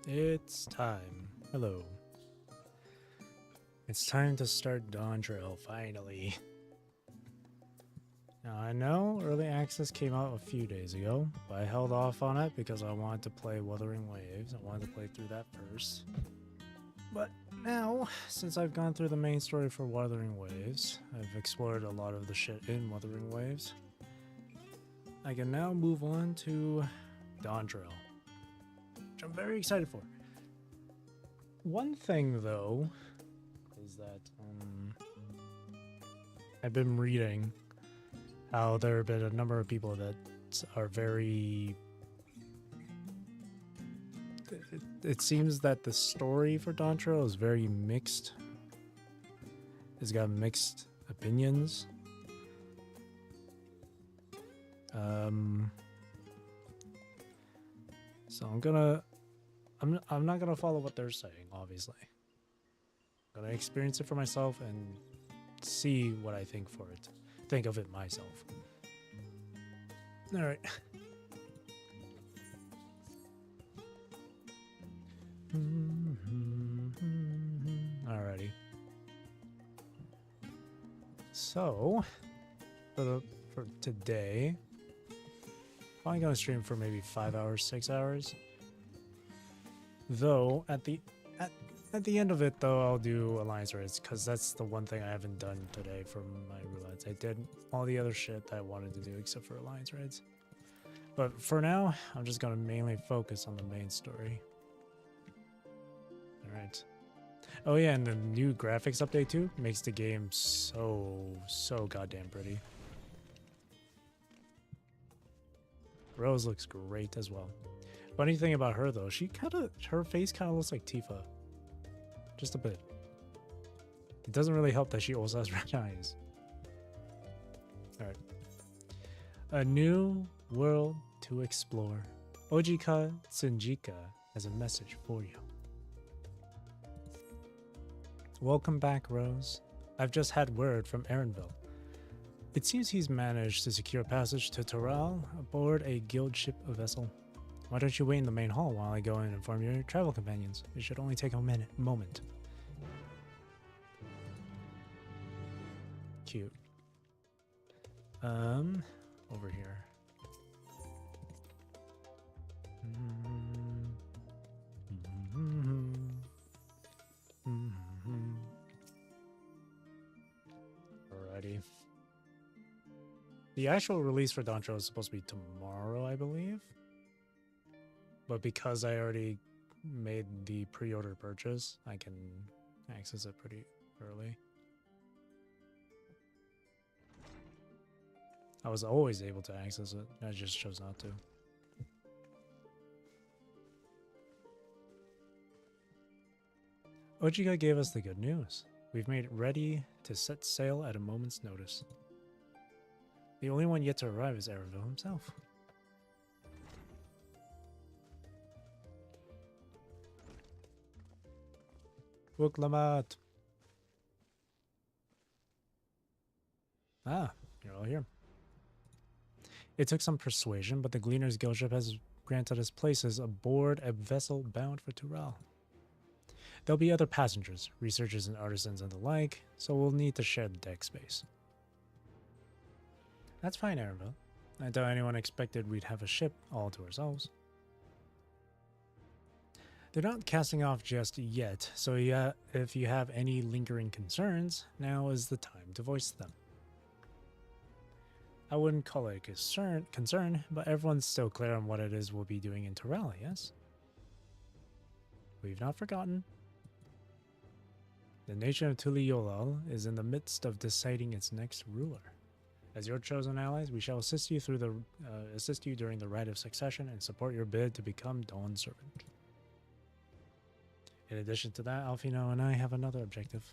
It's time. Hello. It's time to start Dawntrail, finally. Now, I know early access came out a few days ago, but I held off on it because I wanted to play Wuthering Waves. I wanted to play through that first. But now, since I've gone through the main story for Wuthering Waves, I've explored a lot of the shit in Wuthering Waves, I can now move on to Dawntrail, which I'm very excited for. One thing, though, is that I've been reading how there have been a number of people that are very... It seems that the story for Dawntrail is very mixed. It's got mixed opinions. So I'm not gonna follow what they're saying, obviously. I'm gonna experience it for myself and see what I think of it myself. All right. Alrighty. So, for today, probably gonna stream for maybe 5 hours, 6 hours. Though at the end of it, though, I'll do alliance raids because that's the one thing I haven't done today for my roulettes. I did all the other shit that I wanted to do except for alliance raids. But for now, I'm just gonna mainly focus on the main story. All right. Oh yeah, and the new graphics update too makes the game so goddamn pretty. Rose looks great as well. Funny thing about her though, her face kind of looks like Tifa. Just a bit. It doesn't really help that she also has red eyes. Alright. A new world to explore. Ojika Tsunjika has a message for you. Welcome back, Rose. I've just had word from Erenville. It seems he's managed to secure passage to Toral aboard a guild ship vessel. Why don't you wait in the main hall while I go and inform your travel companions? It should only take a moment. Cute. Over here. Alrighty. The actual release for Dawntrail is supposed to be tomorrow, I believe. But because I already made the pre-order purchase, I can access it pretty early. I was always able to access it. I just chose not to. Ojika gave us the good news. We've made it ready to set sail at a moment's notice. The only one yet to arrive is Erenville himself. Wuklamat. Ah, you're all here. It took some persuasion, but the Gleaner's Guild ship has granted us places aboard a vessel bound for Tural. There'll be other passengers, researchers and artisans and the like, so we'll need to share the deck space. That's fine, Erenville. I doubt anyone expected we'd have a ship all to ourselves. They're not casting off just yet, so yeah, if you have any lingering concerns, now is the time to voice them. I wouldn't call it a concern, but everyone's still clear on what it is we'll be doing in Toral, yes? We've not forgotten. The nation of Tuliolal is in the midst of deciding its next ruler. As your chosen allies, we shall assist you during the rite of succession and support your bid to become Dawn Servant. In addition to that, Alfino and I have another objective.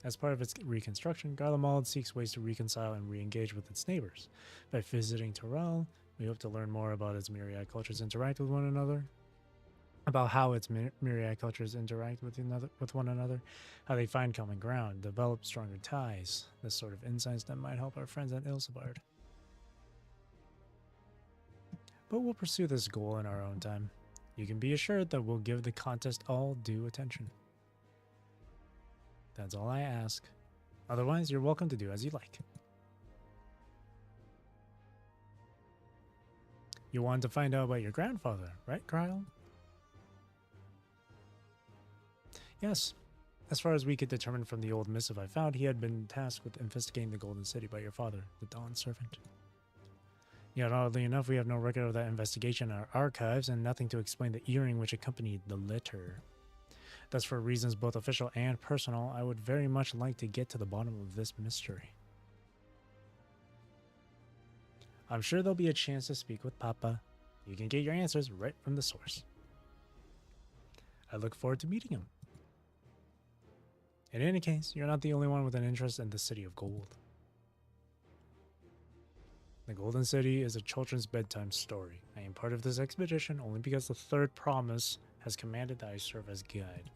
As part of its reconstruction, Garlemald seeks ways to reconcile and re-engage with its neighbors. By visiting Toral, we hope to learn more about its myriad cultures interact with one another, about how its myriad cultures interact with one another, how they find common ground, develop stronger ties, the sort of insights that might help our friends at Ilsebard. But we'll pursue this goal in our own time. You can be assured that we'll give the contest all due attention. That's all I ask. Otherwise, you're welcome to do as you like. You wanted to find out about your grandfather, right, Kyle? Yes. As far as we could determine from the old missive I found, he had been tasked with investigating the Golden City by your father, the Dawn Servant. Yet, oddly enough, we have no record of that investigation in our archives and nothing to explain the earring which accompanied the letter. Thus, for reasons both official and personal, I would very much like to get to the bottom of this mystery. I'm sure there'll be a chance to speak with Papa. You can get your answers right from the source. I look forward to meeting him. In any case, you're not the only one with an interest in the City of Gold. The Golden City is a children's bedtime story. I am part of this expedition only because the Third Promise has commanded that I serve as guide.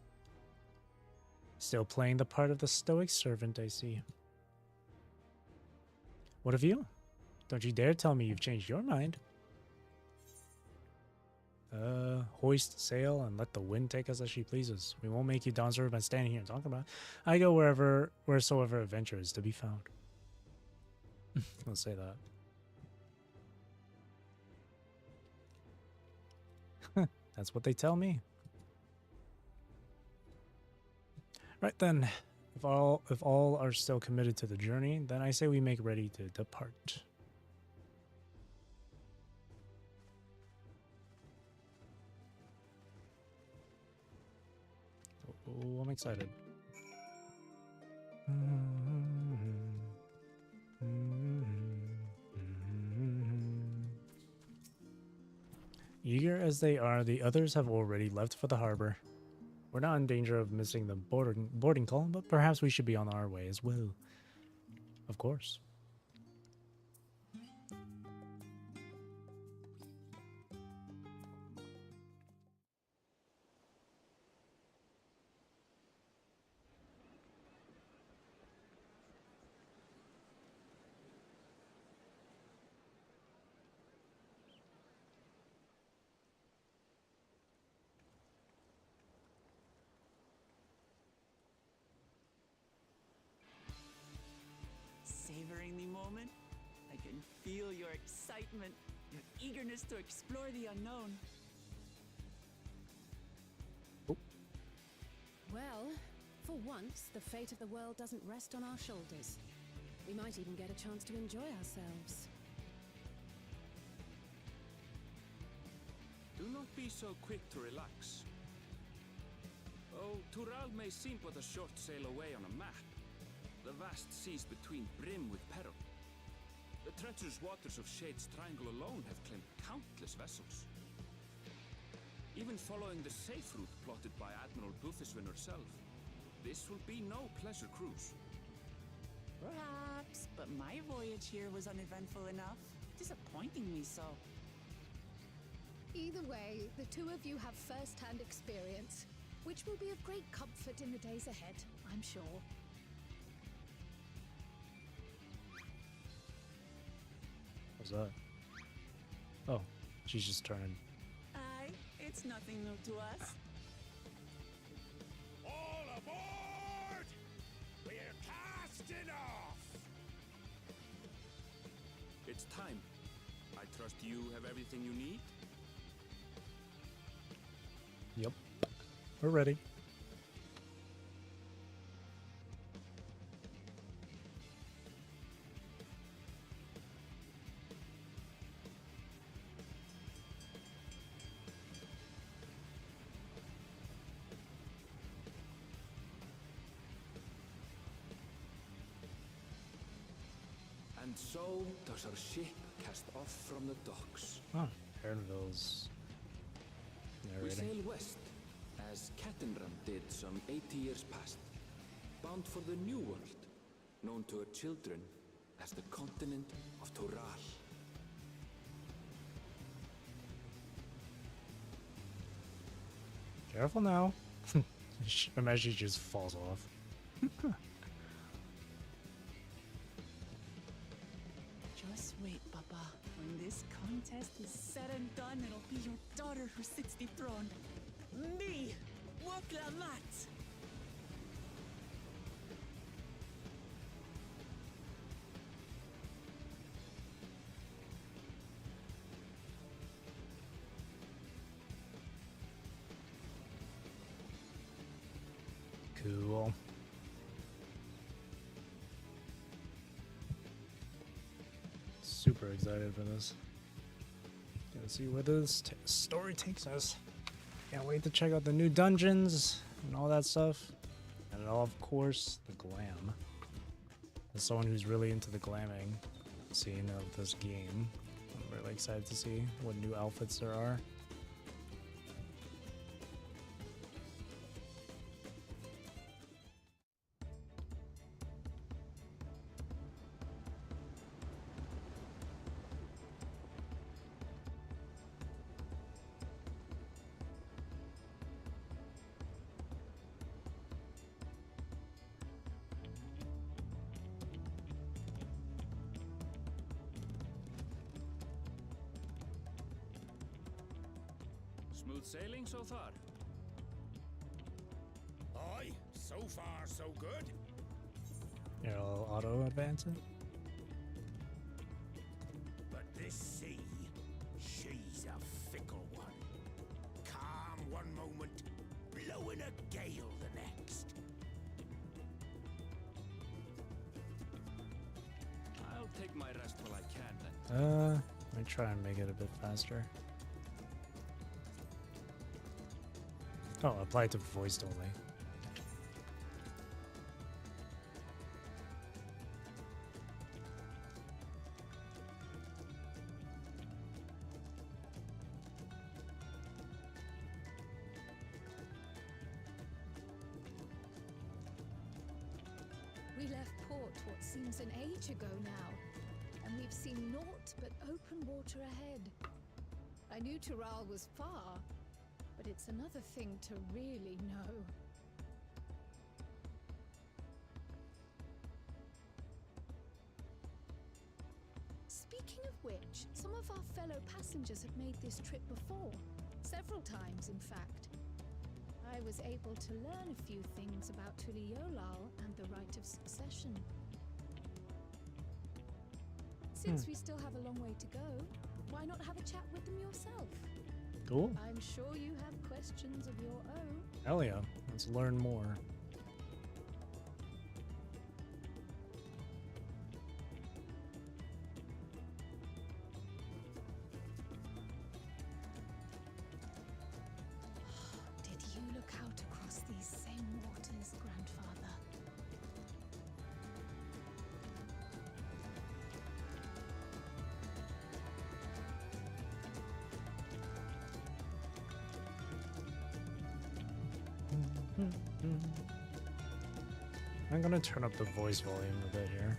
Still playing the part of the stoic servant, I see. What of you? Don't you dare tell me you've changed your mind. Hoist sail and let the wind take us as she pleases. We won't make you Dawn Servant by standing here and talking about it. I go wheresoever adventure is to be found. Let's say that. That's what they tell me. Right then, if all are still committed to the journey, then I say we make ready to depart. Oh, I'm excited. Eager as they are, the others have already left for the harbor. We're not in danger of missing the boarding call, but perhaps we should be on our way as well. Of course. Savoring the moment? I can feel your excitement, your eagerness to explore the unknown. Oh. Well, for once, the fate of the world doesn't rest on our shoulders. We might even get a chance to enjoy ourselves. Do not be so quick to relax. Oh, Tural may seem but a short sail away on a map. The vast seas between brim with peril. The treacherous waters of Shade's Triangle alone have claimed countless vessels. Even following the safe route plotted by Admiral Bufiswin herself, this will be no pleasure cruise. Perhaps, but my voyage here was uneventful enough, disappointingly so. Either way, the two of you have first-hand experience, which will be of great comfort in the days ahead, I'm sure. What's that? Oh, she's just turning. Aye, it's nothing new to us. All aboard! We're casting off! It's time. I trust you have everything you need? Yep. We're ready. And so does our ship cast off from the docks. Oh, Aaronville's We narrating. sail west, as Cattenram did some 80 years past, bound for the New World, known to her children as the continent of Tural. Careful now. Imagine she just falls off. Just wait, Papa. When this contest quest is said and done, it'll be your daughter who sits dethroned. Me, Woklamat. Cool. Super excited for this. Gonna see where this story takes us. Can't wait to check out the new dungeons and all that stuff. And of course, the glam. As someone who's really into the glamming scene of this game, I'm really excited to see what new outfits there are. Smooth sailing so far? Aye, so far so good. Here, I'll auto advance it. But this sea, she's a fickle one. Calm one moment, blowing a gale the next. I'll take my rest while I can then. Let me try and make it a bit faster. Oh, apply to voice only. We left port what seems an age ago now, and we've seen naught but open water ahead. I knew Tural was far, but it's another thing to really know. Speaking of which, some of our fellow passengers have made this trip before. Several times, in fact. I was able to learn a few things about Tuliolal and the right of succession. Since we still have a long way to go, why not have a chat with them yourself? Cool. I'm sure you have questions of your own. Hell yeah. Let's learn more. Did you look out across these same waters, Grandfather? I'm gonna turn up the voice volume a bit here.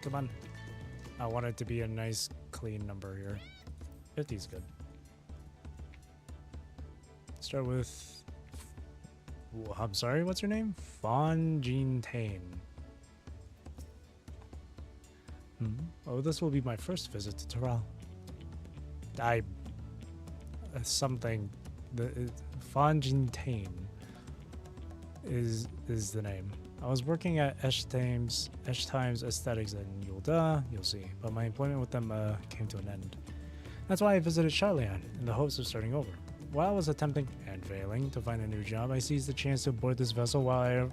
Come on. I want it to be a nice, clean number here. 50 is good. Start with... I'm sorry, what's your name? Fonjintain. Oh, this will be my first visit to Tural. Something. Fonjintain is the name. I was working at Times Aesthetics in Yulda, you'll see, but my employment with them came to an end. That's why I visited Charlian in the hopes of starting over. While I was attempting and failing to find a new job, I seized the chance to board this vessel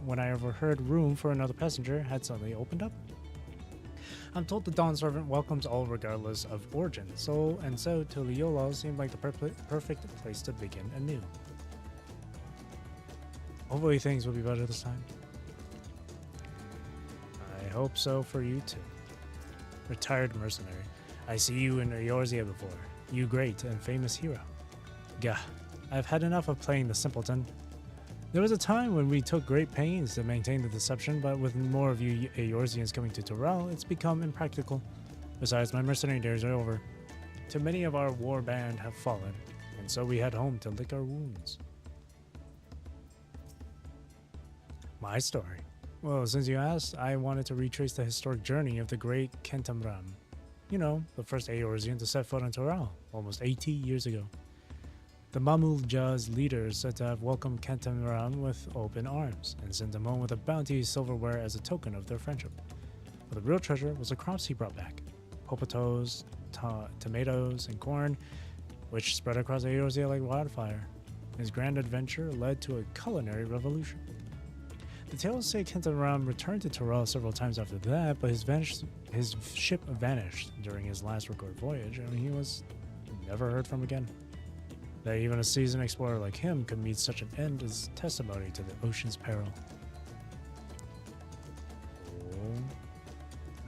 when I overheard room for another passenger had suddenly opened up. I'm told the Dawn Servant welcomes all regardless of origin, so Tuliolal seemed like the perfect place to begin anew. Hopefully things will be better this time. I hope so for you too. Retired mercenary. I see you in Eorzea before. You great and famous hero. Gah, I've had enough of playing the simpleton. There was a time when we took great pains to maintain the deception, but with more of you Eorzeans coming to Tural, it's become impractical. Besides, my mercenary days are over. Too many of our war band have fallen, and so we head home to lick our wounds. My story. Well, since you asked, I wanted to retrace the historic journey of the great Kentamram. You know, the first Eorzean to set foot on Toral, almost 80 years ago. The Mamulja's leaders said to have welcomed Kentamram with open arms, and sent him home with a bounty of silverware as a token of their friendship. But the real treasure was the crops he brought back. Potatoes, tomatoes, and corn, which spread across Eorzea like wildfire. His grand adventure led to a culinary revolution. The tales say Kentamram returned to Toral several times after that, but his ship vanished during his last recorded voyage, and he was never heard from again. That even a seasoned explorer like him could meet such an end is testimony to the ocean's peril. Oh,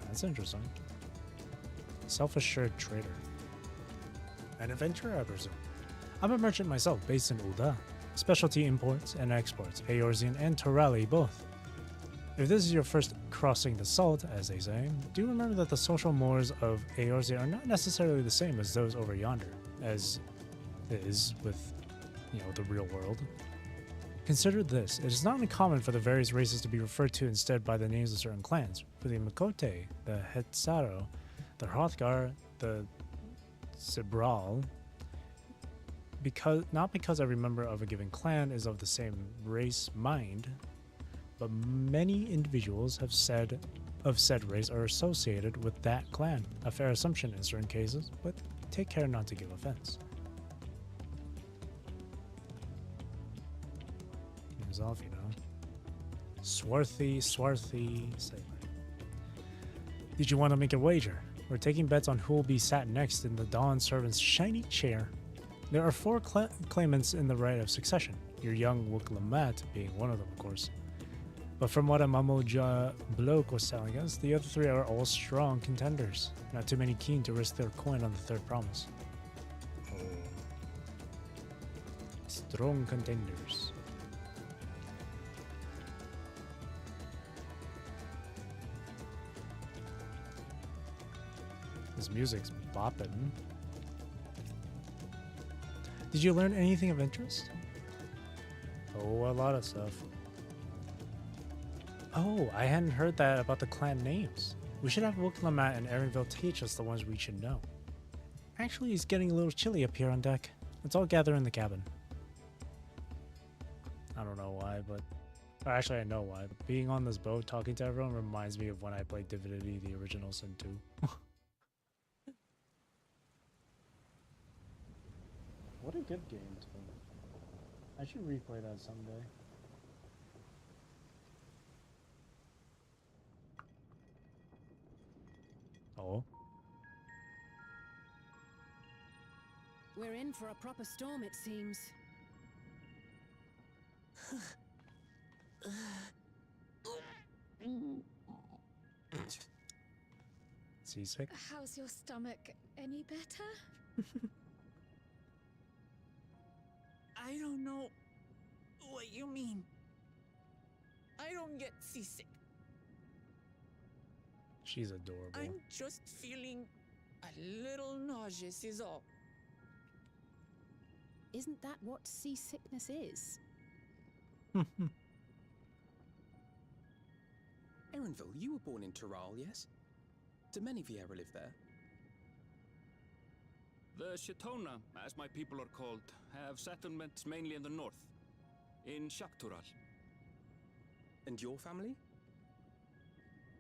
that's interesting. Self-assured trader. An adventurer, I presume. I'm a merchant myself, based in Ulda. Specialty imports and exports, Eorzean and Torali both. If this is your first crossing the salt, as they say, do remember that the social mores of Eorzea are not necessarily the same as those over yonder, as is with, the real world. Consider this, it is not uncommon for the various races to be referred to instead by the names of certain clans. For the Makote, the Hetsaro, the Hrothgar, the Sibral, not because every member of a given clan is of the same race mind, but many individuals of said race are associated with that clan. A fair assumption in certain cases, but take care not to give offense. He's off, Swarthy sailor. Did you want to make a wager? We're taking bets on who will be sat next in the Dawn servant's shiny chair. There are 4 claimants in the right of succession, your young Wuklamat being one of them, of course. But from what a Mamoja bloke was telling us, the other 3 are all strong contenders. Not too many keen to risk their coin on the third promise. Oh. Strong contenders. This music's bopping. Did you learn anything of interest? Oh, a lot of stuff. Oh, I hadn't heard that about the clan names. We should have Wuklamat and Erenville teach us the ones we should know. Actually, it's getting a little chilly up here on deck. Let's all gather in the cabin. I don't know why, but... Actually, I know why. But being on this boat, talking to everyone, reminds me of when I played Divinity, the original Sin 2. What a good game, too. I should replay that someday. Oh. We're in for a proper storm, it seems. Seasick? How's your stomach? Any better? I don't know what you mean. I don't get seasick. She's adorable. I'm just feeling a little nauseous is all. Isn't that what seasickness is? Erenville, you were born in Toral, yes? Do many Vieira live there? The Shatona, as my people are called, have settlements mainly in the north, in Shaktural. And your family?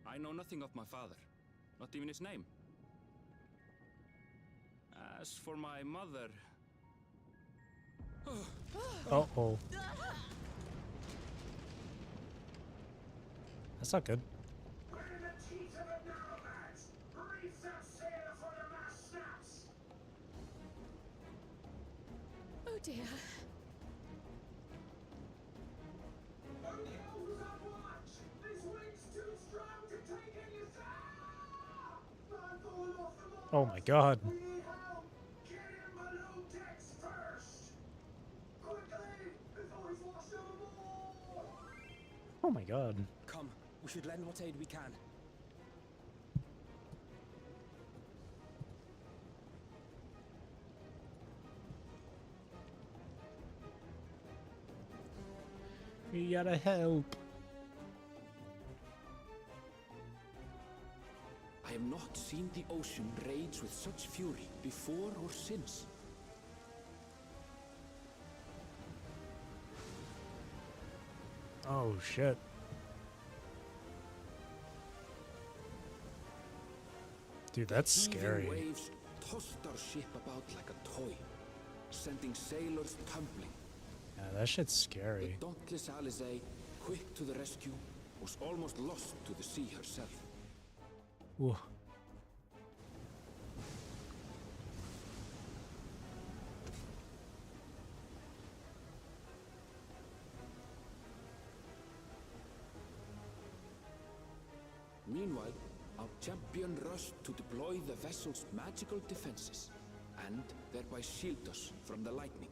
I know nothing of my father, not even his name. As for my mother... Uh-oh. That's not good. Oh dear. Oh my god. Oh my god. Come, we should lend what aid we can. We gotta help. I have not seen the ocean rage with such fury before or since. Oh shit. Dude, that's Heaving scary. waves tossed our ship about like a toy, sending sailors tumbling. Yeah, that shit's scary. The dauntless Alizé, quick to the rescue, was almost lost to the sea herself. Ooh. Meanwhile, our champion rushed to deploy the vessel's magical defenses, and thereby shield us from the lightning.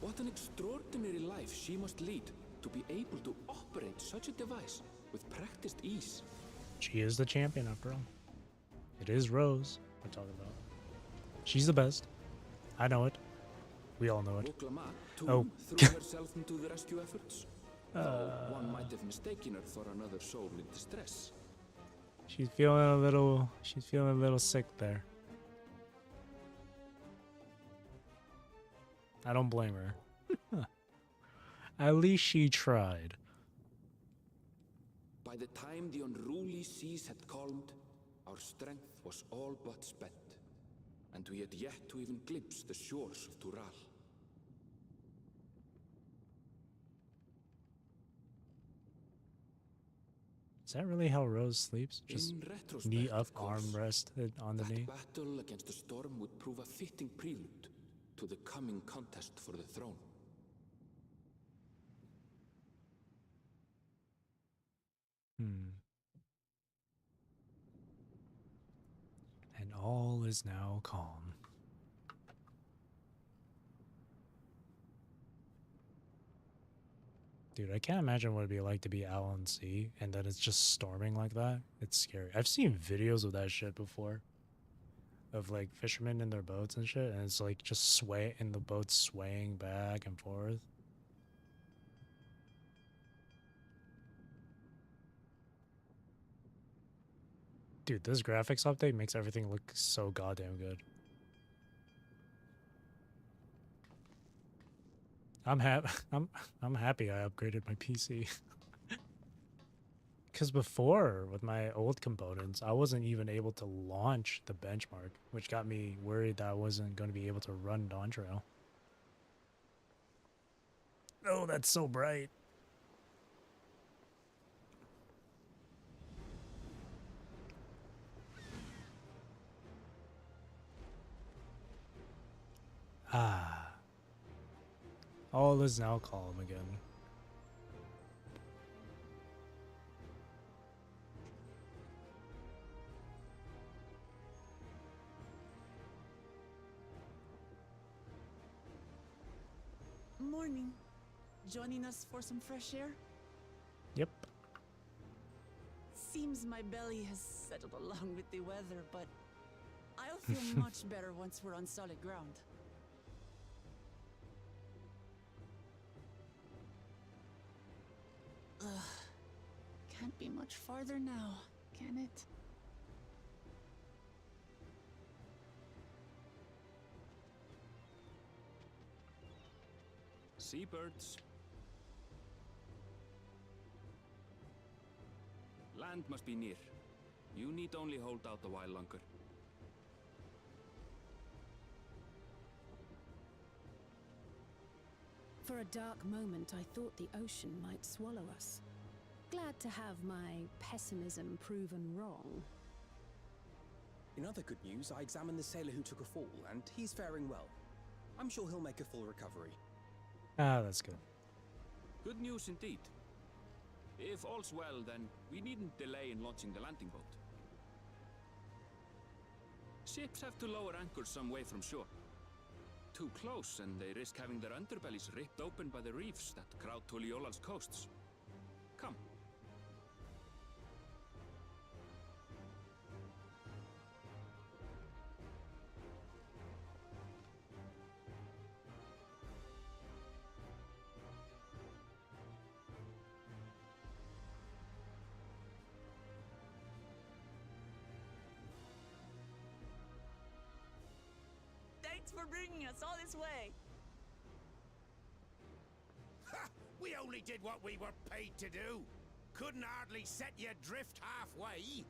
What an extraordinary life she must lead to be able to operate such a device with practiced ease. She is the champion after all. It is Rose we're talking about. She's the best. I know it. We all know it. Woklama, too, Oh. threw herself into the rescue efforts. Though one might have mistaken her for another soul in distress. She's feeling a little sick there. I don't blame her. At least she tried. By the time the unruly seas had calmed, our strength was all but spent, and we had yet to even glimpse the shores of Tural. Is that really how Rose sleeps? Just In retrospect, knee up, of course, arm rested on the that knee? battle against the storm would prove a fitting prelude to the coming contest for the throne. And all is now calm. Dude, I can't imagine what it'd be like to be out on sea and then it's just storming like that. It's scary. I've seen videos of that shit before. Of like fishermen in their boats and shit, and it's like just sway and the boat's swaying back and forth. Dude, this graphics update makes everything look so goddamn good. I'm happy I upgraded my PC. Because before, with my old components, I wasn't even able to launch the benchmark, which got me worried that I wasn't going to be able to run Dawntrail. Oh, that's so bright. Ah. All is now calm again. Morning. Joining us for some fresh air? Yep. Seems my belly has settled along with the weather, but I'll feel much better once we're on solid ground. Ugh. Can't be much farther now, can it? Seabirds. Land must be near. You need only hold out a while longer. For a dark moment, I thought the ocean might swallow us. Glad to have my pessimism proven wrong. In other good news, I examined the sailor who took a fall, and he's faring well. I'm sure he'll make a full recovery. Ah, that's good. Good news indeed. If all's well, then we needn't delay in launching the landing boat. Ships have to lower anchors some way from shore. Too close, and they risk having their underbellies ripped open by the reefs that crowd Tuliola's coasts. Come. for bringing us all this way. Ha! We only did what we were paid to do. Couldn't hardly set you adrift halfway.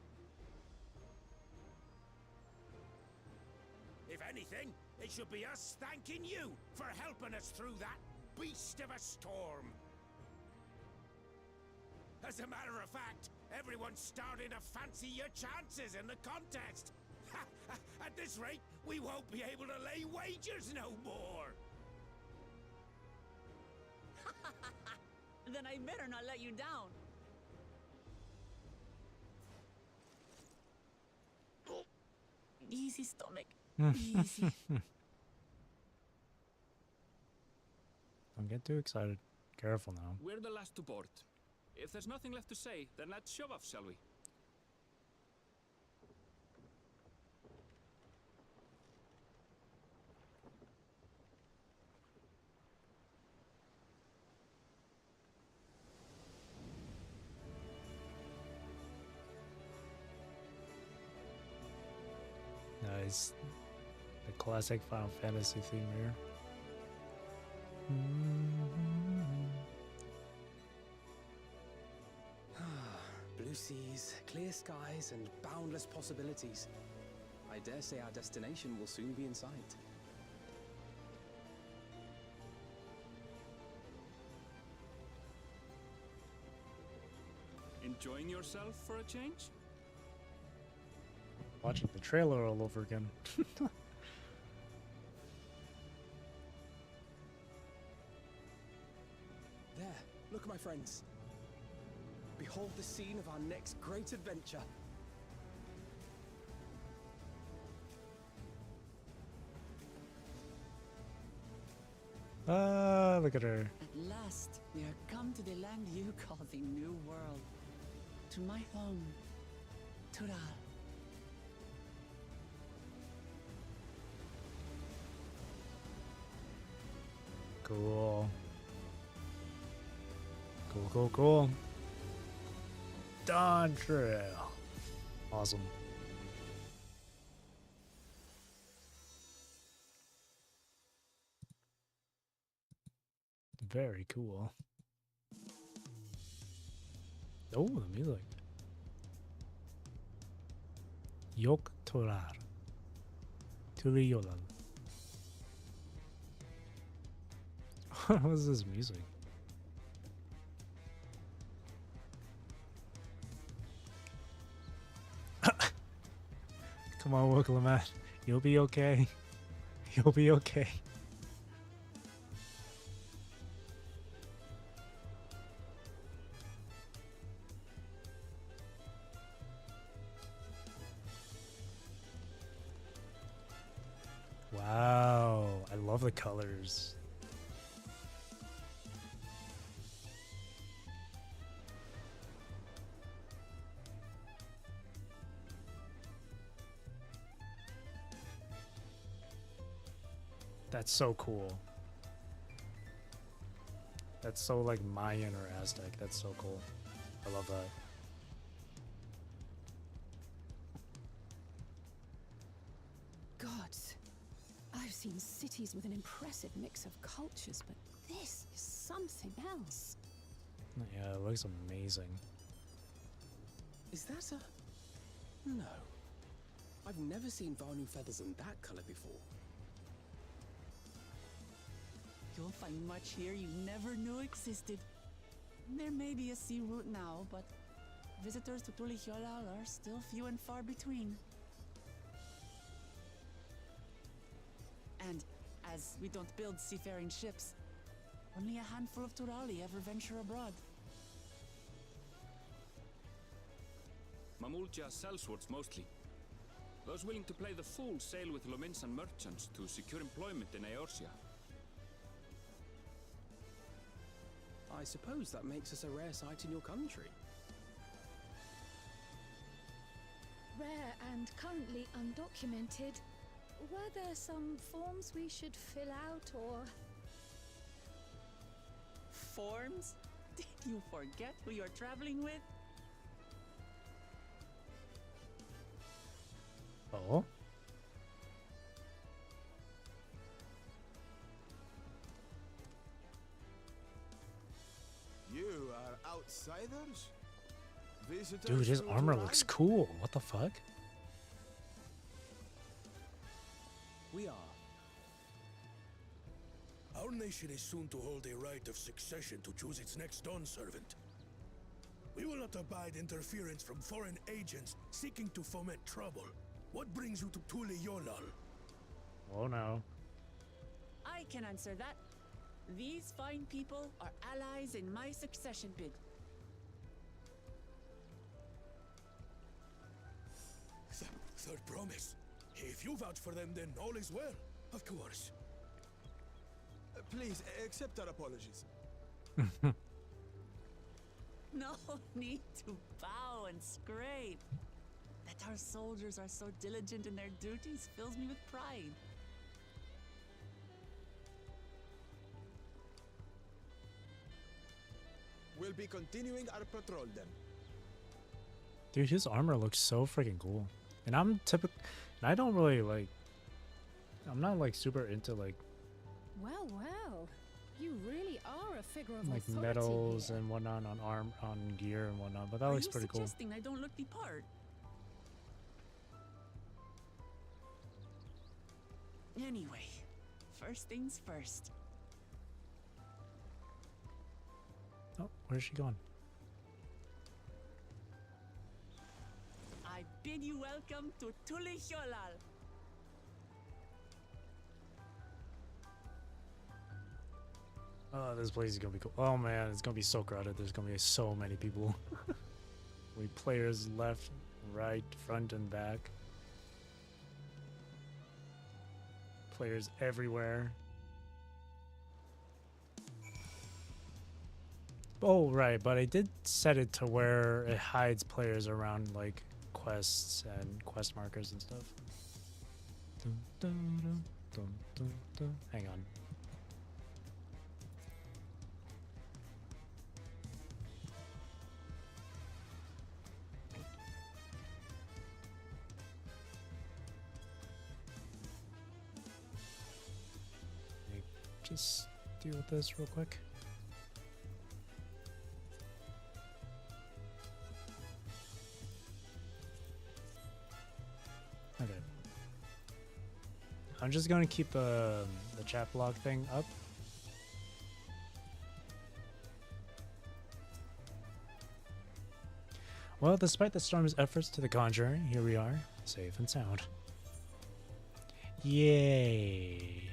If anything, it should be us thanking you for helping us through that beast of a storm. As a matter of fact, everyone's starting to fancy your chances in the contest. At this rate, we won't be able to lay wagers no more. Then I better not let you down. Easy, stomach. Easy. Don't get too excited. Careful now. We're the last to board. If there's nothing left to say, then let's shove off, shall we? Nice. The classic Final Fantasy theme here. Blue seas, clear skies, and boundless possibilities. I dare say our destination will soon be in sight. Enjoying yourself for a change? Watching the trailer all over again. There, look, my friends. Behold the scene of our next great adventure. Ah, look at her. At last, we are come to the land you call the New World. To my home, Tural. Cool. Cool, cool, cool. Dawntrail. Awesome. Very cool. Oh, the music. Yok Torar. Tuli Yolal. What was this music? Come on, Wicklemat. You'll be okay. You'll be okay. Wow, I love the colors. That's so cool. That's so like Mayan or Aztec. That's so cool. I love that. Gods, I've seen cities with an impressive mix of cultures, but this is something else. Yeah, it looks amazing. Is that a... No. I've never seen Vanu feathers in that color before. You'll find much here you never knew existed. There may be a sea route now, but visitors to Tulihyolal are still few and far between. And as we don't build seafaring ships, only a handful of Turali ever venture abroad. Mamulja sellswords mostly. Those willing to play the fool sail with Lominsan merchants to secure employment in Eorzea. I suppose that makes us a rare sight in your country. Rare and currently undocumented. Were there some forms we should fill out or... Forms? Did you forget who you're traveling with? Oh? Outsiders? Visitors Dude, his to armor Turan? looks cool. What the fuck? We are. Our nation is soon to hold a right of succession to choose its next Dawn servant. We will not abide interference from foreign agents seeking to foment trouble. What brings you to Tule Yolal? Oh no. I can answer that. These fine people are allies in my succession bid. Third promise. If you vouch for them, then all is well. Of course. Please, accept our apologies. No need to bow and scrape. That our soldiers are so diligent in their duties fills me with pride. We'll be continuing our patrol then. Dude, his armor looks so freaking cool. And I'm I don't really like, I'm not like super into like Well, well. You really are a figure of authority medals here. and whatnot on gear and whatnot, but that Are looks you pretty cool. suggesting I don't look the part? Anyway, first things first. Oh, where's she going? I bid you welcome to Tule Yolal. Oh, this place is gonna be cool. Oh man, it's gonna be so crowded. There's gonna be so many people. We players left, right, front, and back. Players everywhere. Oh, right, but I did set it to where it hides players around like quests and quest markers and stuff. Dun, dun, dun, dun, dun, dun. Hang on. Just deal with this real quick. Okay. I'm just going to keep the chat block thing up. Well, despite the storm's efforts to the contrary, here we are, safe and sound. Yay!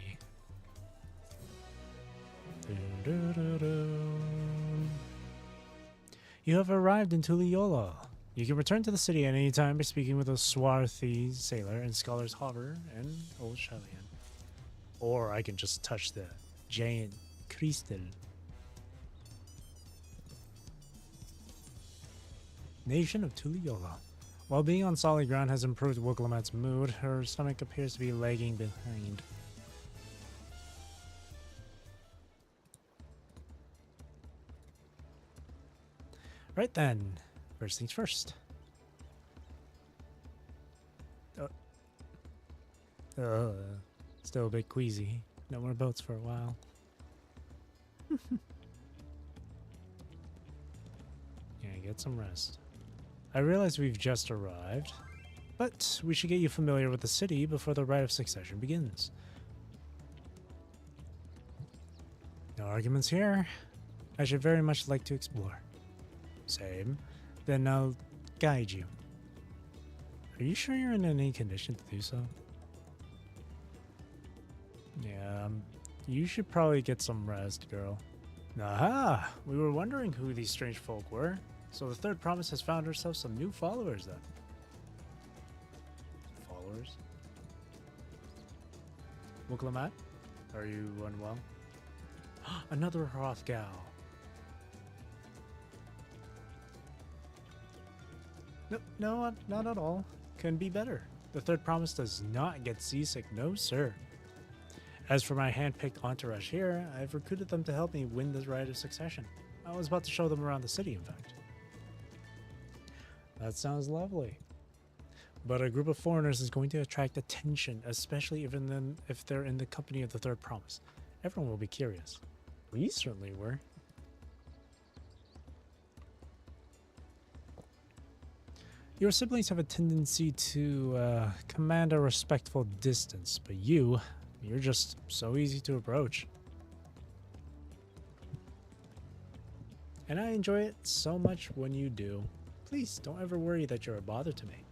You have arrived in Tuliola. You can return to the city at any time by speaking with a swarthy sailor in Scholar's Harbor and Old Shalian. Or I can just touch the giant crystal. Nation of Tuliola. While being on solid ground has improved Wooklamat's mood, her stomach appears to be lagging behind. Right then, first things first. Still a bit queasy. No more boats for a while. Yeah, get some rest. I realize we've just arrived, but we should get you familiar with the city before the rite of succession begins. No arguments here. I should very much like to explore. Same. Then I'll guide you. Are you sure you're in any condition to do so? Yeah, you should probably get some rest, girl. Aha! We were wondering who these strange folk were, so the third promise has found herself some new followers then. Followers? Wuklamat? Are you unwell? Another Hrothgal. No, not at all. Couldn't be better. The third promise does not get seasick, no sir. As for my hand-picked entourage here, I've recruited them to help me win this rite of succession. I was about to show them around the city, in fact. That sounds lovely. But a group of foreigners is going to attract attention, especially if they're in the company of the third promise. Everyone will be curious. We certainly were. Your siblings have a tendency to command a respectful distance, but you're just so easy to approach. And I enjoy it so much when you do. Please don't ever worry that you're a bother to me.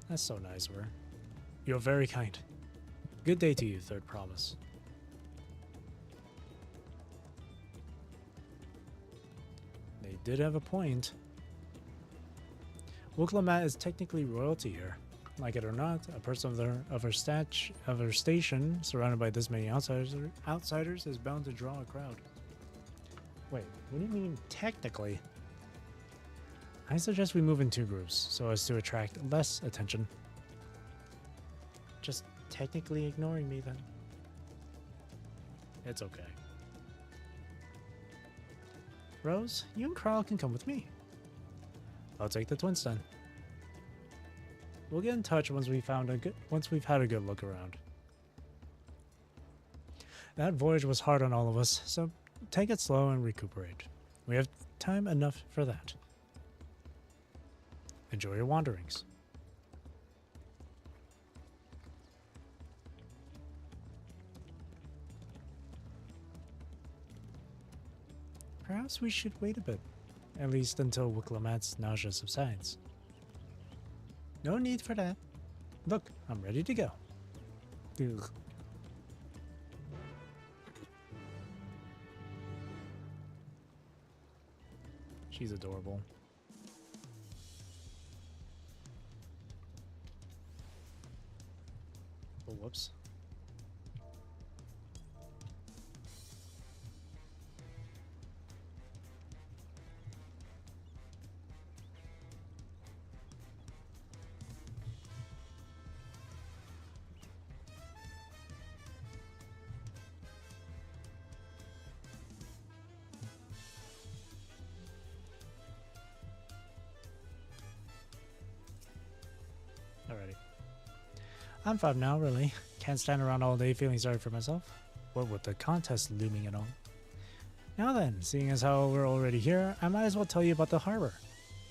That's so nice of her. You're very kind. Good day to you, Third Promise. They did have a point. Wiklamat is technically royalty here. Like it or not, a person of her station, surrounded by this many outsiders, is bound to draw a crowd. Wait, what do you mean technically? I suggest we move in 2 groups so as to attract less attention. Just technically ignoring me then. It's okay. Rose, you and Carl can come with me. I'll take the twins then. We'll get in touch once we've had a good look around. That voyage was hard on all of us, so take it slow and recuperate. We have time enough for that. Enjoy your wanderings. Perhaps we should wait a bit, at least until Wiklamat's nausea subsides. No need for that. Look, I'm ready to go. Ugh. She's adorable. Oh, whoops. Alrighty. I'm 5 now, really. Can't stand around all day feeling sorry for myself. What with the contest looming and all. Now then, seeing as how we're already here, I might as well tell you about the harbor.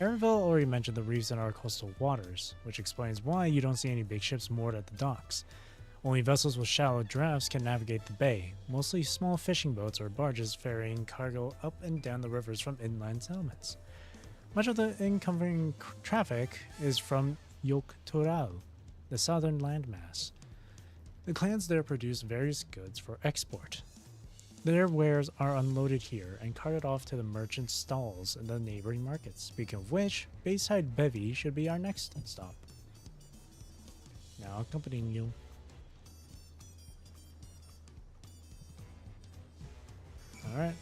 Aaronville already mentioned the reefs in our coastal waters, which explains why you don't see any big ships moored at the docks. Only vessels with shallow drafts can navigate the bay, mostly small fishing boats or barges ferrying cargo up and down the rivers from inland settlements. Much of the incoming traffic is from Yoktoral, the southern landmass. The clans there produce various goods for export. Their wares are unloaded here and carted off to the merchant stalls in the neighboring markets. Speaking of which, Bayside Bevy should be our next stop. Now accompanying you. Alright.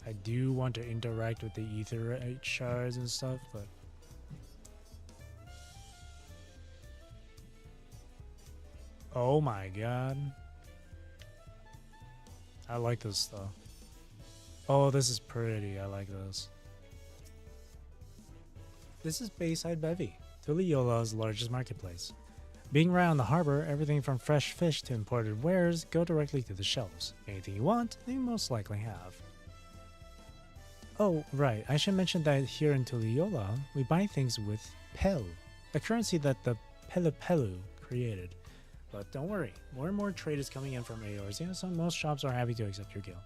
I do want to interact with the etherite shards and stuff, but oh my god. I like this stuff. Oh, this is pretty. I like this. This is Bayside Bevy, Tuliola's largest marketplace. Being right on the harbor, everything from fresh fish to imported wares go directly to the shelves. Anything you want, they most likely have. Oh, right, I should mention that here in Tuliola, we buy things with Pel, a currency that the Pelupelu created. But don't worry, more and more trade is coming in from Eorzea, so most shops are happy to accept your guild.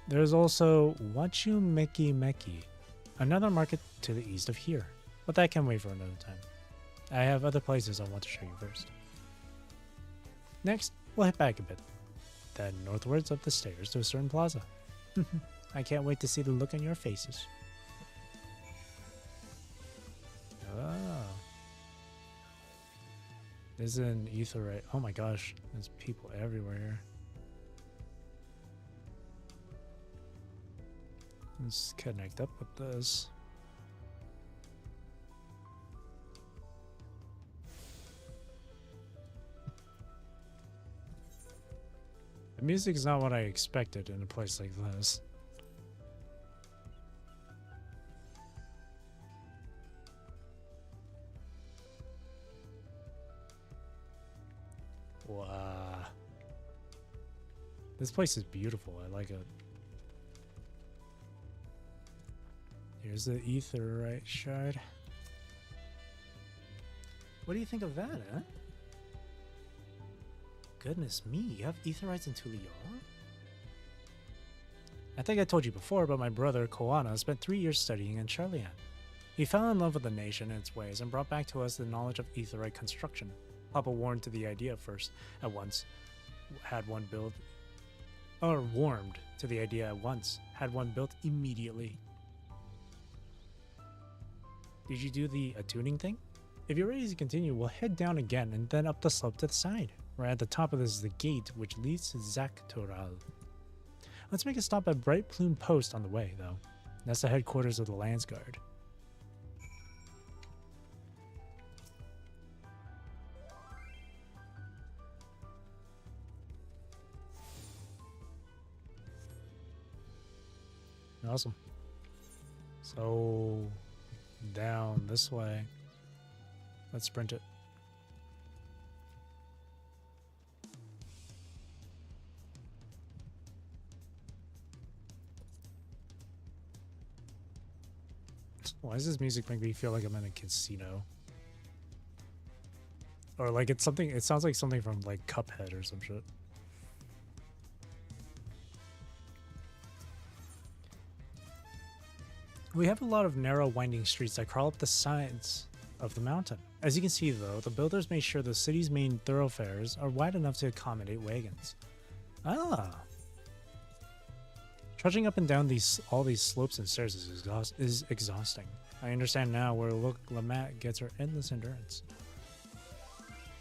There's also Wachumeki Meki, another market to the east of here, but that can wait for another time. I have other places I want to show you first. Next, we'll head back a bit, then northwards up the stairs to a certain plaza. I can't wait to see the look on your faces. Oh. This is an etherite. Oh my gosh, there's people everywhere here. Let's connect up with this. The music is not what I expected in a place like this. Wow. This place is beautiful. I like it. Here's the Aetheryte shard. What do you think of that, eh? Goodness me, you have Aetherites in Tuliyola? I think I told you before, but my brother, Koana, spent 3 years studying in Charlian. He fell in love with the nation and its ways and brought back to us the knowledge of Aetherite construction. Papa warmed to the idea first, at once, had one built, or warmed to the idea at once, had one built immediately. Did you do the attuning thing? If you're ready to continue, we'll head down again and then up the slope to the side. Right at the top of this is the gate, which leads to Zaktoral. Let's make a stop at Bright Plume Post on the way, though. That's the headquarters of the Lands Guard. Awesome. So, down this way. Let's sprint it. Why does this music make me feel like I'm in a casino? Or like it's something, it sounds like something from like Cuphead or some shit. We have a lot of narrow winding streets that crawl up the sides of the mountain. As you can see though, the builders made sure the city's main thoroughfares are wide enough to accommodate wagons. Ah! Trudging up and down all these slopes and stairs is exhausting. I understand now where Lamat gets her endless endurance.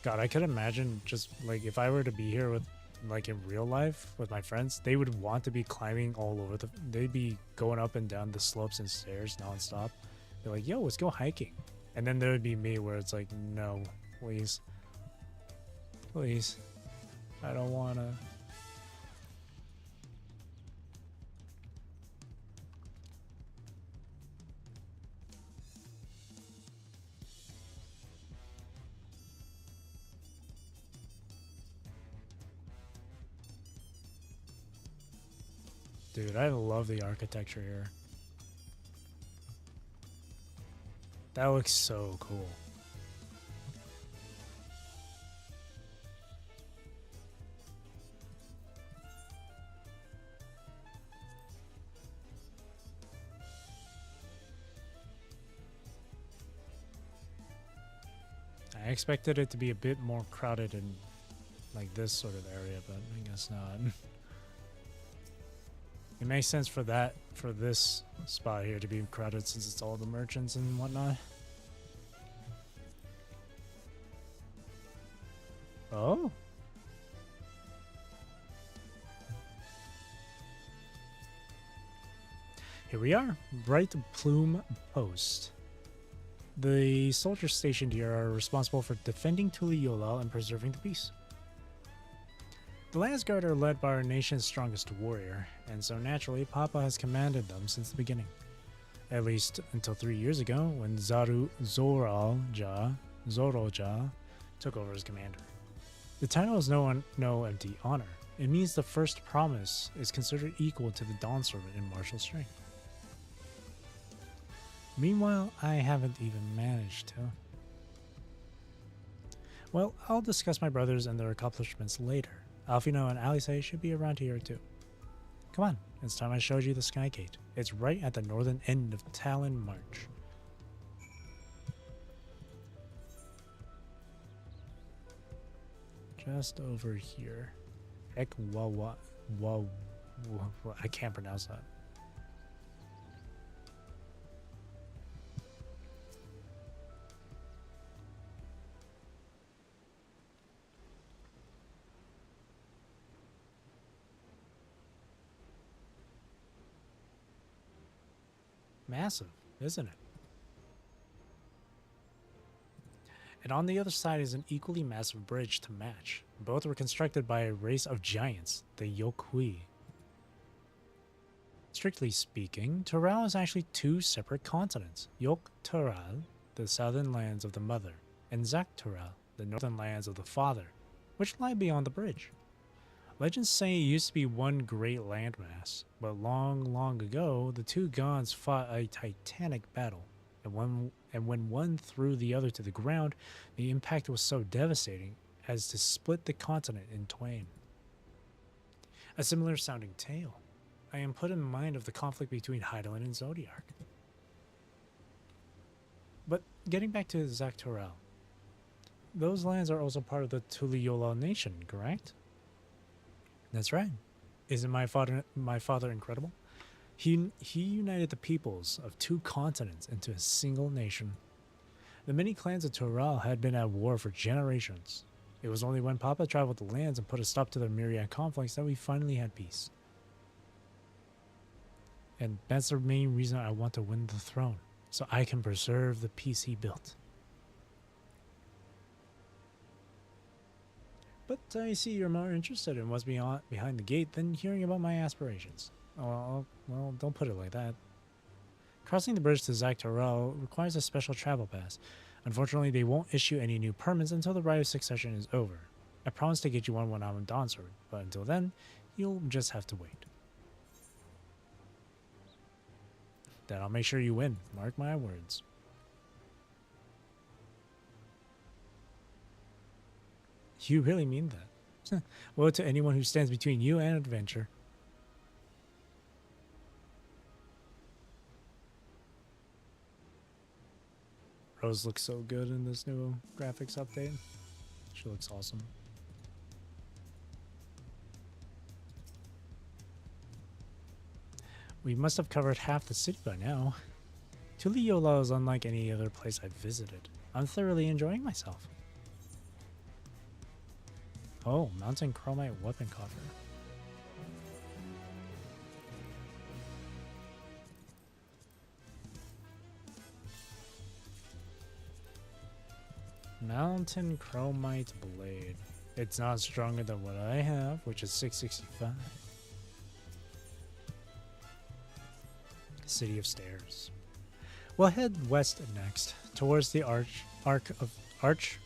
God, I could imagine just like if I were to be here with like in real life with my friends, they would want to be climbing all over they'd be going up and down the slopes and stairs nonstop. They're like, yo, let's go hiking. And then there would be me where it's like, no, please. Please. I don't wanna. Dude, I love the architecture here. That looks so cool. I expected it to be a bit more crowded in like this sort of area, but I guess not. It makes sense for this spot here to be crowded since it's all the merchants and whatnot. Oh? Here we are, Bright Plume Post. The soldiers stationed here are responsible for defending Tuliyola and preserving the peace. The Lands Guard are led by our nation's strongest warrior, and so naturally Papa has commanded them since the beginning. At least until 3 years ago, when Zoroja took over as commander. The title is no empty honor. It means the first promise is considered equal to the Dawn Servant in martial strength. Meanwhile, I haven't even managed to. Well, I'll discuss my brothers and their accomplishments later. Alfino and Alice should be around here too. Come on, it's time I showed you the Skygate. It's right at the northern end of Talon March. Just over here. I can't pronounce that. Massive, isn't it? And on the other side is an equally massive bridge to match. Both were constructed by a race of giants, the Yokui. Strictly speaking, Tural is actually two separate continents. Yok-Tural, the southern lands of the mother, and Zak-Tural, the northern lands of the father, which lie beyond the bridge. Legends say it used to be one great landmass, but long ago, the two gods fought a titanic battle, and when one threw the other to the ground, the impact was so devastating as to split the continent in twain. A similar sounding tale. I am put in mind of the conflict between Hydaelyn and Zodiac. But getting back to Zaktorel, those lands are also part of the Tuliyola nation, correct? That's right. Isn't my father incredible? He united the peoples of two continents into a single nation. The many clans of Tural had been at war for generations. It was only when Papa traveled the lands and put a stop to their myriad conflicts that we finally had peace. And that's the main reason I want to win the throne, so I can preserve the peace he built. But I see you're more interested in what's behind the gate than hearing about my aspirations. Oh, well, don't put it like that. Crossing the bridge to Zaktorel requires a special travel pass. Unfortunately, they won't issue any new permits until the Rite of Succession is over. I promise to get you one when I'm in Dawnsword, but until then, you'll just have to wait. Then I'll make sure you win. Mark my words. You really mean that? Woe to anyone who stands between you and adventure. Rose looks so good in this new graphics update. She looks awesome. We must have covered half the city by now. Tuliyola is unlike any other place I've visited. I'm thoroughly enjoying myself. Oh, Mountain Chromite Weapon Coffer. Mountain Chromite Blade. It's not stronger than what I have, which is 665. City of Stairs. We'll head west next, towards the Arch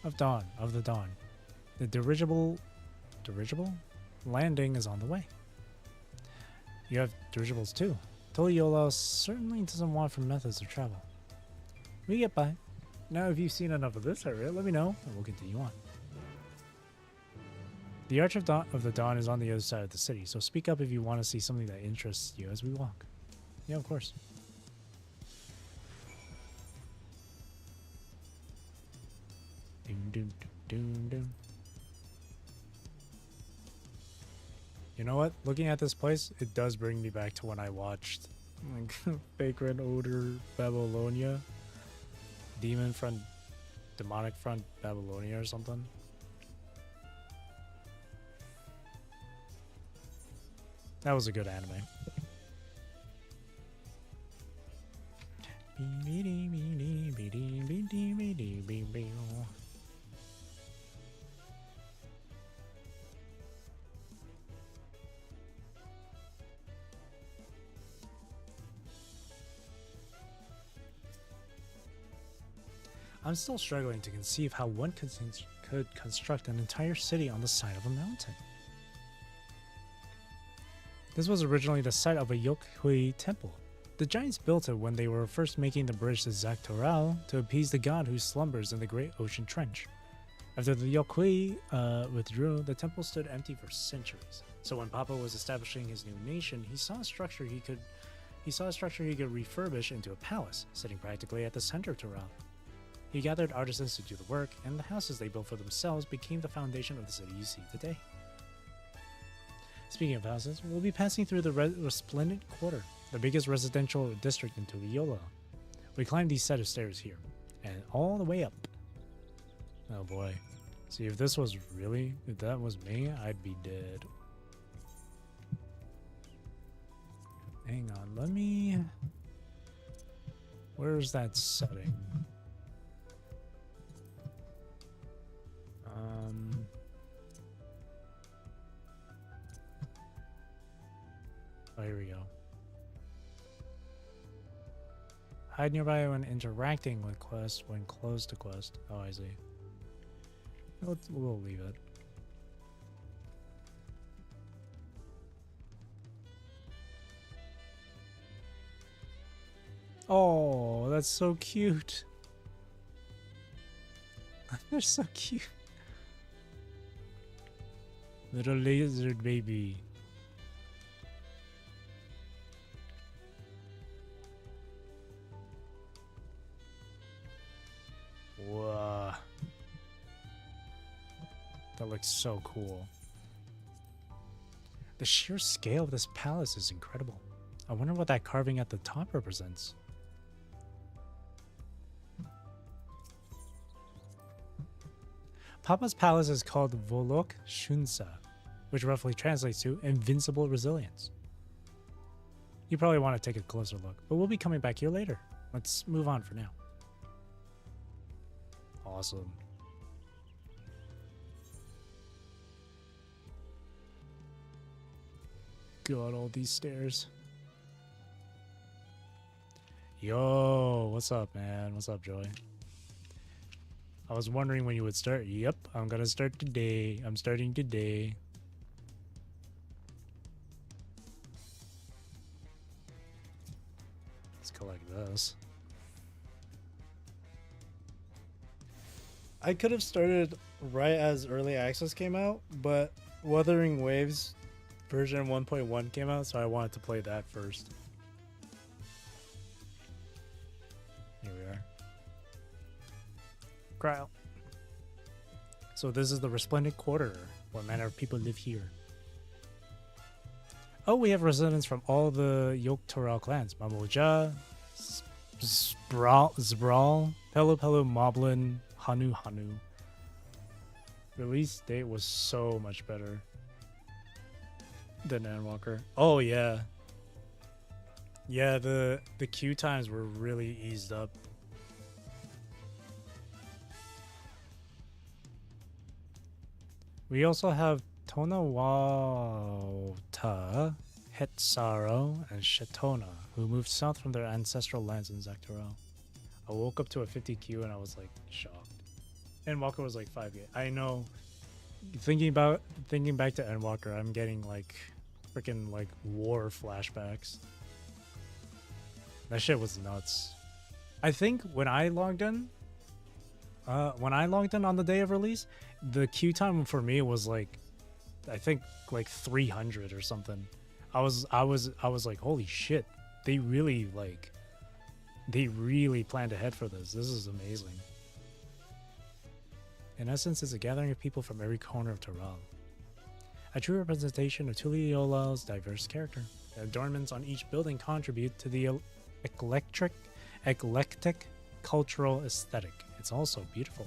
of Dawn of the Dawn. The dirigible landing is on the way. You have dirigibles too. Tuliyola certainly doesn't want for methods of travel. We get by. Now, if you've seen enough of this area, let me know, and we'll continue on. The Arch of the Dawn is on the other side of the city, so speak up if you want to see something that interests you as we walk. Yeah, of course. Doom, doom, doom, doom, doom. You know what? Looking at this place, it does bring me back to when I watched like Vagrant Odor Babylonia. Demonic Front Babylonia or something. That was a good anime. I'm still struggling to conceive how one could construct an entire city on the side of a mountain. This was originally the site of a Yokhui temple. The giants built it when they were first making the bridge to Zaktorel to appease the god who slumbers in the Great Ocean Trench. After the Yokhui withdrew, the temple stood empty for centuries. So when Papa was establishing his new nation, he saw a structure he could refurbish into a palace, sitting practically at the center of Torel. He gathered artisans to do the work, and the houses they built for themselves became the foundation of the city you see today. Speaking of houses, we'll be passing through the Resplendent Quarter, the biggest residential district in Tuliyola. We climbed these set of stairs here, and all the way up. Oh boy. See, if that was me, I'd be dead. Hang on, let me... Where's that setting? Oh, here we go. Hide nearby when interacting with quest, when close to quest. Oh, I see. We'll leave it. Oh, that's so cute. They're so cute. Little lizard baby. Whoa. That looks so cool. The sheer scale of this palace is incredible. I wonder what that carving at the top represents. Papa's palace is called Volok Shunsa, which roughly translates to invincible resilience. You probably want to take a closer look, but we'll be coming back here later. Let's move on for now. Awesome. God, all these stairs. Yo, what's up, man? What's up, Joy? I was wondering when you would start. Yep, I'm gonna start today. I'm starting today. Let's collect this. I could have started right as early access came out, but Wuthering Waves version 1.1 came out, so I wanted to play that first. Here we are. Cryo. So this is the Resplendent Quarter. What manner of people live here? Oh, we have residents from all the Dawntrail clans. Mamoja, Zbrawl, Pelu Pelu, Moblin, Hanu Hanu. Release date was so much better than Endwalker. Oh yeah. Yeah, the queue times were really eased up. We also have Tonawata, Hetsaro, and Shetona, who moved south from their ancestral lands in Zaktorel. I woke up to a 50 queue and I was like shocked. Endwalker was like 5K. I know. Thinking back to Endwalker, I'm getting like freaking like war flashbacks. That shit was nuts. I think when I logged in on the day of release, the queue time for me was like, I think like 300 or something. I was like, holy shit, they really planned ahead for this. This is amazing. In essence, it's a gathering of people from every corner of Toral. A true representation of Tuliola's diverse character. The adornments on each building contribute to the eclectic cultural aesthetic. It's also beautiful.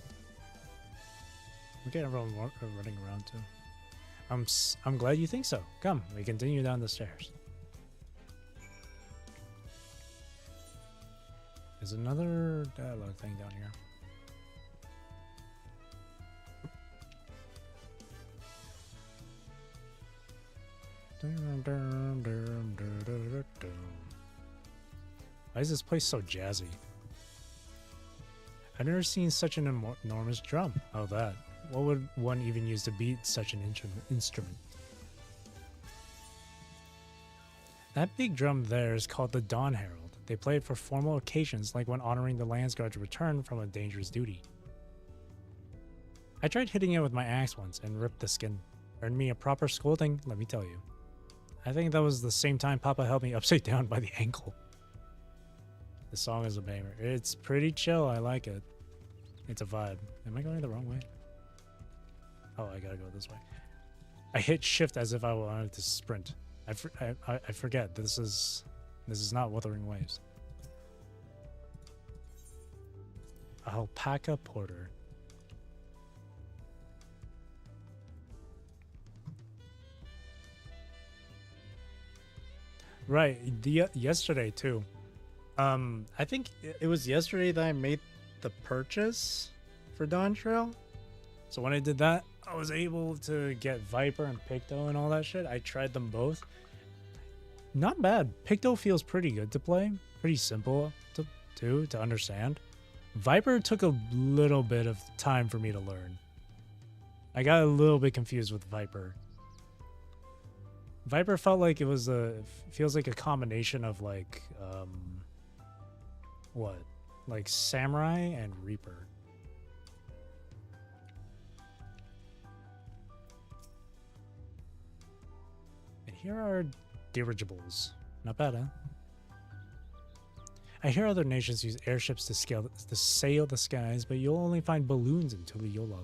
Look at everyone running around too. I'm glad you think so. Come, we continue down the stairs. There's another dialogue thing down here. Why is this place so jazzy? I've never seen such an enormous drum. Oh, that. What would one even use to beat such an instrument? That big drum there is called the Dawn Herald. They play it for formal occasions, like when honoring the Landsguard's return from a dangerous duty. I tried hitting it with my axe once and ripped the skin. Earned me a proper scolding, let me tell you. I think that was the same time Papa held me upside down by the ankle. The song is a banger. It's pretty chill, I like it. It's a vibe. Am I going the wrong way? Oh, I gotta go this way. I hit shift as if I wanted to sprint. I forget. This is not Wuthering Waves. Alpaca Porter. Right. Yesterday too. I think it was yesterday that I made the purchase for Dawntrail. So when I did that, I was able to get Viper and Picto and all that shit. I tried them both. Not bad. Picto feels pretty good to play. Pretty simple to understand. Viper took a little bit of time for me to learn. I got a little bit confused with Viper. Viper felt like it was feels like a combination of like what? Like Samurai and Reaper. And here are dirigibles. Not bad, huh? I hear other nations use airships to sail the skies, but you'll only find balloons in Tuliyola.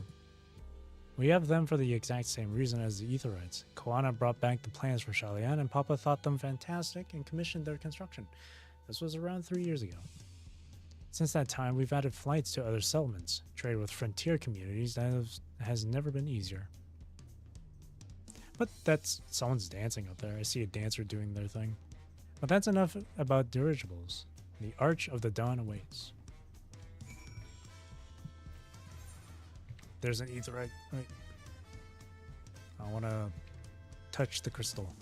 We have them for the exact same reason as the Aetherites. Koana brought back the plans for Shalian, and Papa thought them fantastic and commissioned their construction. This was around 3 years ago. Since that time, we've added flights to other settlements, trade with frontier communities that has never been easier. But that's someone's dancing up there. I see a dancer doing their thing. But that's enough about dirigibles. The Arch of the Dawn awaits. There's an Aetherite. Wait. I want to touch the crystal.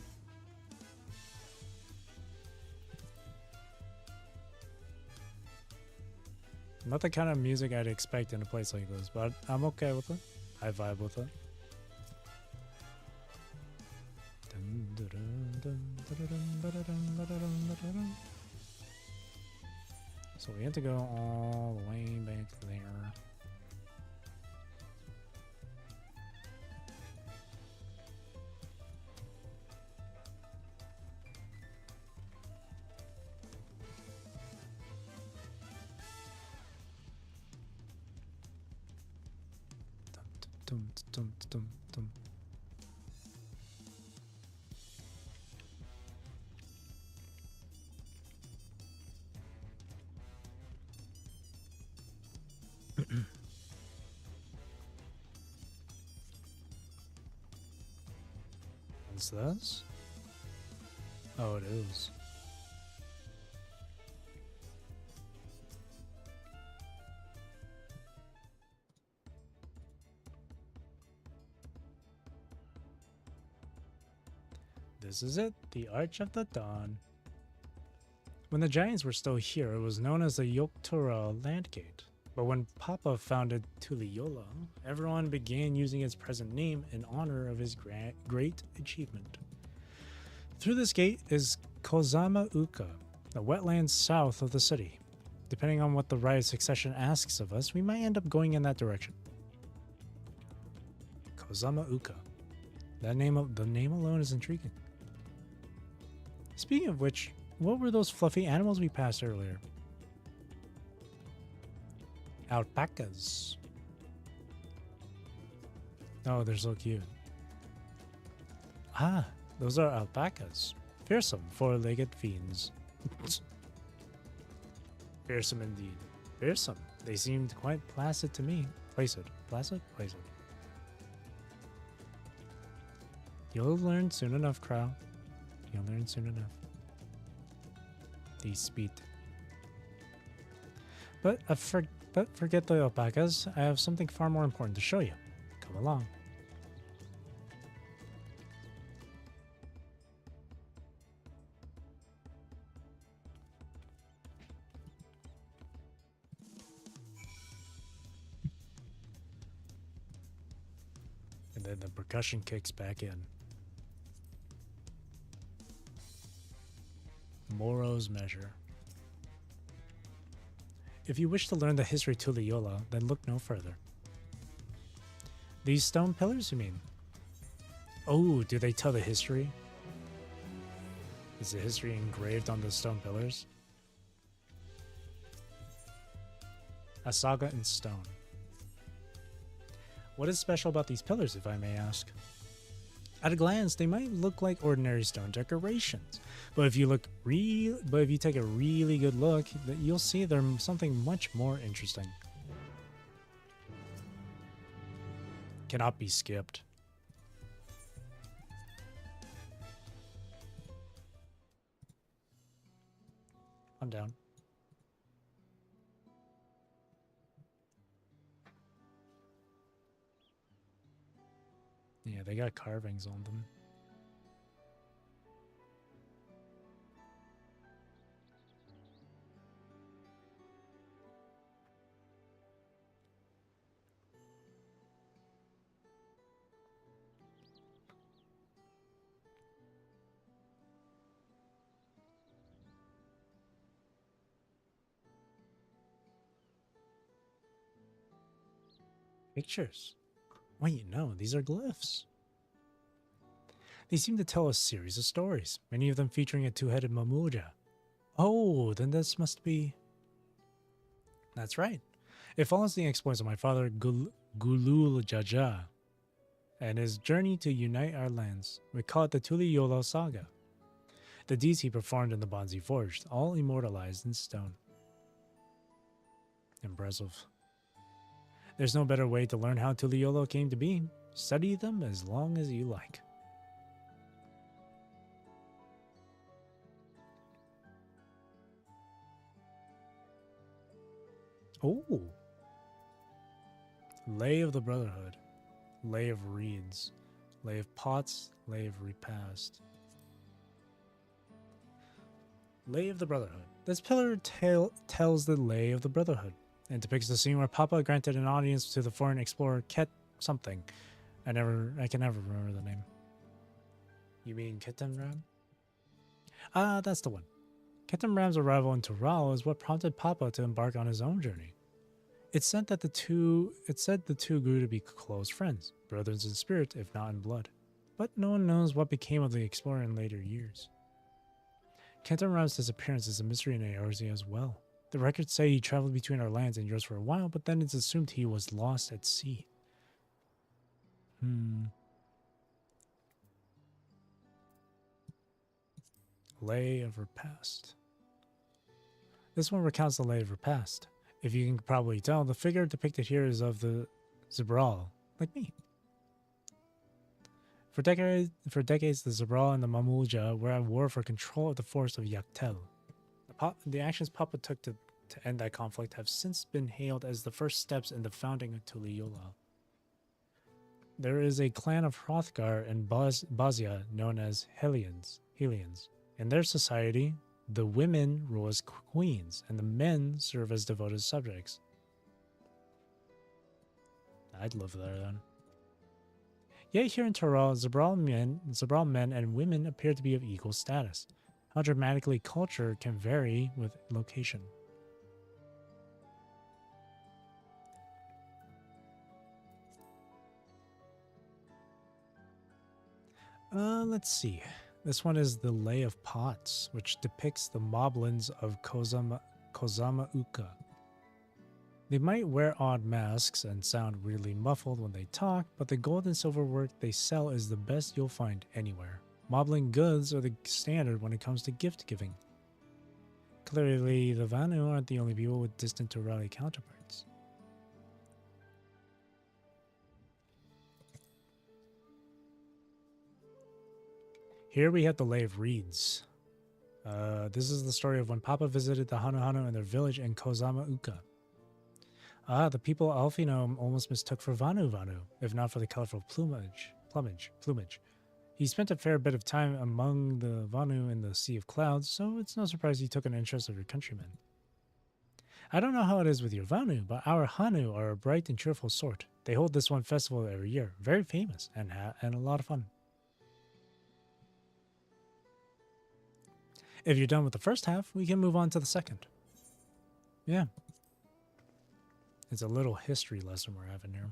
Not the kind of music I'd expect in a place like this, but I'm okay with it. I vibe with it. So we have to go all the way back there. Dum, dum, dum, dum. What's this? Oh, it is. This is it, the Arch of the Dawn. When the Giants were still here, it was known as the Yoktura Landgate. But when Papa founded Tuliyola, everyone began using its present name in honor of his great achievement. Through this gate is Kozama Uka, the wetlands south of the city. Depending on what the Rite of Succession asks of us, we might end up going in that direction. Kozama Uka. The name alone is intriguing. Speaking of which, what were those fluffy animals we passed earlier? Alpacas. Oh, they're so cute. Ah, those are alpacas. Fearsome, four-legged fiends. Fearsome indeed. Fearsome. They seemed quite placid to me. Placid. Placid? Placid. You'll learn soon enough, Crow. You'll learn soon enough. These speed. But forget the alpacas. I have something far more important to show you. Come along. And then the percussion kicks back in. Moro's Measure. If you wish to learn the history of Tuliyola, then look no further. These stone pillars, you mean? Oh, do they tell the history? Is the history engraved on the stone pillars? A saga in stone. What is special about these pillars, if I may ask? At a glance, they might look like ordinary stone decorations, but if you take a really good look, you'll see there's something much more interesting. Cannot be skipped. I'm down. Yeah, they got carvings on them. Pictures. Wait, no, these are glyphs. They seem to tell a series of stories, many of them featuring a two-headed Mamuja. Oh, then this must be... That's right. It follows the exploits of my father Gulul Jaja and his journey to unite our lands. We call it the Tuliyolo Saga. The deeds he performed in the bonds he forged, all immortalized in stone. Impressive. There's no better way to learn how Tuliyolo came to be. Study them as long as you like. Oh. Lay of the Brotherhood. Lay of Reeds. Lay of Pots. Lay of Repast. Lay of the Brotherhood. This pillar tells the Lay of the Brotherhood and depicts the scene where Papa granted an audience to the foreign explorer Ket something. I can never remember the name. You mean Ketemram? Ah, that's the one. Ketemram's arrival in Tural is what prompted Papa to embark on his own journey. It said the two grew to be close friends, brothers in spirit, if not in blood. But no one knows what became of the explorer in later years. Ketemram's disappearance is a mystery in Eorzea as well. The records say he traveled between our lands and yours for a while, but then it's assumed he was lost at sea. Lay of Repast. This one recounts the Lay of Repast. If you can probably tell, the figure depicted here is of the Zebral, like me. For decades, the Zebral and the Mamulja were at war for control of the forest of Yaktel. The actions Papa took to end that conflict have since been hailed as the first steps in the founding of Tuliyola. There is a clan of Hrothgar and Bazia known as Helians. In their society, the women rule as queens, and the men serve as devoted subjects. I'd live there then. Yet here in Tural, Zebral men and women appear to be of equal status. How dramatically culture can vary with location. Let's see. This one is the Lay of Pots, which depicts the moblins of Kozama-uka. They might wear odd masks and sound weirdly muffled when they talk, but the gold and silver work they sell is the best you'll find anywhere. Moblin goods are the standard when it comes to gift giving. Clearly, the Vanu aren't the only people with distant Turali counterparts. Here we have the Lay of Reeds. This is the story of when Papa visited the Hanu in their village in Kozama-uka. The people Alfino almost mistook for Vanu, if not for the colorful plumage. He spent a fair bit of time among the Vanu in the Sea of Clouds, so it's no surprise he took an interest of your countrymen. I don't know how it is with your Vanu, but our Hanu are a bright and cheerful sort. They hold this one festival every year, very famous and a lot of fun. If you're done with the first half, we can move on to the second. Yeah. It's a little history lesson we're having here.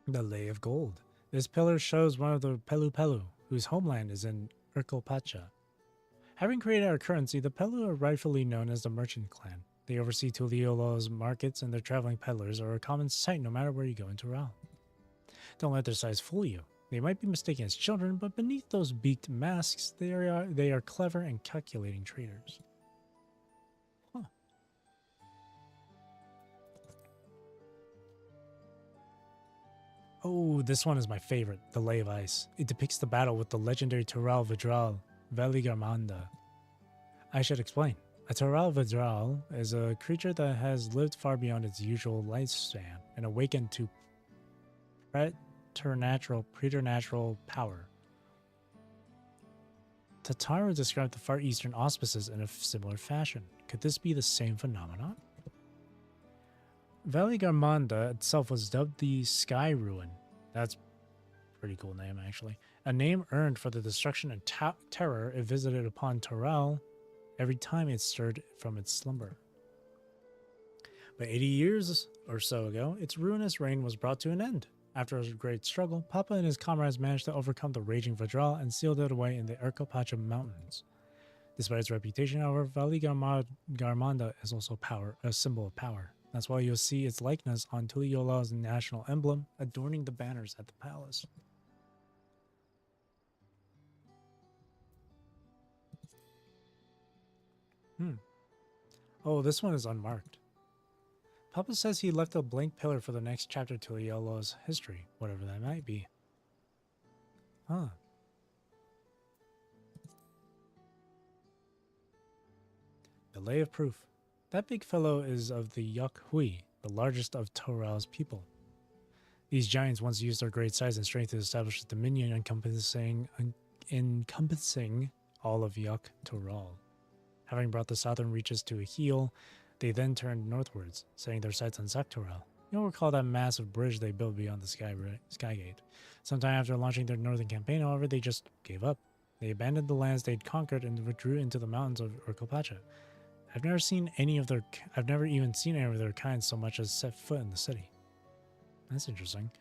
The Lay of Gold. This pillar shows one of the Pelu, whose homeland is in Urkelpacha. Having created our currency, the Pelu are rightfully known as the Merchant Clan. They oversee Tuliolo's markets, and their traveling peddlers are a common sight no matter where you go in Tural. Don't let their size fool you. They might be mistaken as children, but beneath those beaked masks, they are clever and calculating traders. Huh. Oh, this one is my favorite, the Lay of Ice. It depicts the battle with the legendary Tural Vidral, Veligarmanda. I should explain. A Tural Vidral is a creature that has lived far beyond its usual lifespan and awakened to preternatural power. Tataru described the Far Eastern auspices in a similar fashion. Could this be the same phenomenon? Veligarmanda itself was dubbed the Sky Ruin. That's a pretty cool name, actually. A name earned for the destruction and terror it visited upon Tural every time it stirred from its slumber. But 80 years or so ago, its ruinous reign was brought to an end. After a great struggle, Papa and his comrades managed to overcome the raging Vadral and sealed it away in the Erkopacha Mountains. Despite its reputation, however, Vali Garmanda is also a symbol of power. That's why you'll see its likeness on Tuliola's national emblem, adorning the banners at the palace. Oh, this one is unmarked. Papa says he left a blank pillar for the next chapter to Tuliola's history, whatever that might be. Huh. Delay of proof. That big fellow is of the Yok Hui, the largest of Toral's people. These giants once used their great size and strength to establish a dominion encompassing all of Yok Toral. Having brought the southern reaches to a heel, they then turned northwards, setting their sights on Zaktoral. You'll recall that massive bridge they built beyond the Skygate. Sometime after launching their northern campaign, however, they just gave up. They abandoned the lands they'd conquered and withdrew into the mountains of Erkopacha. I've never even seen any of their kind so much as set foot in the city. That's interesting.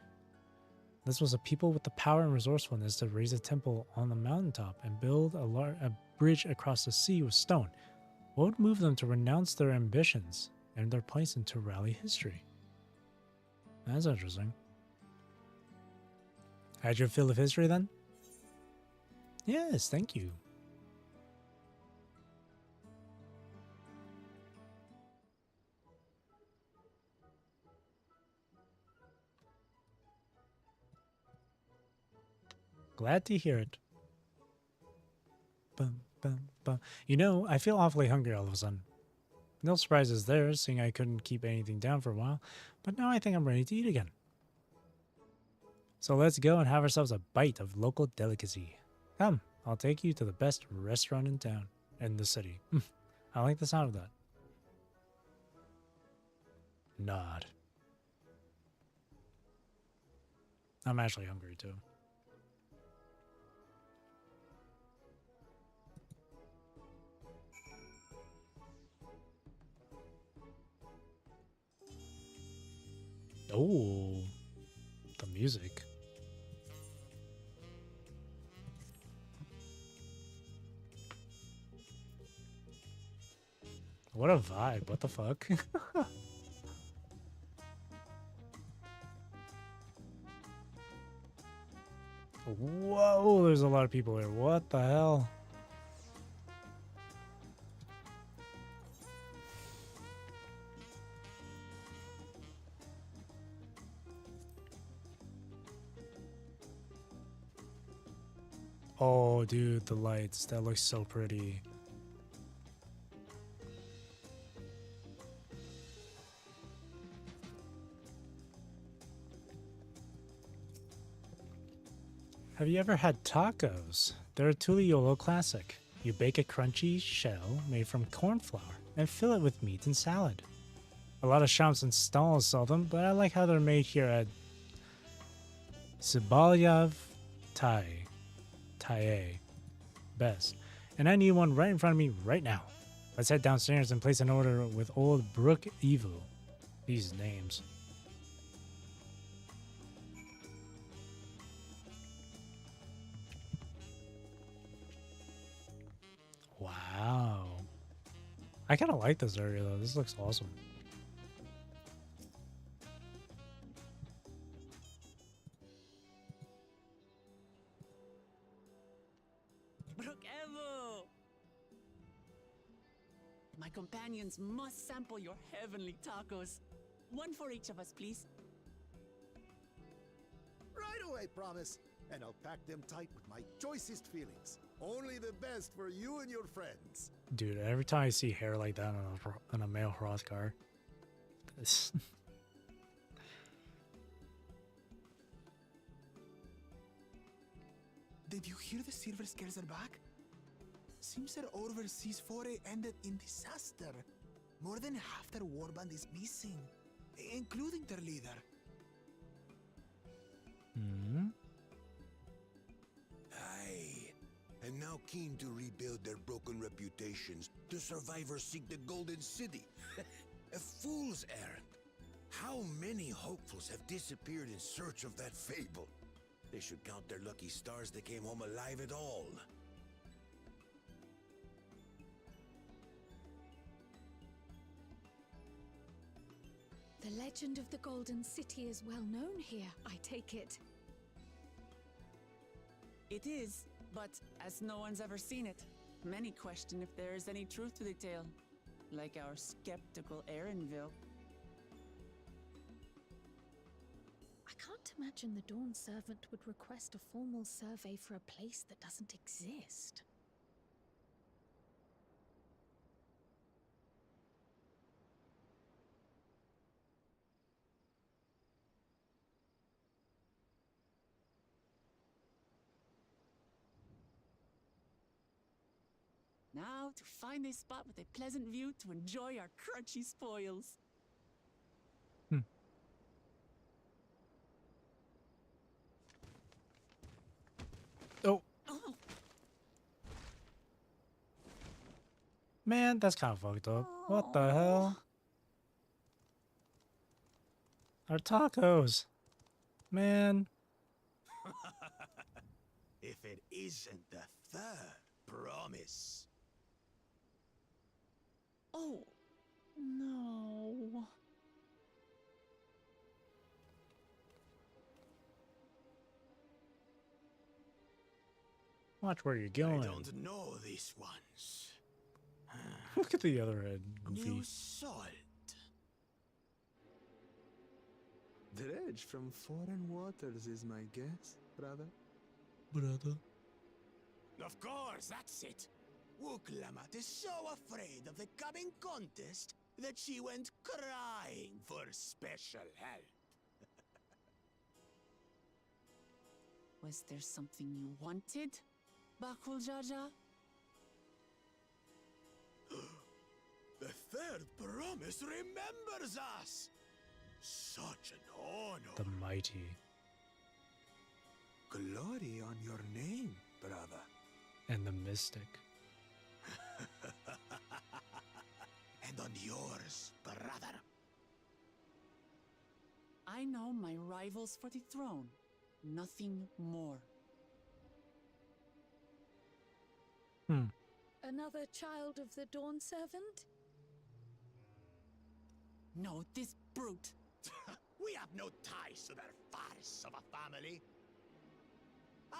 This was a people with the power and resourcefulness to raise a temple on the mountaintop and build a bridge across the sea with stone. What would move them to renounce their ambitions and their place in Torali history? That's interesting. Had your fill of history then? Yes, thank you. Glad to hear it. Bum, bum, bum. You know, I feel awfully hungry all of a sudden. No surprises there, seeing I couldn't keep anything down for a while, but now I think I'm ready to eat again. So let's go and have ourselves a bite of local delicacy. Come, I'll take you to the best restaurant in town, in the city. I like the sound of that. Nod. I'm actually hungry too. Oh, the music. What a vibe. What the fuck? Whoa, there's a lot of people here. What the hell? Oh, dude, the lights. That looks so pretty. Have you ever had tacos? They're a Tuliolo classic. You bake a crunchy shell made from corn flour and fill it with meat and salad. A lot of shops and stalls sell them, but I like how they're made here at Sibalyav Thai best. And I need one right in front of me right now. Let's head downstairs and place an order with old Brook Evil. These names. Wow. I kind of like this area though. This looks awesome. My companions must sample your heavenly tacos. One for each of us, please. Right away, promise. And I'll pack them tight with my choicest feelings. Only the best for you and your friends. Dude, every time I see hair like that on a male Hrothgar, this... Did you hear the Silver Scares are back? Seems their overseas foray ended in disaster. More than half their warband is missing, including their leader. Aye. And Now keen to rebuild their broken reputations, the survivors seek the Golden City. A fool's errand. How many hopefuls have disappeared in search of that fable? They should count their lucky stars they came home alive at all. The legend of the Golden City is well known here, I take it. It is, but as no one's ever seen it, many question if there is any truth to the tale. Like our skeptical Erinville. I can't imagine the Dawn Servant would request a formal survey for a place that doesn't exist. Now to find a spot with a pleasant view to enjoy our crunchy spoils. Oh, Oh, man, that's kind of fucked up. What the hell? Our tacos. Man. If it isn't the third promise. oh, no. Watch where you're going. I don't know these ones. Look at the other head, Goofy. New salt. Dredge from foreign waters is my guess, brother. Brother. Of course, that's it. Wuklamat is so afraid of the coming contest that she went crying for special help. Was there something you wanted, Bakul Jaja? The third promise remembers us. Such an honor. The mighty. Glory on your name, brother. And the mystic. And on yours, brother. I know my rivals for the throne. Nothing more. Another child of the Dawn Servant? No, this brute. We have no ties to their farce of a family.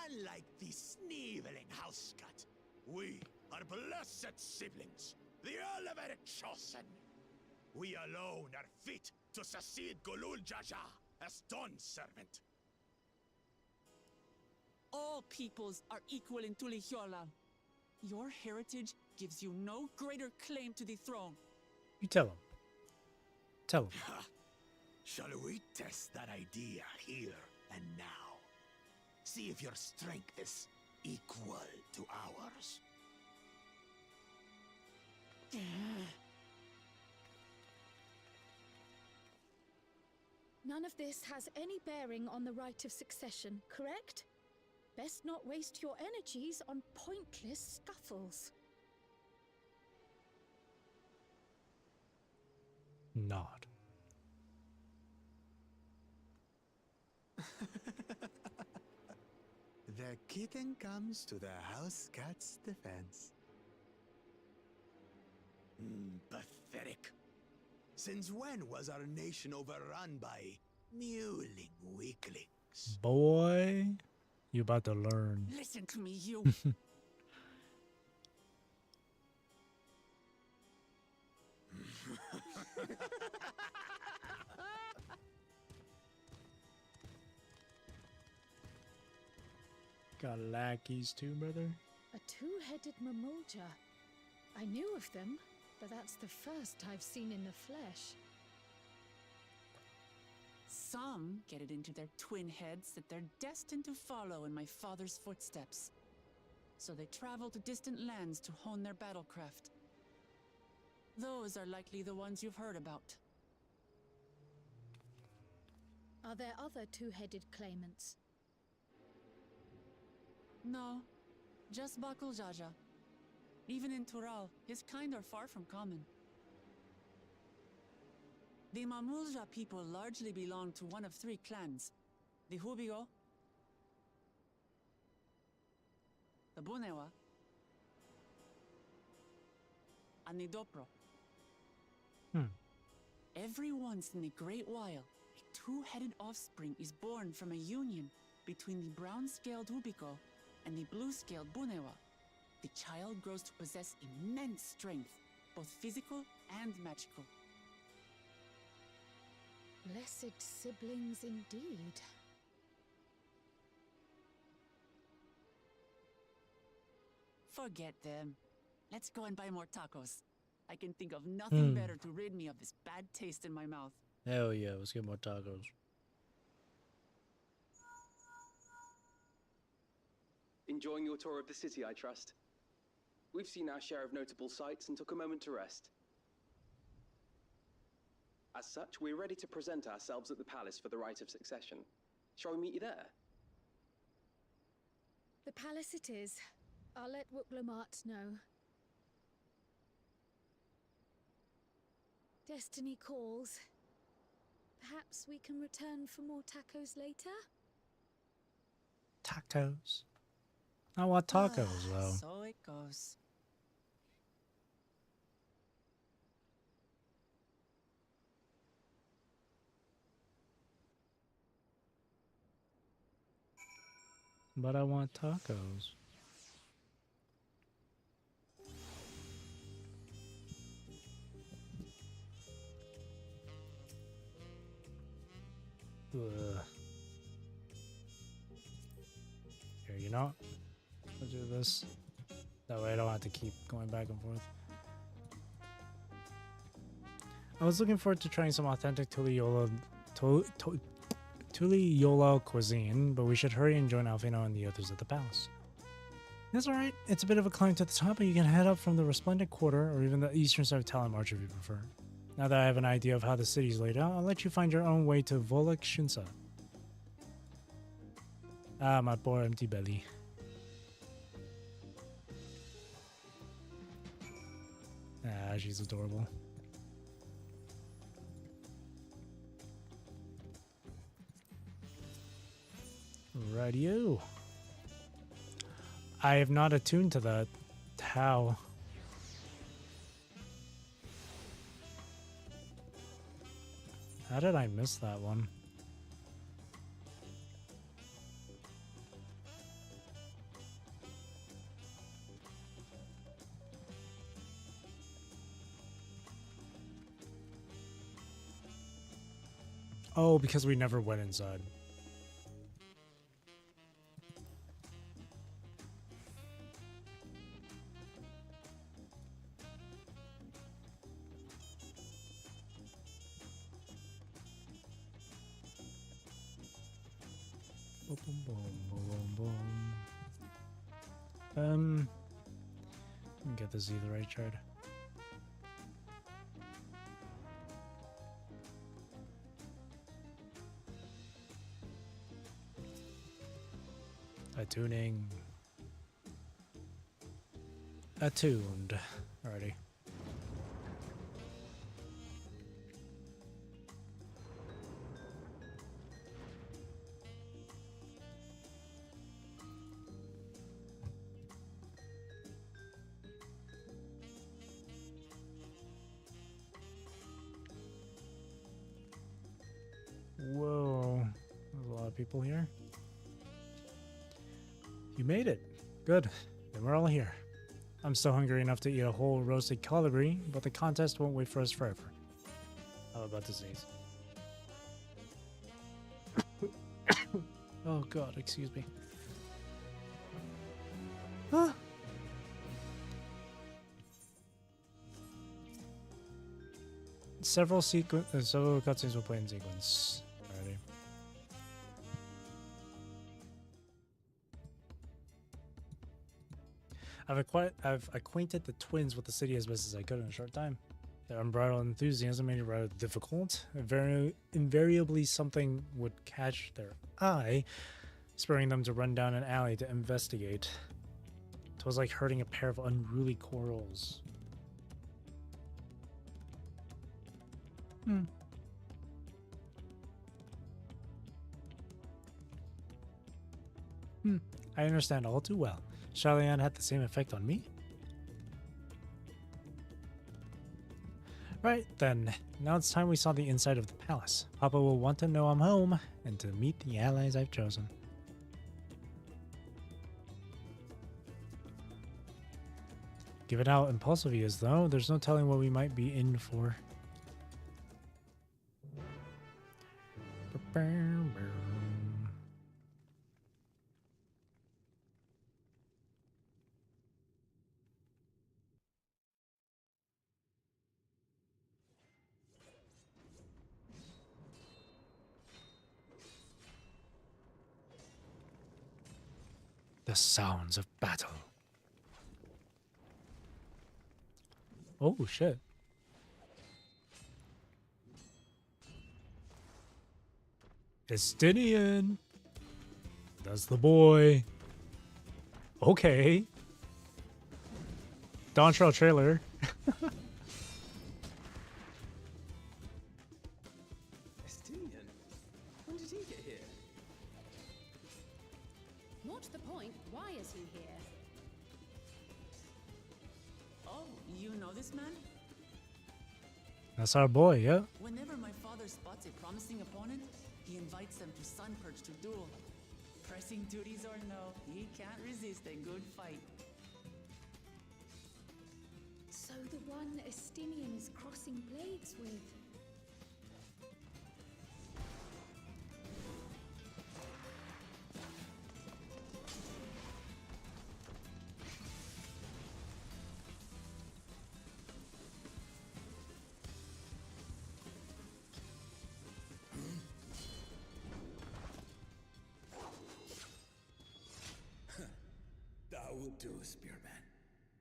Unlike the sneevling house cat, we are blessed siblings, the elevated chosen. We alone are fit to succeed Golul Jaja as Dawn Servant. All peoples are equal in Tulihiola. Your heritage gives you no greater claim to the throne. You tell him. Tell him. Shall we test that idea here and now? See if your strength is equal to ours. None of this has any bearing on the right of succession, correct? Best not waste your energies on pointless scuffles. Nod. The kitten comes to the house cat's defense. Pathetic. Since when was our nation overrun by mewling weaklings? Boy, you about to learn. Listen to me, you. Got lackeys too, brother. A two-headed Mamulja. I knew of them, but that's the first I've seen in the flesh. Some get it into their twin heads that they're destined to follow in my father's footsteps. So they travel to distant lands to hone their battlecraft. Those are likely the ones you've heard about. Are there other two-headed claimants? No, Just buckle, Jaja. Even in Tural, his kind are far from common. The Mamulja people largely belong to one of three clans. The Hubigo, the Bunewa, and the Dopro. Every once in a great while, a two-headed offspring is born from a union between the brown-scaled Hubigo and the blue-scaled Bunewa. The child grows to possess immense strength, both physical and magical. Blessed siblings indeed. Forget them. Let's go and buy more tacos. I can think of nothing better to rid me of this bad taste in my mouth. Hell yeah, let's get more tacos. Enjoying your tour of the city, I trust. We've seen our share of notable sights and took a moment to rest. As such, we're ready to present ourselves at the palace for the rite of succession. Shall we meet you there? The palace it is. I'll let Wooklamart know. Destiny calls. Perhaps we can return for more tacos later? Tacos? I want tacos, though. So it goes. But I want tacos. Ugh. Here, you know, I'll do this. That way I don't have to keep going back and forth. I was looking forward to trying some authentic Tuliyola cuisine, but we should hurry and join Alfino and the others at the palace. That's alright. It's a bit of a climb to the top, but you can head up from the Resplendent Quarter or even the eastern side of Telemarch if you prefer. Now that I have an idea of how the city's laid out, I'll let you find your own way to Volek Shinsa. Ah, my poor empty belly. Ah, she's adorable. Radio. I have not attuned to that. How? How did I miss that one? Oh, because we never went inside. Get the Zeraphym chart. Attuning. Attuned. Alrighty. Whoa, there's a lot of people here. You made it. Good. Then we're all here. I'm still hungry enough to eat a whole roasted colibri, but the contest won't wait for us forever. How about to sneeze? Oh god, excuse me. Ah. Several cutscenes will play in sequence. Alrighty. I've acquainted the twins with the city as best as I could in a short time. Their unbridled enthusiasm made it rather difficult. Invariably something would catch their eye, spurring them to run down an alley to investigate. It was like herding a pair of unruly corals. I understand all too well. Charlian had the same effect on me. Right then, now it's time we saw the inside of the palace. Papa will want to know I'm home and to meet the allies I've chosen. Given how impulsive he is, though, there's no telling what we might be in for. The sounds of battle. Oh, shit. Estinian. That's the boy. Okay. Dawntrail trailer. Estinian? When did he get here? What's the point? Why is he here? Oh, you know this man? That's our boy, yeah. Whenever my father spots a promising opponent, he invites them to Sunperch to duel. Pressing duties or no, he can't resist a good fight. So the one Estinian is crossing blades with. Thou will do, Spearman.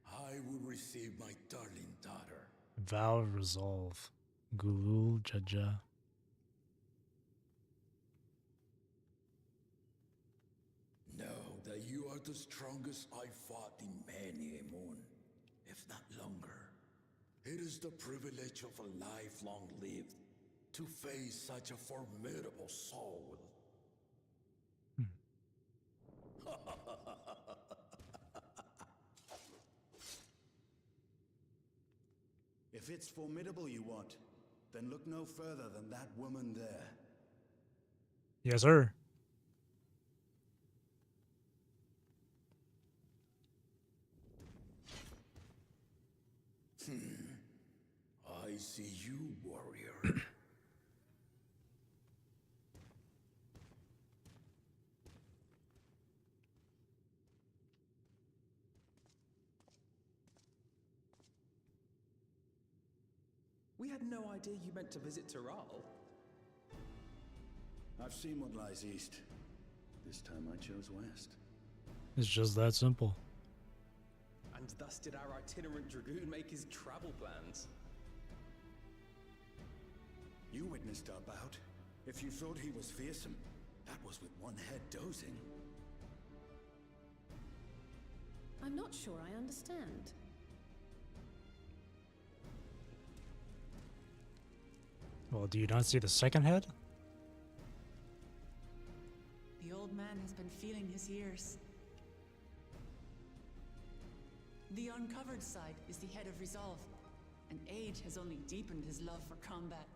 I will receive my darling daughter. Vow of resolve. Gulul Jaja. Know that you are the strongest I fought in many a moon, if not longer. It is the privilege of a life long lived to face such a formidable soul. If it's formidable you want, then look no further than that woman there. Yes, sir. I see you, warrior. We had no idea you meant to visit Tyral. I've seen what lies east. This time I chose west. It's just that simple. And thus did our itinerant dragoon make his travel plans. You witnessed our bout. If you thought he was fearsome, that was with one head dozing. I'm not sure I understand. Well, do you not see the second head? The old man has been feeling his years. The uncovered side is the head of resolve, and age has only deepened his love for combat.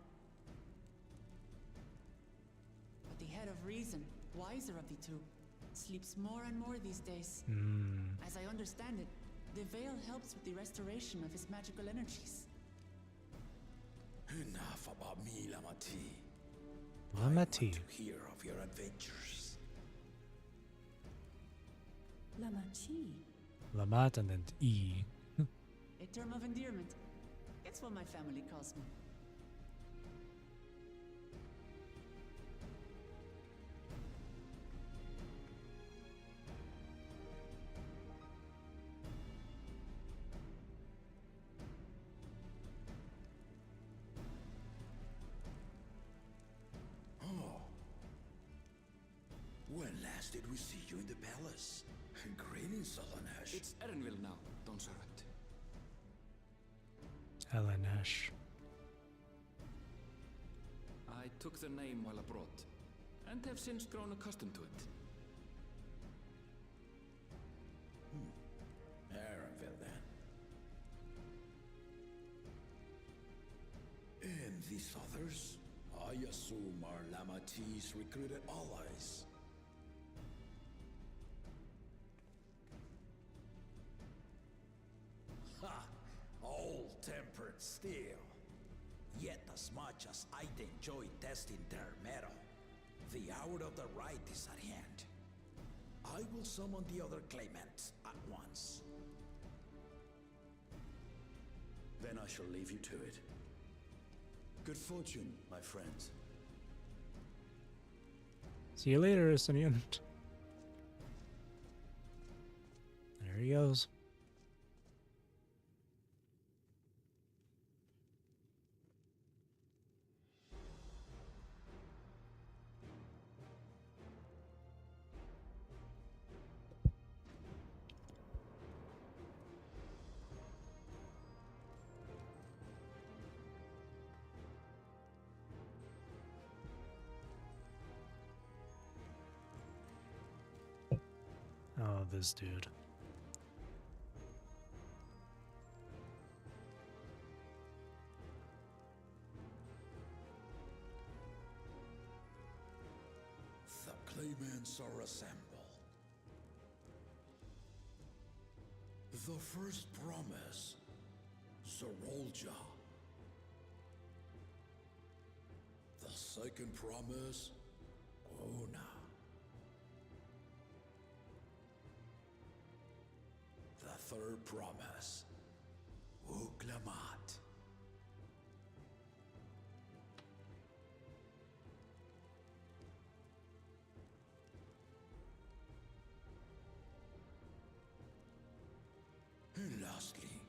But the head of reason, wiser of the two, sleeps more and more these days. As I understand it, the veil helps with the restoration of his magical energies. Enough about me, Lamati. Lamati. To hear of your adventures. Lamachi. Lamat and then E. A term of endearment. It's what my family calls me. When last did we see you in the palace? Greetings, Alanesh. It's Erenville now, Dawnservant. Elenesh. I took the name while abroad, and have since grown accustomed to it. Erenville, then. And these others? I assume are Lamati's recruited allies. Ha! All-tempered steel. Yet as much as I'd enjoy testing their metal, the hour of the right is at hand. I will summon the other claimants at once. Then I shall leave you to it. Good fortune, my friends. See you later, Estonian. There he goes. Oh, this dude. The claimants are assembled. The first promise, Zerolja. The second promise, Ona. The third promise, Uklamat. And lastly,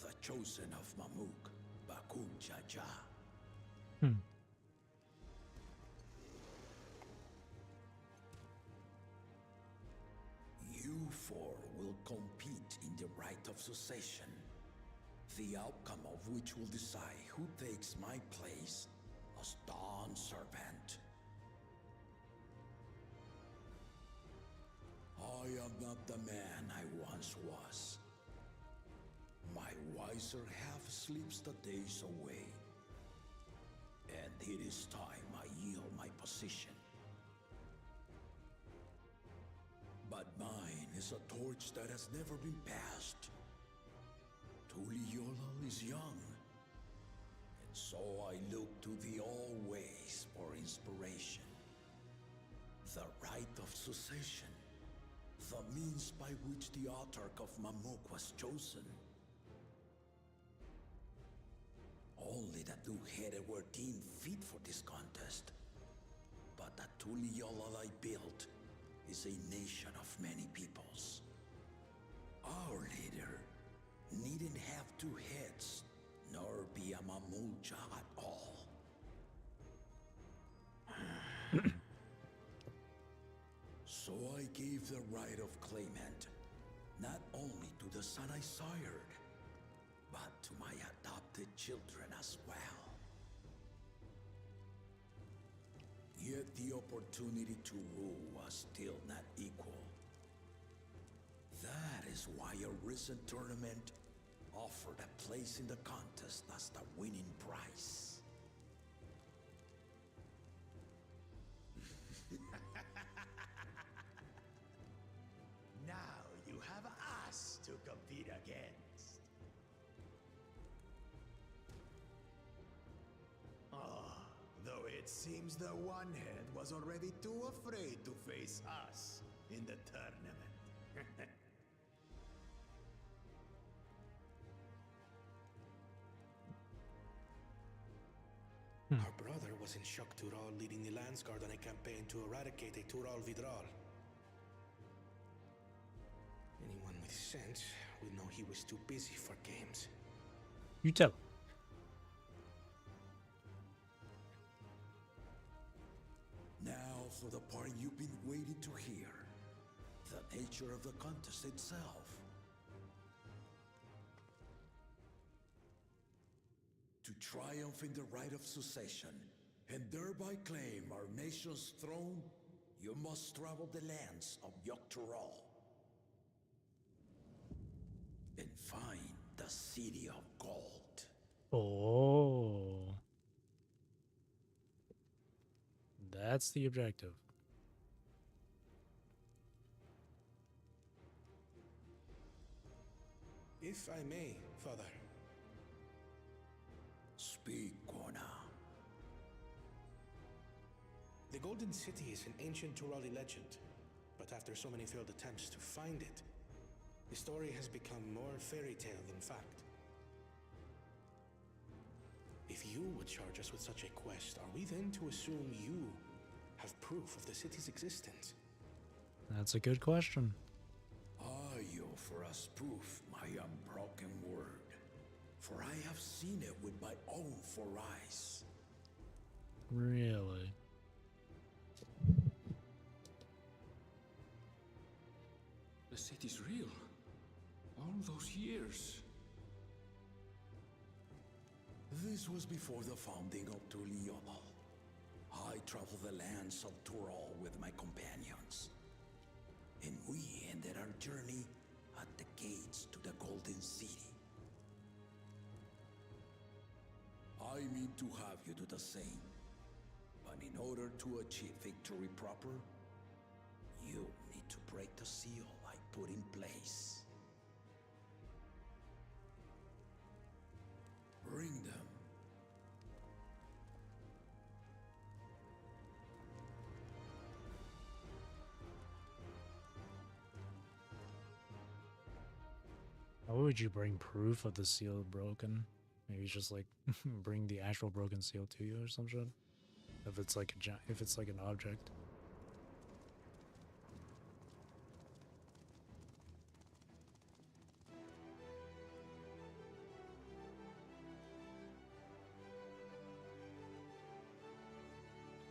the chosen of Mamuk, Bakun Jaja. You four will compete in the right of succession, the outcome of which will decide who takes my place as Dawn Servant. I am not the man I once was. My wiser half sleeps the days away, and it is time I yield my position. But mine is a torch that has never been passed. Tuliyola is young, and so I look to the always for inspiration. The right of succession, the means by which the autarch of Mamuk was chosen. Only the two-headed were deemed fit for this contest. But the Tuliyola I built is a nation of many peoples. Our leader needn't have two heads, nor be a Mamulja at all. So I gave the right of claimant, not only to the son I sired, but to my adopted children as well. Yet the opportunity to rule was still not equal. That is why a recent tournament offered a place in the contest as the winning prize. Now you have us to compete against. Though it seems the one-head was already too afraid to face us in the tournament. Our brother was in shock Tural leading the Landsguard on a campaign to eradicate a Tural Vidral. Anyone with sense would know he was too busy for games. You tell. Now for the part you've been waiting to hear. The nature of the contest itself. To triumph in the right of succession, and thereby claim our nation's throne, you must travel the lands of XIV and find the City of Gold. Oh. That's the objective. If I may, Father. Speak, Kona. The Golden City is an ancient Turali legend, but after so many failed attempts to find it, the story has become more fairy tale than fact. If you would charge us with such a quest, are we then to assume you have proof of the city's existence? That's a good question. Are you for us proof, my unbroken word? For I have seen it with my own 4 eyes. Really? The city's real. All those years. This was before the founding of Tuliyola. I traveled the lands of Tural with my companions. And we ended our journey at the gates to the Golden City. I mean to have you do the same. But in order to achieve victory proper, you need to break the seal I put in place. Bring them. How would you bring proof of the seal broken? Maybe just like bring the actual broken seal to you or some shit. If it's like if it's like an object.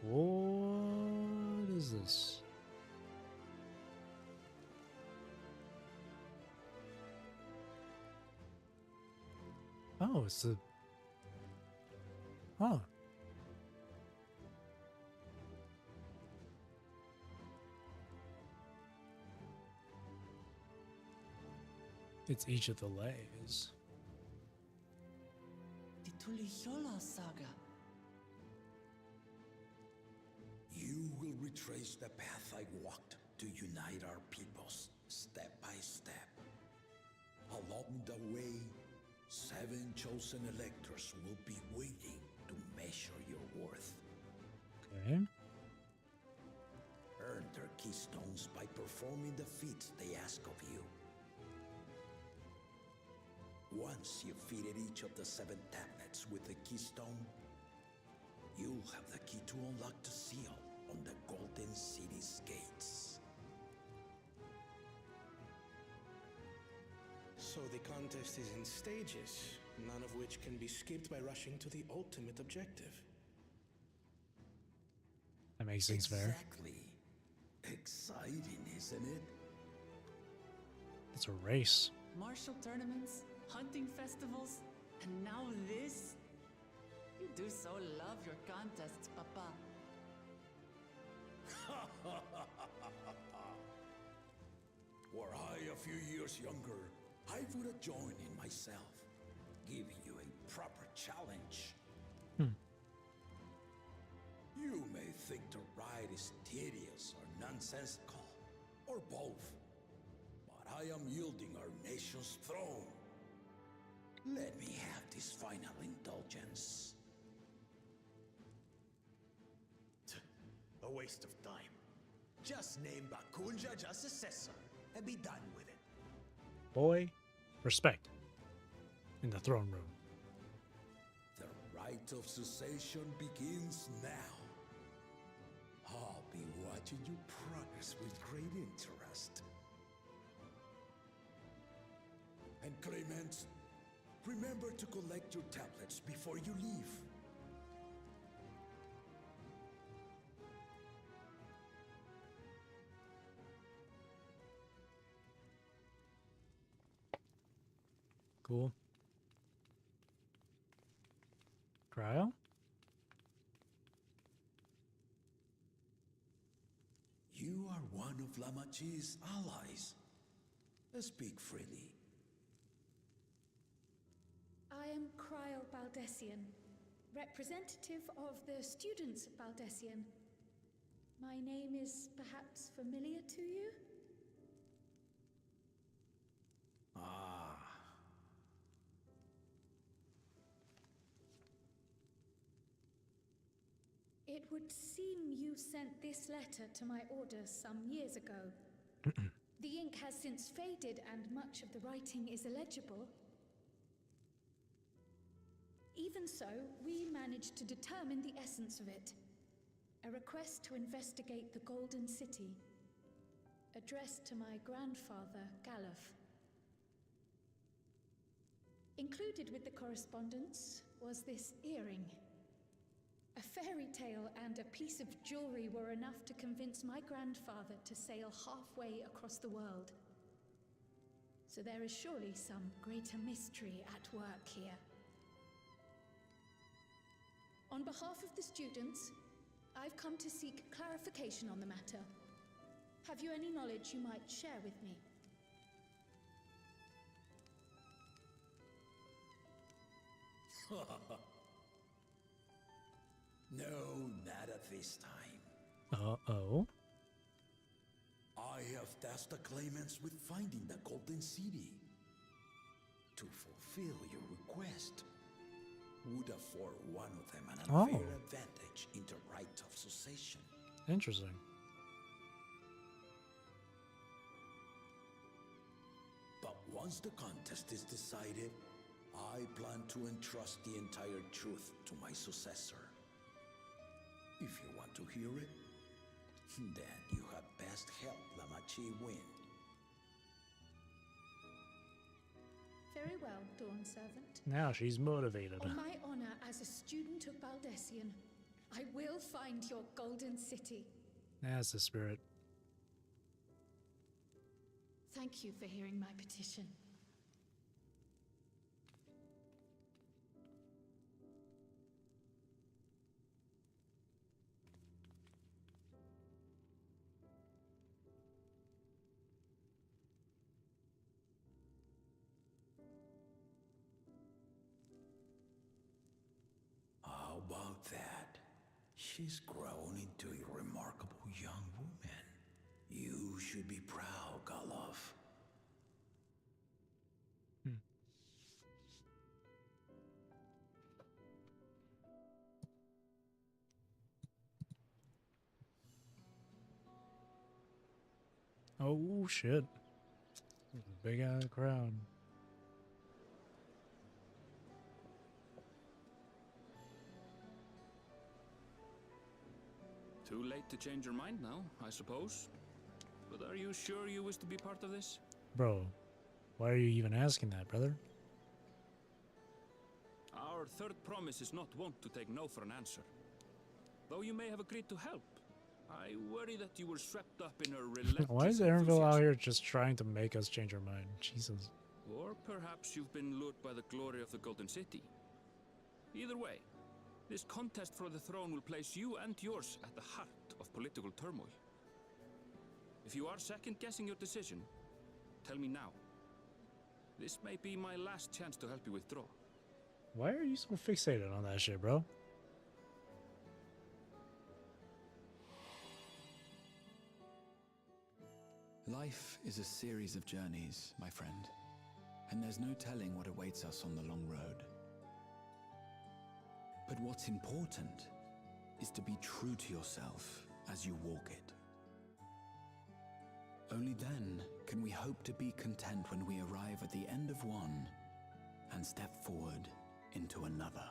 What is this? Oh, it's the... Huh. It's each of the lays. The Tuliyola saga. You will retrace the path I walked to unite our peoples, step by step. Along the way, 7 chosen electors will be waiting to measure your worth. Okay. Earn their keystones by performing the feats they ask of you. Once you've fitted each of the 7 tablets with the keystone, you'll have the key to unlock the seal on the Golden City's gates. So the contest is in stages, none of which can be skipped by rushing to the ultimate objective. That makes things fair. Exactly. Exciting, isn't it? It's a race. Martial tournaments, hunting festivals, and now this? You do so love your contests, Papa. Were I a few years younger, I would have joined in myself, giving you a proper challenge. You may think the ride is tedious or nonsensical, or both, but I am yielding our nation's throne. Let me have this final indulgence. A waste of time. Just name Bakunja just successor and be done with it. Boy, respect. In the throne room. The rite of succession begins now. I'll be watching you progress with great interest. And Clemens, remember to collect your tablets before you leave. Cool. Cryo? You are one of Lamachi's allies. Speak freely. I am Cryo Baldessian, representative of the students of Baldessian. My name is perhaps familiar to you? Ah. It would seem you sent this letter to my orders some years ago. The ink has since faded and much of the writing is illegible. Even so, we managed to determine the essence of it. A request to investigate the Golden City, addressed to my grandfather, Galuf. Included with the correspondence was this earring. A fairy tale and a piece of jewelry were enough to convince my grandfather to sail halfway across the world. So there is surely some greater mystery at work here. On behalf of the students, I've come to seek clarification on the matter. Have you any knowledge you might share with me? No, not at this time. Uh-oh. I have tasked the claimants with finding the Golden City. To fulfill your request would afford one of them an unfair advantage in the right of succession. Interesting. But once the contest is decided, I plan to entrust the entire truth to my successor. If you want to hear it, then you had best help Lamachi win. Very well, Dawn Servant. Now she's motivated. On my honor as a student of Baldessian, I will find your Golden City. That's the spirit. Thank you for hearing my petition. How about that? She's grown into a remarkable young woman. You should be proud, Galuf. Oh shit. Big ass crowd. Too late to change your mind now, I suppose. But are you sure you wish to be part of this? Bro, why are you even asking that, brother? Our third promise is not wont to take no for an answer. Though you may have agreed to help, I worry that you were swept up in a relentless Why is Aaronville out here just trying to make us change our mind? Jesus. Or perhaps you've been lured by the glory of the Golden City. Either way, this contest for the throne will place you and yours at the heart of political turmoil. If you are second-guessing your decision, tell me now. This may be my last chance to help you withdraw. Why are you so fixated on that shit, bro? Life is a series of journeys, my friend, and there's no telling what awaits us on the long road. But what's important is to be true to yourself as you walk it. Only then can we hope to be content when we arrive at the end of one and step forward into another.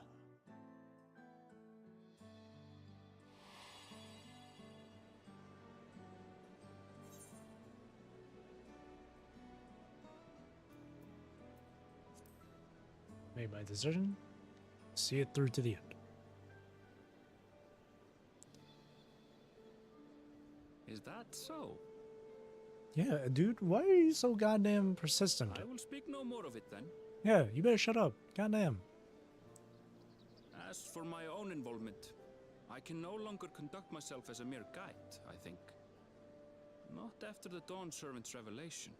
Made my decision. See it through to the end. Is that so? Yeah, dude, why are you so goddamn persistent? I will speak no more of it then. Yeah, you better shut up. Goddamn. As for my own involvement, I can no longer conduct myself as a mere guide, I think. Not after the Dawn Servant's revelation.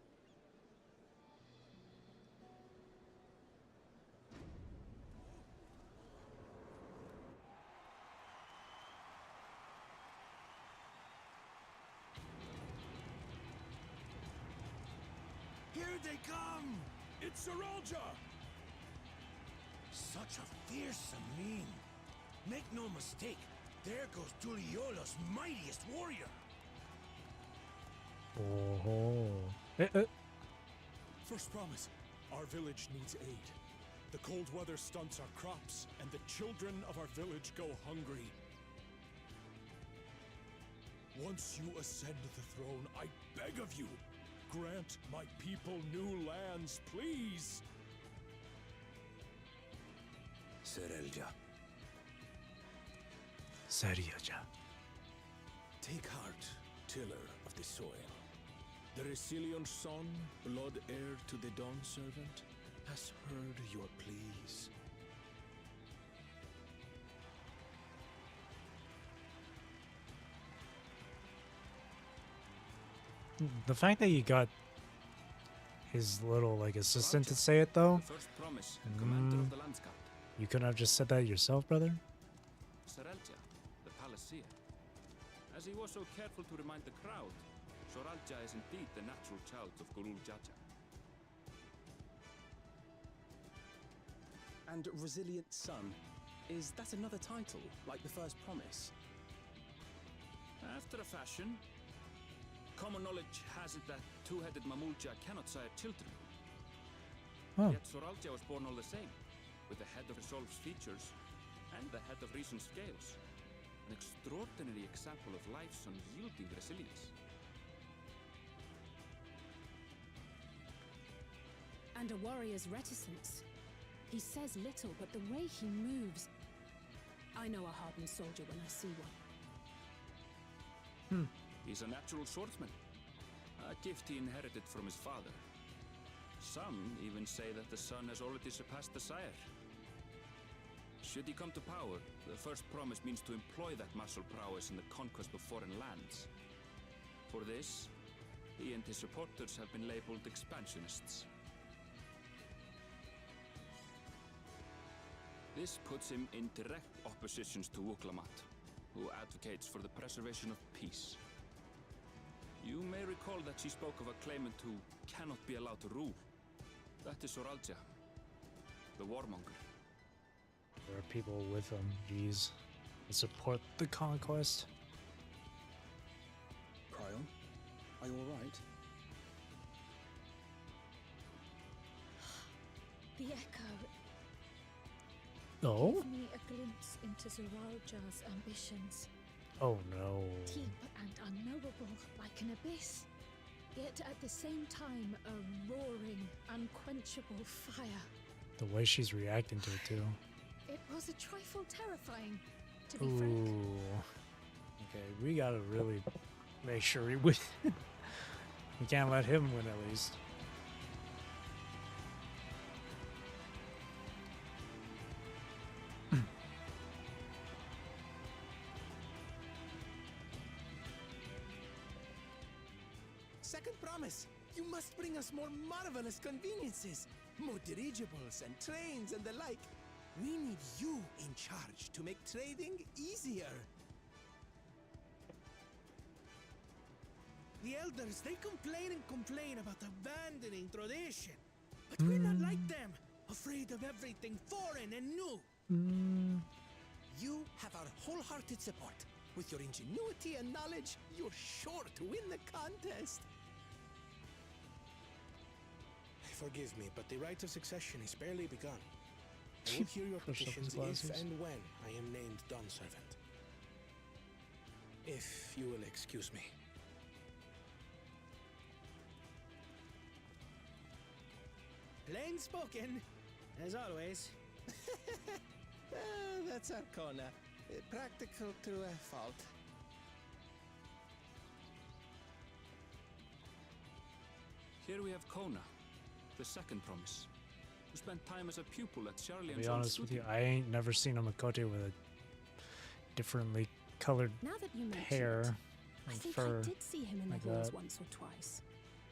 Here they come! It's Zeralja! Such a fearsome mien. Make no mistake, there goes Tuliola's mightiest warrior. Oh. First promise, our village needs aid. The cold weather stunts our crops, and the children of our village go hungry. Once you ascend the throne, I beg of you, grant my people new lands, please! Zeralja. Zeraphym. Take heart, tiller of the soil. The Resilion son, blood heir to the Dawn Servant, has heard your pleas. The fact that you got his little like assistant to say it though, First promise, commander of the Landscape. you couldn't have just said that yourself, brother? Zeralja, the Palaceer. As he was so careful to remind the crowd, Zeralja is indeed the natural child of Gurul Jaja. And Resilient Son, is that another title, like the First Promise? After a fashion, common knowledge has it that two-headed Mamulja cannot sire children. Oh. Yet Zeralja was born all the same, with the head of Resolve's features and the head of Reason's scales. An extraordinary example of life's unyielding resilience. And a warrior's reticence. He says little, but the way he moves... I know a hardened soldier when I see one. He's a natural swordsman, a gift he inherited from his father. Some even say that the son has already surpassed the sire. Should he come to power, the first promise means to employ that martial prowess in the conquest of foreign lands. For this, he and his supporters have been labeled expansionists. This puts him in direct opposition to Wuklamat, who advocates for the preservation of peace. You may recall that she spoke of a claimant who cannot be allowed to rule. That is Zeralja, the warmonger. There are people with him, jeez, that support the conquest. Cryon, are you alright? The echo. Oh? Give me a glimpse into Zeralja's ambitions. Oh no. Deep and unknowable, like an abyss. Yet at the same time, a roaring, unquenchable fire. The way she's reacting to it too. It was a trifle terrifying, to be Ooh. frank. Okay, we gotta really make sure we win. We can't let him win at least. Second promise, you must bring us more marvelous conveniences. More dirigibles and trains and the like. We need you in charge to make trading easier. The elders, they complain and complain about abandoning tradition. But we're not like them, afraid of everything foreign and new. You have our wholehearted support. With your ingenuity and knowledge, you're sure to win the contest. Forgive me, but the right of succession is barely begun. I will hear your petitions if and when I am named Dawn Servant. If you will excuse me. Plain spoken, as always. That's Arcona. Practical to a fault. Here we have Kona, the second promise. who spent time as a pupil at Charlie To and be John's honest with you, studio. I ain't never seen a Makote with a differently colored Now that you mention hair it, I and think fur. I did see him in like the halls that. once or twice.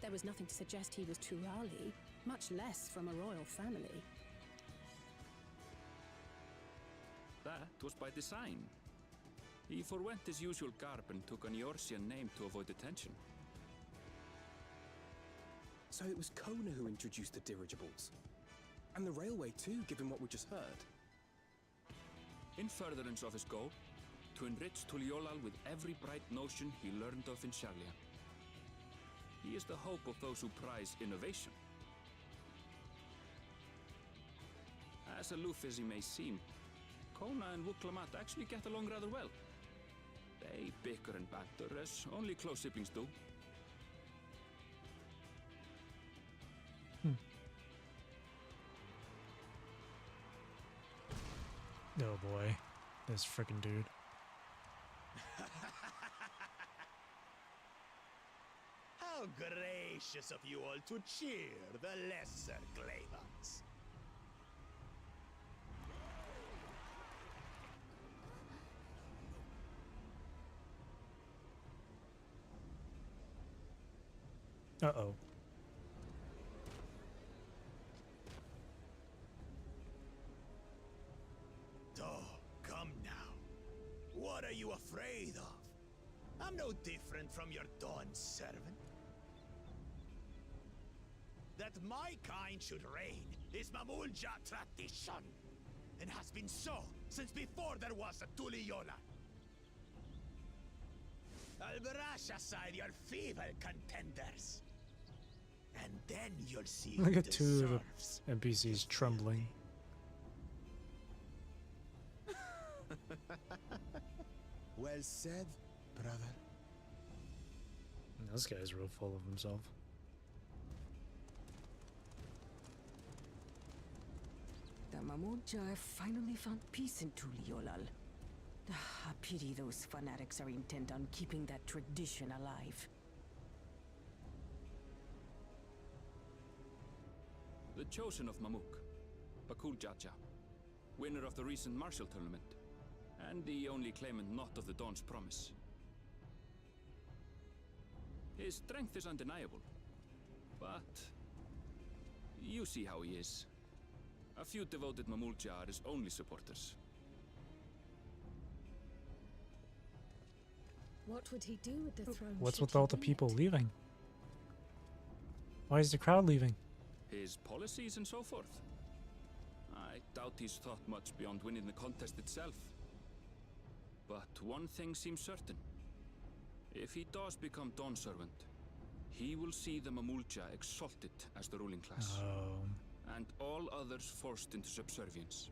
There was nothing to suggest he was Turali, much less from a royal family. That was by design. He forwent his usual garb and took an Eorzean name to avoid attention. So it was Kona who introduced the dirigibles. And the railway too, given what we just heard. In furtherance of his goal, to enrich Tuliolal with every bright notion he learned of in Charlia. He is the hope of those who prize innovation. As aloof as he may seem, Kona and Wuklamat actually get along rather well. They bicker and banter as only close siblings do. Oh boy, this freaking dude. How gracious of you all to cheer the lesser Glavans. Uh-oh. Oh, come now. What are you afraid of? I'm no different from your Dawn servant. That my kind should reign is Mamulja tradition, and has been so since before there was a Tuliola. I'll brush aside your feeble contenders, and then you'll see Look who at two of deserves the NPCs trembling. Well said, brother. This guy's real full of himself. The Mamulja finally found peace in Tuliolal. I pity those fanatics are intent on keeping that tradition alive. The chosen of Mamuk, Bakul Jaja, winner of the recent martial tournament, and the only claimant not of the Dawn's promise. His strength is undeniable, but you see how he is. A few devoted Mamulja are his only supporters. What would he do with the throne? What's should with he all the win people it? leaving? Why is the crowd leaving? His policies and so forth. I doubt he's thought much beyond winning the contest itself. But one thing seems certain. If he does become Dawn Servant, he will see the Mamulja exalted as the ruling class. Oh. And all others forced into subservience.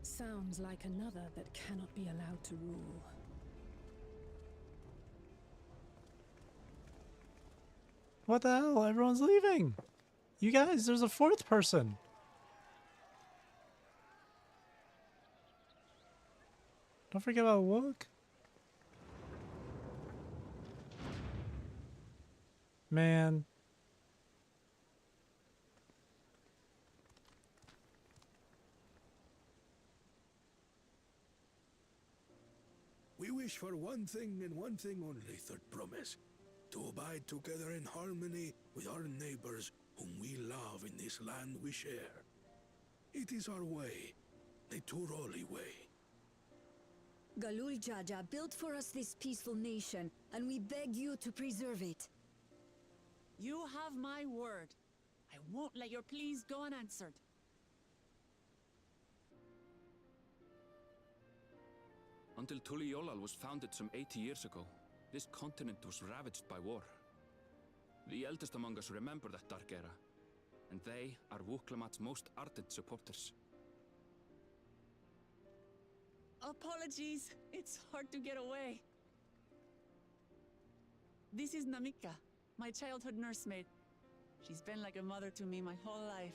Sounds like another that cannot be allowed to rule. What the hell? Everyone's leaving. You guys, there's a fourth person. Don't forget about Wook. Man. We wish for one thing and one thing only, Third Promise. To abide together in harmony with our neighbors whom we love in this land we share. It is our way, the Turoli way. Galul Jaja built for us this peaceful nation, and we beg you to preserve it. You have my word. I won't let your pleas go unanswered. Until Tuliolal was founded some 80 years ago, this continent was ravaged by war. The eldest among us remember that dark era, and they are Wuklamat's most ardent supporters. Apologies, it's hard to get away. This is Namika, my childhood nursemaid. She's been like a mother to me my whole life.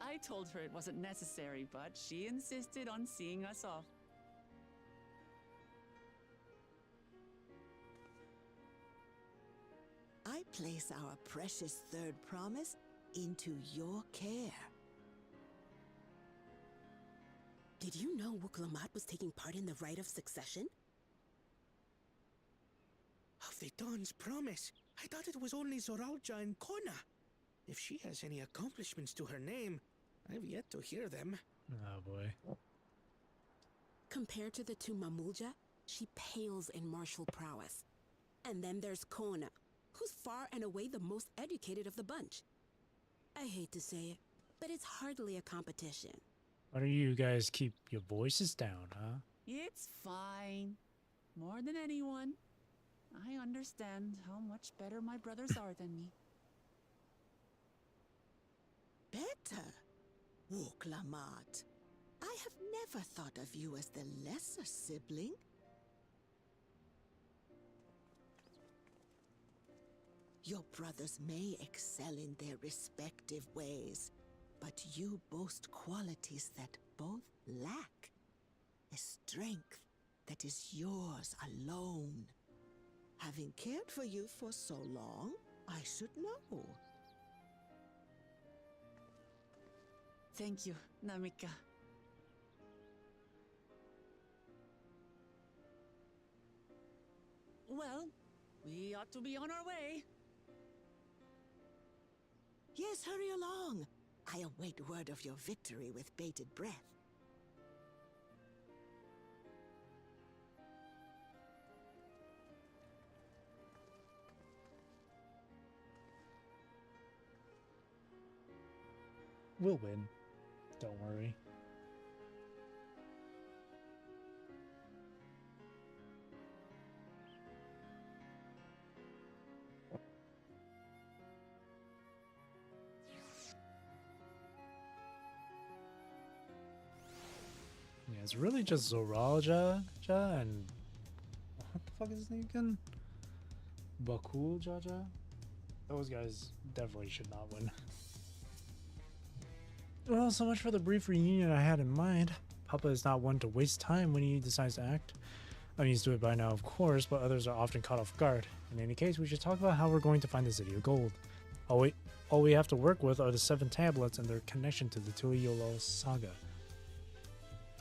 I told her it wasn't necessary, but she insisted on seeing us off. I place our precious third promise into your care. Did you know Wuklamat was taking part in the rite of succession? Of the Dawn's promise? I thought it was only Zoralja and Kona. If she has any accomplishments to her name, I've yet to hear them. Oh boy. Compared to the two Mamulja, she pales in martial prowess. And then there's Kona, who's far and away the most educated of the bunch. I hate to say it, but it's hardly a competition. Why don't you guys keep your voices down, huh? It's fine. More than anyone, I understand how much better my brothers are than me. Better? Wuklamat. I have never thought of you as the lesser sibling. Your brothers may excel in their respective ways, but you boast qualities that both lack. A strength that is yours alone. Having cared for you for so long, I should know. Thank you, Namika. Well, we ought to be on our way. Yes, hurry along. I await word of your victory with bated breath. We'll win. Don't worry. Yeah, it's really just Zoralja and what the fuck is his name again? Bakul Jaja? Those guys definitely should not win. Well, so much for the brief reunion I had in mind. Papa is not one to waste time when he decides to act. I'm used to it by now, of course, but others are often caught off guard. In any case, we should talk about how we're going to find the City of Gold. All we have to work with are the 7 tablets and their connection to the Tuliyollal saga.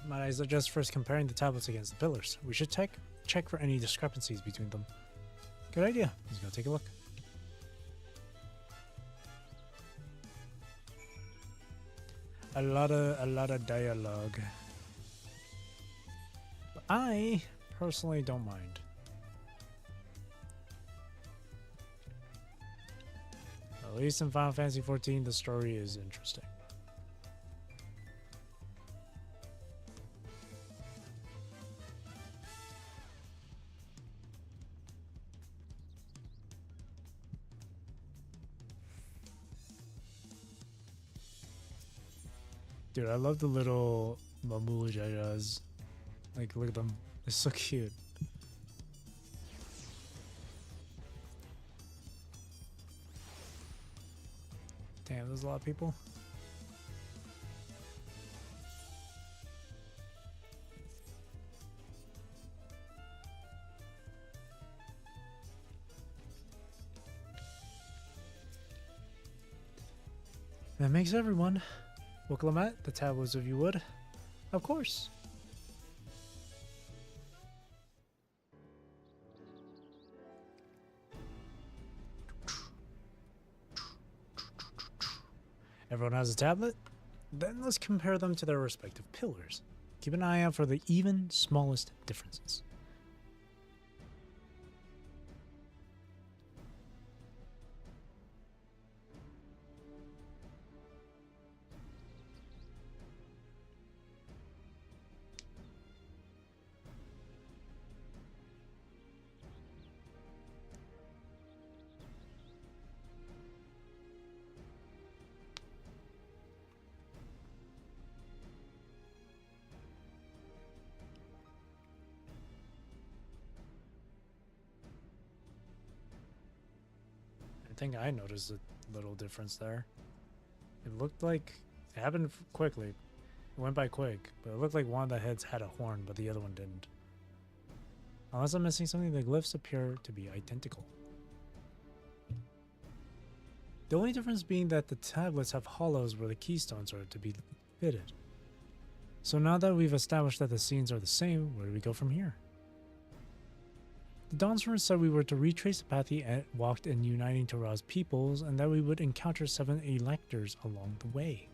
Might I suggest first comparing the tablets against the pillars? We should check for any discrepancies between them. Good idea. Let's go take a look. A lot of dialogue. But I personally don't mind. At least in Final Fantasy XIV, the story is interesting. Dude, I love the little Mamulajas. Like, look at them. They're so cute. Damn, there's a lot of people. That makes everyone. Wuklamat, the tablets if you would. Of course. Everyone has a tablet? Then let's compare them to their respective pillars. Keep an eye out for the even smallest differences. I think I noticed a little difference there. It looked like it happened quickly. It went by quick, but it looked like one of the heads had a horn, but the other one didn't. Unless I'm missing something, the glyphs appear to be identical. The only difference being that the tablets have hollows where the keystones are to be fitted. So now that we've established that the scenes are the same, where do we go from here? The Dawntrail said we were to retrace the path he walked in uniting Terra's peoples, and that we would encounter 7 electors along the way.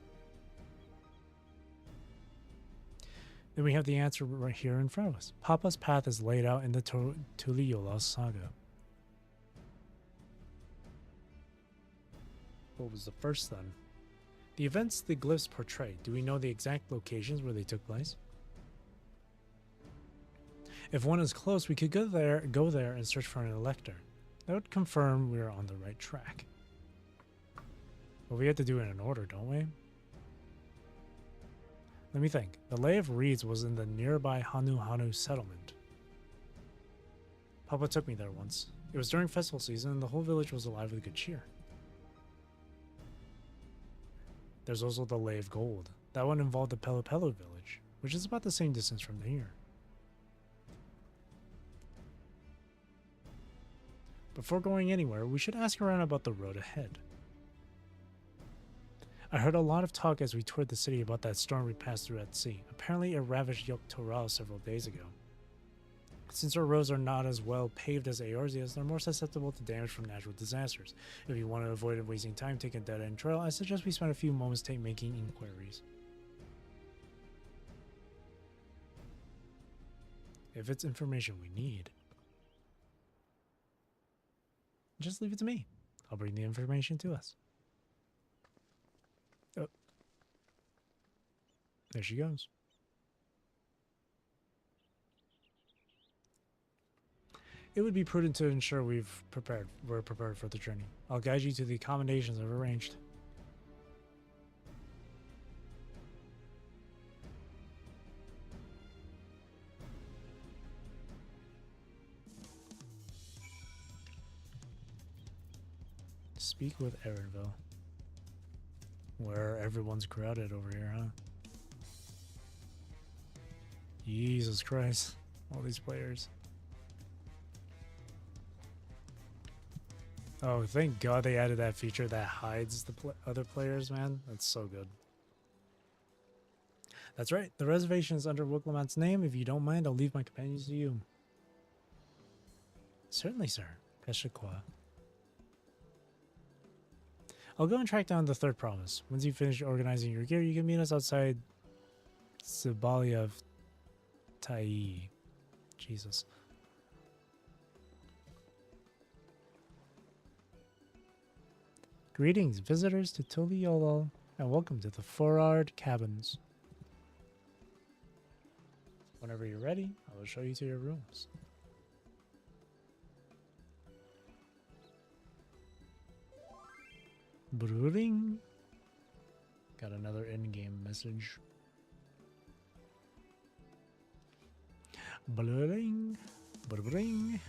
Then we have the answer right here in front of us. Papa's path is laid out in the Tuliyollal saga. What was the first then? The events the glyphs portray. Do we know the exact locations where they took place? If one is close, we could go there and search for an elector. That would confirm we are on the right track. But we have to do it in order, don't we? Let me think. The Lay of Reeds was in the nearby Hanu settlement. Papa took me there once. It was during festival season and the whole village was alive with good cheer. There's also the Lay of Gold. That one involved the Pelo village, which is about the same distance from here. Before going anywhere, we should ask around about the road ahead. I heard a lot of talk as we toured the city about that storm we passed through at sea. Apparently it ravaged Yogg-Toral several days ago. Since our roads are not as well paved as Eorzea's, they're more susceptible to damage from natural disasters. If you want to avoid wasting time taking a dead-end trail, I suggest we spend a few moments making inquiries. If it's information we need, just leave it to me. I'll bring the information to us. Oh. There she goes. It would be prudent to ensure we're prepared for the journey. I'll guide you to the accommodations I've arranged. Speak with Erenville. Where everyone's crowded over here, huh? Jesus Christ. All these players. Oh, thank God they added that feature that hides the other players, man. That's so good. That's right. The reservation is under Wicklamat's name. If you don't mind, I'll leave my companions to you. Certainly, sir. Peshaqua. I'll go and track down the third promise. Once you finish organizing your gear, you can meet us outside Sibalia of Tai. Jesus. Greetings, visitors to Tuliyollal, and welcome to the Forard Cabins. Whenever you're ready, I will show you to your rooms. Brewing. Got another in-game message. Blurring. Brewing.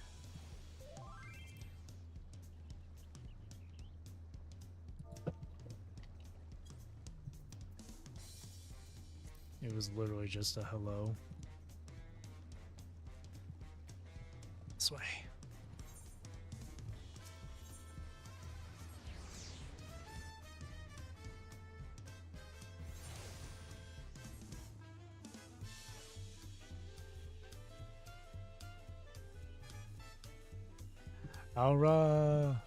It was literally just a hello. This way. Aura.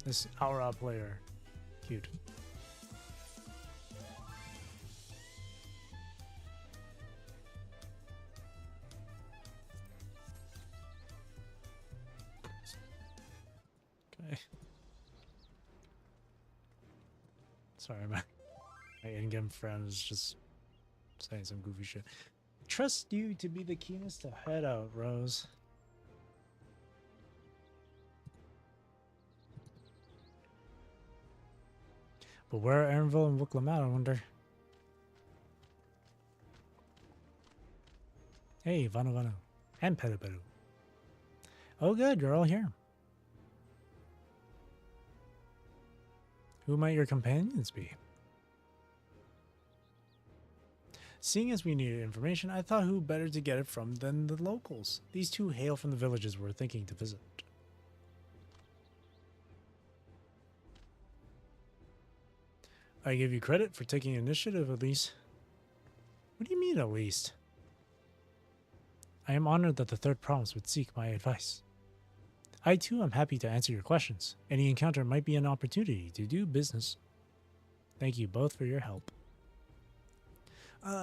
This Aura player. Cute. Okay. Sorry, my in-game friend is just saying some goofy shit. Trust you to be the keenest to head out, Rose. But where are Erenville and Wicklamat, I wonder? Hey, Vanu. And Peru. Oh good, you're all here. Who might your companions be? Seeing as we needed information, I thought who better to get it from than the locals. These two hail from the villages we're thinking to visit. I give you credit for taking initiative, at least. What do you mean, at least? I am honored that the third province would seek my advice. I, too, am happy to answer your questions. Any encounter might be an opportunity to do business. Thank you both for your help.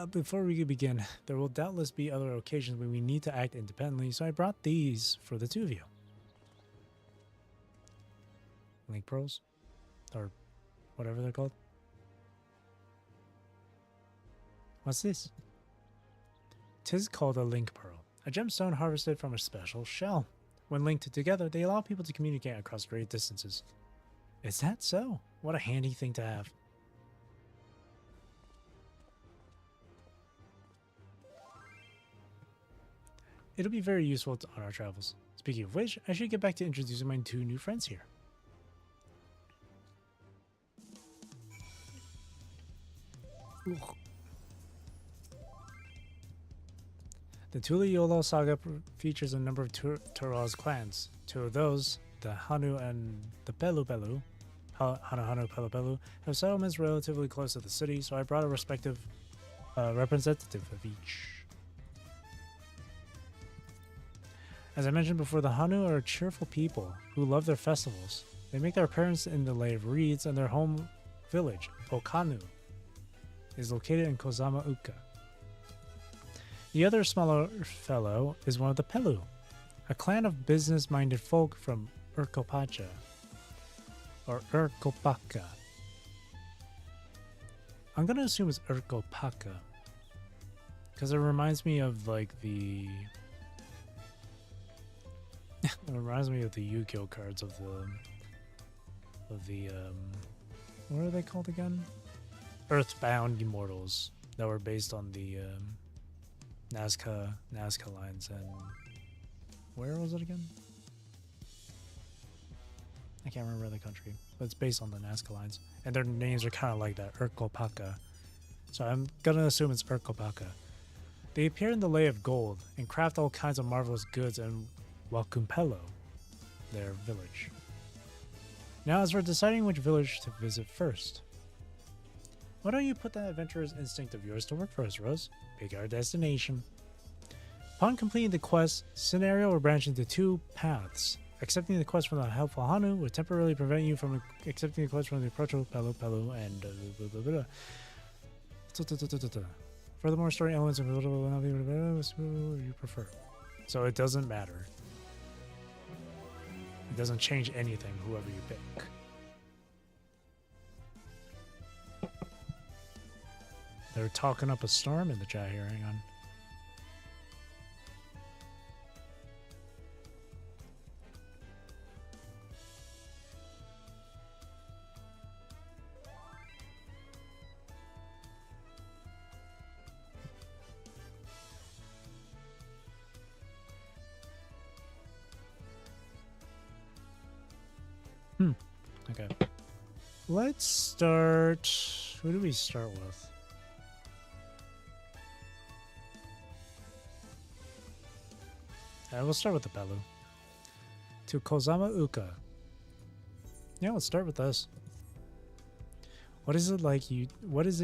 Before we begin, there will doubtless be other occasions when we need to act independently, so I brought these for the two of you. Link pearls? Or whatever they're called. What's this? 'Tis called a link pearl, a gemstone harvested from a special shell. When linked together, they allow people to communicate across great distances. Is that so? What a handy thing to have. It'll be very useful on our travels. Speaking of which, I should get back to introducing my two new friends here. The Tuliyola saga features a number of Turas clans. Two of those, the Hanu and the Pelu, Hanu Pelu, have settlements relatively close to the city, so I brought a respective representative of each. As I mentioned before, the Hanu are cheerful people who love their festivals. They make their appearance in the Lay of Reeds, and their home village, Okanu, is located in Kozama Uka. The other smaller fellow is one of the Pelu, a clan of business-minded folk from Urkopacha, or Urkopaka. I'm gonna assume it's Urkopaka, because it reminds me of like the... it reminds me of the Yu-Gi-Oh cards of the what are they called again? Earthbound Immortals that were based on the Nazca lines. And where was it again? I can't remember the country, but it's based on the Nazca lines, and their names are kind of like that, Urkopaka. So I'm gonna assume it's Urkopaka. They appear in the Lay of Gold and craft all kinds of marvelous goods and Wakumpelo, their village. Now, as for deciding which village to visit first, why don't you put that adventurous instinct of yours to work for us, Rose? Pick our destination. Upon completing the quest, scenario will branch into two paths. Accepting the quest from the helpful Hanu will temporarily prevent you from accepting the quest from the approachable Pelu and furthermore, story elements of you prefer. So it doesn't matter. It doesn't change anything, whoever you pick. They're talking up a storm in the chat here, hang on. Okay. Let's start... Who do we start with? We'll start with the Pelu. To Kozama Uka. Yeah, let's start with this. What is it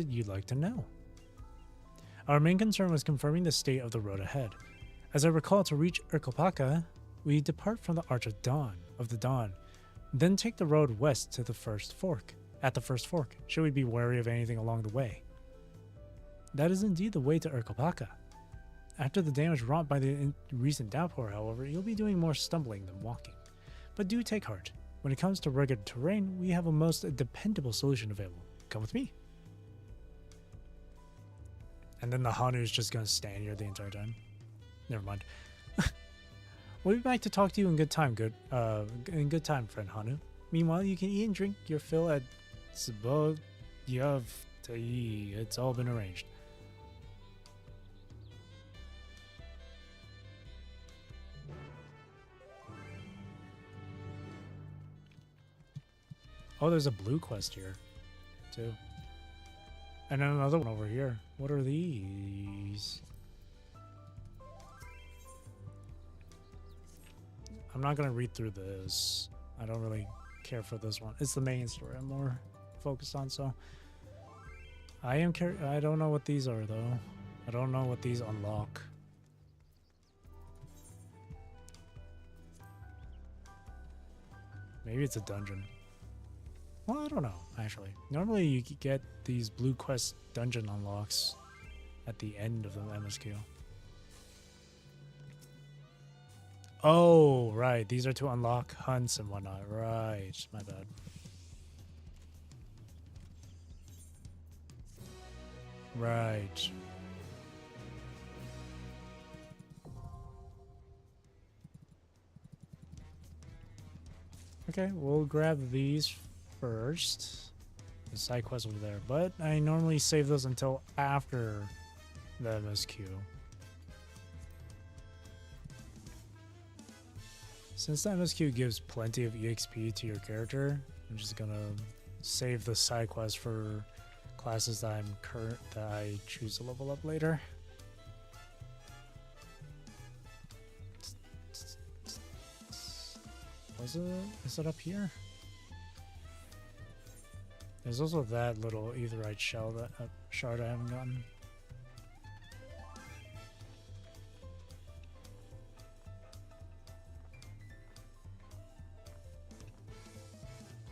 you'd like to know? Our main concern was confirming the state of the road ahead. As I recall, to reach Urkopaka, we depart from the Arch of the Dawn, then take the road west to the first fork. At the first fork, should we be wary of anything along the way? That is indeed the way to Urkopaka. After the damage wrought by the recent downpour, however, you'll be doing more stumbling than walking. But do take heart. When it comes to rugged terrain, we have a most dependable solution available. Come with me. And then the Hanu's just gonna stand here the entire time. Never mind. We'll be back to talk to you in good time, friend Hanu. Meanwhile, you can eat and drink your fill at Sabod Yav Tai. It's all been arranged. Oh, there's a blue quest here, too. And then another one over here. What are these? I'm not gonna read through this. I don't really care for this one. It's the main story I'm more focused on, so I don't know what these are though. I don't know what these unlock. Maybe it's a dungeon. Well, I don't know, actually. Normally you get these blue quest dungeon unlocks at the end of the MSQ. Oh, right. These are to unlock hunts and whatnot. Right. My bad. Right. Okay, we'll grab these first. The side quest over there. But I normally save those until after the MSQ. Since the MSQ gives plenty of EXP to your character, I'm just gonna save the side quest for classes that I choose to level up later. Is it up here? There's also that little aetheryte shell shard I haven't gotten.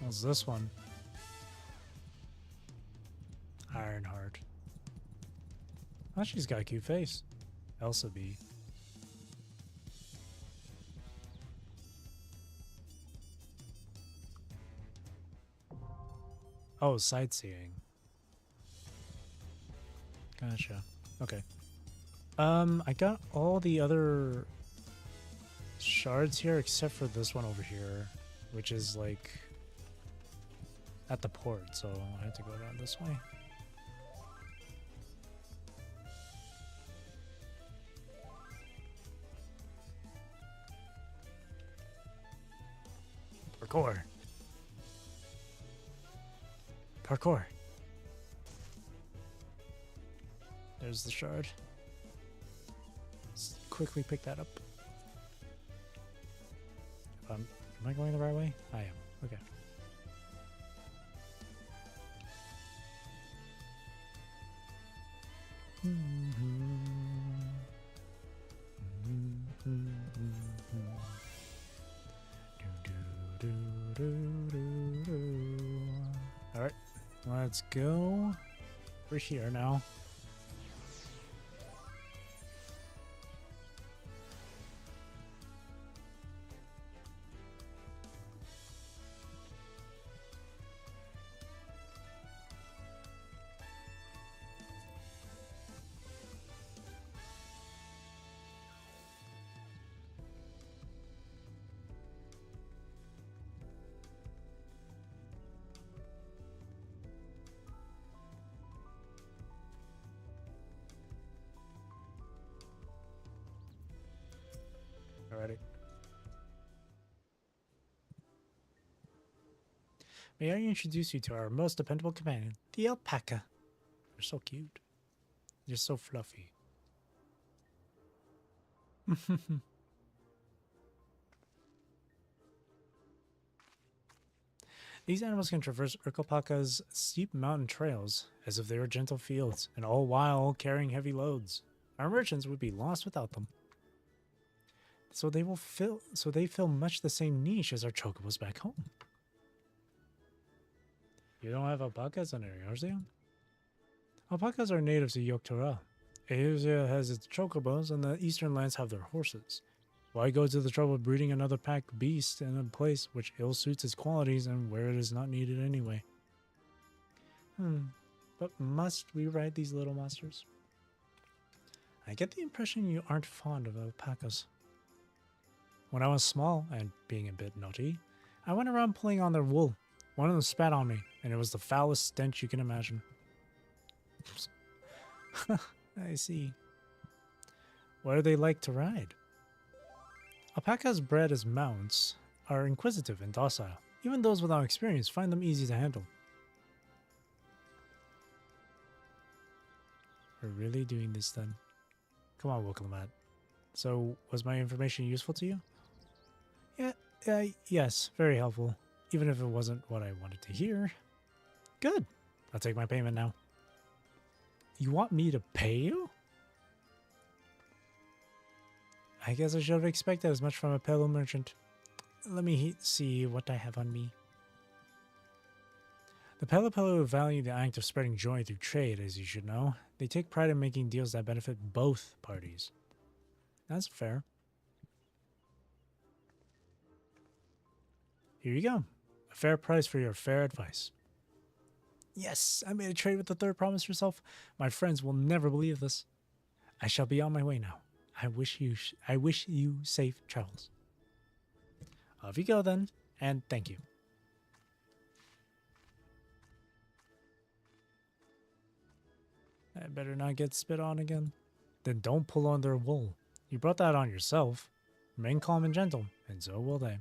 What's this one? Ironheart. Oh, she's got a cute face. Elsa B. Oh, sightseeing. Gotcha. Okay. I got all the other shards here except for this one over here, which is like at the port, so I have to go down this way. Parkour. Parkour. There's the shard. Let's quickly pick that up. Am I going the right way? I am. Okay. Alright, let's go. We're here now. Alrighty. May I introduce you to our most dependable companion, the alpaca. They're so cute. They're so fluffy. These animals can traverse Urkalpaka's steep mountain trails as if they were gentle fields, and all while carrying heavy loads. Our merchants would be lost without them. So they fill much the same niche as our chocobos back home. You don't have alpacas in Eorzea? Alpacas are natives of Yoktorel. Eorzea has its chocobos, and the eastern lands have their horses. Why go to the trouble of breeding another pack beast in a place which ill suits its qualities and where it is not needed anyway? But must we ride these little monsters? I get the impression you aren't fond of alpacas. When I was small, and being a bit naughty, I went around pulling on their wool. One of them spat on me, and it was the foulest stench you can imagine. I see. What are they like to ride? Alpacas bred as mounts are inquisitive and docile. Even those without experience find them easy to handle. We're really doing this then. Come on, Wilkelamat. So, was my information useful to you? Yeah, yes, very helpful. Even if it wasn't what I wanted to hear. Good. I'll take my payment now. You want me to pay you? I guess I should have expected as much from a fellow merchant. Let me see what I have on me. The Pelopello value the act of spreading joy through trade, as you should know. They take pride in making deals that benefit both parties. That's fair. Here you go. A fair price for your fair advice. Yes, I made a trade with the third promise herself. My friends will never believe this. I shall be on my way now. I wish you safe travels. Off you go then, and thank you. I better not get spit on again. Then don't pull on their wool. You brought that on yourself. Remain calm and gentle, and so will they.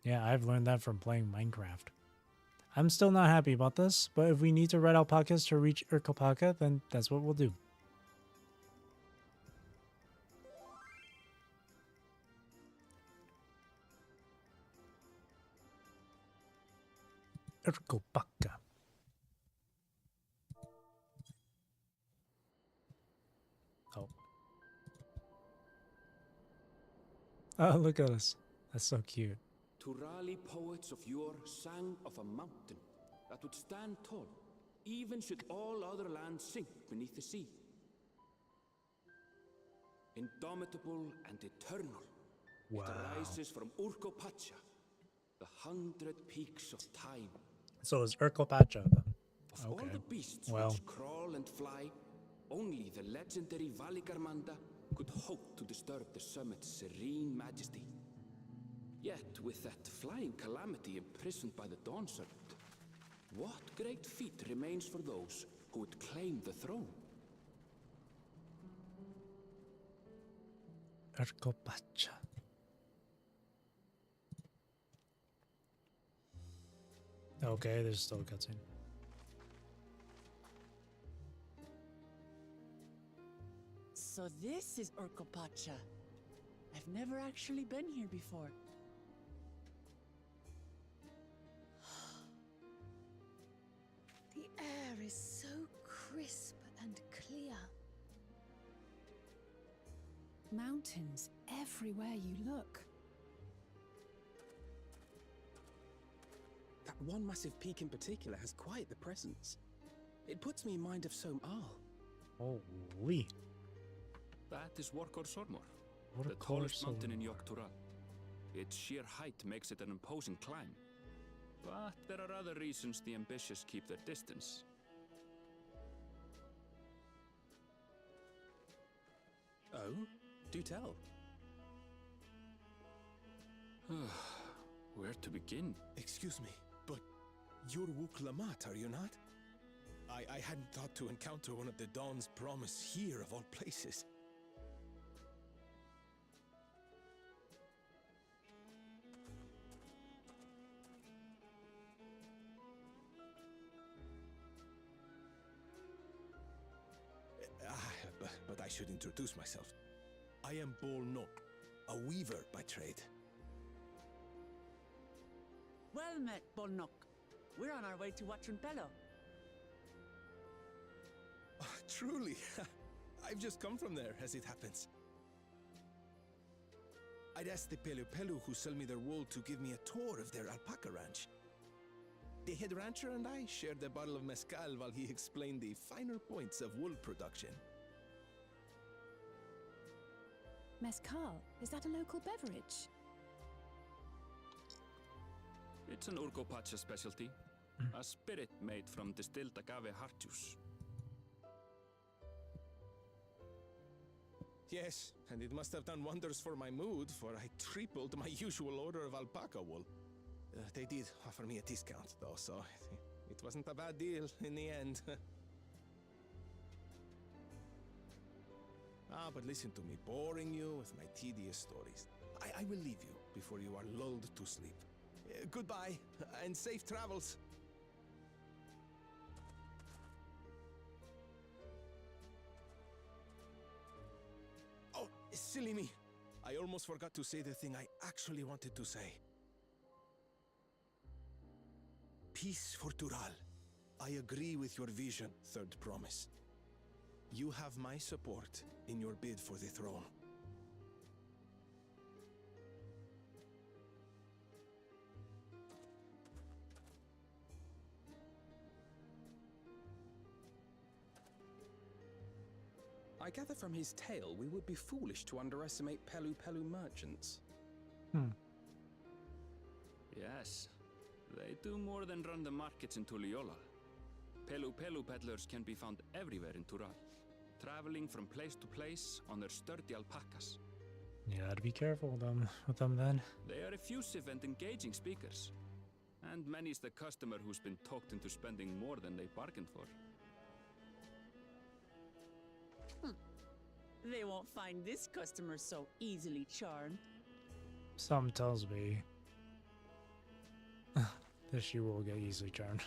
Yeah, I've learned that from playing Minecraft. I'm still not happy about this, but if we need to ride alpacas to reach Urkopaka, then that's what we'll do. Urkopaka. Oh. Oh, look at us. That's so cute. Turali poets of yore sang of a mountain that would stand tall, even should all other lands sink beneath the sea. Indomitable and eternal, wow. It arises from Urkopacha, the 100 peaks of time. So it's Urkopacha then. Of all the beasts which crawl and fly, only the legendary Valigarmanda could hope to disturb the summit's serene majesty. Yet, with that flying calamity imprisoned by the Dawn Serpent, what great feat remains for those who would claim the throne? Urkopacha. Okay, there's still a cutscene. So this is Urkopacha. I've never actually been here before. The air is so crisp and clear. Mountains everywhere you look. That one massive peak in particular has quite the presence. It puts me in mind of Som Al. Holy. That is Workor Sormor, the tallest mountain in Yogg-Tural. Its sheer height makes it an imposing climb. But there are other reasons the ambitious keep their distance. Oh? Do tell. Where to begin? Excuse me, but you're Wilkelamat, are you not? I hadn't thought to encounter one of the Dawn's promise here of all places. But I should introduce myself. I am Bolnok, a weaver by trade. Well met, Bolnok. We're on our way to Watrunpello. Oh, truly, I've just come from there, as it happens. I'd asked the Pelopello who sell me their wool to give me a tour of their alpaca ranch. The head rancher and I shared a bottle of mezcal while he explained the finer points of wool production. Mezcal, is that a local beverage? It's an Urkopacha specialty, a spirit made from distilled agave heart juice. Yes, and it must have done wonders for my mood, for I tripled my usual order of alpaca wool. They did offer me a discount, though, so it wasn't a bad deal in the end. But listen to me, boring you with my tedious stories. I will leave you before you are lulled to sleep. Goodbye, and safe travels. Silly me. I almost forgot to say the thing I actually wanted to say. Peace for Tural. I agree with your vision, Third Promise. You have my support in your bid for the throne. I gather from his tale we would be foolish to underestimate Pelu Pelu merchants. Yes, they do more than run the markets in Tuliyollal. Pelu Pelu peddlers can be found everywhere in Tural, traveling from place to place on their sturdy alpacas. You gotta be careful with them then. They are effusive and engaging speakers, and many's the customer who's been talked into spending more than they bargained for. They won't find this customer so easily charmed. Something tells me that she will get easily charmed.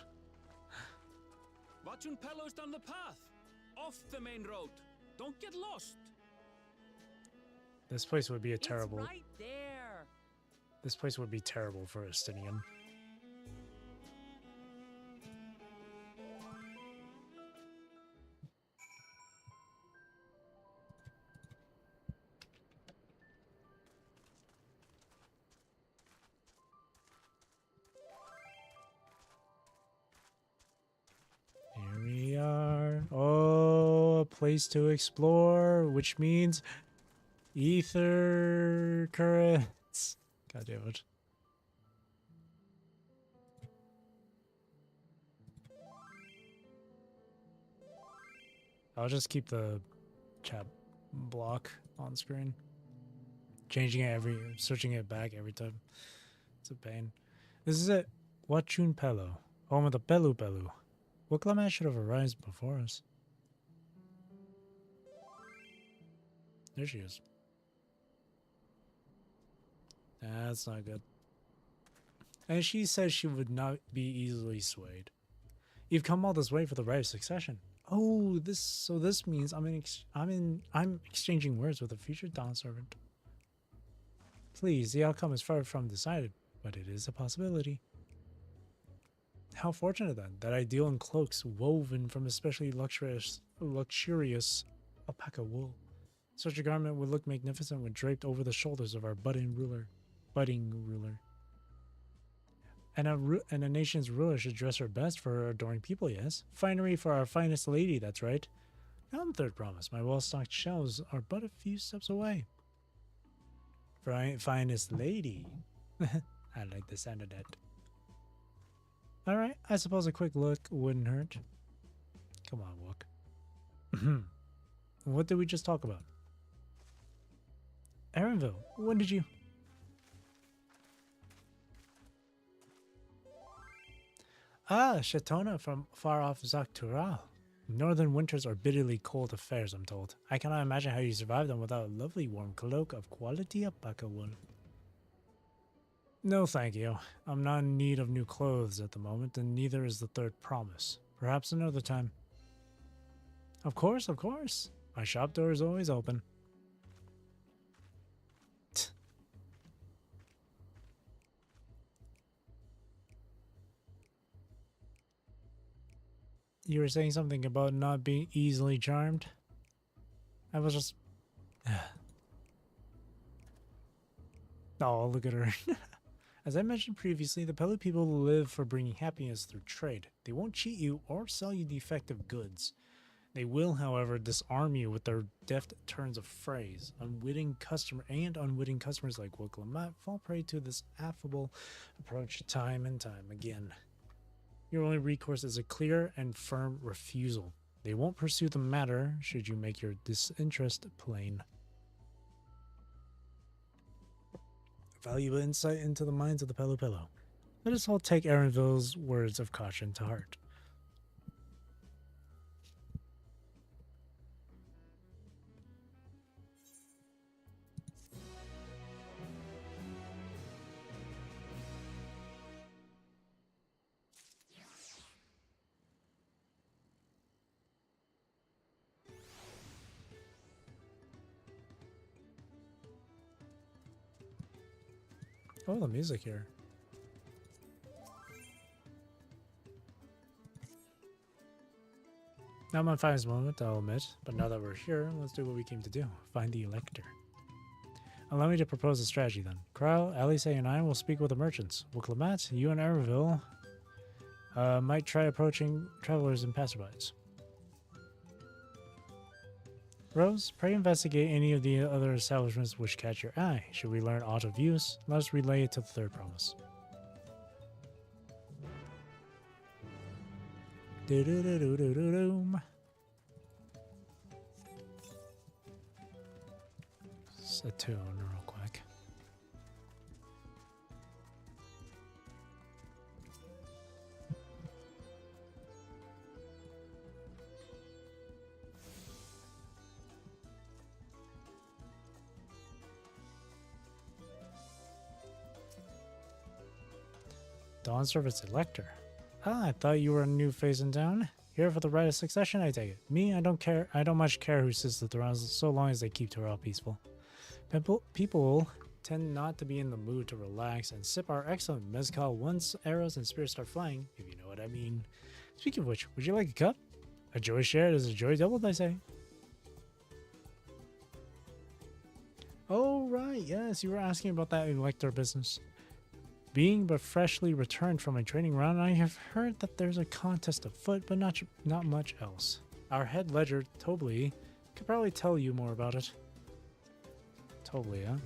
Watchun Pello's down the path! Off the main road! Don't get lost! This place would be a terrible... It's right there! This place would be terrible for Estinian. Here we are. Oh, a place to explore, which means ether currents. God damn it. I'll just keep the chat block on screen. Changing it switching it back every time. It's a pain. This is it. Watchun Pello, home of the Pelu Pelu. Wiklamat should have arrived before us. There she is. That's not good. And she says she would not be easily swayed. You've come all this way for the right of succession. Oh, this means I'm exchanging words with a future Dawn servant. Please, the outcome is far from decided, but it is a possibility. How fortunate then that I deal in cloaks woven from especially luxurious alpaca wool. Such a garment would look magnificent when draped over the shoulders of our budding ruler. And a nation's ruler should dress her best for her adoring people, yes? Finery for our finest lady, that's right. Come, Third Promise, my well-stocked shelves are but a few steps away. Finest lady. I like the sound of that. Alright, I suppose a quick look wouldn't hurt. Come on, Wook. What did we just talk about? Erenville, when did you... Ah, Shatona from far off Zaktural. Northern winters are bitterly cold affairs, I'm told. I cannot imagine how you survive them without a lovely warm cloak of quality alpaca wool. No, thank you. I'm not in need of new clothes at the moment, and neither is the Third Promise. Perhaps another time. Of course, of course. My shop door is always open. You were saying something about not being easily charmed? I was just... Oh, look at her. As I mentioned previously, the Pelu people live for bringing happiness through trade. They won't cheat you or sell you defective goods. They will, however, disarm you with their deft turns of phrase. Unwitting customers like Wiklamat fall prey to this affable approach time and time again. Your only recourse is a clear and firm refusal. They won't pursue the matter should you make your disinterest plain. Valuable insight into the minds of the Pelu Pelu. Let us all take Erenville's words of caution to heart. Oh, the music here. Not my finest moment, I'll admit, but now that we're here, let's do what we came to do. Find the Elector. Allow me to propose a strategy then. Kyle, Alice, and I will speak with the merchants. Will Clement, you and Erville might try approaching travelers and passerbys. Rose, pray investigate any of the other establishments which catch your eye. Should we learn aught of use, let us relay it to the third promise. Set a tune real quick. Dawn Servant's Elector. Ah, I thought you were a new face in town. Here for the right of succession, I take it. Me, I don't care. I don't much care who sits the thrones, so long as they keep Torel peaceful. People tend not to be in the mood to relax and sip our excellent mezcal once arrows and spears start flying, if you know what I mean. Speaking of which, would you like a cup? A joy shared is a joy doubled, I say. Oh, right, yes, you were asking about that Elector business. Being but freshly returned from a training round, I have heard that there's a contest afoot, but not much else. Our head ledger, Tobley, could probably tell you more about it. Tobley, huh?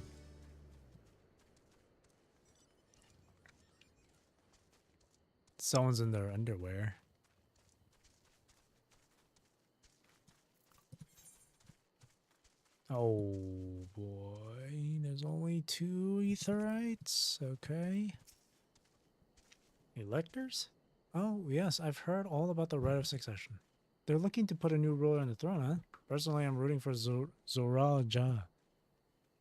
Someone's in their underwear. Oh boy, there's only 2 Aetherites, okay. Electors? Oh yes, I've heard all about the right of succession. They're looking to put a new ruler on the throne, huh? Personally, I'm rooting for Zoral Ja.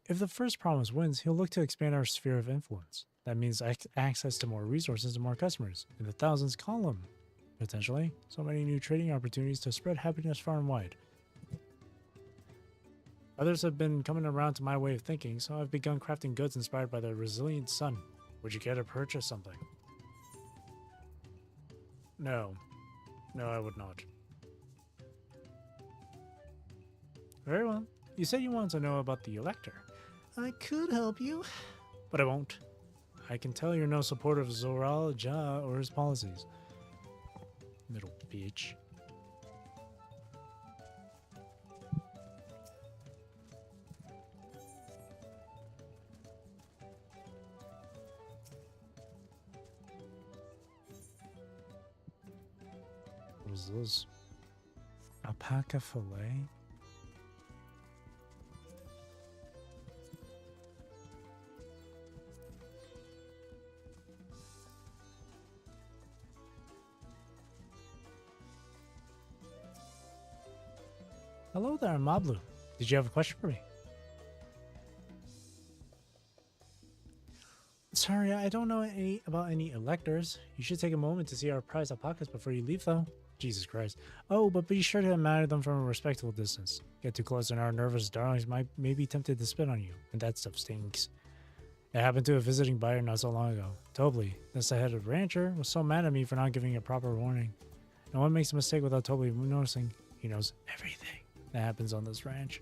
If the first promise wins, he'll look to expand our sphere of influence. That means access to more resources and more customers. In the thousands column, potentially. So many new trading opportunities to spread happiness far and wide. Others have been coming around to my way of thinking, so I've begun crafting goods inspired by the resilient sun. Would you care to purchase something? No. No, I would not. Very well. You said you wanted to know about the Elector. I could help you, but I won't. I can tell you're no supporter of Zoral Ja or his policies. Little bitch. What is this? Alpaca fillet? Hello there, Mablu. Did you have a question for me? Sorry, I don't know about any electors. You should take a moment to see our prized alpacas before you leave, though. Jesus Christ. Oh, but be sure to manage them from a respectable distance. Get too close and our nervous darlings may be tempted to spit on you, and that stuff stinks. It happened to a visiting buyer not so long ago. Tobley, that's the head of rancher, was so mad at me for not giving a proper warning. No one makes a mistake without Tobley noticing. He knows everything that happens on this ranch.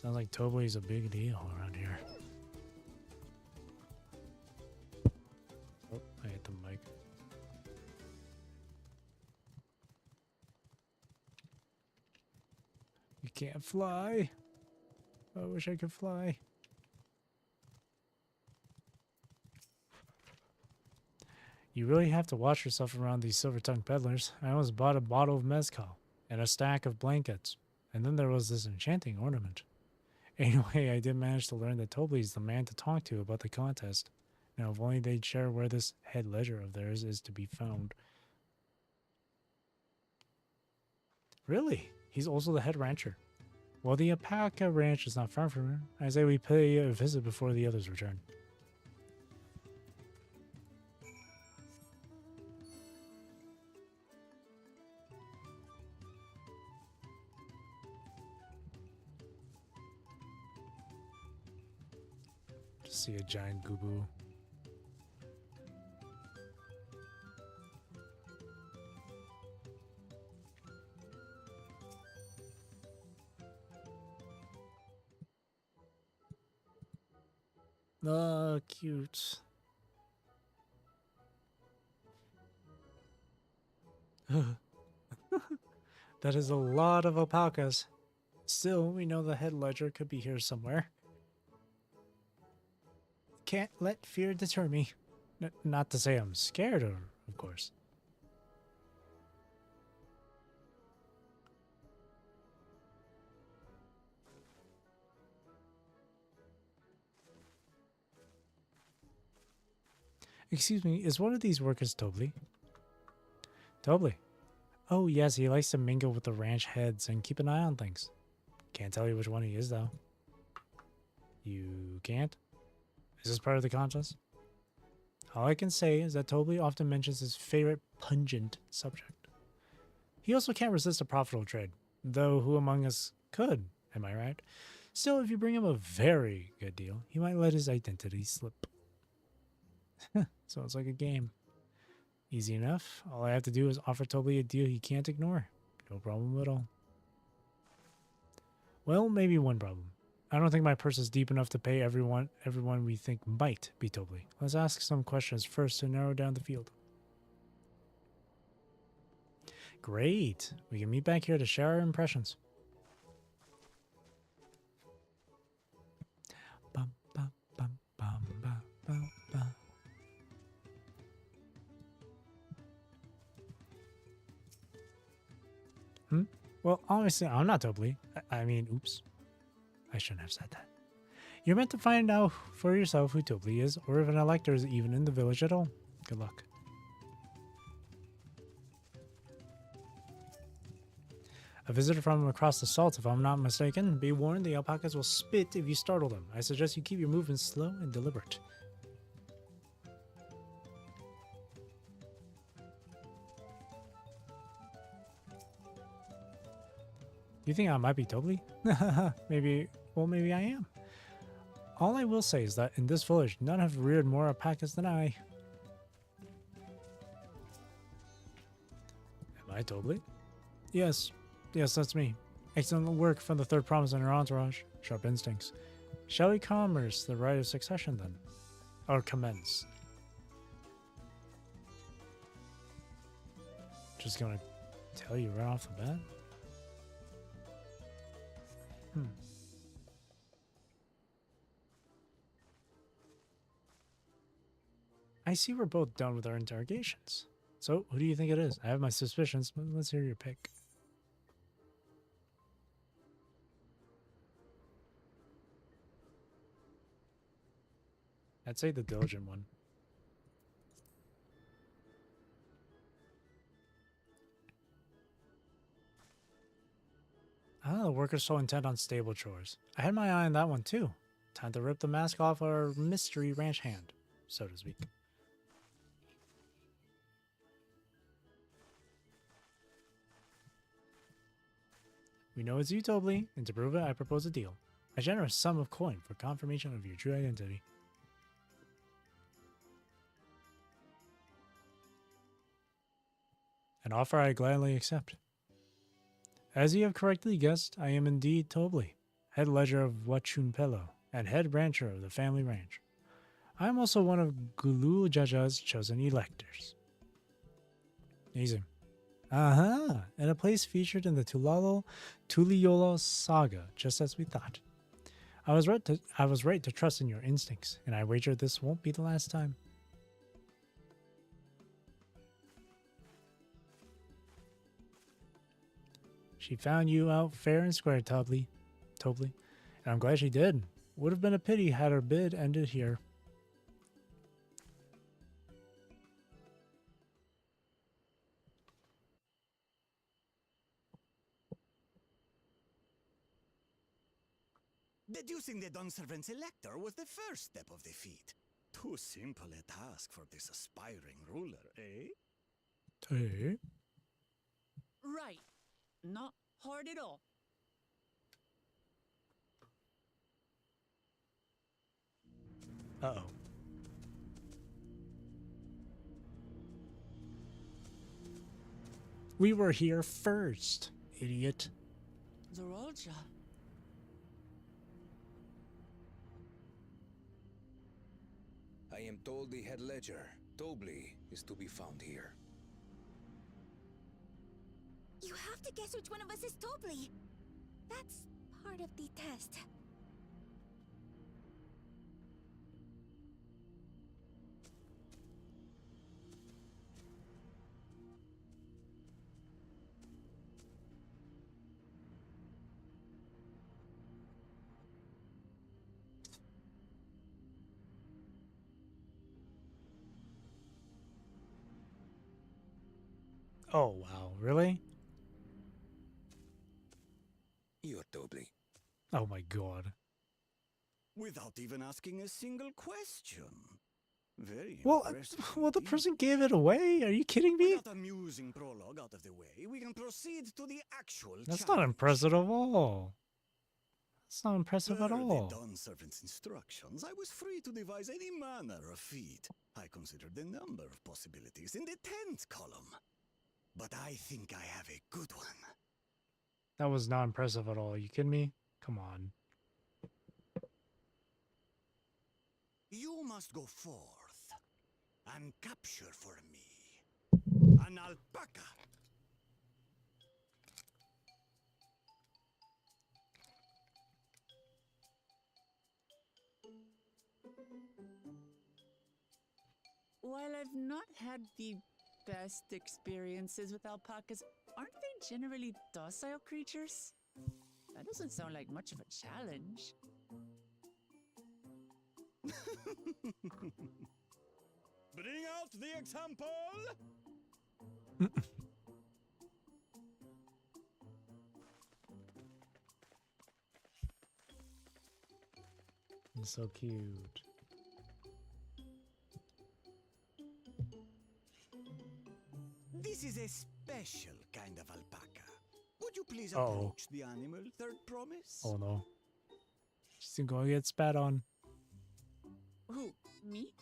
Sounds like Tobley's a big deal around here. Oh, I hit the mic. You can't fly. I wish I could fly. You really have to watch yourself around these silver-tongued peddlers. I almost bought a bottle of mezcal and a stack of blankets. And then there was this enchanting ornament. Anyway, I did manage to learn that Tobley's the man to talk to about the contest. Now, if only they'd share where this head ledger of theirs is to be found. Really? He's also the head rancher. Well, the Alpaca Ranch is not far from here. I say we pay a visit before the others return. see a giant gooboo. Oh, cute. That is a lot of alpacas. Still, we know the head ledger could be here somewhere. Can't let fear deter me. Not to say I'm scared, of course. Excuse me, is one of these workers Tobli? Tobli. Oh yes, he likes to mingle with the ranch heads and keep an eye on things. Can't tell you which one he is, though. You can't? Is this part of the contest? All I can say is that Tobli often mentions his favorite pungent subject. He also can't resist a profitable trade, though who among us could, am I right? Still, if you bring him a very good deal, he might let his identity slip. So it's like a game. Easy enough. All I have to do is offer Tobli a deal he can't ignore. No problem at all. Well, maybe one problem. I don't think my purse is deep enough to pay everyone we think might be Tobli. Let's ask some questions first to narrow down the field. Great. We can meet back here to share our impressions. Bum, bum, bum, bum, bum, bum, bum. Well, obviously, I'm not Tobli. I mean, oops. I shouldn't have said that. You're meant to find out for yourself who Tobli is, or if an elector is even in the village at all. Good luck. A visitor from across the salt, if I'm not mistaken. Be warned, the alpacas will spit if you startle them. I suggest you keep your movements slow and deliberate. You think I might be Tobli? Maybe I am. All I will say is that in this village, none have reared more alpacas than I. Am I Tobli? Yes, that's me. Excellent work from the third promise in our entourage. Sharp instincts. Shall we commence the rite of succession then? Or commence? Just gonna tell you right off the bat? I see we're both done with our interrogations. So, who do you think it is? I have my suspicions, but let's hear your pick. I'd say the diligent one. Ah, the workers so intent on stable chores. I had my eye on that one too. Time to rip the mask off our mystery ranch hand, so to speak. We know it's you, Tobli, and to prove it, I propose a deal. A generous sum of coin for confirmation of your true identity. An offer I gladly accept. As you have correctly guessed, I am indeed Tobli, head ledger of Wachunpelo, and head rancher of the family ranch. I am also one of Gulul Jaja's chosen electors. Easy. And a place featured in the Tuliyola saga, just as we thought. I was right to trust in your instincts, and I wager this won't be the last time. She found you out fair and square, Tobli, and I'm glad she did. Would have been a pity had her bid ended here. Deducing the Dawnservant's elector was the first step of the feat. Too simple a task for this aspiring ruler, eh? Hey. Right. Not hard at all. Uh-oh. We were here first, idiot. Zorolja. I am told the head ledger, Tobli, is to be found here. You have to guess which one of us is Tobli. That's part of the test. Oh, wow. Really? You're Tobli. Oh my god. Without even asking a single question. Very Well, impressive. well, the person gave it away? Are you kidding me? With that amusing prologue out of the way, we can proceed to the actual That's challenge. not impressive at all. That's not impressive at Per all. the Dawn Servant's instructions, I was free to devise any manner of feat. I considered a number of possibilities in the 10th column. But I think I have a good one. That was not impressive at all. You kidding me? Come on. You must go forth and capture for me an alpaca. While I've not had the best experiences with alpacas, aren't they generally docile creatures? That doesn't sound like much of a challenge. Bring out the example! He's so cute. This is a special kind of alpaca. Would you please Uh-oh. approach the animal, third promise? Oh no. She's gonna get spat on. Who? Me?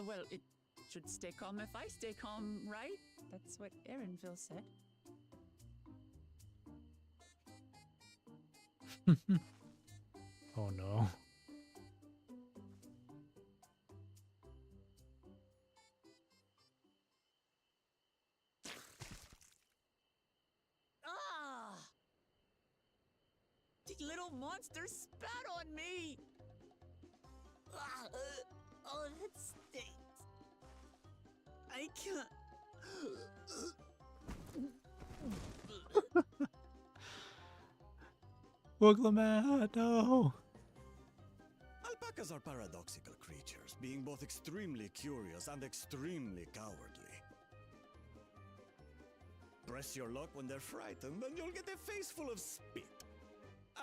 Well, it should stay calm if I stay calm, right? That's what Erinville said. Oh no. Ah! The little monster spat on me! Ah, oh, that stinks. I can't. Wuglamat, no. Alpacas are paradoxical creatures, being both extremely curious and extremely cowardly. Press your luck when they're frightened, and you'll get a face full of spit,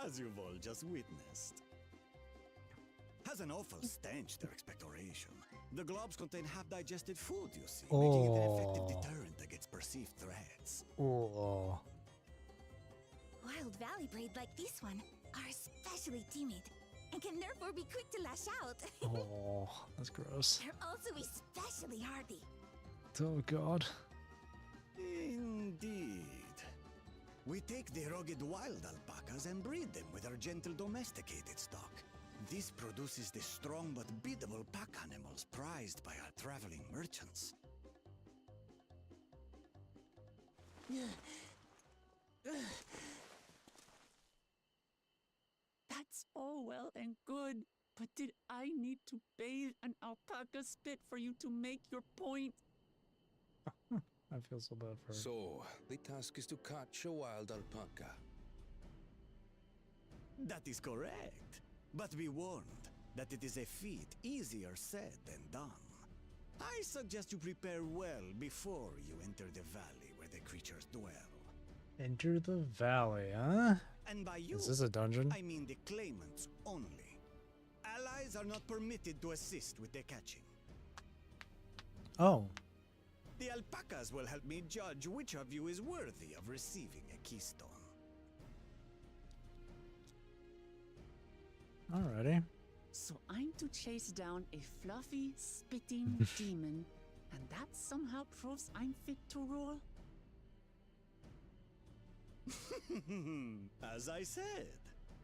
as you've all just witnessed. Has an awful stench, their expectoration. The globs contain half-digested food, you see, making it an effective deterrent against perceived threats. Oh. Wild valley braid like this one are especially timid and can therefore be quick to lash out. Oh, that's gross. They're also especially hardy. Oh god. Indeed. We take the rugged wild alpacas and breed them with our gentle domesticated stock. This produces the strong but biddable pack animals prized by our traveling merchants. That's all well and good, but did I need to bathe an alpaca spit for you to make your point? I feel so bad for her. So, the task is to catch a wild alpaca. That is correct. But be warned that it is a feat easier said than done. I suggest you prepare well before you enter the valley where the creatures dwell. Enter the valley, huh? And by you, Is this a dungeon? I mean the claimants only. Allies are not permitted to assist with the catching. Oh. The alpacas will help me judge which of you is worthy of receiving a keystone. Alrighty. So I'm to chase down a fluffy, spitting demon, and that somehow proves I'm fit to rule? As I said,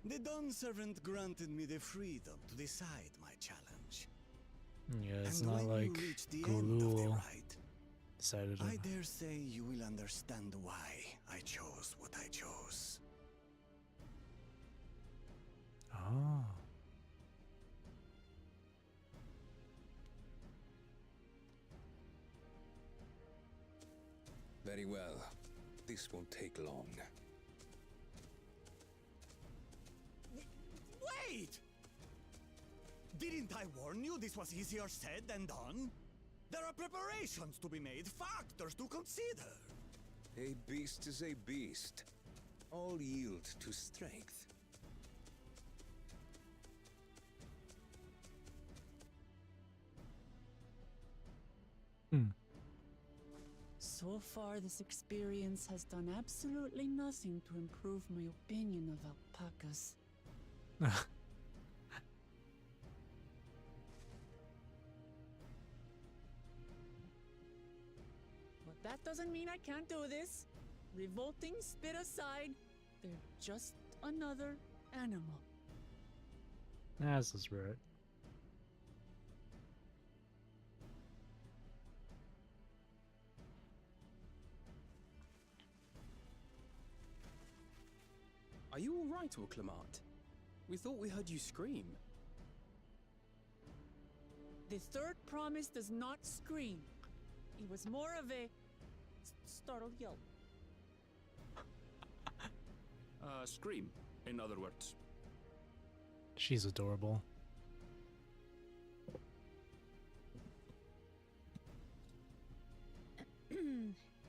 the Dawn Servant granted me the freedom to decide my challenge. Yeah, it's And not when like you reach the end of the Gulul ride, decided I to... dare say you will understand why I chose what I chose. Oh. Very well. This won't take long. Wait! Didn't I warn you this was easier said than done? There are preparations to be made, factors to consider. A beast is a beast. All yield to strength. So far, this experience has done absolutely nothing to improve my opinion of alpacas. But that doesn't mean I can't do this. Revolting spit aside, they're just another animal. That's the spirit. Are you all right, Orclamat? We thought we heard you scream. The third promise does not scream. It was more of a startled yelp. Scream, in other words. She's adorable.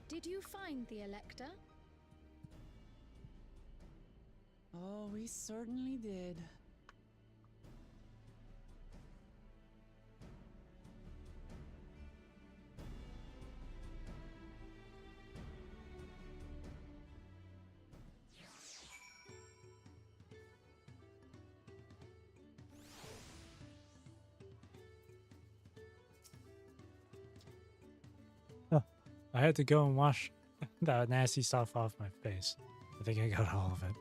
Did you find the Elector? Oh, we certainly did. I had to go and wash that nasty stuff off my face. I think I got all of it.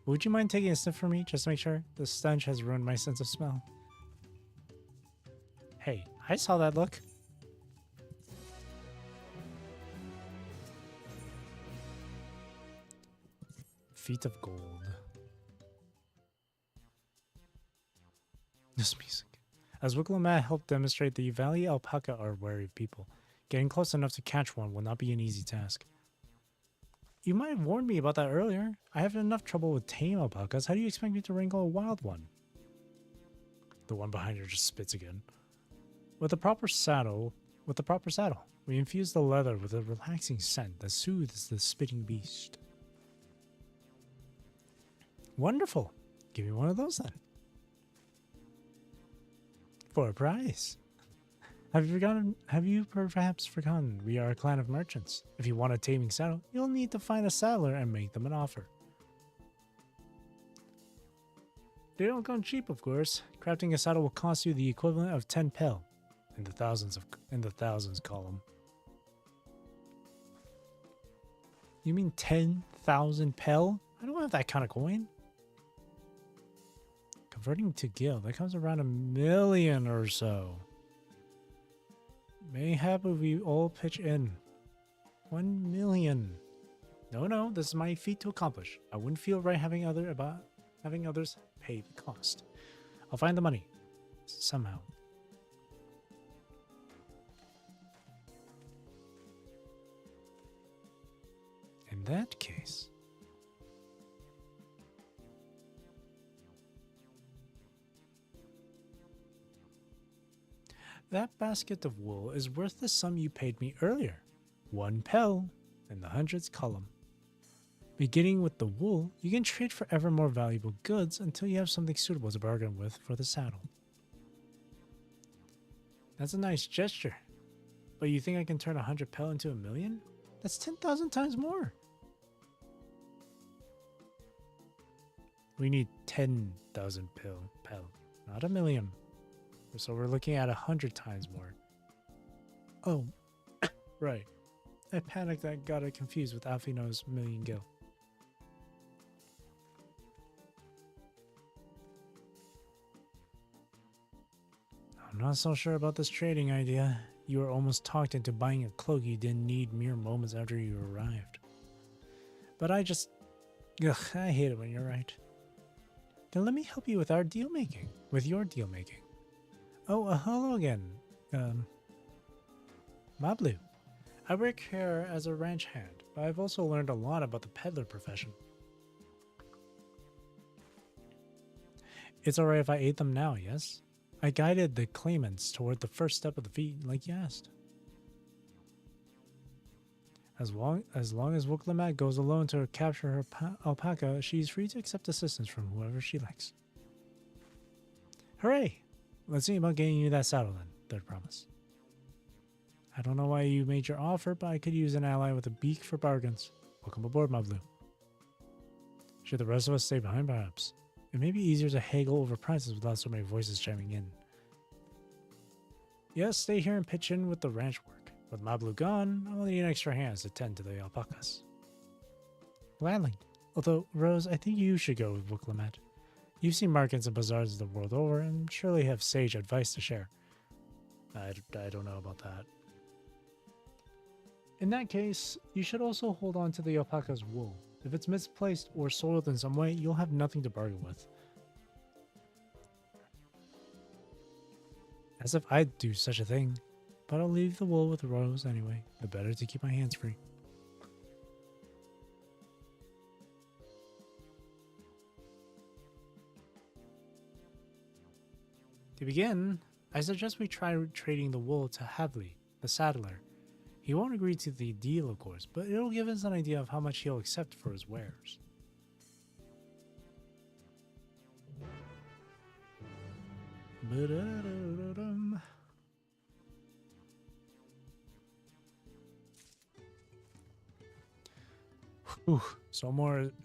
Would you mind taking a sniff for me, just to make sure? The stench has ruined my sense of smell. Hey, I saw that look. Feet of gold. This music. As Wigglemat helped demonstrate, the valley alpaca are wary of people. Getting close enough to catch one will not be an easy task. You might have warned me about that earlier. I have enough trouble with tame alpacas. How do you expect me to wrangle a wild one? The one behind her just spits again. With the proper saddle, we infuse the leather with a relaxing scent that soothes the spitting beast. Wonderful. Give me one of those then. For a price. Have you perhaps forgotten we are a clan of merchants? If you want a taming saddle, you'll need to find a saddler and make them an offer. They don't come cheap, of course. Crafting a saddle will cost you the equivalent of 10 pel, in the thousands column. You mean 10,000 pel? I don't have that kind of coin. Converting to gil, that comes around 1 million or so. Mayhap if we all pitch in. 1 million. No, this is my feat to accomplish. I wouldn't feel right having others pay the cost. I'll find the money. Somehow. In that case... that basket of wool is worth the sum you paid me earlier. 1 pel in the hundreds column. Beginning with the wool, you can trade for ever more valuable goods until you have something suitable to bargain with for the saddle. That's a nice gesture. But you think I can turn 100 pel into 1 million? That's 10,000 times more. We need 10,000 pel. not 1,000,000. So we're looking at 100 times more. Oh, right. I panicked and got it confused with Alfino's 1,000,000 gil. I'm not so sure about this trading idea. You were almost talked into buying a cloak you didn't need mere moments after you arrived. But I just... Ugh, I hate it when you're right. Then let me help you with our deal making. With your deal making. Oh, hello again. Mablu. I work here as a ranch hand, but I've also learned a lot about the peddler profession. It's alright if I aid them now, yes? I guided the claimants toward the first step of the feat like you asked. As long as Wuklemat goes alone to capture her alpaca, she's free to accept assistance from whoever she likes. Hooray! Let's see about getting you that saddle then, Third Promise. I don't know why you made your offer, but I could use an ally with a beak for bargains. Welcome aboard, Mablu. Should the rest of us stay behind, perhaps? It may be easier to haggle over prices without so many voices chiming in. Yes, stay here and pitch in with the ranch work. With Mablu gone, I'll need extra hands to tend to the alpacas. Gladly. Although, Rose, I think you should go with Wuklemat. You've seen markets and bazaars the world over and surely have sage advice to share. I don't know about that. In that case, you should also hold on to the alpaca's wool. If it's misplaced or soiled in some way, you'll have nothing to bargain with. As if I'd do such a thing. But I'll leave the wool with Rose anyway. The better to keep my hands free. To begin, I suggest we try trading the wool to Havli, the saddler. He won't agree to the deal, of course, but it'll give us an idea of how much he'll accept for his wares.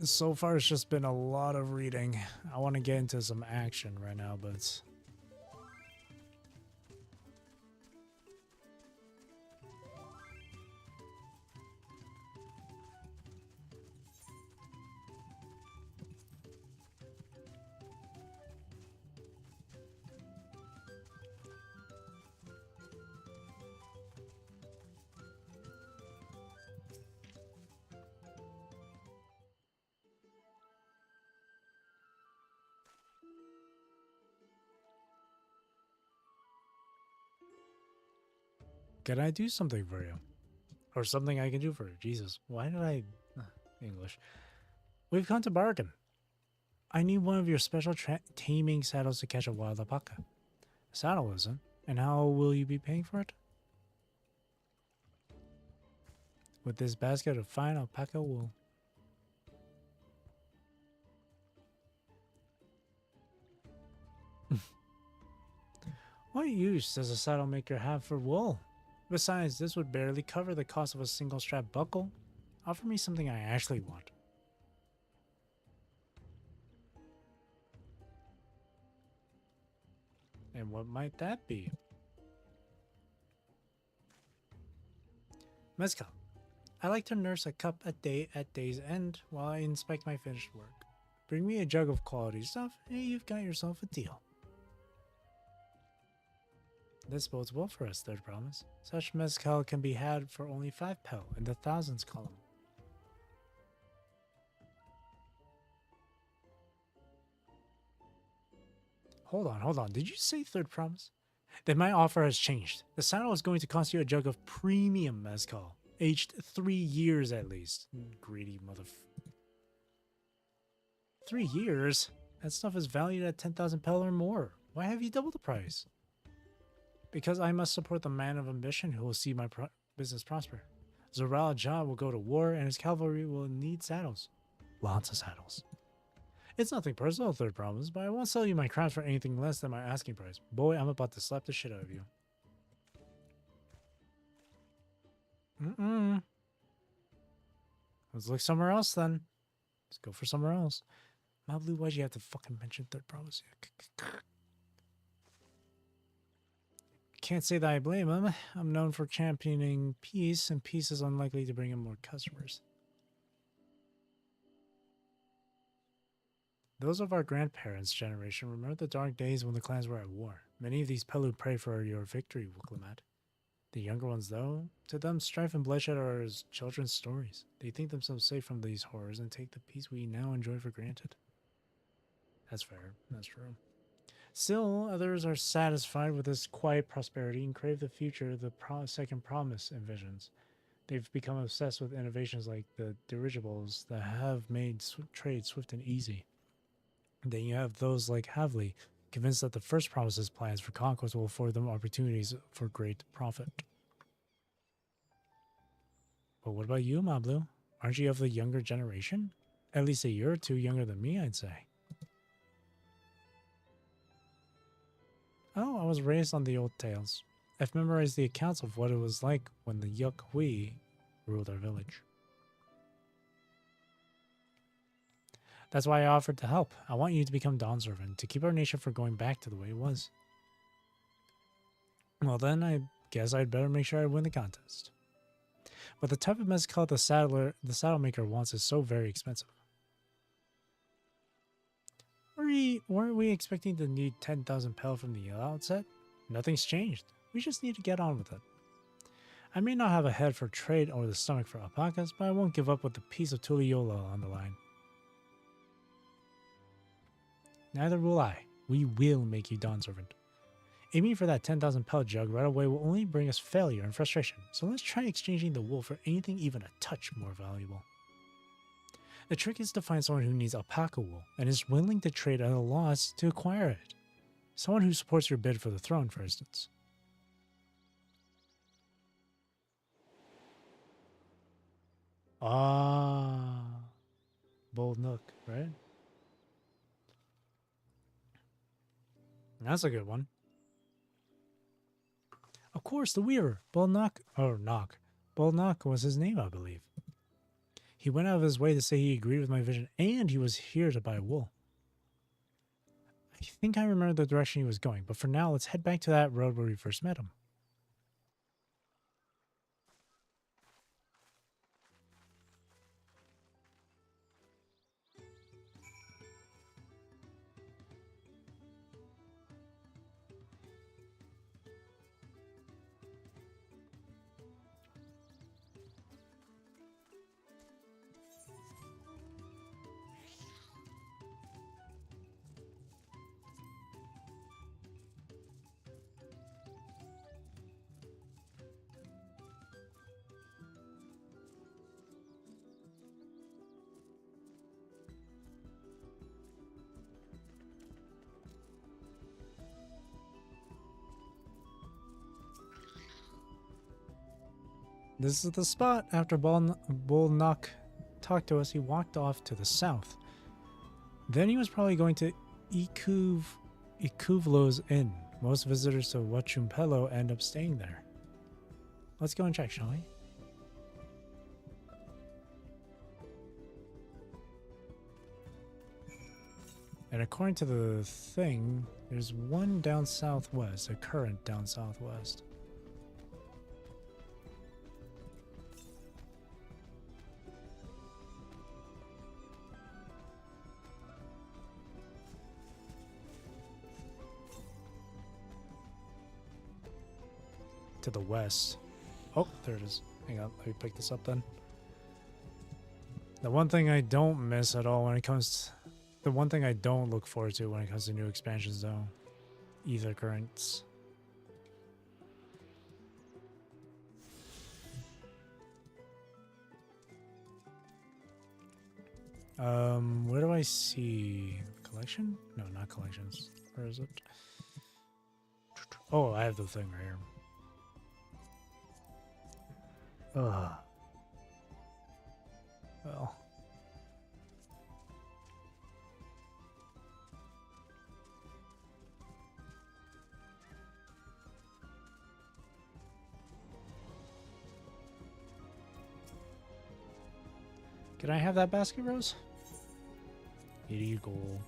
So far it's just been a lot of reading. I want to get into some action right now, but... Can I do something for you? Or something I can do for you? Jesus, why did I... English. We've come to bargain. I need one of your special taming saddles to catch a wild alpaca. A saddle, isn't? And how will you be paying for it? With this basket of fine alpaca wool. What use does a saddle maker have for wool? Besides, this would barely cover the cost of a single strap buckle. Offer me something I actually want. And what might that be? Mezcal. I like to nurse a cup a day at day's end while I inspect my finished work. Bring me a jug of quality stuff and you've got yourself a deal. This bodes well for us, Third Promise. Such mezcal can be had for only 5 pel in the thousands column. Hold on. Did you say Third Promise? Then my offer has changed. The saddle is going to cost you a jug of premium mezcal, aged 3 years at least. Greedy motherfucker. 3 years? That stuff is valued at 10,000 pel or more. Why have you doubled the price? Because I must support the man of ambition who will see my business prosper. Zoral Jah will go to war and his cavalry will need saddles. Lots of saddles. It's nothing personal, Third Promise, but I won't sell you my crafts for anything less than my asking price. Boy, I'm about to slap the shit out of you. Let's look somewhere else then. Let's go for somewhere else. Mablu, why'd you have to fucking mention Third Promise? can't say that I blame him. I'm known for championing peace, and peace is unlikely to bring in more customers. Those of our grandparents' generation remember the dark days when the clans were at war. Many of these Pelu pray for your victory, Wuklimat. The younger ones, though, to them strife and bloodshed are as children's stories. They think themselves safe from these horrors and take the peace we now enjoy for granted. That's fair. That's true. Still, others are satisfied with this quiet prosperity and crave the future the second promise envisions. They've become obsessed with innovations like the dirigibles that have made trade swift and easy. Then you have those like Havli, convinced that the first promise's plans for conquest will afford them opportunities for great profit. But what about you, Mablu? Aren't you of the younger generation? At least a year or two younger than me, I'd say. Oh, I was raised on the old tales. I've memorized the accounts of what it was like when the Yuk Hui ruled our village. That's why I offered to help. I want you to become Dawnservant, to keep our nation from going back to the way it was. Well then, I guess I'd better make sure I win the contest. But the type of mezcal the saddlemaker wants is so very expensive. Weren't we expecting to need 10,000 pel from the outset? Nothing's changed. We just need to get on with it. I may not have a head for trade or the stomach for alpacas, but I won't give up with the piece of Tuliyollal on the line. Neither will I. We will make you Dawnservant. Aiming for that 10,000 pel jug right away will only bring us failure and frustration, so let's try exchanging the wool for anything even a touch more valuable. The trick is to find someone who needs alpaca wool and is willing to trade at a loss to acquire it. Someone who supports your bid for the throne, for instance. Ah, Bold Nook, right? That's a good one. Of course, the Weaver. Bold Nock was his name, I believe. He went out of his way to say he agreed with my vision, and he was here to buy wool. I think I remember the direction he was going, but for now, let's head back to that road where we first met him. This is the spot. After Bolnock talked to us, he walked off to the south. Then he was probably going to Ikuvlo's Inn. Most visitors to Huachumpelo end up staying there. Let's go and check, shall we? And according to the thing, there's one down southwest, a current down southwest. To the west. Oh, there it is. Hang on, let me pick this up then. The one thing I don't miss at all when it comes to... The one thing I don't look forward to when it comes to new expansions, though. Ether currents. Where do I see... Collection? No, not collections. Where is it? Oh, I have the thing right here. Ugh. Well. Can I have that basket, Rose? Here you go.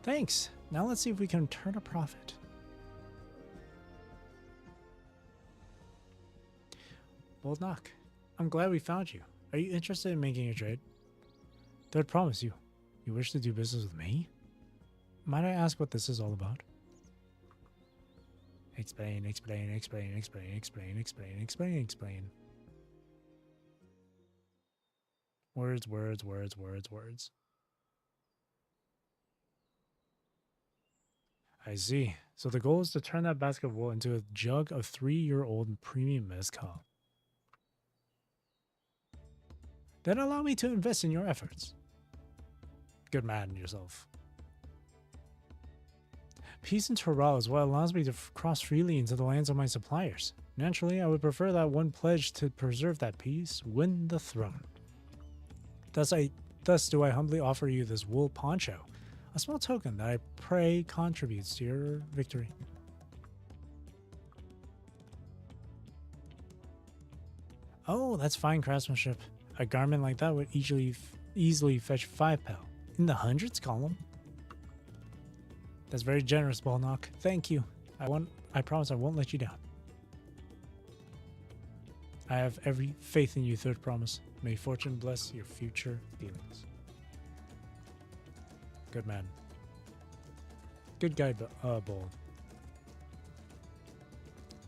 Thanks. Now let's see if we can turn a profit. Bold knock. I'm glad we found you. Are you interested in making a trade? Third promise, you wish to do business with me? Might I ask what this is all about? Explain, explain, explain, explain, explain, explain, explain, explain. Words, words, words, words, words. I see. So the goal is to turn that basket of wool into a jug of 3-year-old premium mezcal. Then allow me to invest in your efforts. Good man yourself. Peace and Toral is what allows me to cross freely into the lands of my suppliers. Naturally, I would prefer that one pledge to preserve that peace win the throne. Thus do I humbly offer you this wool poncho, a small token that I pray contributes to your victory. Oh, that's fine craftsmanship. A garment like that would easily fetch 5 pel. In the hundreds column? That's very generous, Balnock. Thank you. I promise I won't let you down. I have every faith in you, Third Promise. May fortune bless your future dealings. Good man. Good guy, Bold.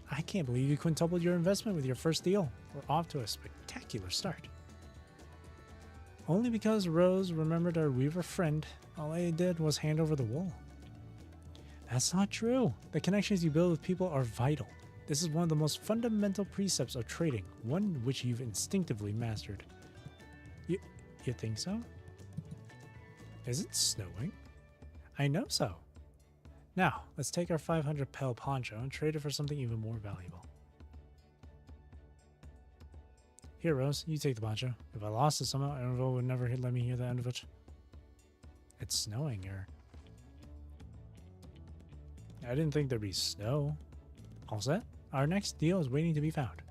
I can't believe you quintupled your investment with your first deal. We're off to a spectacular start. Only because Rose remembered our weaver friend, all I did was hand over the wool. That's not true. The connections you build with people are vital. This is one of the most fundamental precepts of trading, one which you've instinctively mastered. You think so? Is it snowing? I know so. Now, let's take our 500 pel poncho and trade it for something even more valuable. Here, Rose, you take the poncho. If I lost it somehow, Erenville would never let me hear the end of it. It's snowing here. I didn't think there'd be snow. All set? Our next deal is waiting to be found.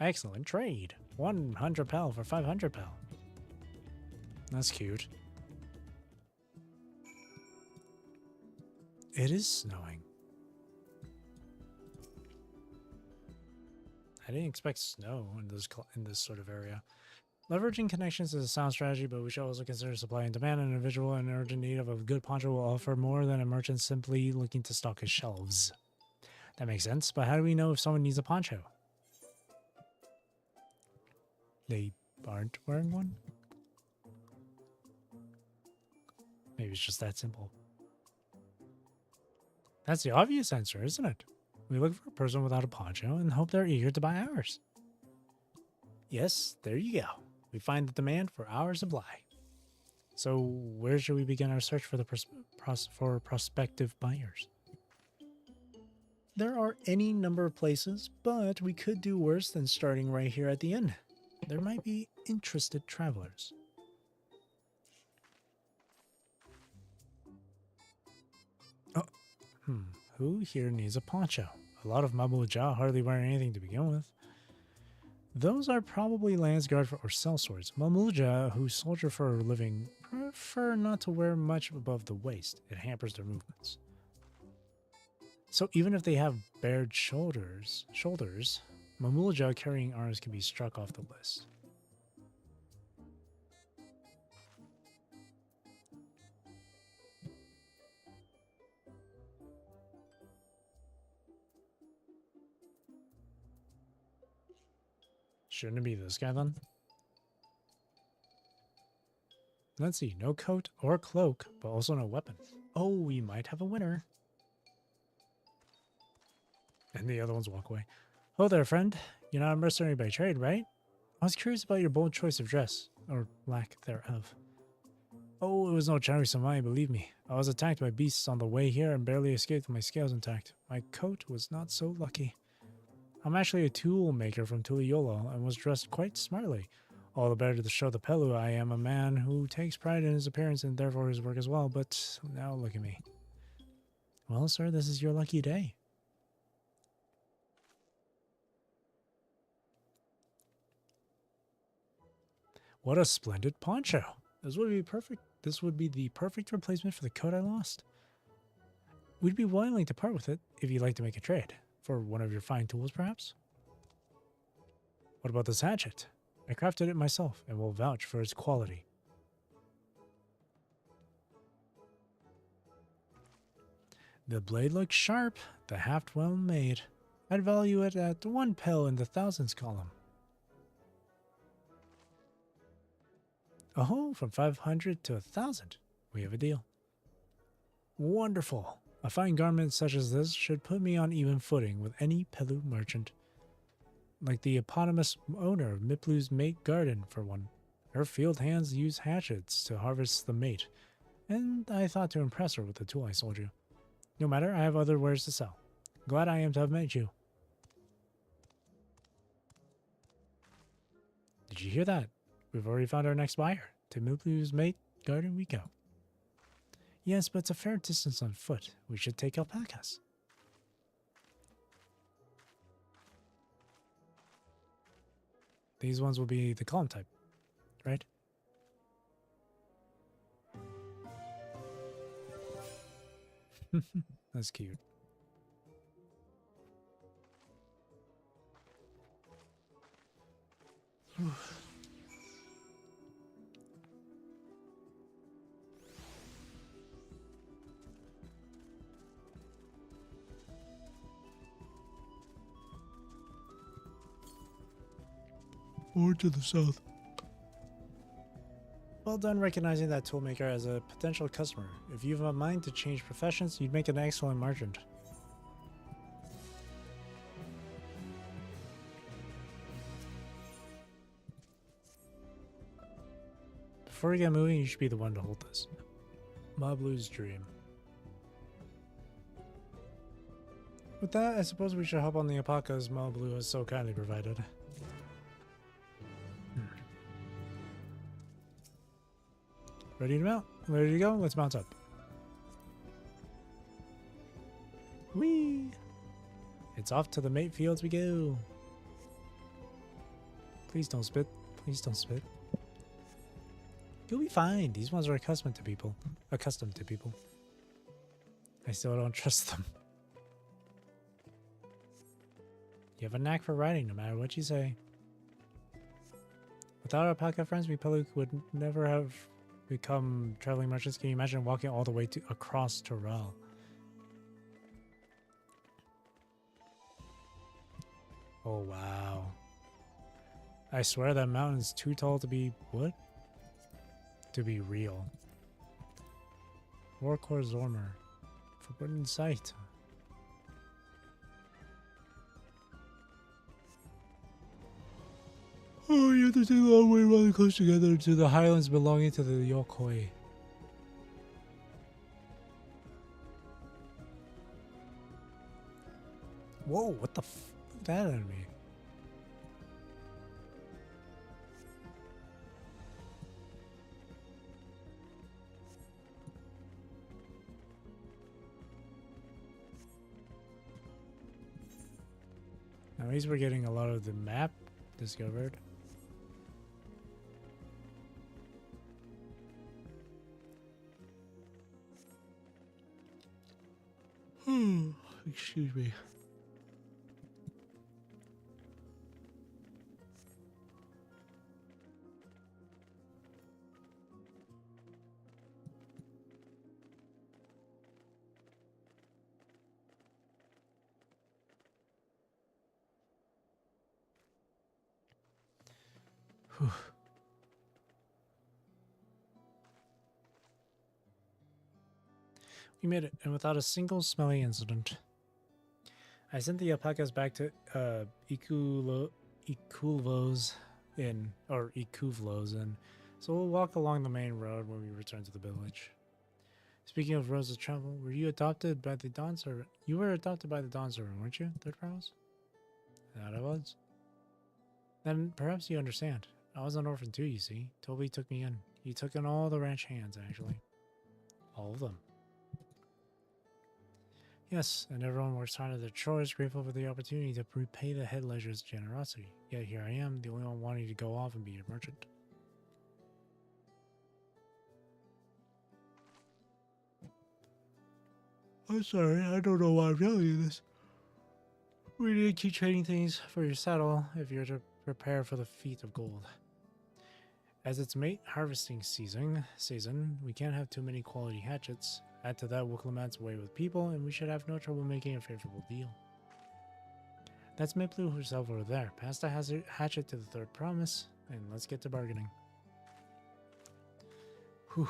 Excellent trade. 100 pel for 500 pel. That's cute. It is snowing. I didn't expect snow in this sort of area. Leveraging connections is a sound strategy, but we should also consider supply and demand. An individual in urgent need of a good poncho will offer more than a merchant simply looking to stock his shelves. That makes sense, but how do we know if someone needs a poncho? They aren't wearing one? Maybe it's just that simple. That's the obvious answer, isn't it? We look for a person without a poncho and hope they're eager to buy ours. Yes, there you go. We find the demand for our supply. So where should we begin our search for the prospective buyers? There are any number of places, but we could do worse than starting right here at the inn. There might be interested travelers. Who here needs a poncho? A lot of Mabuja hardly wear anything to begin with. Those are probably Landsguard or sellswords. Mamuja, who soldier for a living, prefer not to wear much above the waist. It hampers their movements. So even if they have bared shoulders, Mamuja carrying arms can be struck off the list. Shouldn't it be this guy then? Let's see, no coat or cloak, but also no weapon. Oh, we might have a winner. And the other ones walk away. Oh there, friend. You're not a mercenary by trade, right? I was curious about your bold choice of dress, or lack thereof. Oh, it was no cherry samai, believe me. I was attacked by beasts on the way here and barely escaped with my scales intact. My coat was not so lucky. I'm actually a tool maker from Tuliyola and was dressed quite smartly. All the better to show the Pelu I am a man who takes pride in his appearance and therefore his work as well, but now look at me. Well, sir, this is your lucky day. What a splendid poncho. This would be perfect. This would be the perfect replacement for the coat I lost. We'd be willing to part with it if you'd like to make a trade. For one of your fine tools, perhaps? What about this hatchet? I crafted it myself and will vouch for its quality. The blade looks sharp, the haft well made. I'd value it at 1 pel in the thousands column. Oh, from 500 to 1,000. We have a deal. Wonderful. A fine garment such as this should put me on even footing with any Pelu merchant. Like the eponymous owner of Miplu's mate garden, for one. Her field hands use hatchets to harvest the mate, and I thought to impress her with the tool I sold you. No matter, I have other wares to sell. Glad I am to have met you. Did you hear that? We've already found our next buyer. To Miplu's mate garden we go. Yes, but it's a fair distance on foot. We should take alpacas. These ones will be the column type, right? That's cute. Or to the south. Well done recognizing that toolmaker as a potential customer. If you have a mind to change professions, you'd make an excellent merchant. Before we get moving, you should be the one to hold this. Mablu's dream. With that, I suppose we should hop on the alpacas Mablu has so kindly provided. Ready to mount? Ready to go? Let's mount up. Whee! It's off to the mate fields we go. Please don't spit. Please don't spit. You'll be fine. These ones are accustomed to people. I still don't trust them. You have a knack for riding, no matter what you say. Without alpaca friends, we probably would never have become traveling merchants. Can you imagine walking all the way across Torel? Oh wow. I swear that mountain's too tall to be what? To be real. Warkor Zormer. Forbidden sight. Oh, you have to take a long way really close together to the highlands belonging to the Yokoi. Whoa, what the f? Look at that enemy. Now, at least we're getting a lot of the map discovered. Excuse me. Whew. We made it, and without a single smelly incident. I sent the alpacas back to Ikuvlo's Inn, so we'll walk along the main road when we return to the village. Speaking of roads of travel, were you adopted by the Dawnservant? You were adopted by the Dawnservant, weren't you, Third Prowess? That I was. Then perhaps you understand. I was an orphan too, you see. Toby took me in. He took in all the ranch hands, actually. All of them. Yes, and everyone works hard at their chores, grateful for the opportunity to repay the head ledger's generosity. Yet here I am, the only one wanting to go off and be a merchant. I'm sorry, I don't know why I'm telling you this. We need to keep trading things for your saddle if you're to prepare for the feat of gold. As it's mate harvesting season, we can't have too many quality hatchets. Add to that Wiklamat's way with people, and we should have no trouble making a favorable deal. That's Miplu herself over there. Pass the hatchet to the third promise, and let's get to bargaining. Whew.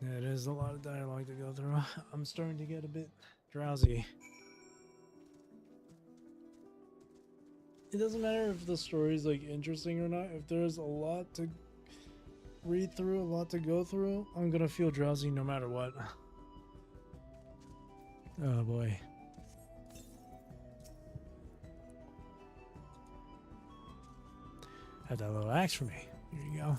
It is a lot of dialogue to go through. I'm starting to get a bit drowsy. It doesn't matter if the story is like interesting or not. If there's a lot to read through, a lot to go through, I'm gonna feel drowsy no matter what. Oh boy. Have that little axe for me. Here you go.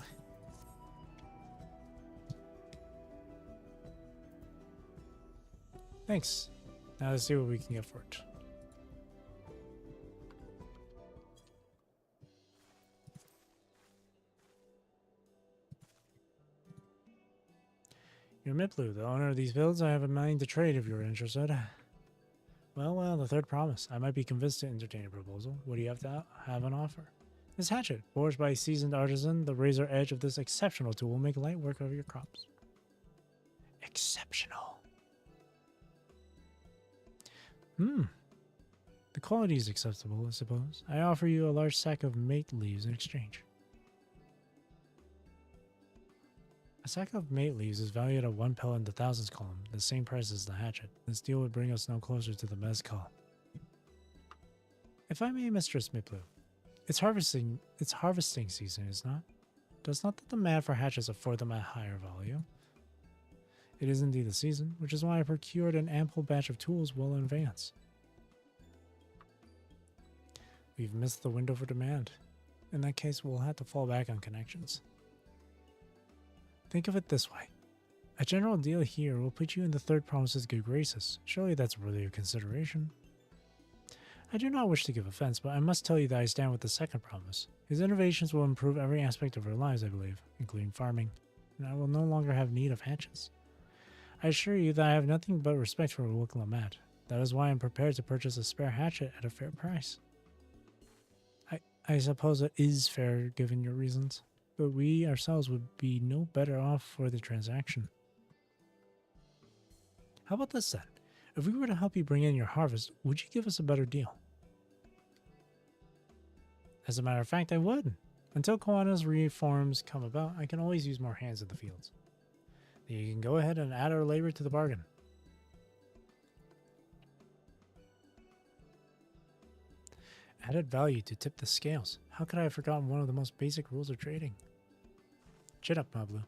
Thanks. Now let's see what we can get for it. You're Miplu, the owner of these fields. I have a mind to trade if you're interested. Well, the third promise. I might be convinced to entertain a proposal. What do you have to have an offer? This hatchet, forged by a seasoned artisan, the razor edge of this exceptional tool will make light work of your crops. Exceptional. The quality is acceptable, I suppose. I offer you a large sack of mate leaves in exchange. A sack of mate leaves is valued at 1 pellet in the thousands column, the same price as the hatchet. This deal would bring us no closer to the mezcal. If I may, Mistress Miplu, it's harvesting season, is not? Does not the demand for hatchets afford them a higher value? It is indeed the season, which is why I procured an ample batch of tools well in advance. We've missed the window for demand. In that case, we'll have to fall back on connections. Think of it this way. A general deal here will put you in the third promise's good graces. Surely that's worthy of consideration. I do not wish to give offense, but I must tell you that I stand with the second promise. His innovations will improve every aspect of our lives, I believe, including farming, and I will no longer have need of hatchets. I assure you that I have nothing but respect for Wiklamat. That is why I am prepared to purchase a spare hatchet at a fair price. I suppose it is fair given your reasons, but we ourselves would be no better off for the transaction. How about this then? If we were to help you bring in your harvest, would you give us a better deal? As a matter of fact, I would. Until Koana's reforms come about, I can always use more hands in the fields. Then you can go ahead and add our labor to the bargain. Added value to tip the scales. How could I have forgotten one of the most basic rules of trading? Chin up, Mablu.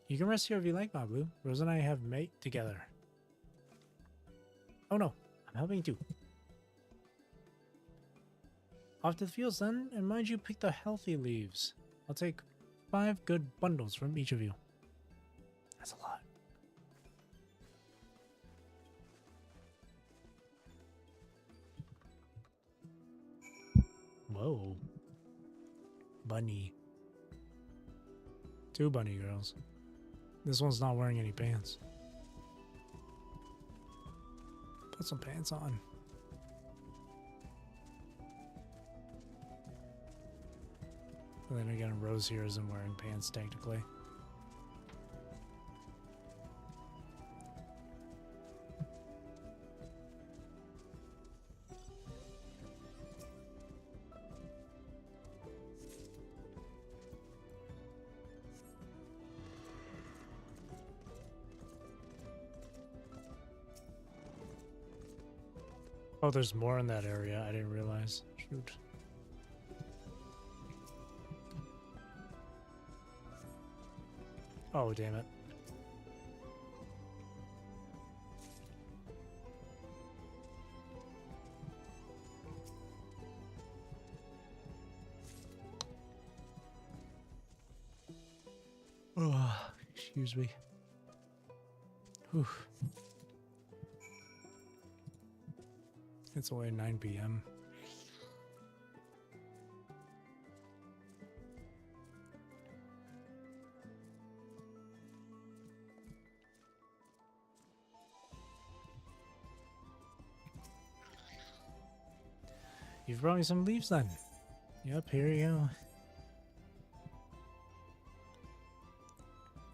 You can rest here if you like, Mablu. Rose and I have mate together. Oh no, I'm helping too. Off to the fields then, and mind you pick the healthy leaves. I'll take 5 good bundles from each of you. That's a lot. Whoa. Bunny. 2 bunny girls. This one's not wearing any pants. Put some pants on. But then again, Rose here isn't wearing pants technically. Oh, there's more in that area. I didn't realize. Shoot. Oh, damn it. Oh, excuse me. Whew. It's only 9 p.m. You've brought me some leaves then. Yep, here you go.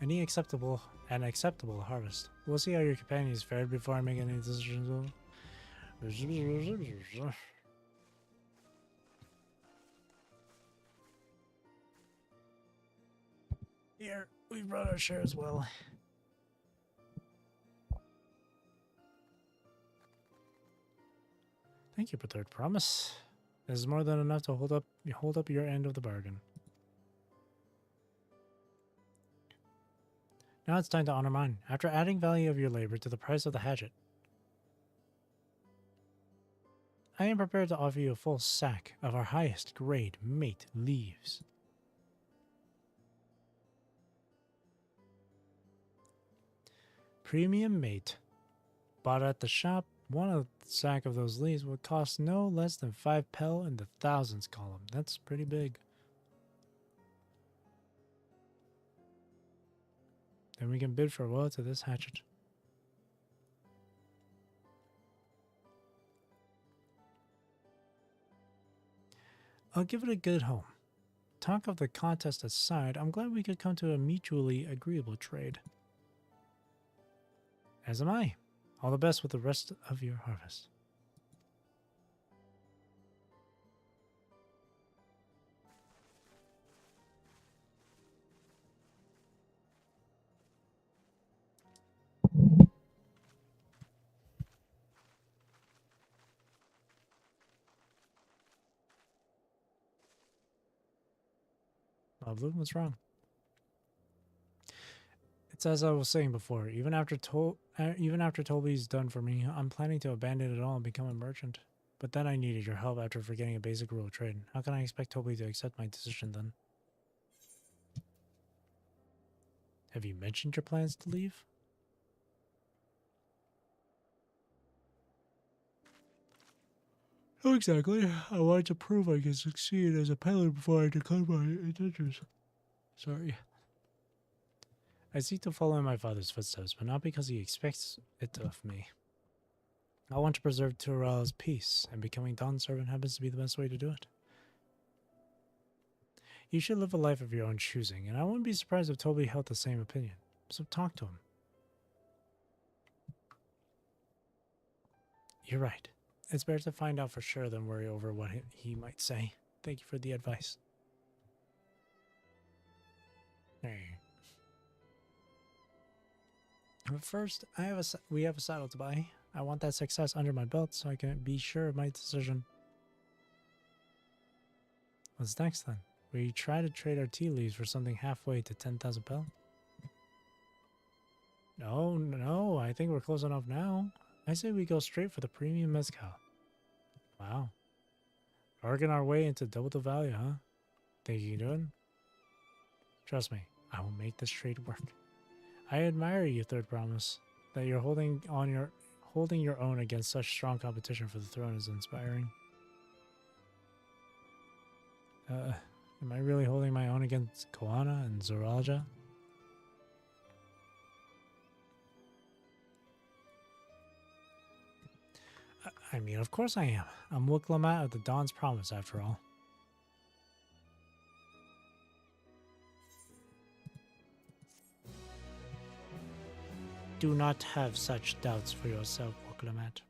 An acceptable harvest. We'll see how your companions fared before I make any decisions. Here, we brought our share as well. Thank you for third promise. This is more than enough to hold up your end of the bargain. Now it's time to honor mine, after adding value of your labor to the price of the hatchet. I am prepared to offer you a full sack of our highest grade mate leaves. Premium mate. Bought at the shop, one sack of those leaves would cost no less than 5 pel in the thousands column. That's pretty big. Then we can bid farewell to this hatchet. I'll give it a good home. Talk of the contest aside, I'm glad we could come to a mutually agreeable trade. As am I. All the best with the rest of your harvest. Blue, what's wrong? It's as I was saying before. Even after Toby's done for me, I'm planning to abandon it all and become a merchant. But then I needed your help after forgetting a basic rule of trade. How can I expect Toby to accept my decision then? Have you mentioned your plans to leave? Oh, exactly. I wanted to prove I could succeed as a peddler before I declare my intentions. Sorry. I seek to follow in my father's footsteps, but not because he expects it of me. I want to preserve Tural's peace, and becoming Dawn's servant happens to be the best way to do it. You should live a life of your own choosing, and I wouldn't be surprised if Toby held the same opinion. So talk to him. You're right. It's better to find out for sure than worry over what he might say. Thank you for the advice. Hey. But first, we have a saddle to buy. I want that success under my belt so I can be sure of my decision. What's next then? We try to trade our tea leaves for something halfway to 10,000 pel? No, I think we're close enough now. I say we go straight for the premium mezcal. Wow. Bargain our way into double the value, huh? Think you can do it? Trust me, I will make this trade work. I admire you, Third Promise. That you're holding your own against such strong competition for the throne is inspiring. Am I really holding my own against Koana and Zoraja? I mean, of course I am. I'm Wiklamat of the Dawn's Promise, after all. Do not have such doubts for yourself, Wiklamat.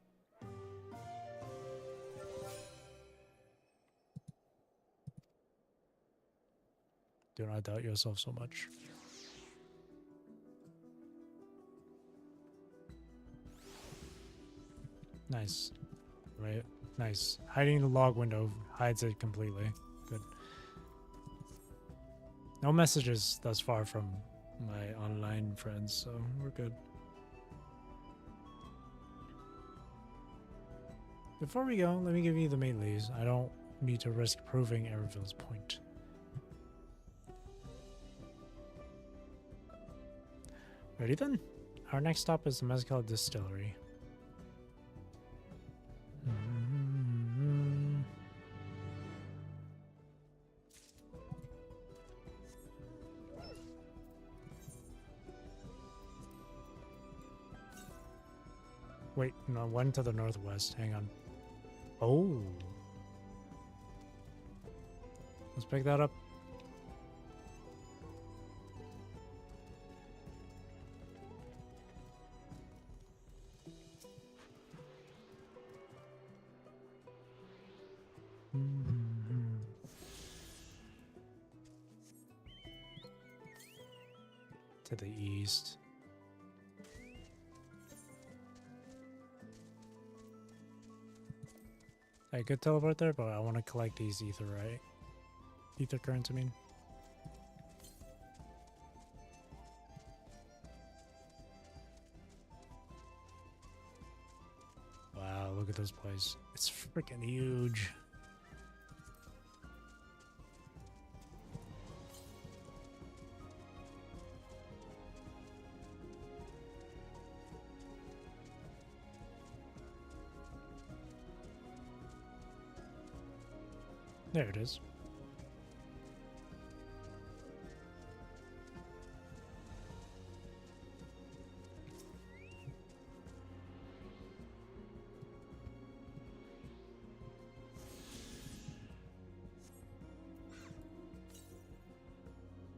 Do not doubt yourself so much. Nice. Right? Nice. Hiding the log window hides it completely. Good. No messages thus far from my online friends, so we're good. Before we go, let me give you the mate leaves. I don't need to risk proving Ereville's point. Ready then? Our next stop is the Mezcal Distillery. Wait, no, one to the northwest. Hang on. Oh. Let's pick that up. To the east. I could teleport there, but I want to collect these ether currents, I mean. Wow, look at this place. It's freaking huge. There it is.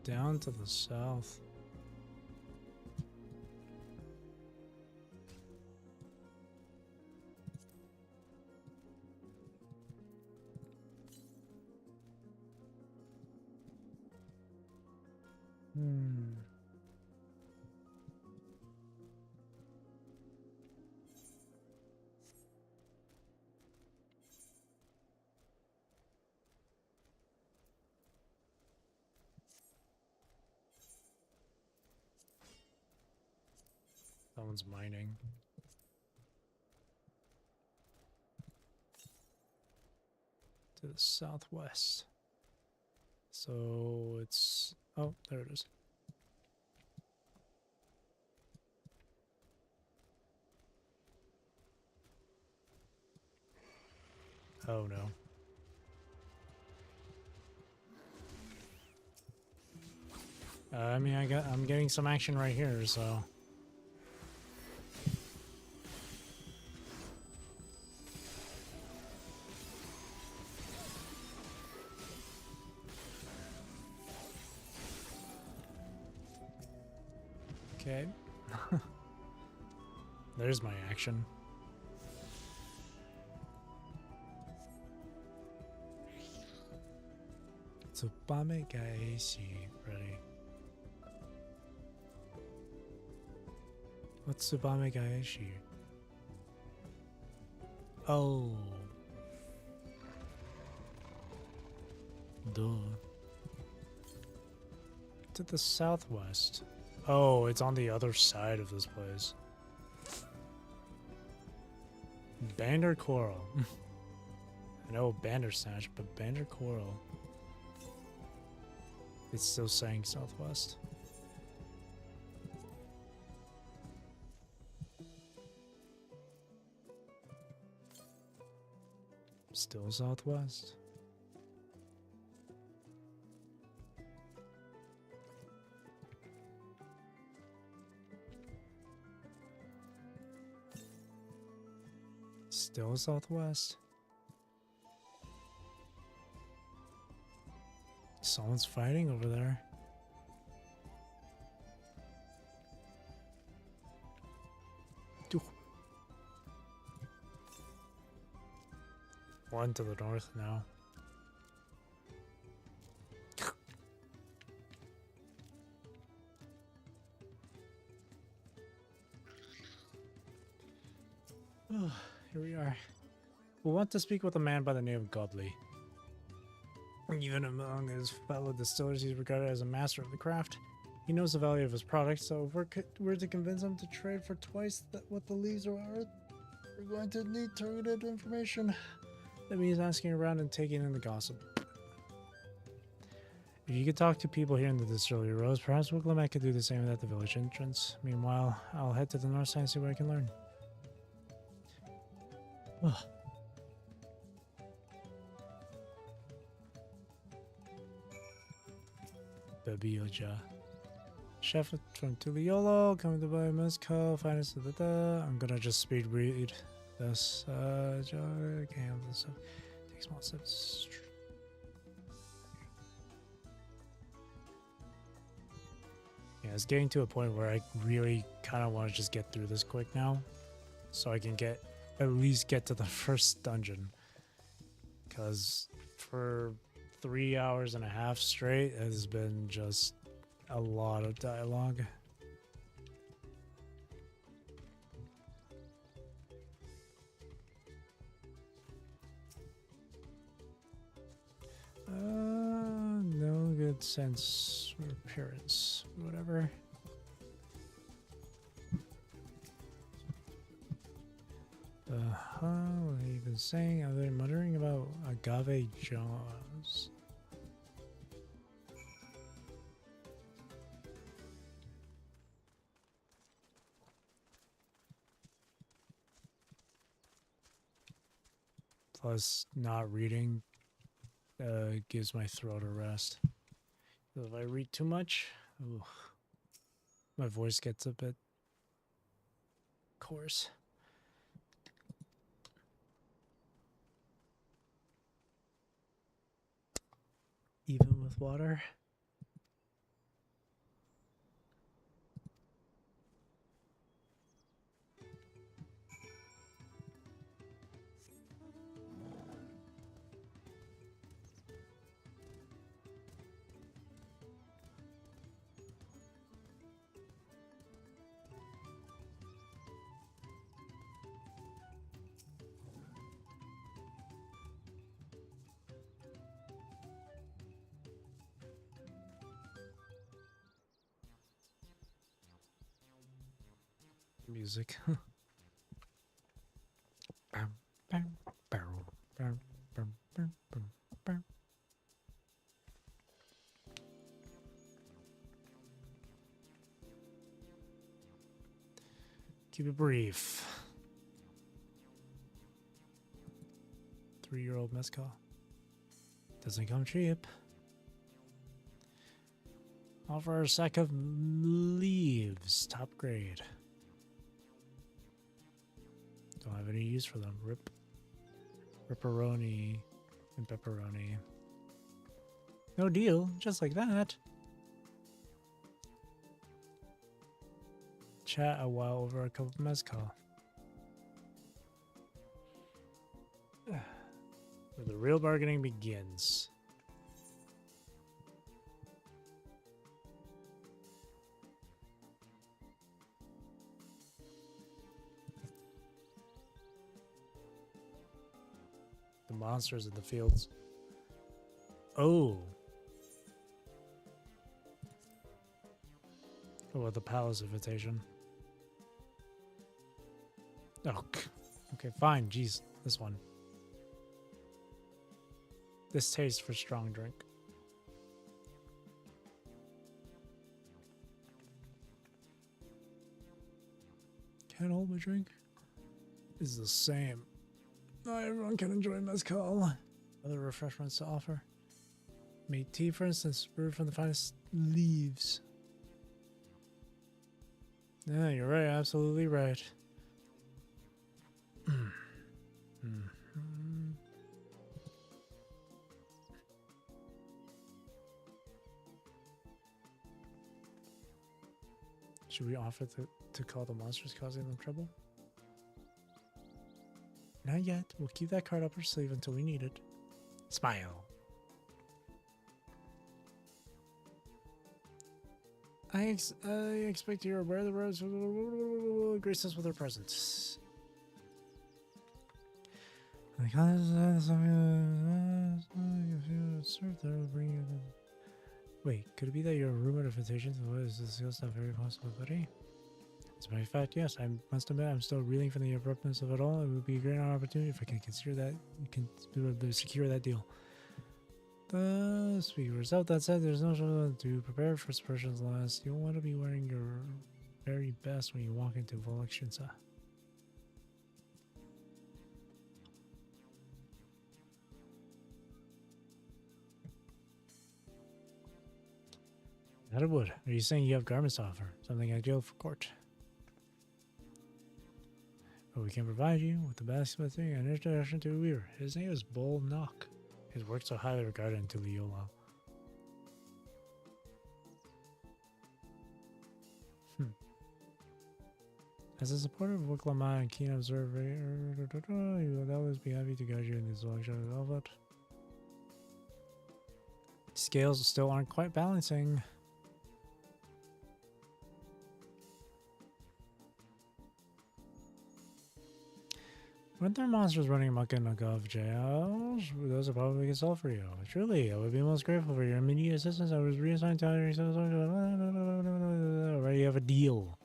Down to the south. Someone's mining. To the southwest. So it's... oh, there it is. Oh no. I mean, I'm getting some action right here, so... okay. There's my action. Tsubame Gaeshi, ready. What's Tsubame Gaeshi? Oh. Duh. To the southwest. Oh, it's on the other side of this place. Bander Coral. I know Bandersnatch, but Bander Coral. It's still saying southwest. Still southwest. Still southwest. Someone's fighting over there. One to the north now. Oh, here we are. We want to speak with a man by the name of Godly. Even among his fellow distillers, he's regarded as a master of the craft. He knows the value of his product, so if we're to convince him to trade for twice what the leaves are worth, we're going to need targeted information. That means asking around and taking in the gossip. If you could talk to people here in the distillery rows, perhaps Willamette could do the same at the village entrance. Meanwhile, I'll head to the north side and see what I can learn. Ugh. Babioja. Chef from Tuliolo, coming to buy MSQ, finance I'm gonna just speed read this. Okay, this take small steps. Yeah, it's getting to a point where I really kind of want to just get through this quick now, so I can at least get to the first dungeon. Because for 3 hours and a half straight, it has been just a lot of dialogue. No good sense or appearance, whatever. What are you even saying? Are they muttering about agave jaws? Plus, not reading gives my throat a rest. If I read too much, ooh, my voice gets a bit coarse. Even with water. Music. Keep it brief. 3-year-old mezcal. Doesn't come cheap. Offer a sack of leaves. Top grade. Don't have any use for them. Ripperoni and pepperoni. No deal. Just like that. Chat a while over a cup of mezcal. Where the real bargaining begins. The monsters in the fields. Oh. What about the palace invitation? Oh, okay, fine. Jeez, this one. This tastes for strong drink. Can't hold my drink. Is the same. Not everyone can enjoy mezcal. Other refreshments to offer. Made tea, for instance, brewed from the finest leaves. Yeah, you're right. Absolutely right. Should we offer to call the monsters causing them trouble? Not yet. We'll keep that card up our sleeve until we need it. Smile. I expect you're aware of the roads will grace us with their presence. Wait, could it be that you're a rumored invitation to what is this not very possible, buddy? As a matter of fact, yes, I must admit I'm still reeling from the abruptness of it all. It would be a great opportunity if I can consider that, secure that deal. Speaking for yourself, that said, there's no trouble to prepare for Spurgeon's last. You'll want to be wearing your very best when you walk into Volkshinsa. That it would. Are you saying you have garments to offer? Something ideal for court? But we can provide you with the best thing and introduction to a weaver. His name is Bull Knock. His works are highly regarded in Tuliyola. As a supporter of Wiklama and keen observer, you will always be happy to guide you in this selection of velvet. Scales still aren't quite balancing. Weren't there monsters running amok in the Gov jails? Those are probably get solved for you. Truly, I would be most grateful for your immediate assistance. I was reassigned to already have a deal.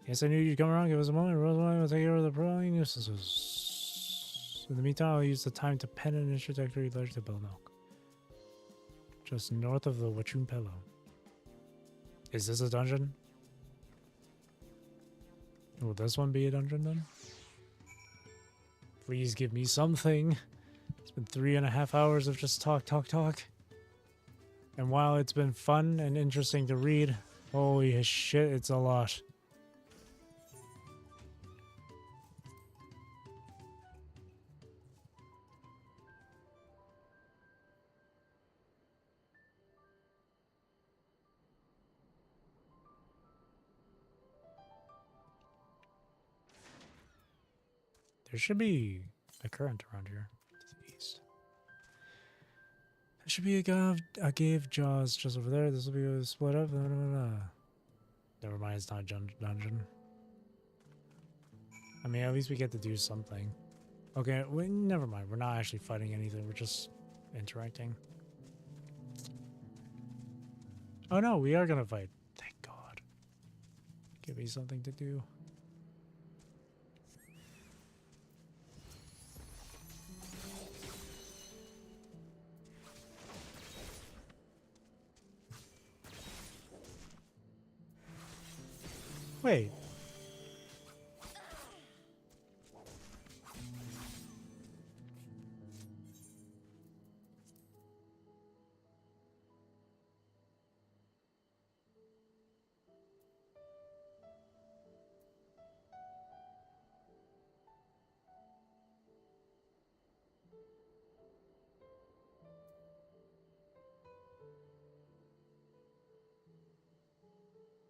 Yes, I knew you'd come around. Give us a moment. Rosemary will take care of the prowling nuisances. In the meantime, I'll use the time to pen an introductory letter to Belnock, just north of the Wachumpelo. Is this a dungeon? Will this one be a dungeon then? Please give me something. It's been 3.5 hours of just talk. And while it's been fun and interesting to read, holy shit, it's a lot. There should be a current around here to the east. There should be a cave jaws just over there. This will be split up. Never mind, it's not a dungeon. I mean, at least we get to do something. Okay, never mind. We're not actually fighting anything. We're just interacting. Oh no, we are gonna fight. Thank God. Give me something to do. Wait.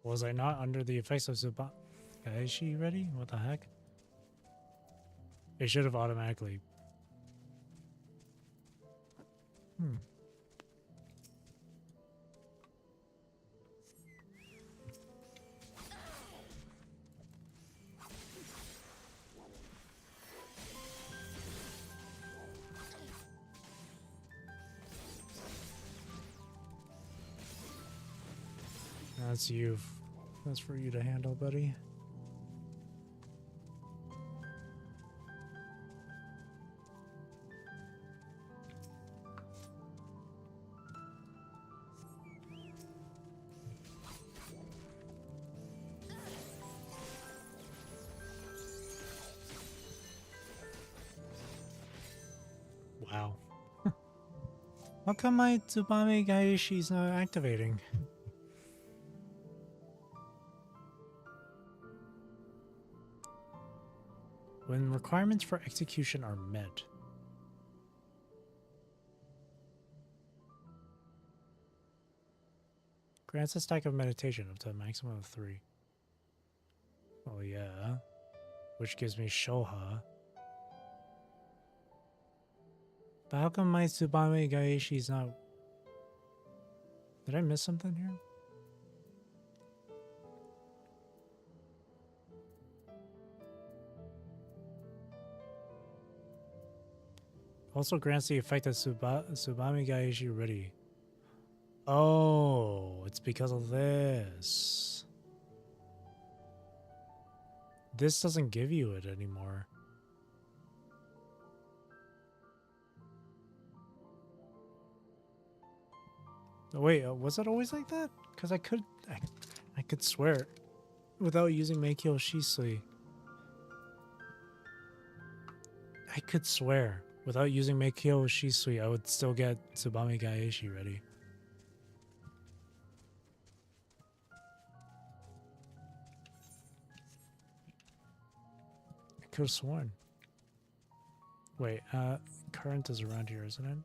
Was I not under the effects of Zuba? Is she ready? What the heck? It should have automatically. That's you. That's for you to handle, buddy. Wow. How come my Tsubame Gaishi's not activating? When requirements for execution are met. Grants a stack of meditation up to a maximum of 3. Oh yeah. Which gives me Shoha. But how come my Tsubame Gaishi's not... Did I miss something here? Also grants the effect of Tsubame Gaishi ready. Oh, it's because of this. This doesn't give you it anymore. Wait, was it always like that? Because I could swear without using Meikyo Shisui. I could swear. Without using Meikyo Shisui, I would still get Tsubame Gaishi ready. I could have sworn. Wait, current is around here, isn't it?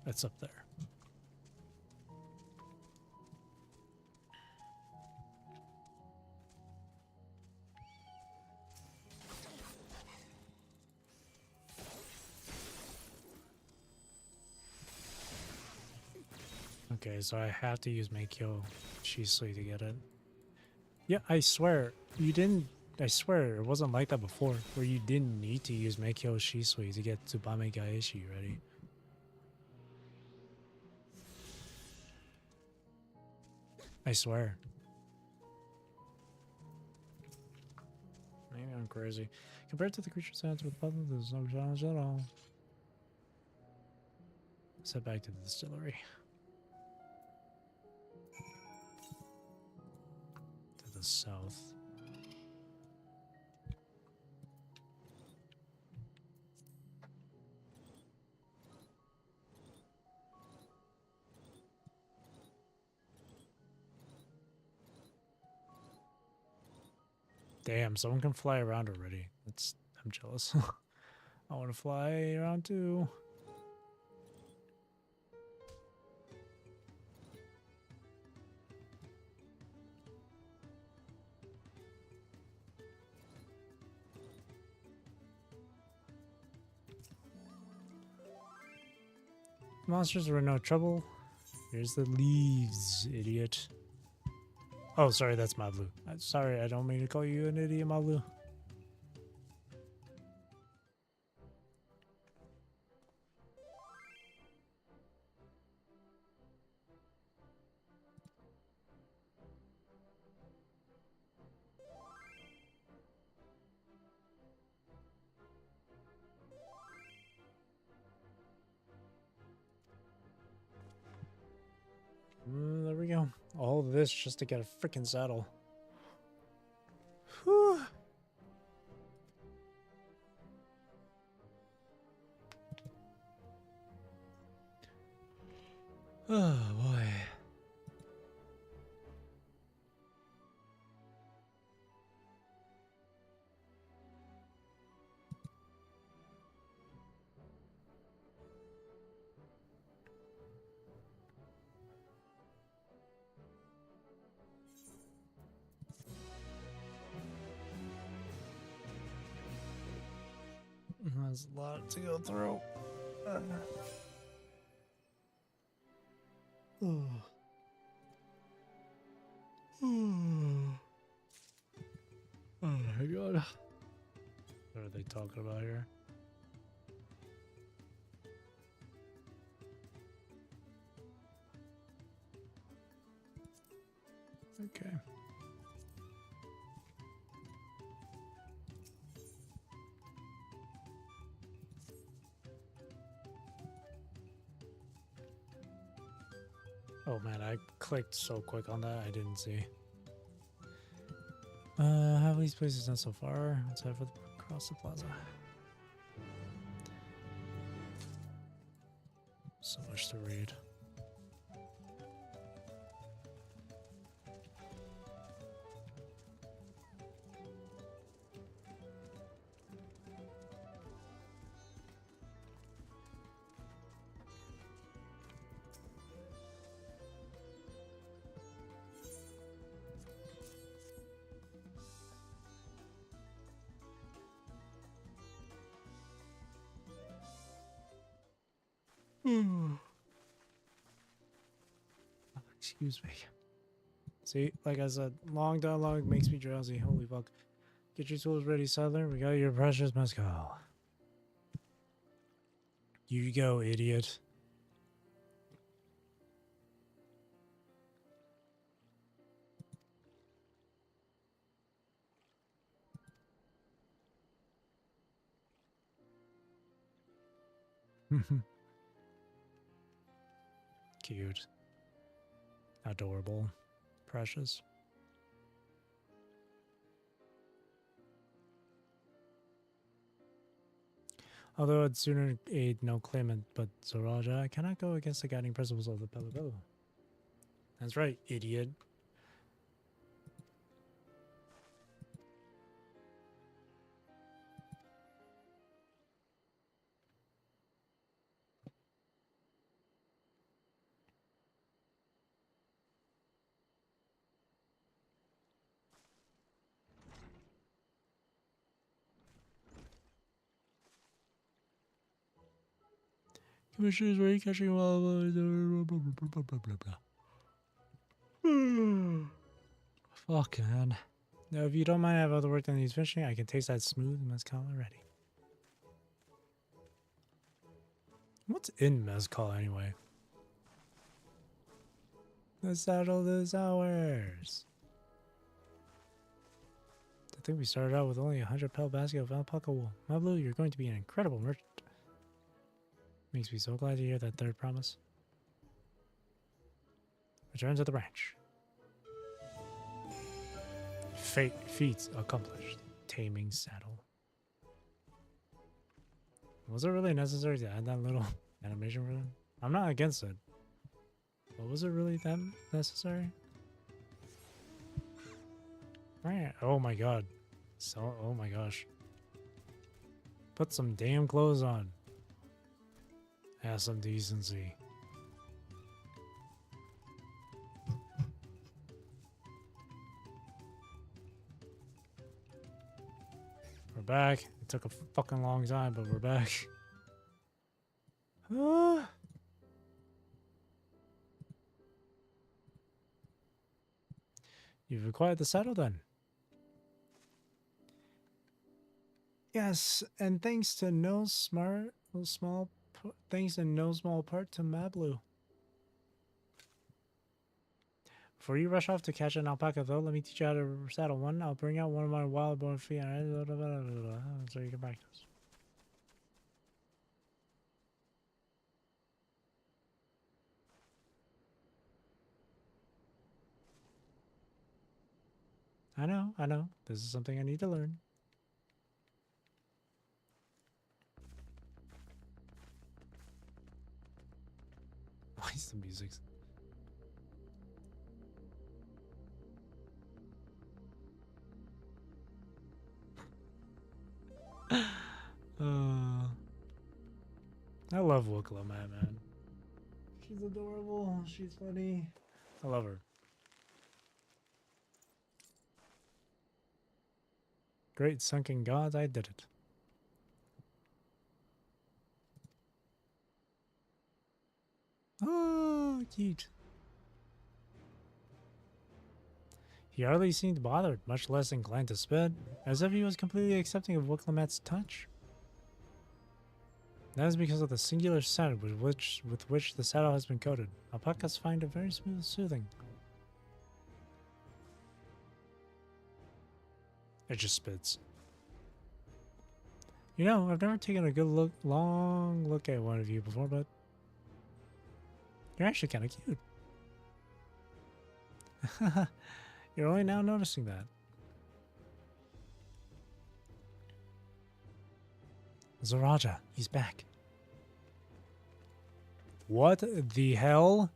It's up there. Okay, so I have to use Meikyo Shisui to get it. Yeah, I swear, you didn't... I swear, it wasn't like that before, where you didn't need to use Meikyo Shisui to get Tsubame Gaeshi ready. I swear. Maybe I'm crazy. Compared to the creature sounds with puzzles, there's no challenge at all. Let's head back to the distillery. To the south. Damn, someone can fly around already. I'm jealous. I want to fly around too. Monsters were no trouble. Here's the leaves, idiot. Oh, sorry, that's Mablu. Sorry, I don't mean to call you an idiot, Mablu. There we go. All this just to get a freaking saddle. Whew. Oh boy. There's a lot to go through. Oh. Oh my god. What are they talking about here? Okay. Oh man, I clicked so quick on that, I didn't see. Have these places done so far? Let's head for across the plaza. So much to read. Excuse me. See, like I said, long dialogue makes me drowsy. Holy fuck. Get your tools ready, Sadler. We got your precious mezcal. You go, idiot. Cute. Adorable. Precious. Although I'd sooner aid no claimant but Zoraja, I cannot go against the guiding principles of the Pelabello. That's right, idiot. Missions where you're catching wildlife. Blah, blah, blah, blah. Fuck, man. Now, if you don't mind, I have other work than he's finishing. I can taste that smooth mezcal already. What's in mezcal anyway? The saddle is ours. I think we started out with only a 100-pound basket of alpaca wool. My Blue, you're going to be an incredible merchant. Makes me so glad to hear that third promise. Return to the ranch. Feats accomplished. Taming saddle. Was it really necessary to add that little animation for them? I'm not against it. But was it really that necessary? Oh my god. So, oh my gosh. Put some damn clothes on. Have some decency. We're back. It took a fucking long time, but we're back. You've acquired the saddle then. Yes, and thanks to no small part to Mablu. Before you rush off to catch an alpaca, though, let me teach you how to saddle one. I'll bring out one of my wild-born feet so you can practice. I know. This is something I need to learn. Why is the music? I love Wukla, man. She's adorable. She's funny. I love her. Great sunken gods, I did it. Oh, cute. He hardly seemed bothered, much less inclined to spit, as if he was completely accepting of Wuklamet's touch. That is because of the singular scent with which the saddle has been coated. Alpacas find it very smooth, soothing. It just spits. You know, I've never taken a good long look at one of you before, but you're actually kind of cute. You're only now noticing that. Zoraja, he's back. What the hell?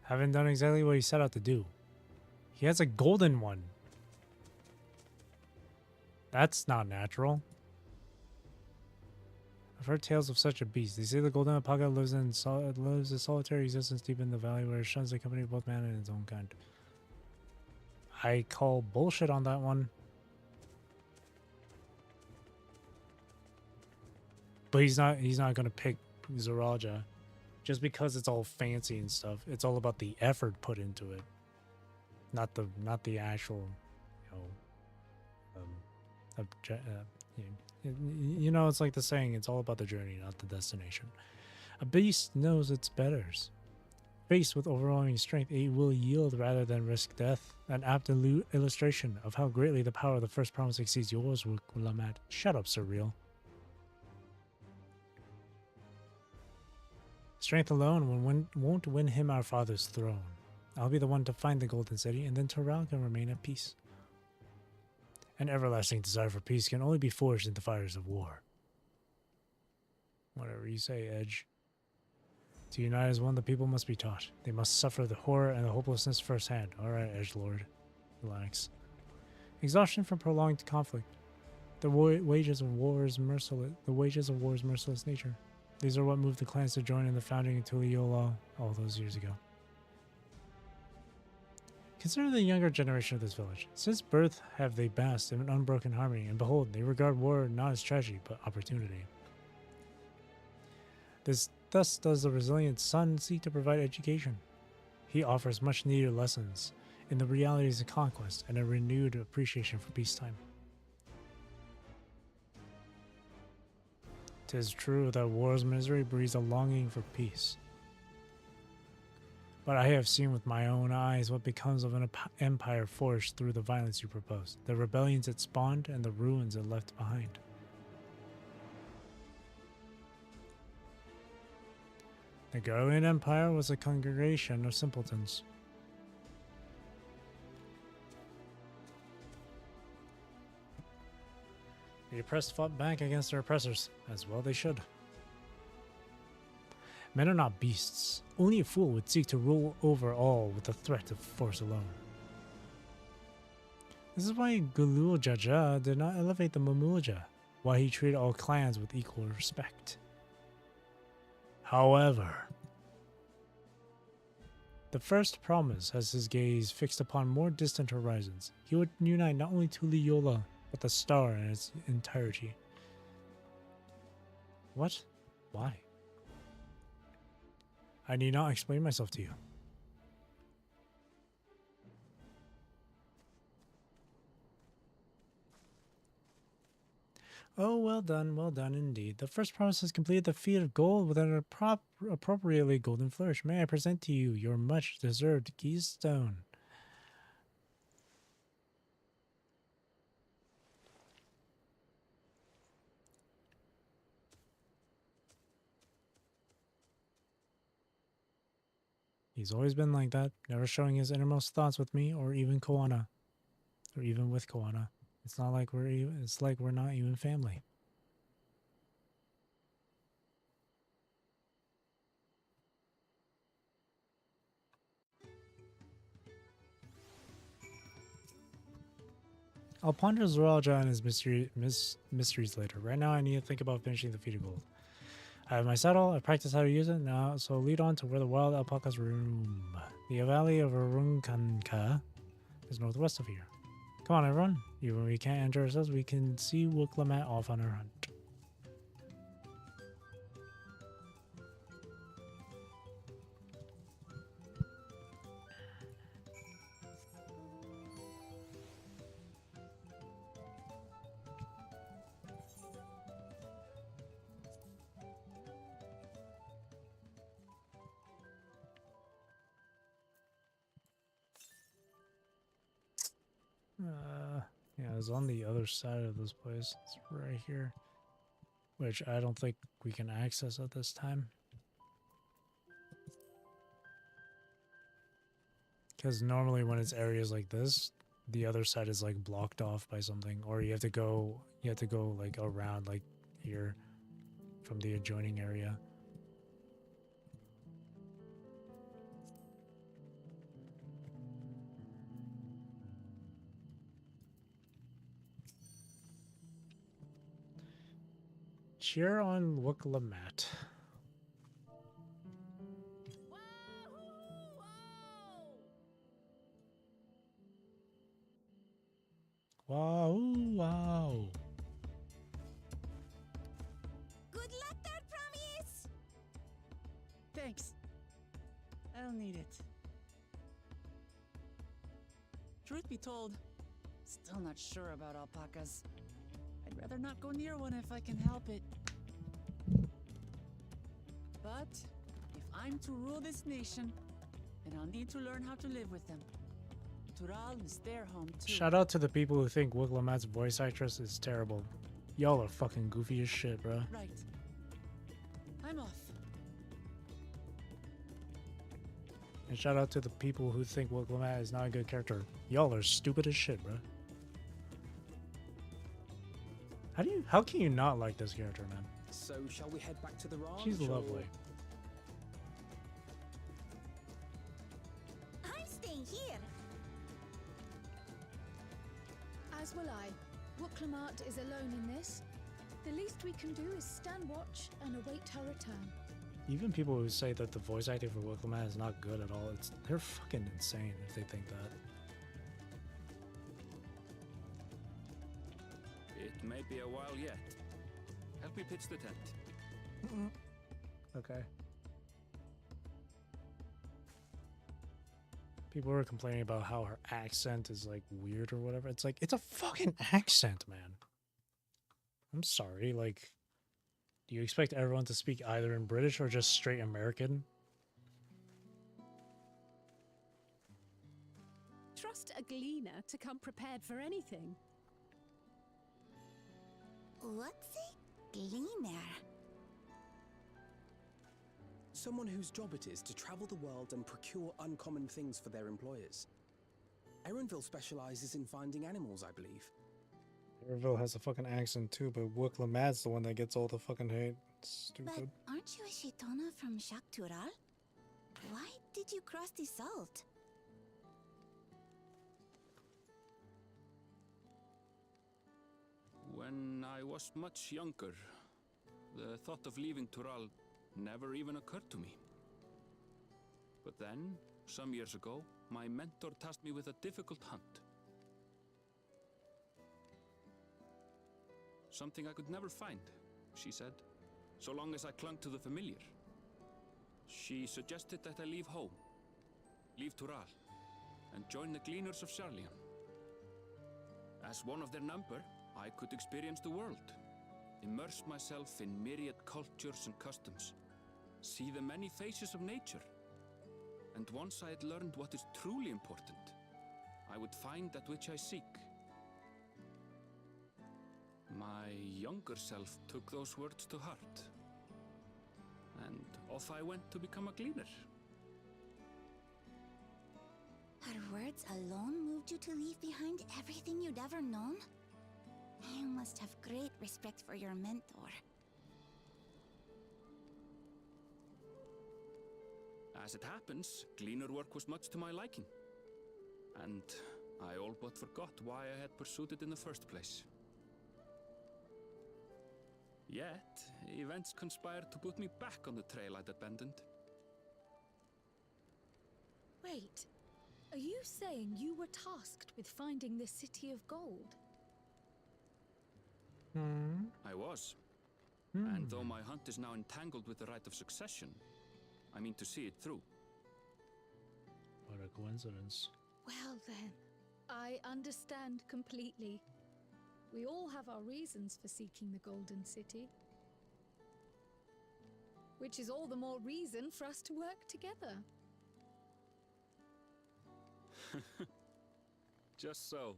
Haven't done exactly what he set out to do. He has a golden one. That's not natural. I've heard tales of such a beast. They say the golden alpaca lives a solitary existence deep in the valley where it shuns the company of both man and its own kind. I call bullshit on that one. But he's not gonna pick Zoraja just because it's all fancy and stuff. It's all about the effort put into it, not the actual, you know, it's like the saying, it's all about the journey, not the destination. A beast knows its betters. Faced with overwhelming strength, it will yield rather than risk death. An apt illustration of how greatly the power of the first promise exceeds yours, Wukla. Shut up, Surreal. Strength alone won't win him our father's throne. I'll be the one to find the Golden City, and then Toral can remain at peace. An everlasting desire for peace can only be forged in the fires of war. Whatever you say, Edge. To unite as one, the people must be taught. They must suffer the horror and the hopelessness firsthand. Alright, Edgelord. Relax. Exhaustion from prolonged conflict. The wages of war's merciless nature. These are what moved the clans to join in the founding of Tuliyola all those years ago. Consider the younger generation of this village. Since birth have they basked in unbroken harmony, and behold, they regard war not as tragedy, but opportunity. Thus does the resilient son seek to provide education. He offers much needed lessons in the realities of conquest and a renewed appreciation for peacetime. 'Tis true that war's misery breeds a longing for peace. But I have seen with my own eyes what becomes of an empire forged through the violence you propose, the rebellions it spawned, and the ruins it left behind. The Garlean Empire was a congregation of simpletons. The oppressed fought back against their oppressors, as well they should. Men are not beasts. Only a fool would seek to rule over all with the threat of force alone. This is why Galul Jaja did not elevate the Mamulja, why he treated all clans with equal respect. However, the first promise has his gaze fixed upon more distant horizons. He would unite not only Tuliyola, but the star in its entirety. What? Why? I need not explain myself to you. Oh, well done indeed. The first promise has completed the feat of gold with an appropriately golden flourish. May I present to you your much-deserved keystone? He's always been like that, never showing his innermost thoughts with me or even Koana. Or even with Koana. It's not like it's like we're not even family. I'll ponder Zoraja and his mysteries later. Right now I need to think about finishing the feat of gold. I have my saddle, I practiced how to use it now, so lead on to where the wild alpacas roam. The valley of Arunkanka is northwest of here. Come on, everyone. Even when we can't enter ourselves, we can see Wiklamat off on her hunt. Yeah, it's on the other side of this place. It's right here. Which I don't think we can access at this time. Because normally when it's areas like this, the other side is like blocked off by something. Or you have to go like around like here from the adjoining area. Cheer on Wiklamat. Wow, wow. Good luck there, Promise! Thanks. I'll need it. Truth be told, still not sure about alpacas. I'd rather not go near one if I can help it. But if I'm to rule this nation, then I'll need to learn how to live with them. Tural is their home too. Shout out to the people who think Wiklamat's voice actress is terrible. Y'all are fucking goofy as shit, bro. Right. I'm off. And shout out to the people who think Wiklamat is not a good character. Y'all are stupid as shit, bro. How can you not like this character, man? So shall we head back to the ranch? She's or- lovely. I'm staying here. As will I. Wiklamat is alone in this. The least we can do is stand watch and await her return. Even people who say that the voice acting for Wiklamat is not good at all, they're fucking insane if they think that. It may be a while yet. Help me pitch the tent. Okay. People were complaining about how her accent is like weird or whatever. It's like, it's a fucking accent, man. I'm sorry, like, do you expect everyone to speak either in British or just straight American? Trust a gleaner to come prepared for anything. What's a gleaner? Someone whose job it is to travel the world and procure uncommon things for their employers. Erenville specializes in finding animals, I believe. Erenville has a fucking accent too, but Wook Lamad's the one that gets all the fucking hate. Stupid. But aren't you a Shitona from Shaktural? Why did you cross the salt? When I was much younger, the thought of leaving Tural never even occurred to me. But then, some years ago, my mentor tasked me with a difficult hunt. Something I could never find, she said, so long as I clung to the familiar. She suggested that I leave home, leave Tural, and join the Gleaners of Sharlian. As one of their number, I could experience the world, immerse myself in myriad cultures and customs, see the many faces of nature. And once I had learned what is truly important, I would find that which I seek. My younger self took those words to heart, and off I went to become a gleaner. Her words alone moved you to leave behind everything you'd ever known? You must have great respect for your mentor. As it happens, gleaner work was much to my liking, and I all but forgot why I had pursued it in the first place. Yet, events conspired to put me back on the trail I'd abandoned. Wait, are you saying you were tasked with finding the City of Gold? I was. And though my hunt is now entangled with the rite of succession, I mean to see it through. What a coincidence. Well then, I understand completely. We all have our reasons for seeking the Golden City. Which is all the more reason for us to work together. Just so.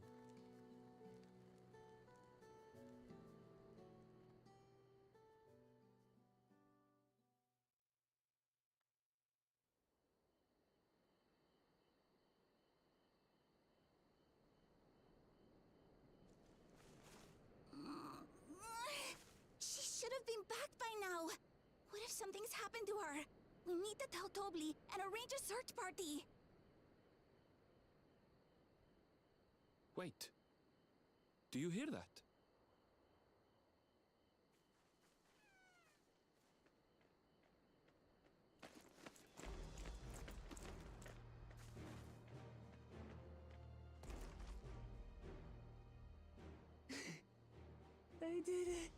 She should have been back by now. What if something's happened to her? We need to tell Tobli and arrange a search party. Wait. Do you hear that? They did it.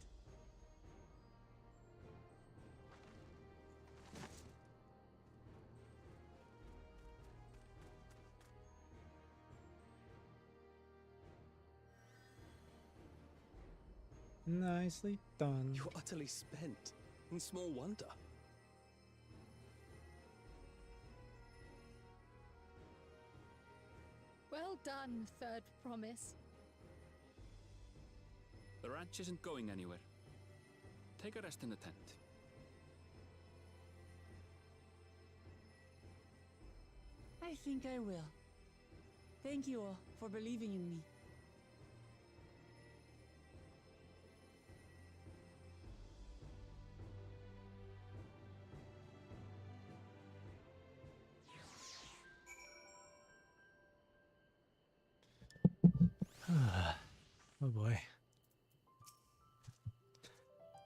Nicely done. You're utterly spent, and small wonder. Well done, Third Promise. The ranch isn't going anywhere. Take a rest in the tent. I think I will. Thank you all for believing in me. Oh boy.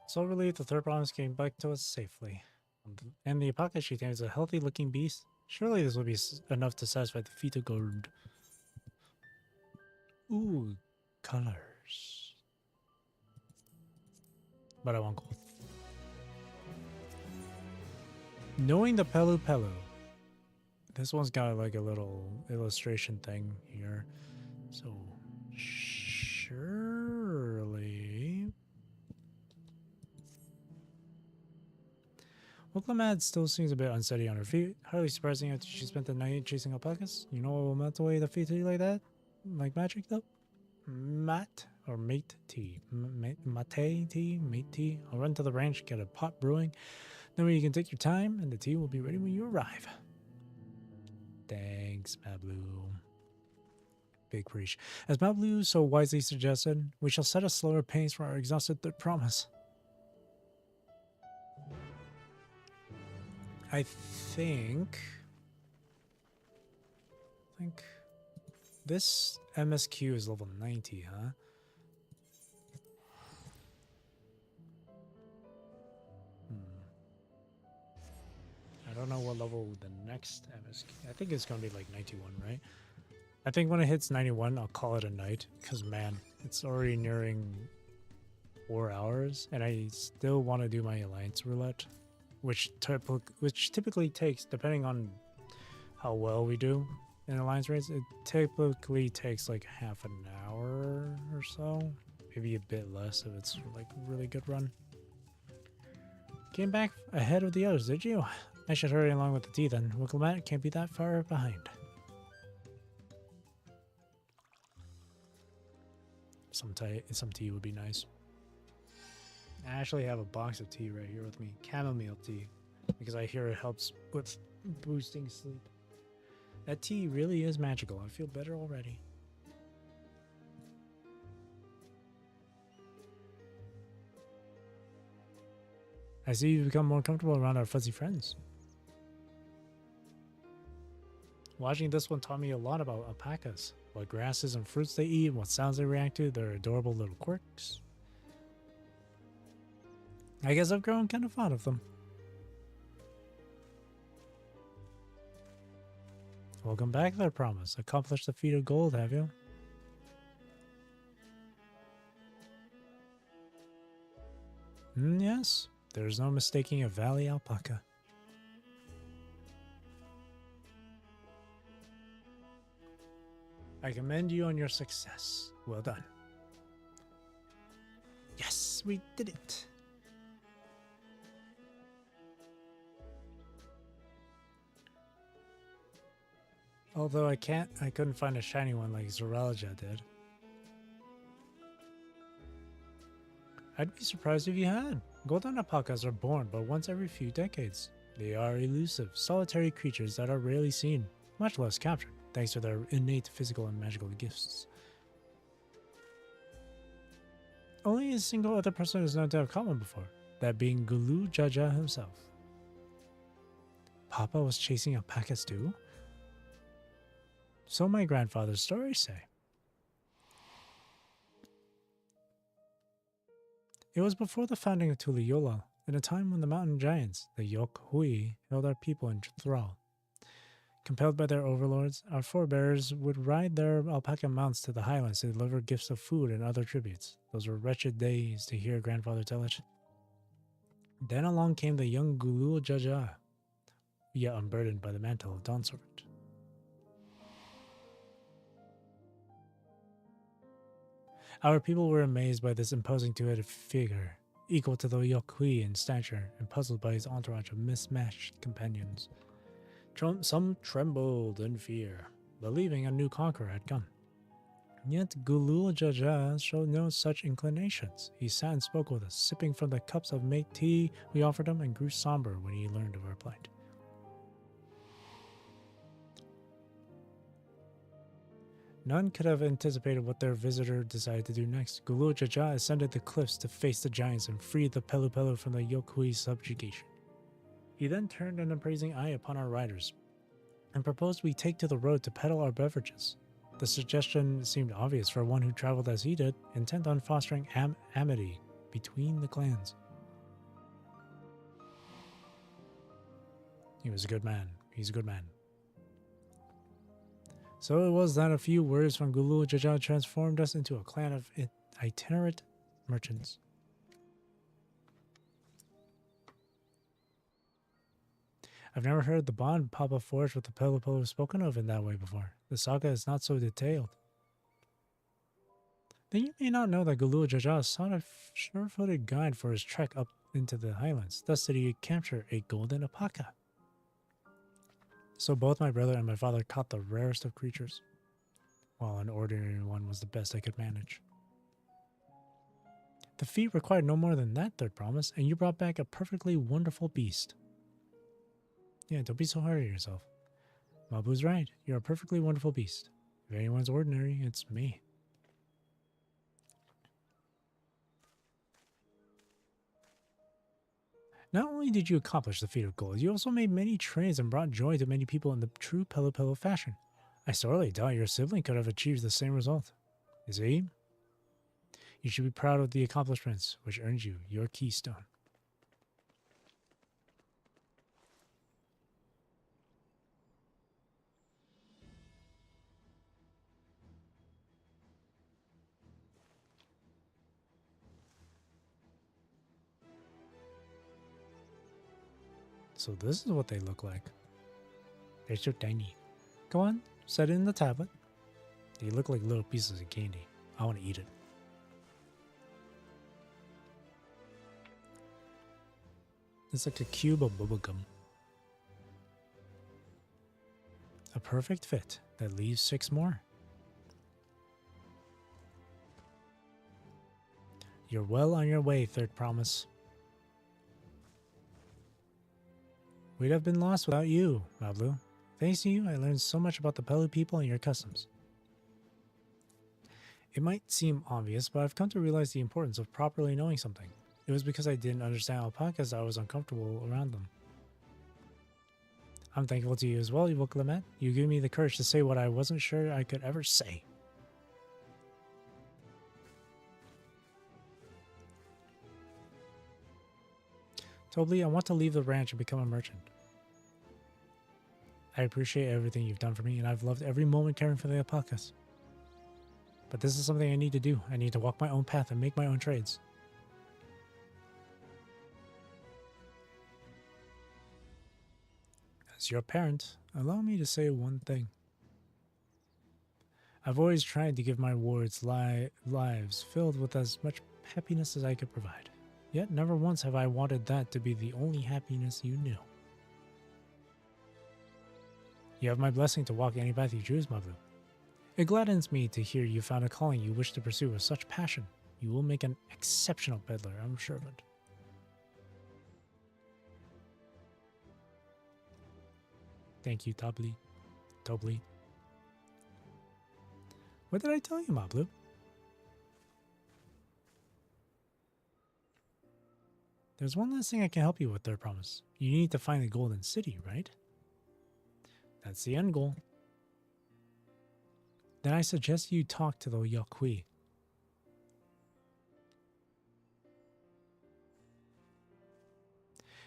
So relieved the Third Promise came back to us safely. And the pocket she contains a healthy looking beast. Surely this will be enough to satisfy the feet of gold. Ooh, colors. But I want gold. Knowing the Pelu Pelu. This one's got like a little illustration thing here. So, surely... Willamette still seems a bit unsteady on her feet. Hardly surprising after she spent the night chasing alpacas. You know what will melt away the feet like that? Like magic, though? Mate tea. Mate tea. I'll run to the ranch, get a pot brewing. Then you can take your time, and the tea will be ready when you arrive. Thanks, Mablu. Big preach. As Mablu so wisely suggested, we shall set a slower pace for our exhausted third promise. I think this MSQ is level 90, huh? I don't know what level the next MSQ... I think it's going to be like 91, right? I think when it hits 91, I'll call it a night. Because, man, it's already nearing 4 hours. And I still want to do my Alliance Roulette. Which typically takes, depending on how well we do in Alliance raids, it typically takes like half an hour or so. Maybe a bit less if it's like a really good run. Came back ahead of the others, did you? I should hurry along with the tea then. Willamette can't be that far behind. Some tea would be nice. I actually have a box of tea right here with me. Chamomile tea. Because I hear it helps with boosting sleep. That tea really is magical. I feel better already. I see you've become more comfortable around our fuzzy friends. Watching this one taught me a lot about alpacas. What grasses and fruits they eat, what sounds they react to, their adorable little quirks. I guess I've grown kind of fond of them. Welcome back there, Promise. Accomplished the feat of gold, have you? Yes. There's no mistaking a valley alpaca. I commend you on your success. Well done. Yes, we did it. Although I couldn't find a shiny one like Zeraphym did. I'd be surprised if you had. Golden alpacas are born but once every few decades. They are elusive, solitary creatures that are rarely seen, much less captured, thanks to their innate physical and magical gifts. Only a single other person is known to have caught one before, that being Gulu Jaja himself. Papa was chasing alpacas too? So my grandfather's stories say. It was before the founding of Tuliyollal, in a time when the mountain giants, the Yok-Hui, held our people in thrall. Compelled by their overlords, our forebears would ride their alpaca mounts to the highlands to deliver gifts of food and other tributes. Those were wretched days, to hear grandfather tell it. Then along came the young Gulul Jaja, yet unburdened by the mantle of Dawn Servant. Our people were amazed by this imposing two-headed figure, equal to the Yok-Hui in stature, and puzzled by his entourage of mismatched companions. Some trembled in fear, believing a new conqueror had come. Yet Gulul Jaja showed no such inclinations. He sat and spoke with us, sipping from the cups of mate tea we offered him, and grew somber when he learned of our plight. None could have anticipated what their visitor decided to do next. Gulul Jaja ascended the cliffs to face the giants and free the Pelu Pelu from the Yok-Hui's subjugation. He then turned an appraising eye upon our riders and proposed we take to the road to peddle our beverages. The suggestion seemed obvious for one who traveled as he did, intent on fostering amity between the clans. He was a good man. He's a good man. So it was that a few words from Gulul Jaja transformed us into a clan of itinerant merchants. I've never heard the bond Papa forged with the Pelo spoken of in that way before. The saga is not so detailed. Then you may not know that Galul Jaja sought a sure-footed guide for his trek up into the highlands. Thus did he capture a golden alpaca. So both my brother and my father caught the rarest of creatures, while an ordinary one was the best I could manage. The feat required no more than that, third promise, and you brought back a perfectly wonderful beast. Yeah, don't be so hard on yourself. Mabu's right. You're a perfectly wonderful beast. If anyone's ordinary, it's me. Not only did you accomplish the feat of gold, you also made many trades and brought joy to many people in the true Pelo fashion. I sorely doubt your sibling could have achieved the same result. You see? You should be proud of the accomplishments, which earned you your keystone. So this is what they look like. They're so tiny. Go on, set it in the tablet. They look like little pieces of candy. I want to eat it. It's like a cube of bubblegum. A perfect fit that leaves 6 more. You're well on your way, third promise. We'd have been lost without you, Mablu. Thanks to you, I learned so much about the Pelu people and your customs. It might seem obvious, but I've come to realize the importance of properly knowing something. It was because I didn't understand alpacas that I was uncomfortable around them. I'm thankful to you as well, Evil Clement. You gave me the courage to say what I wasn't sure I could ever say. Tobli, I want to leave the ranch and become a merchant. I appreciate everything you've done for me, and I've loved every moment caring for the alpacas. But this is something I need to do. I need to walk my own path and make my own trades. As your parent, allow me to say one thing. I've always tried to give my wards lives filled with as much happiness as I could provide. Yet never once have I wanted that to be the only happiness you knew. You have my blessing to walk any path you choose, Mablu. It gladdens me to hear you found a calling you wish to pursue with such passion. You will make an exceptional peddler, I'm sure of it. Thank you, Tobli. What did I tell you, Mablu? There's one last thing I can help you with, third promise. You need to find the Golden City, right? That's the end goal. Then I suggest you talk to the Yaqui.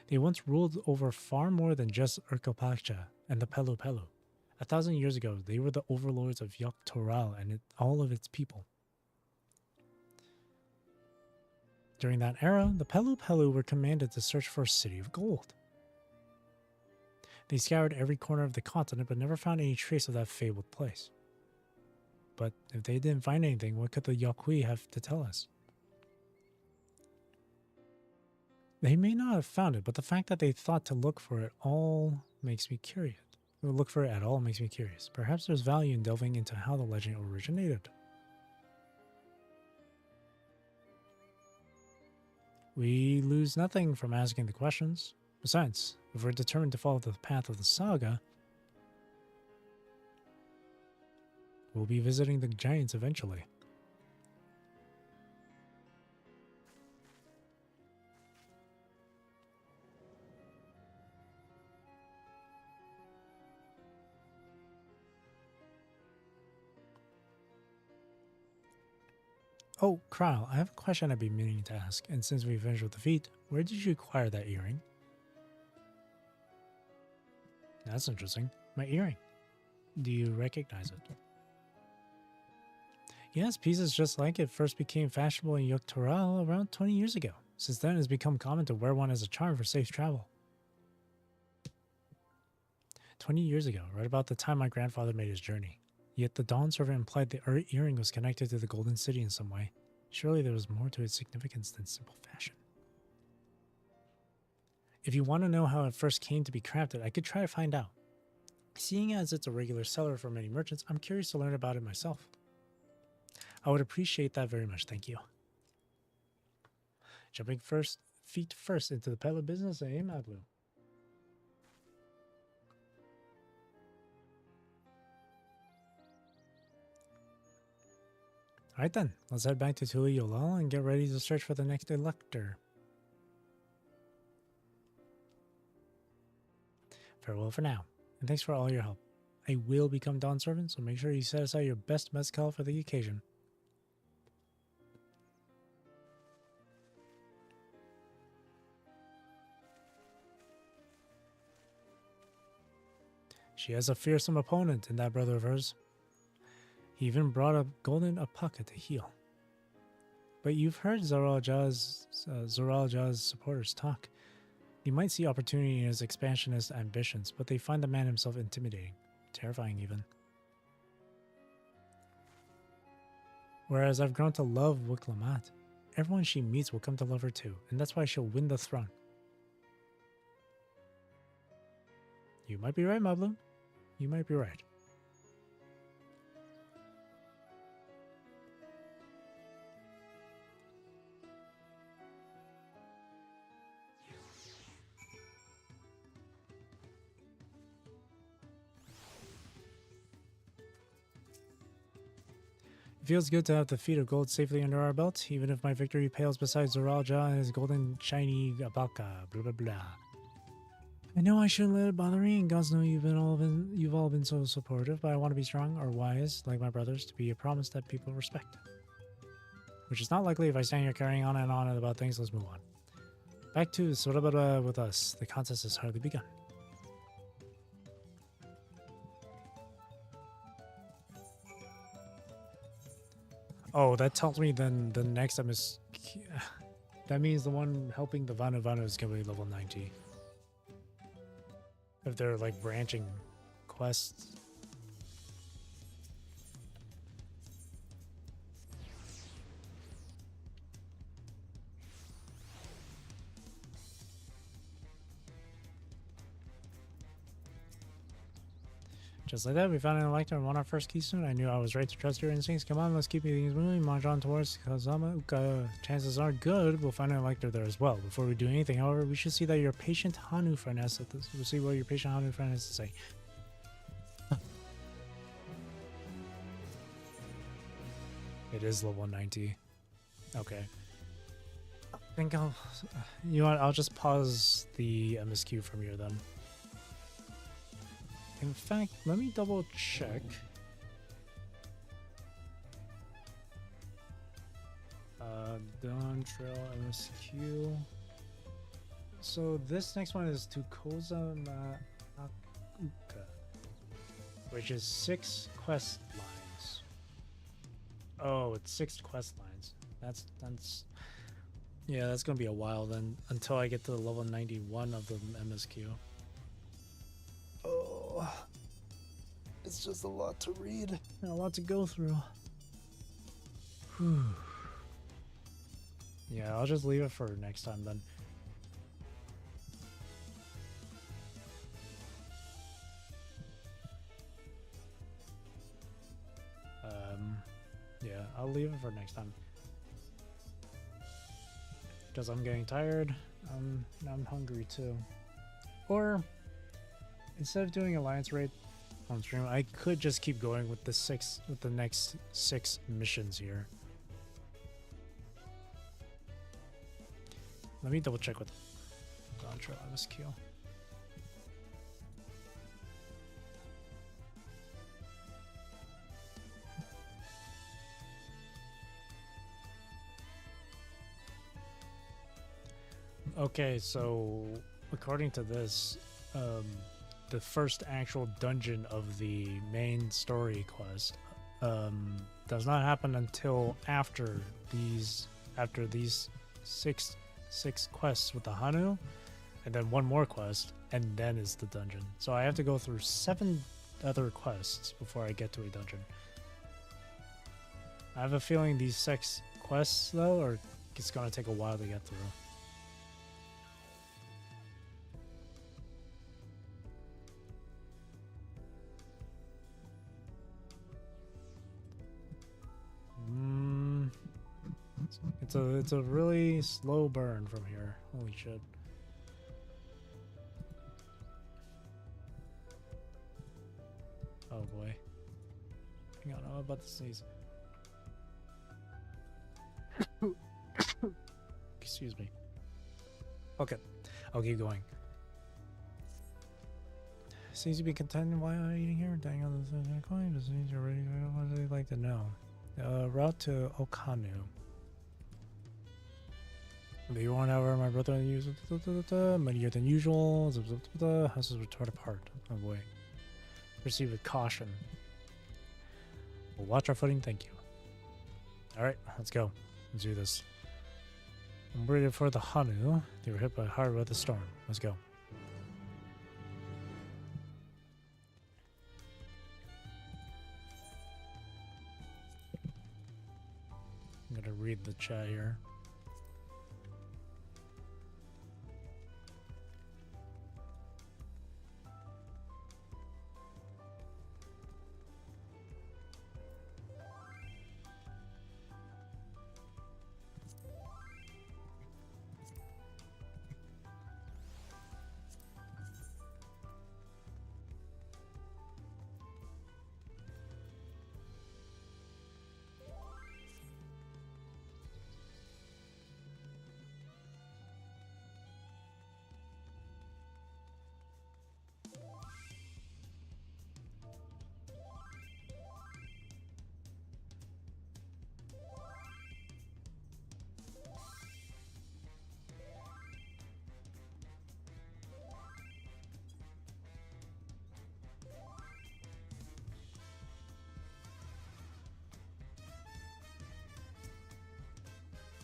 They once ruled over far more than just Urkalpacha and the Pelu. 1,000 years ago, they were the overlords of Yogg-Toral and all of its people. During that era, the Pelu were commanded to search for a city of gold. They scoured every corner of the continent but never found any trace of that fabled place. But if they didn't find anything, what could the Yaqui have to tell us? They may not have found it, but the fact that they thought to look for it all makes me curious. Perhaps there's value in delving into how the legend originated. We lose nothing from asking the questions. Besides, if we're determined to follow the path of the saga, we'll be visiting the giants eventually. Oh, Krile, I have a question I've been meaning to ask, and since we finished with the feat, where did you acquire that earring? That's interesting. My earring. Do you recognize it? Yes, pieces just like it first became fashionable in Yogg-Toral around 20 years ago. Since then, it has become common to wear one as a charm for safe travel. 20 years ago, right about the time my grandfather made his journey. Yet the Dawn servant implied the earring was connected to the Golden City in some way. Surely there was more to its significance than simple fashion. If you want to know how it first came to be crafted, I could try to find out. Seeing as it's a regular seller for many merchants, I'm curious to learn about it myself. I would appreciate that very much, thank you. Jumping feet first into the peddler business, eh, my blue? Alright then, let's head back to Tuliyollal and get ready to search for the next elector. Farewell for now, and thanks for all your help. I will become Dawn servant, so make sure you set aside your best mezcal for the occasion. She has a fearsome opponent in that brother of hers. He even brought a golden alpaca to heal. But you've heard Zoralja's supporters talk. You might see opportunity in his expansionist ambitions, but they find the man himself intimidating, terrifying even. Whereas I've grown to love Wiklamat, everyone she meets will come to love her too, and that's why she'll win the throne. You might be right, Mablu. You might be right. It feels good to have the feet of gold safely under our belt, even if my victory pales beside Zoralja and his golden shiny alpaca, blah blah blah. I know I shouldn't let it bother me, and gods know you've all been so supportive, but I want to be strong or wise, like my brothers, to be a promise that people respect. Which is not likely if I stand here carrying on and on about things. Let's move on. Back to Sorabara with us. The contest has hardly begun. Oh, that tells me then the next MSQ. That means the one helping the Vanu Vanu is going to be level 90. If they're like branching quests. Just like that, we found an elector and won our first keystone. I knew I was right to trust your instincts. Come on, let's keep things moving. March on towards Kazama Uka. Chances are good we'll find an elector there as well. Before we do anything, however, we should see that your patient Hanu friend has to we'll see what your patient Hanu friend has to say. It is level 90. Okay. I think I'll... You know what? I'll just pause the MSQ from here then. In fact, let me double check. Dawntrail MSQ. So this next one is to Kozama Uka, which is 6 quest lines. Oh, it's 6 quest lines. That's yeah, that's gonna be a while then until I get to the level 91 of the MSQ. Oh, it's just a lot to read and a lot to go through. Whew. Yeah, I'll just leave it for next time then. Yeah, I'll leave it for next time. Because I'm getting tired. I'm hungry too. Or instead of doing Alliance raid on stream, I could just keep going with the next 6 missions here. Let me double check with Dawntrail MSQ. Okay, so according to this, the first actual dungeon of the main story quest does not happen until after these 6 quests with the Hanu, and then one more quest, and then is the dungeon. So I have to go through 7 other quests before I get to a dungeon. I have a feeling these 6 quests, though, are it's gonna take a while to get through. It's a really slow burn from here. Holy shit. Oh boy. Hang on, I'm about to sneeze. Excuse me. Okay, I'll keep going. Seems to be content while eating here. Dying on the coin. Does it mean you're ready? What would they like to know? Route to Okanu. Do you want however my brother use muddier than usual? Houses were torn apart. Oh boy. Proceed with caution. We'll watch our footing, thank you. Alright, let's go. Let's do this. I'm ready for the Hanu. They were hit by hard weather storm. Let's go. I'm gonna read the chat here.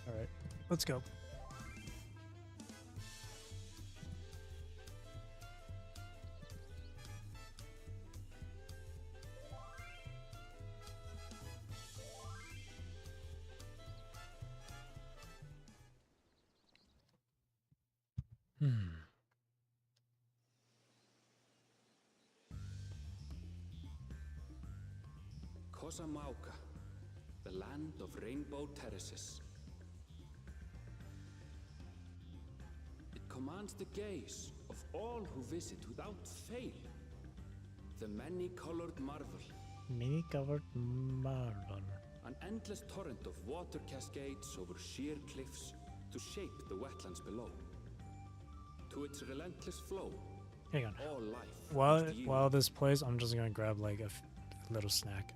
Alright, let's go. Kosamauka, the land of rainbow terraces. It commands the gaze of all who visit without fail. The many-colored marvel. Many-colored marvel. An endless torrent of water cascades over sheer cliffs to shape the wetlands below. To its relentless flow, hang on. All life While this plays, I'm just gonna grab like a little snack.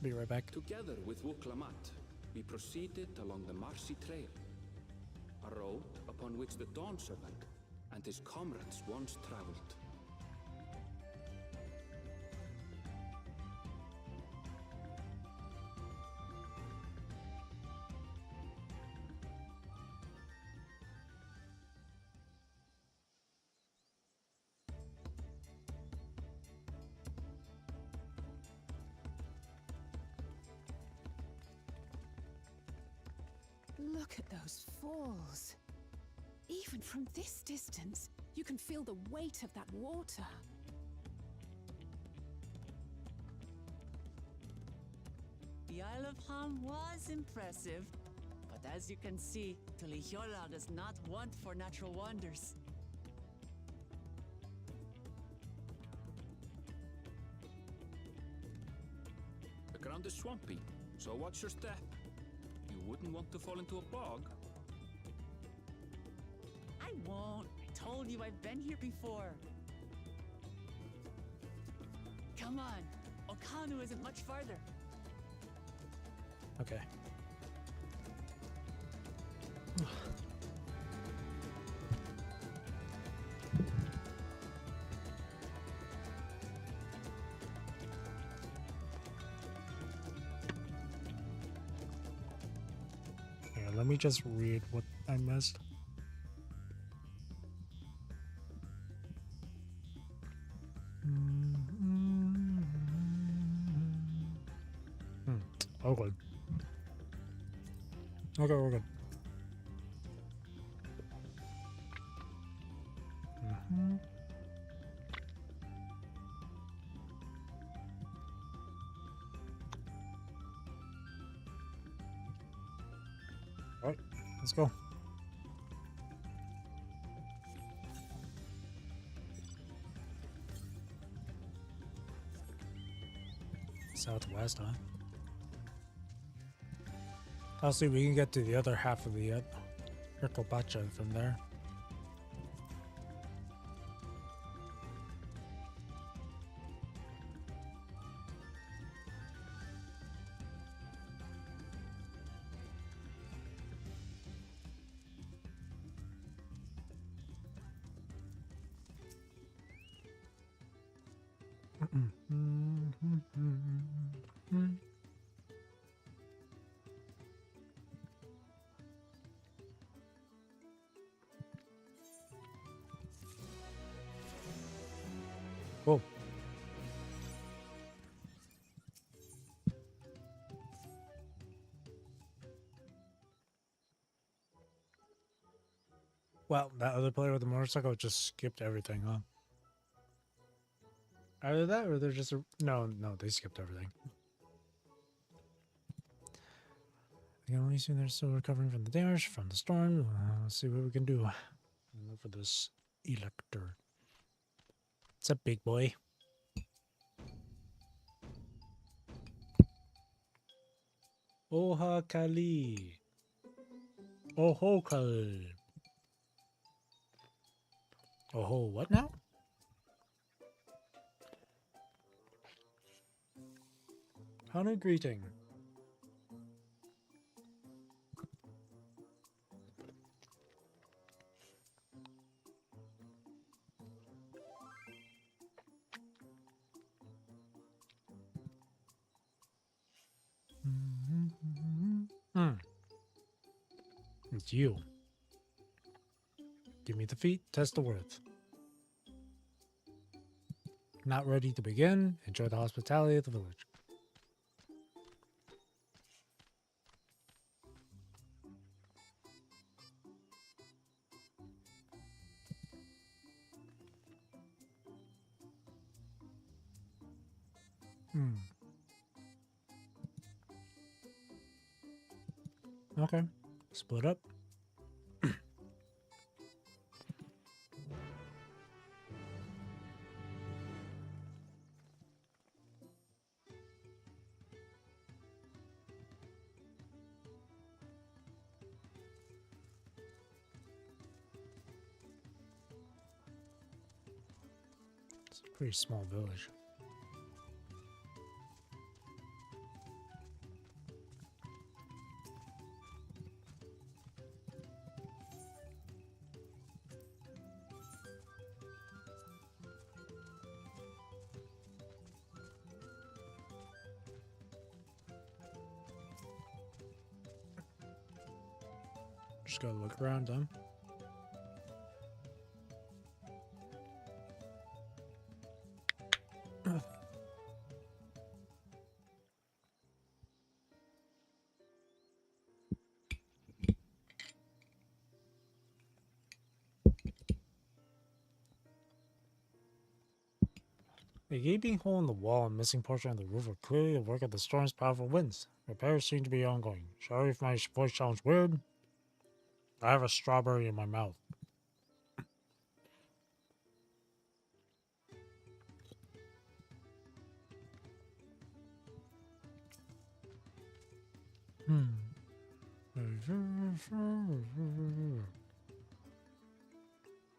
Be right back. Together with Wuklamat, we proceeded along the Marcy Trail, a road upon which the Dawn Servant and his comrades once traveled. Look at those falls. Even from this distance, you can feel the weight of that water. The Isle of Ham was impressive, but as you can see, Tulihiola does not want for natural wonders. The ground is swampy, so watch your step. You wouldn't want to fall into a bog. I won't. I told you I've been here before. Come on. Okanu isn't much farther. Okay. Here, let me just read what I missed. Oh, good. Okay, we're good. All right, let's go. Southwest, huh? I'll see. We can get to the other half of the Ricopacha from there. Cool. Well, that other player with the motorcycle just skipped everything, huh? Either that or they're just no, they skipped everything. I can only assume they're still recovering from the damage from the storm. Let's see what we can do. Look for this elector. What's up, big boy? Oha Kali. Oho Kal. Oho, what now? Honor greeting. It's you. Give me the feet, test the worth. Not ready to begin. Enjoy the hospitality of the village. Okay. Split up. It's a pretty small village. Just gotta look around, huh? A gaping hole in the wall and missing portion of the roof are clearly the work of the storm's powerful winds. Repairs seem to be ongoing. Sorry if my voice sounds weird. I have a strawberry in my mouth.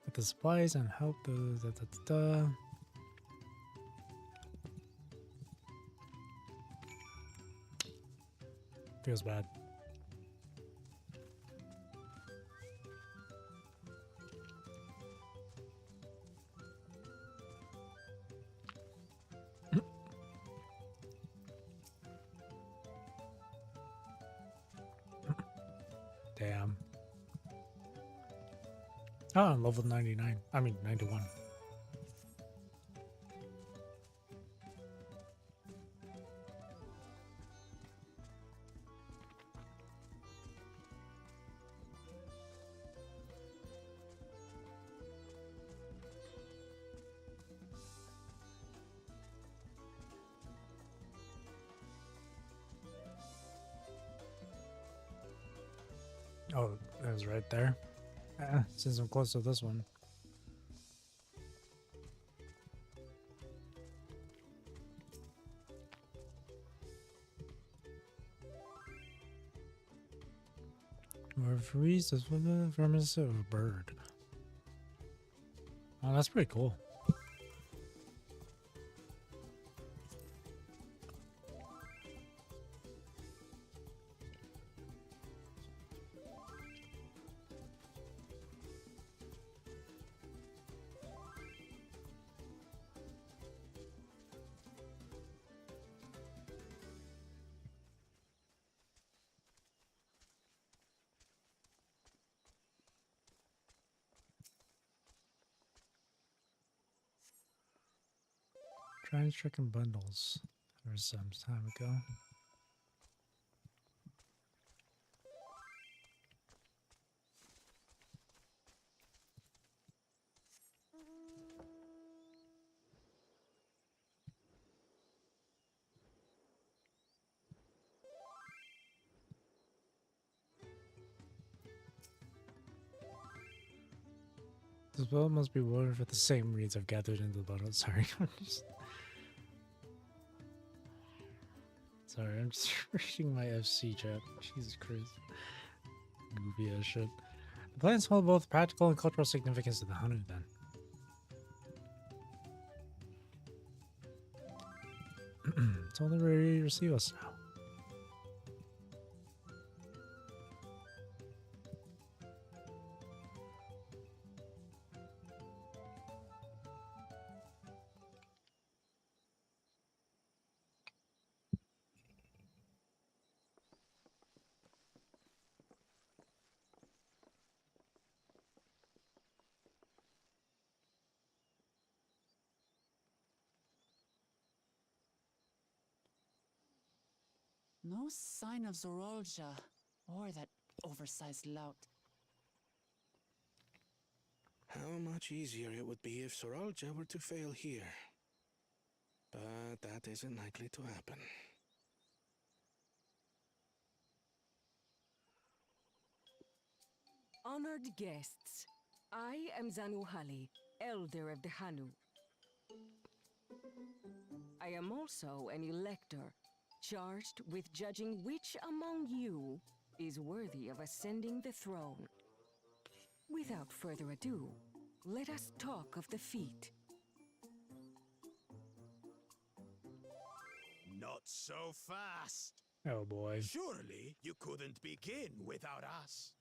With the supplies and help. Feels bad. Damn. Oh, I'm level 99. I mean, 91. Oh, it was right there. Since I'm close to this one. Or freeze this from a bird. Oh, that's pretty cool. Trying chicken bundles. There was some time ago. This bundle must be woven for the same reeds I've gathered into the bundle. Sorry, I'm just reading my FC chat. Jesus Christ. Goofy ass shit. The plants hold both practical and cultural significance to the Hanu then. So they're ready to receive us now. No sign of Zorolja or that oversized lout. How much easier it would be if Soralja were to fail here. But that isn't likely to happen. Honored guests, I am Zanuhali, Elder of the Hanu. I am also an elector, charged with judging which among you is worthy of ascending the throne. Without further ado, let us talk of the feat. Not so fast. Oh boy. Surely you couldn't begin without us.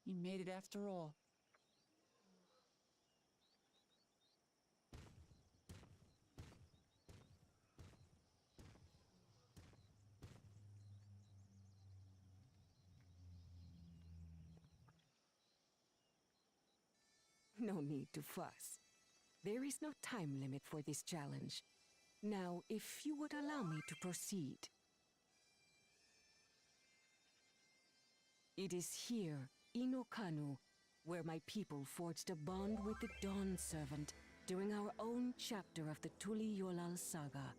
You made it after all. No need to fuss. There is no time limit for this challenge. Now, if you would allow me to proceed. It is here, in Okanu, where my people forged a bond with the Dawn Servant during our own chapter of the Tuli-Yolal saga.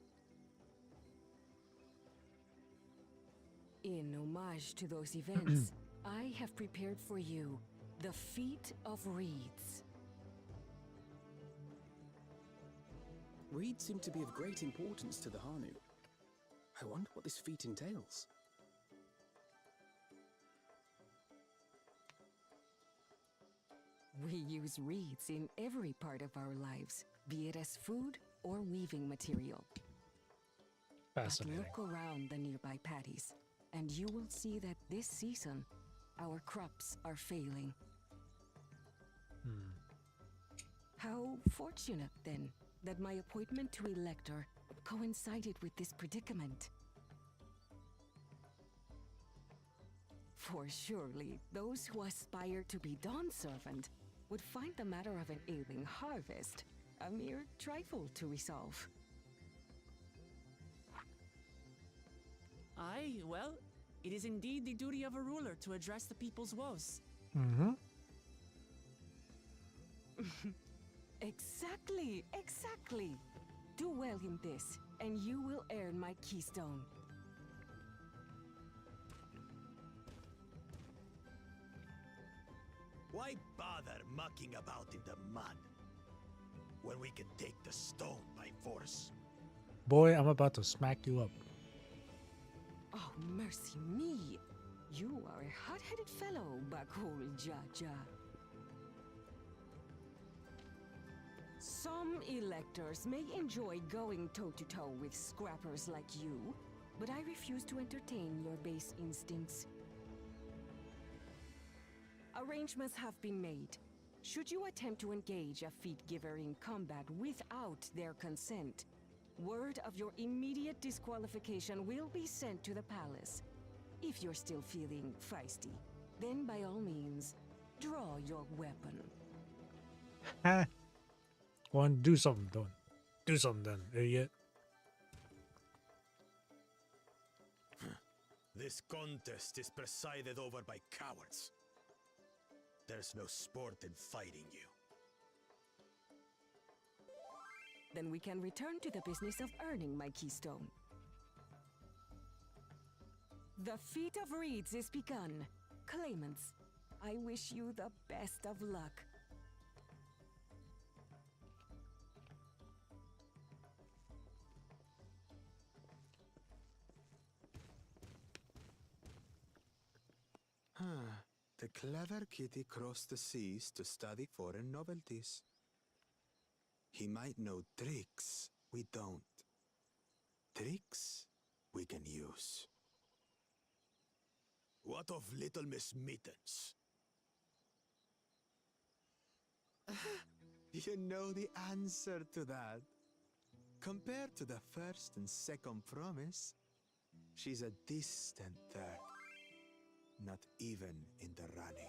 In homage to those events, I have prepared for you the Feat of Reeds. Reeds seem to be of great importance to the Hanu. I wonder what this feat entails. We use reeds in every part of our lives, be it as food or weaving material. Fascinating. But look around the nearby paddies, and you will see that this season, our crops are failing. How fortunate, then, that my appointment to Elector coincided with this predicament. For surely, those who aspire to be Dawn Servant would find the matter of an ailing harvest a mere trifle to resolve. Aye, well, it is indeed the duty of a ruler to address the people's woes. Exactly. Do well in this, and you will earn my keystone. Why bother mucking about in the mud when we can take the stone by force? Boy, I'm about to smack you up. Oh, mercy me. You are a hot-headed fellow, Bakul Jaja. Some electors may enjoy going toe-to-toe with scrappers like you, but I refuse to entertain your base instincts. Arrangements have been made. Should you attempt to engage a feat giver in combat without their consent, word of your immediate disqualification will be sent to the palace. If you're still feeling feisty, then by all means, draw your weapon. Ha! Go on, do something, Don. Do something then, idiot. This contest is presided over by cowards. There's no sport in fighting you. Then we can return to the business of earning my keystone. The feat of reeds is begun. Claimants, I wish you the best of luck. The clever kitty crossed the seas to study foreign novelties. He might know tricks we don't. Tricks we can use. What of Little Miss Mittens? You know the answer to that. Compared to the first and second promise, she's a distant third. Not even in the running.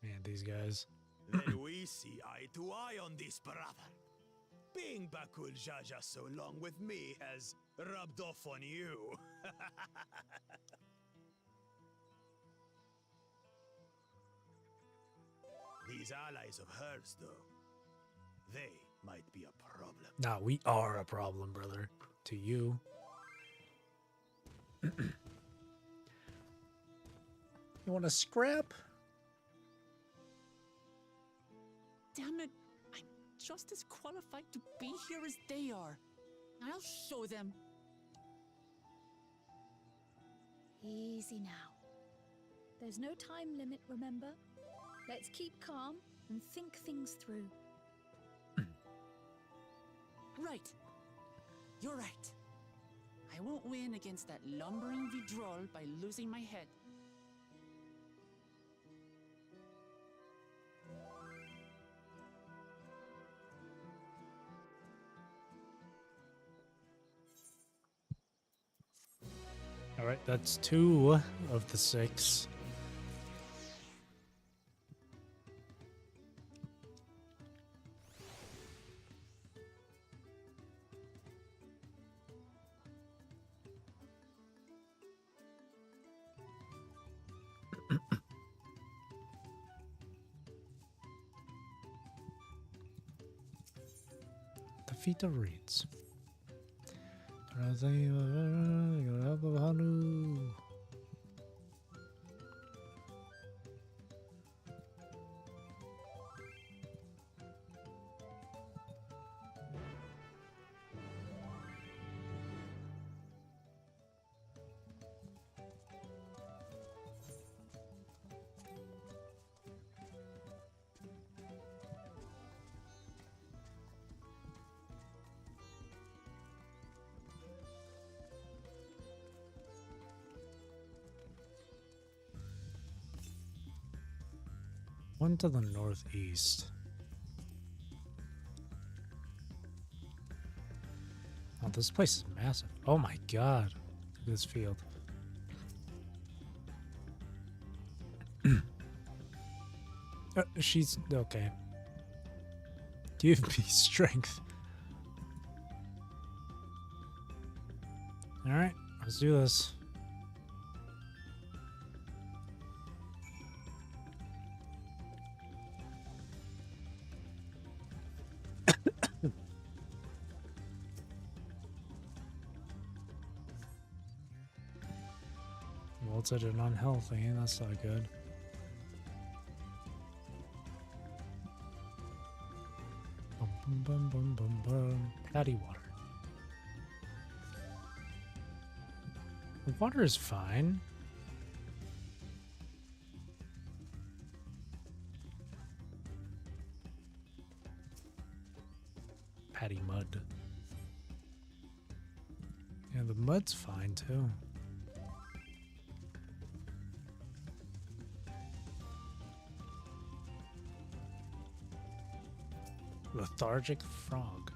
Man, these guys. Then we see eye to eye on this, brother. Being Bakul Jaja so long with me has rubbed off on you. These allies of hers, though, they might be a problem. Nah, we are a problem, brother. To you. You want to scrap? Damn it! I'm just as qualified to be here as they are. I'll show them. Easy now. There's no time limit, remember? Let's keep calm and think things through. Right. You're right. I won't win against that lumbering Vidrol by losing my head. Alright, that's 2 of the 6. The feet of reeds. One to the northeast. Oh, this place is massive. Oh my god. Look at this field. She's okay. Give me strength. Alright, let's do this. wilted and unhealthy. That's not good. Bum, bum, bum, bum, bum, bum. Patty water. The water is fine. Patty mud. Yeah, the mud's fine too. Lethargic frog.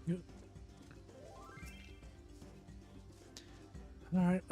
Yep. All right.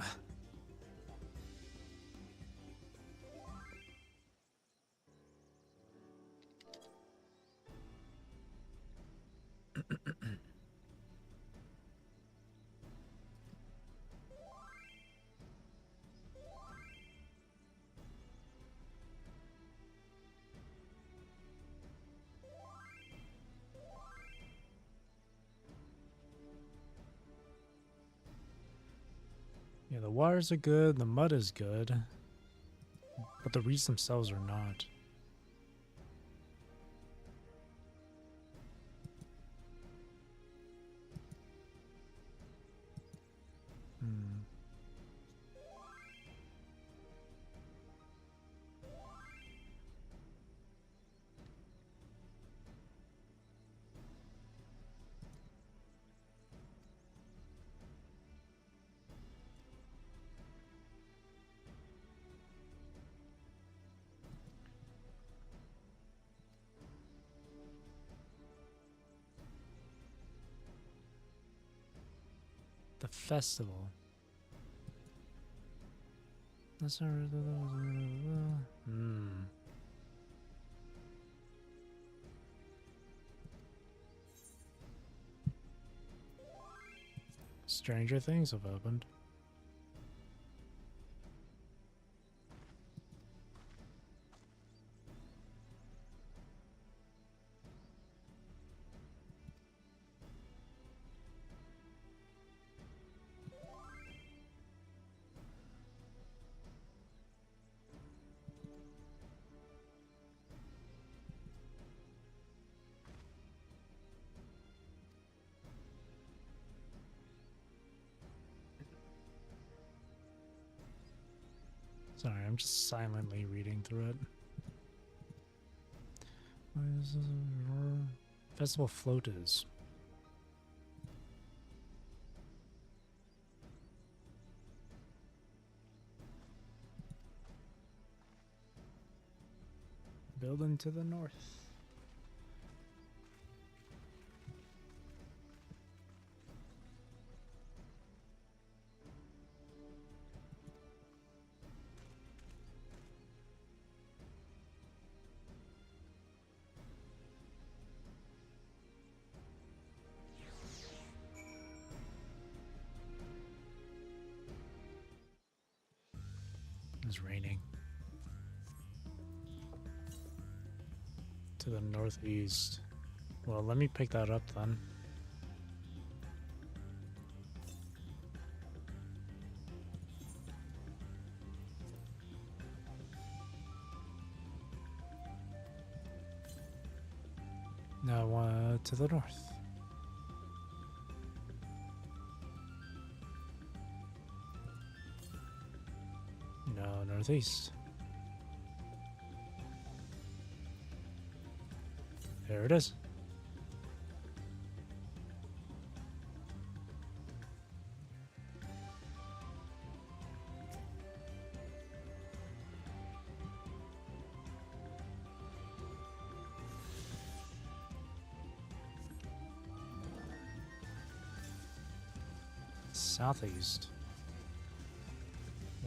Yeah, the waters are good, the mud is good, but the reeds themselves are not. The festival. That's not. Stranger things have opened. Sorry, I'm just silently reading through it. Festival float is. Building to the north. It's raining. To the northeast. Well, let me pick that up then. Now to the north. No, northeast. There it is. Southeast.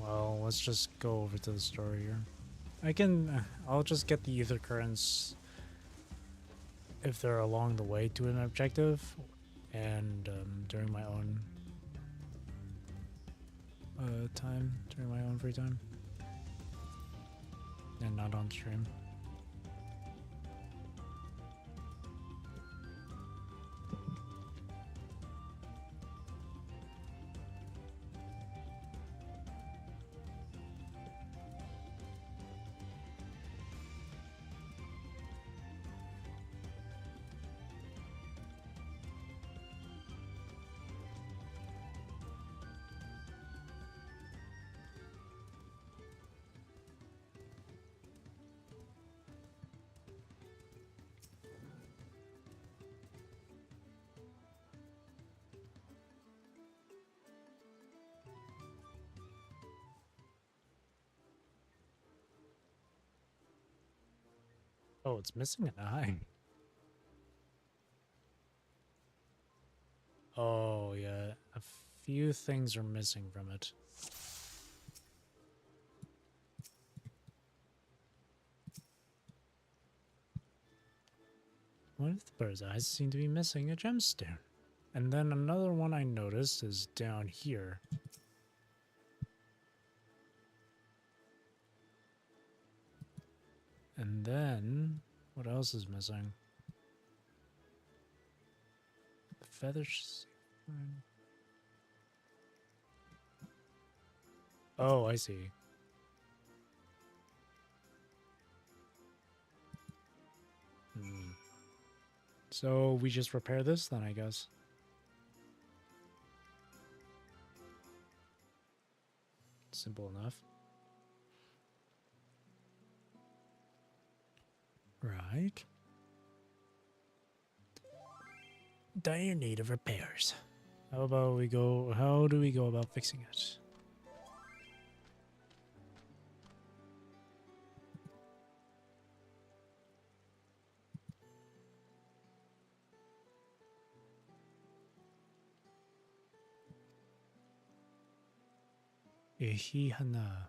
Well, let's just go over to the story here. I'll just get the ether currents if they're along the way to an objective, and during my own during my own free time, and not on stream. Oh, it's missing an eye. Oh, yeah. A few things are missing from it. One of the bird's eyes seem to be missing a gemstone. And then another one I noticed is down here. And then, what else is missing? The feathers. Oh, I see. So we just repair this then, I guess. Simple enough. Right. Dire need of repairs. How do we go about fixing it? Hana.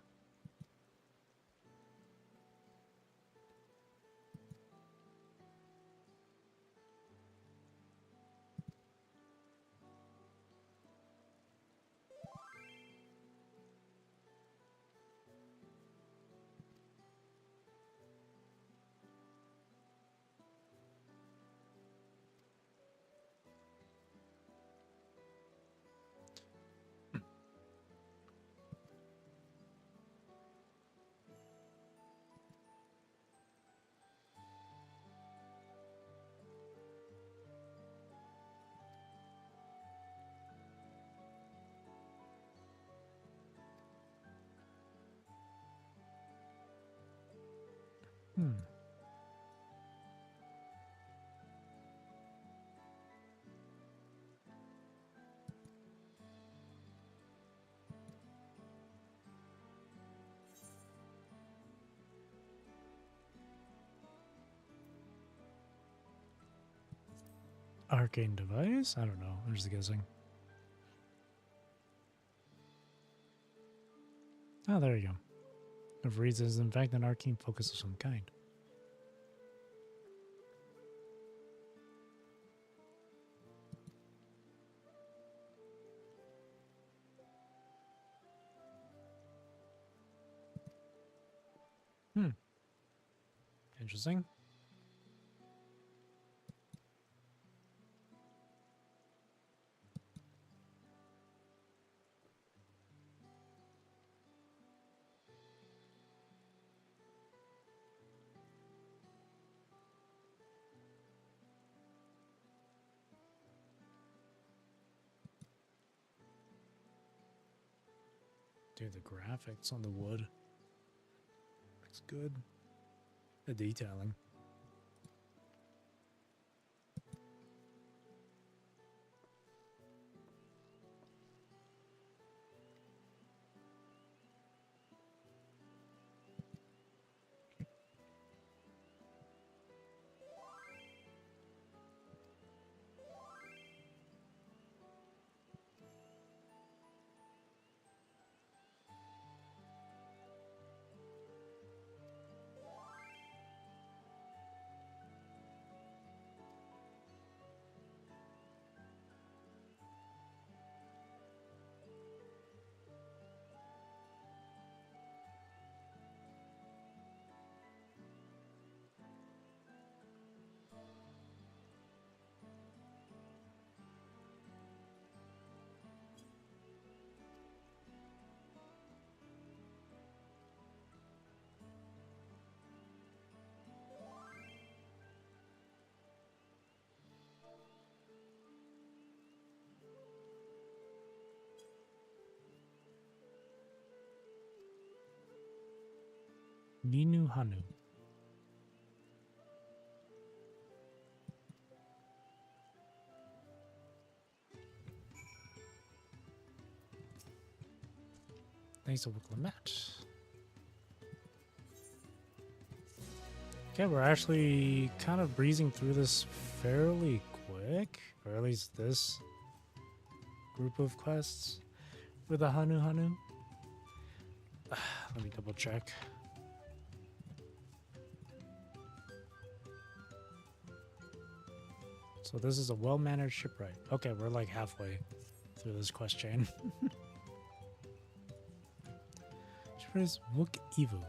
Arcane device? I don't know. I'm just guessing. Oh, there you go. If reads is in fact an arcane focus of some kind. Interesting. Dude, the graphics on the wood looks good. The detailing. Ninu Hanu. Thanks to Wicklamat. Okay, we're actually kind of breezing through this fairly quick, or at least this group of quests with the Hanu Hanu. Let me double check. So this is a well-managed shipwright. Okay, we're like halfway through this quest chain. Shipwright is Wook Evu.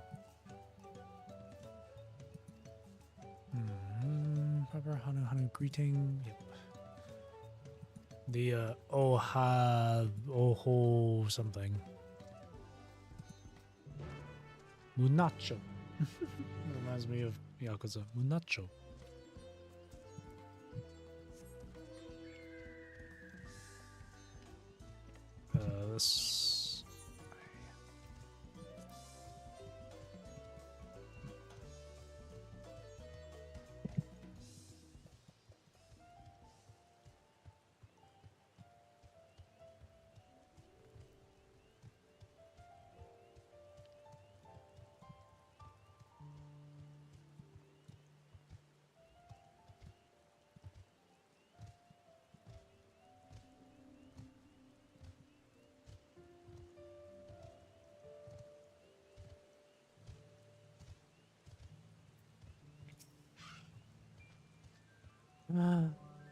Proper Hanu Hanu greeting. Yep. The Oho something. Munacho. Reminds me of Yakuza. Munacho. This.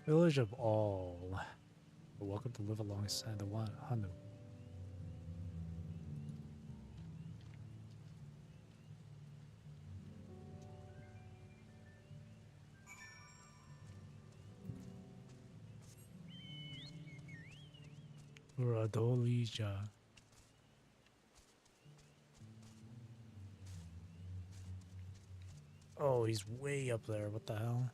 Village of All. Welcome to live alongside the one Hanu. Radolija. Oh, he's way up there. What the hell?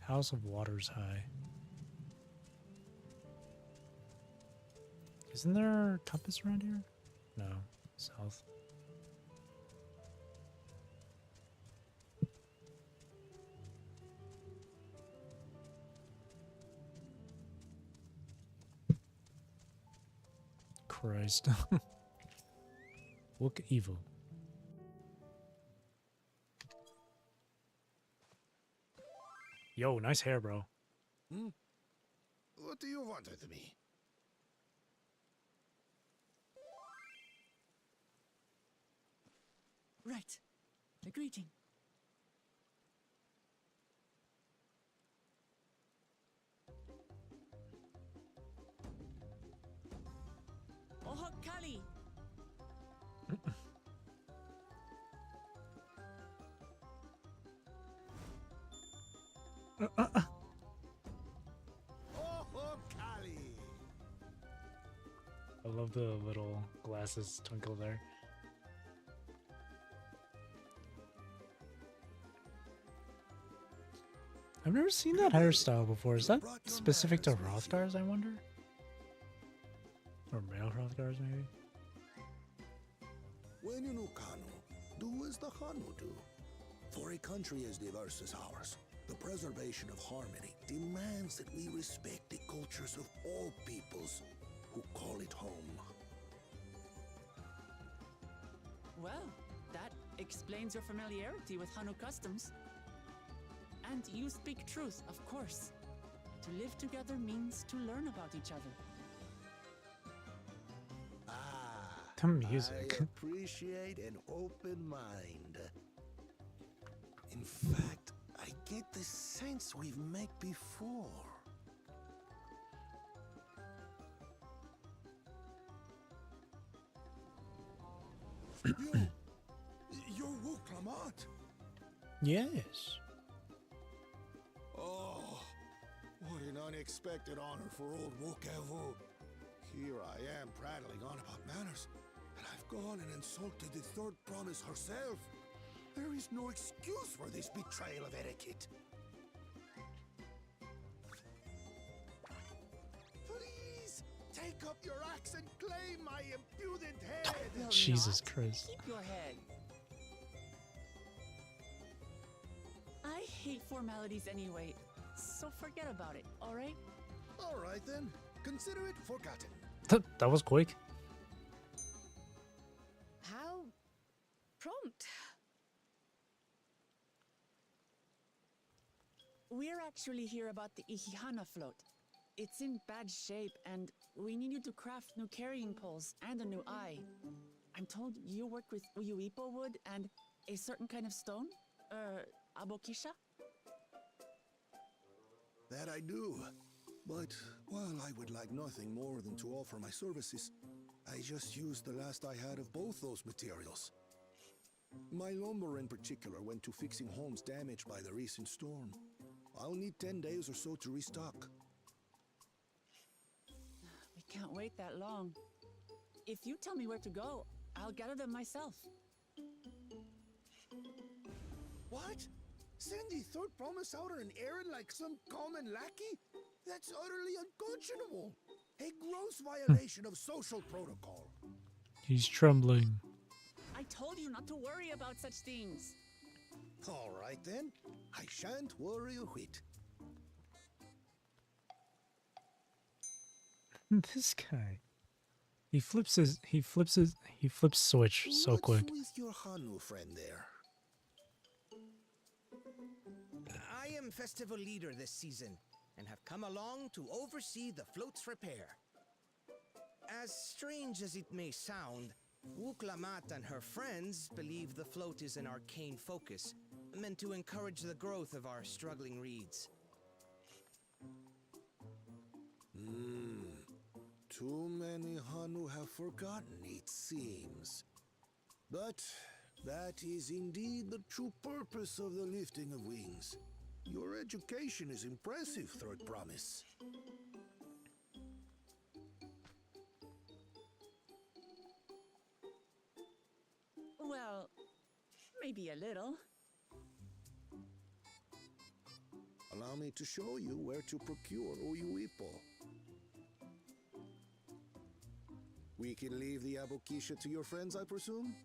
House of Waters High. Isn't there a compass around here? No. South. Christ. Look evil. Yo, nice hair, bro. What do you want with me? Right. A greeting. Oho Kali. Oh, Kali. I love the little glasses twinkle there. I've never seen that hairstyle before. Is that specific to Hrothgars, I wonder? Or male Hrothgars, maybe? When you know Kanu, do as the Hanu do. For a country as diverse as ours, the preservation of harmony demands that we respect the cultures of all peoples who call it home. Well, that explains your familiarity with Hanu customs. And you speak truth, of course. To live together means to learn about each other. The music. I appreciate an open mind. In fact, I get the sense we've met before. You're Wicklamat? Yes. Oh, what an unexpected honor for old XIV. Here I am prattling on about manners, and I've gone and insulted the third promise herself. There is no excuse for this betrayal of etiquette. Please, take Take up your axe and claim my impudent head! Jesus Christ. Keep your head. I hate formalities anyway, so forget about it, alright? Alright then. Consider it forgotten. That was quick. How prompt. We're actually here about the Ihihana float. It's in bad shape, and we need you to craft new carrying poles and a new eye. I'm told you work with Uyuipo wood and a certain kind of stone? Abokisha? That I do. But while I would like nothing more than to offer my services, I just used the last I had of both those materials. My lumber in particular went to fixing homes damaged by the recent storm. I'll need 10 days or so to restock. We can't wait that long. If you tell me where to go, I'll gather them myself. What? Send the third promise out on an errand like some common lackey? That's utterly unconscionable. A gross violation of social protocol. He's trembling. I told you not to worry about such things. All right then. I shan't worry a whit. This guy. He flips switch so quick. What's with your Hanu friend there? I am festival leader this season, and have come along to oversee the float's repair. As strange as it may sound, Wuklamat and her friends believe the float is an arcane focus, meant to encourage the growth of our struggling reeds. Too many Hanu have forgotten, it seems. But that is indeed the true purpose of the lifting of wings. Your education is impressive, Third Promise. Well, maybe a little. Allow me to show you where to procure Uyuipo. We can leave the Abokisha to your friends, I presume?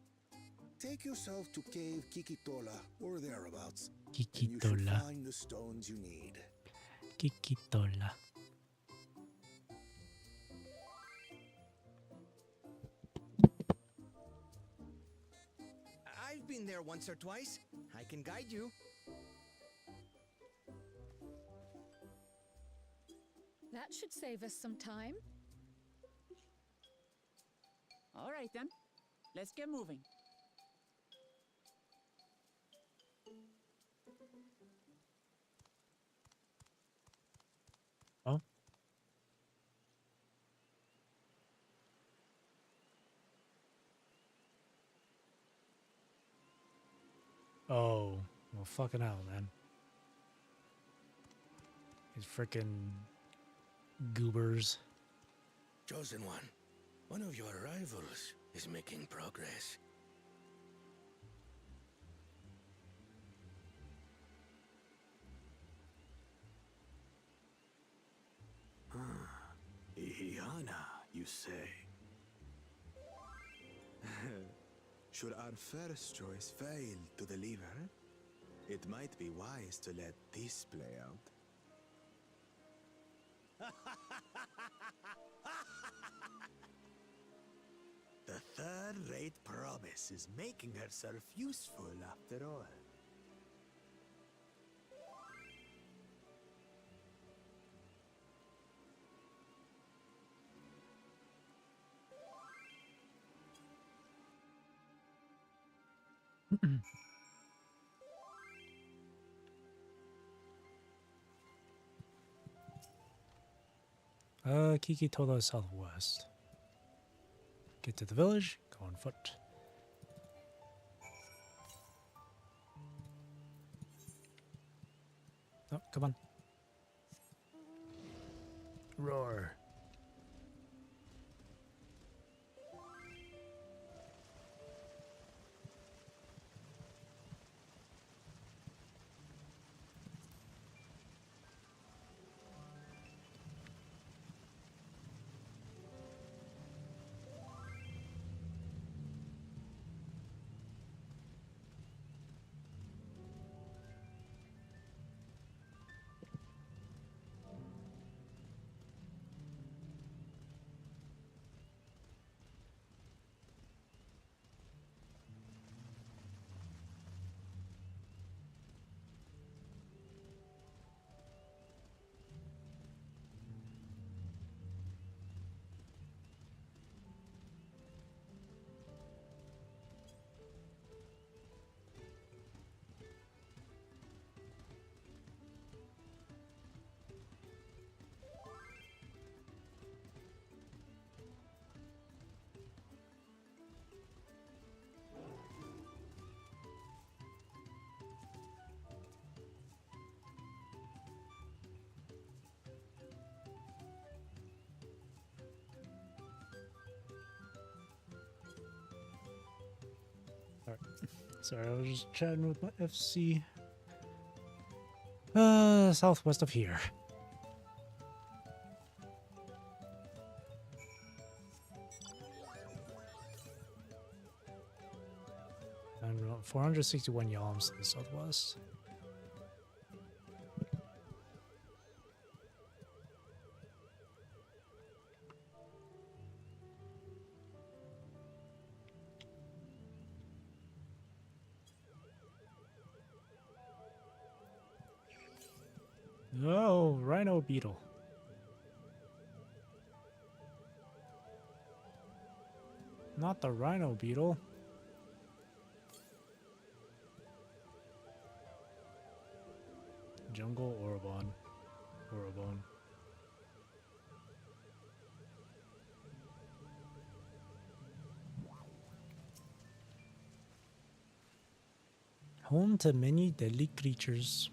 Take yourself to Cave Kikitola or thereabouts. And you should find the stones you need. Kikitola. I've been there once or twice. I can guide you. That should save us some time. All right then, let's get moving. Oh. Oh, well, fucking hell, man. These frickin' goobers. Chosen one of your rivals is making progress. Ihihana, you say? Should our first choice fail to deliver, it might be wise to let this play out. The third-rate promise is making herself useful after all. Kikitola southwest. Get to the village, go on foot. Oh, come on. Roar. Alright. Sorry, I was just chatting with my FC. Southwest of here. And 461 yalms to the southwest. Oh, rhino beetle. Not the rhino beetle. Jungle Orobon. Orobon. Home to many deadly creatures.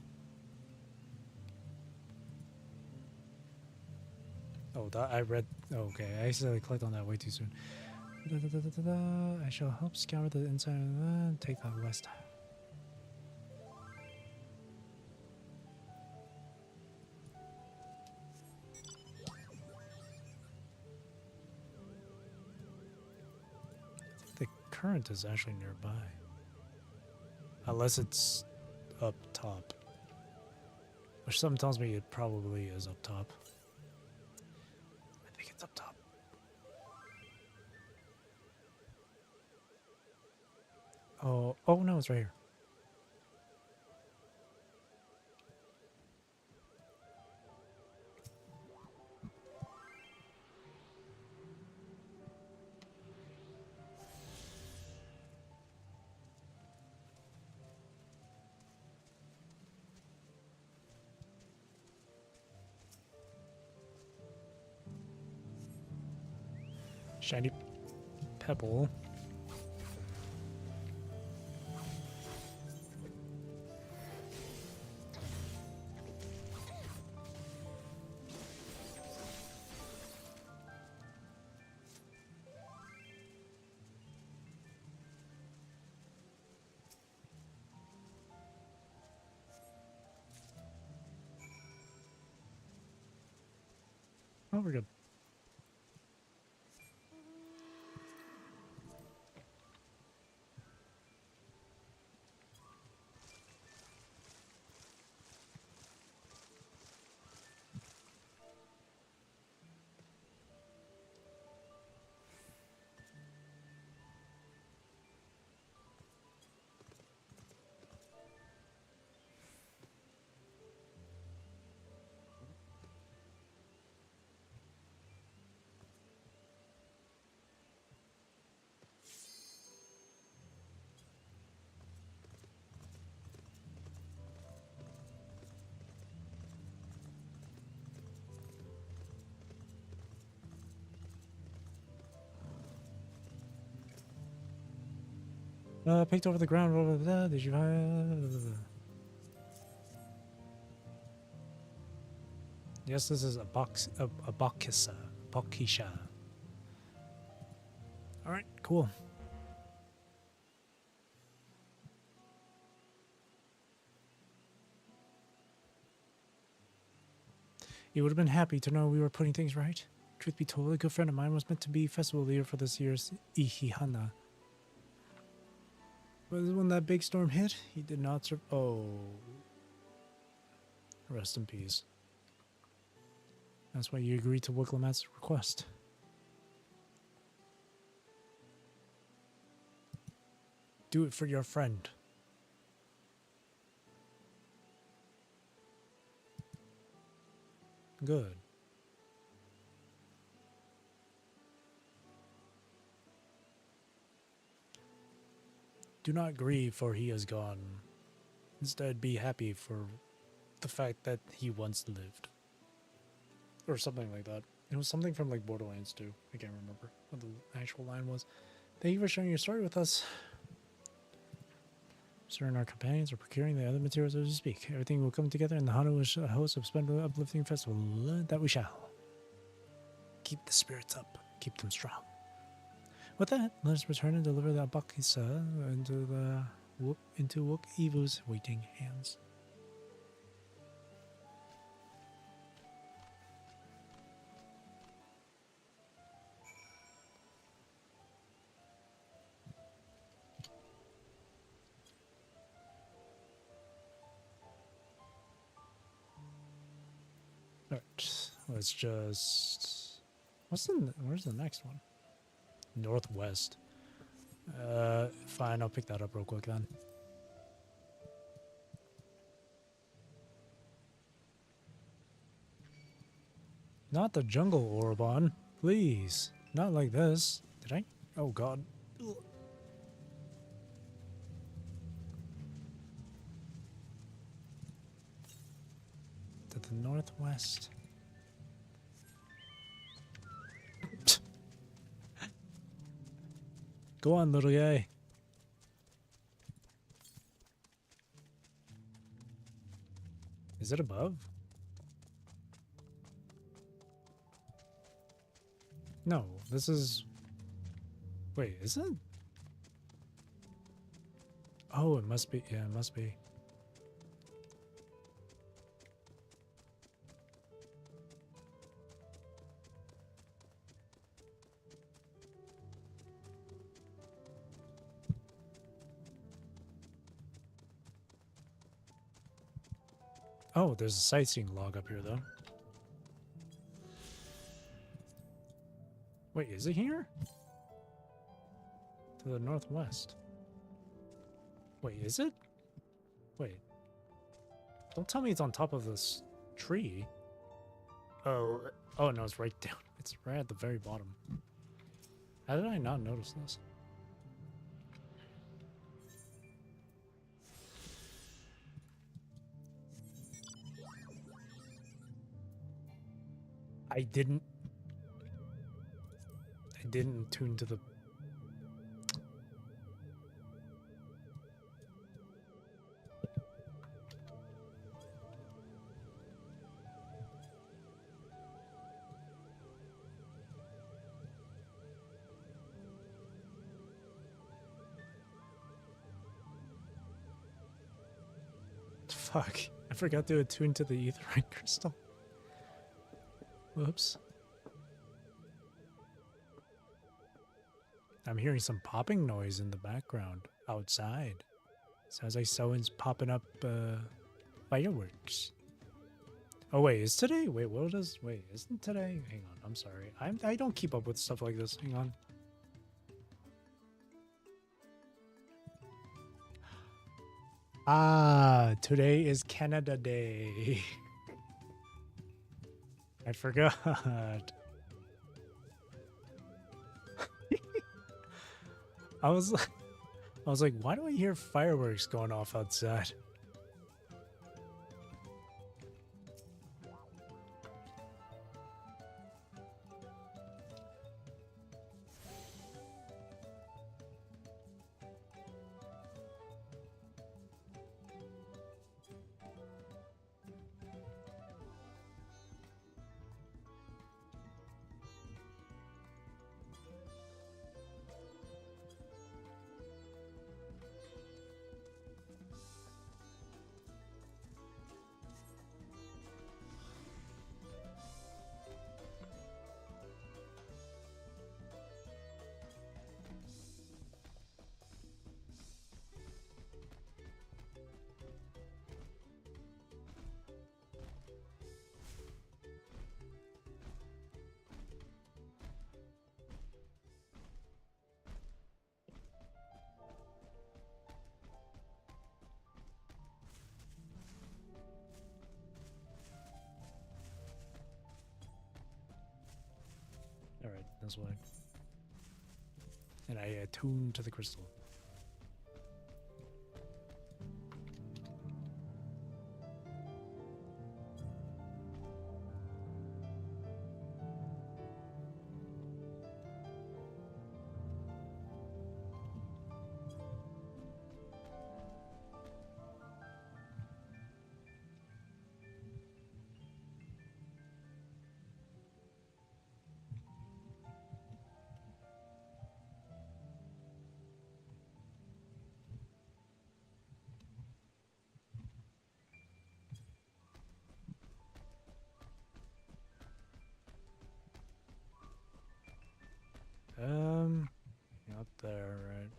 Oh, that I read. Okay, I accidentally clicked on that way too soon. I shall help scour the inside and take that west. The current is actually nearby. Unless it's up top. Which something tells me it probably is up top. I think it's up top. Oh no, it's right here. Shiny pebble. Oh, we're good. Picked over the ground. Blah, blah, blah. Did you? Yes, this is a Bakisha. All right, cool. You would have been happy to know we were putting things right. Truth be told, a good friend of mine was meant to be festival leader for this year's Ihihana. But when that big storm hit, he did not survive. Oh. Rest in peace. That's why you agreed to Wiklamat's request. Do it for your friend. Good. Do not grieve, for he has gone. Instead, be happy for the fact that he once lived. Or something like that. It was something from like Borderlands 2. I can't remember what the actual line was. Thank you for sharing your story with us. Certain our companions are procuring the other materials as we speak. Everything will come together and the Hana will host a splendid uplifting festival that we shall. Keep the spirits up. Keep them strong. With that, let's return and deliver the Abakisa into Wook Evu's waiting hands. Alright, let's just... where's the next one? Northwest. Fine, I'll pick that up real quick then. Not the jungle, Orban. Please. Not like this. Did I? Oh god. Ugh. To the northwest. Go on, little guy. Is it above? No, this is... Wait, is it? Oh, it must be. Yeah, it must be. Oh, there's a sightseeing log up here, though. Wait, is it here? To the northwest. Wait, is it? Wait. Don't tell me it's on top of this tree. Oh, oh no, it's right down. It's right at the very bottom. How did I not notice this? I didn't tune to the... Fuck. I forgot to attune to the Aetheryte crystal. Whoops. I'm hearing some popping noise in the background outside. Sounds like someone's popping up fireworks. Oh wait, is today? Wait, what is? Wait, isn't today? Hang on, I'm sorry. I don't keep up with stuff like this. Hang on. Ah, today is Canada Day. I forgot. I was like, why do I hear fireworks going off outside? Alright, that's why. And I attuned to the crystal. right.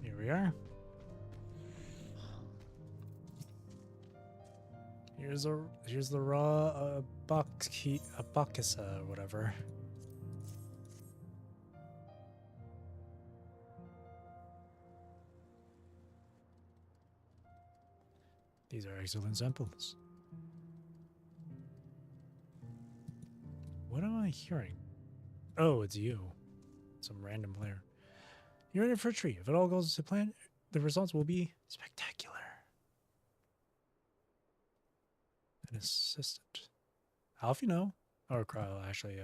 Here we are. Here's the raw backseat, or whatever. These are excellent samples. What am I hearing? Oh, it's you. Some random player. You're in it for a treat. If it all goes to plan, the results will be spectacular. An assistant. Alfie, no. Or Cryle, actually,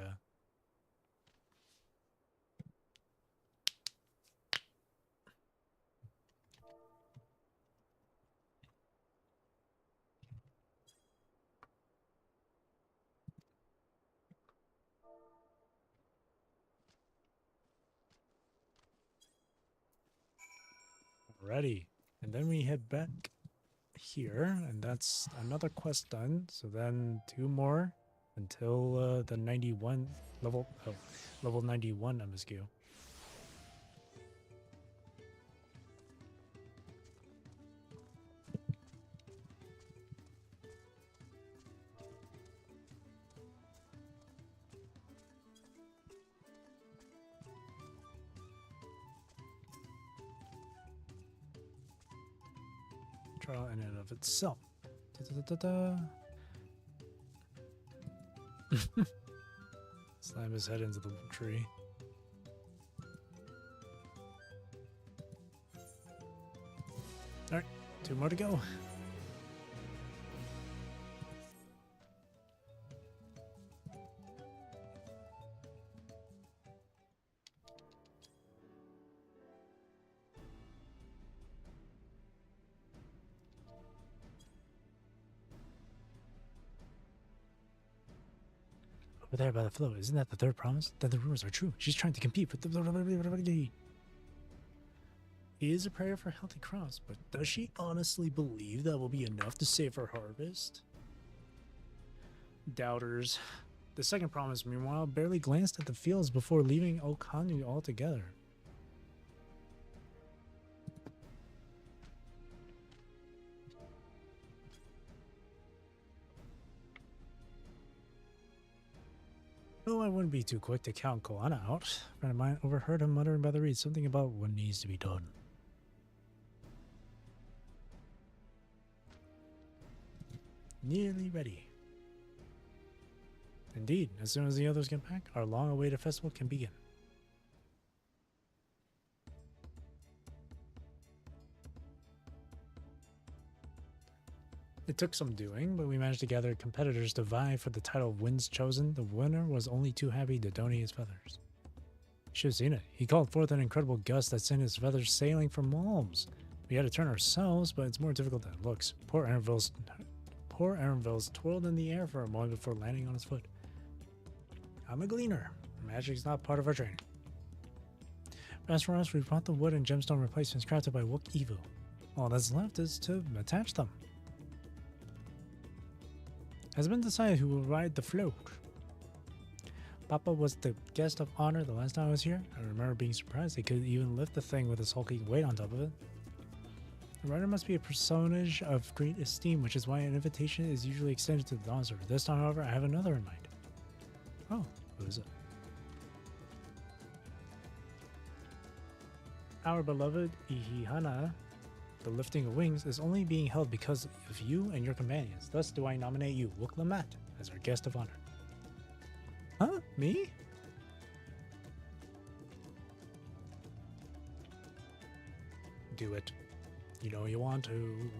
Alrighty. And then we head back here, and that's another quest done. So then 2 more until the 91 level, level 91 MSQ. Trial in and of itself. Slam his head into the tree. Alright, 2 more to go. Over there by the flow, isn't that the third promise? Then the rumors are true. She's trying to compete with the... It is a prayer for healthy crops, but does she honestly believe that will be enough to save her harvest? Doubters. The second promise, meanwhile, barely glanced at the fields before leaving Okanu altogether. Oh, I wouldn't be too quick to count Koana out. A friend of mine overheard him muttering by the reeds something about what needs to be done. Nearly ready. Indeed, as soon as the others get back, our long-awaited festival can begin. It took some doing, but we managed to gather competitors to vie for the title of Winds Chosen. The winner was only too happy to donate his feathers. You should have seen it. He called forth an incredible gust that sent his feathers sailing for Malms. We had to turn ourselves, but it's more difficult than it looks. Poor Aaronville's twirled in the air for a moment before landing on his foot. I'm a gleaner. Magic's not part of our training. As for us, we brought the wood and gemstone replacements crafted by Wook Evu. All that's left is to attach them. Has been decided who will ride the float. Papa was the guest of honor the last time I was here. I remember being surprised they could even lift the thing with its hulking weight on top of it. The rider must be a personage of great esteem, which is why an invitation is usually extended to the Dawn server. This time, however, I have another in mind. Oh, who is it? Our beloved Ihihana, the lifting of wings, is only being held because of you and your companions. Thus do I nominate you, Wook Lamat, as our guest of honor. Huh? Me? Do it. You know you want to.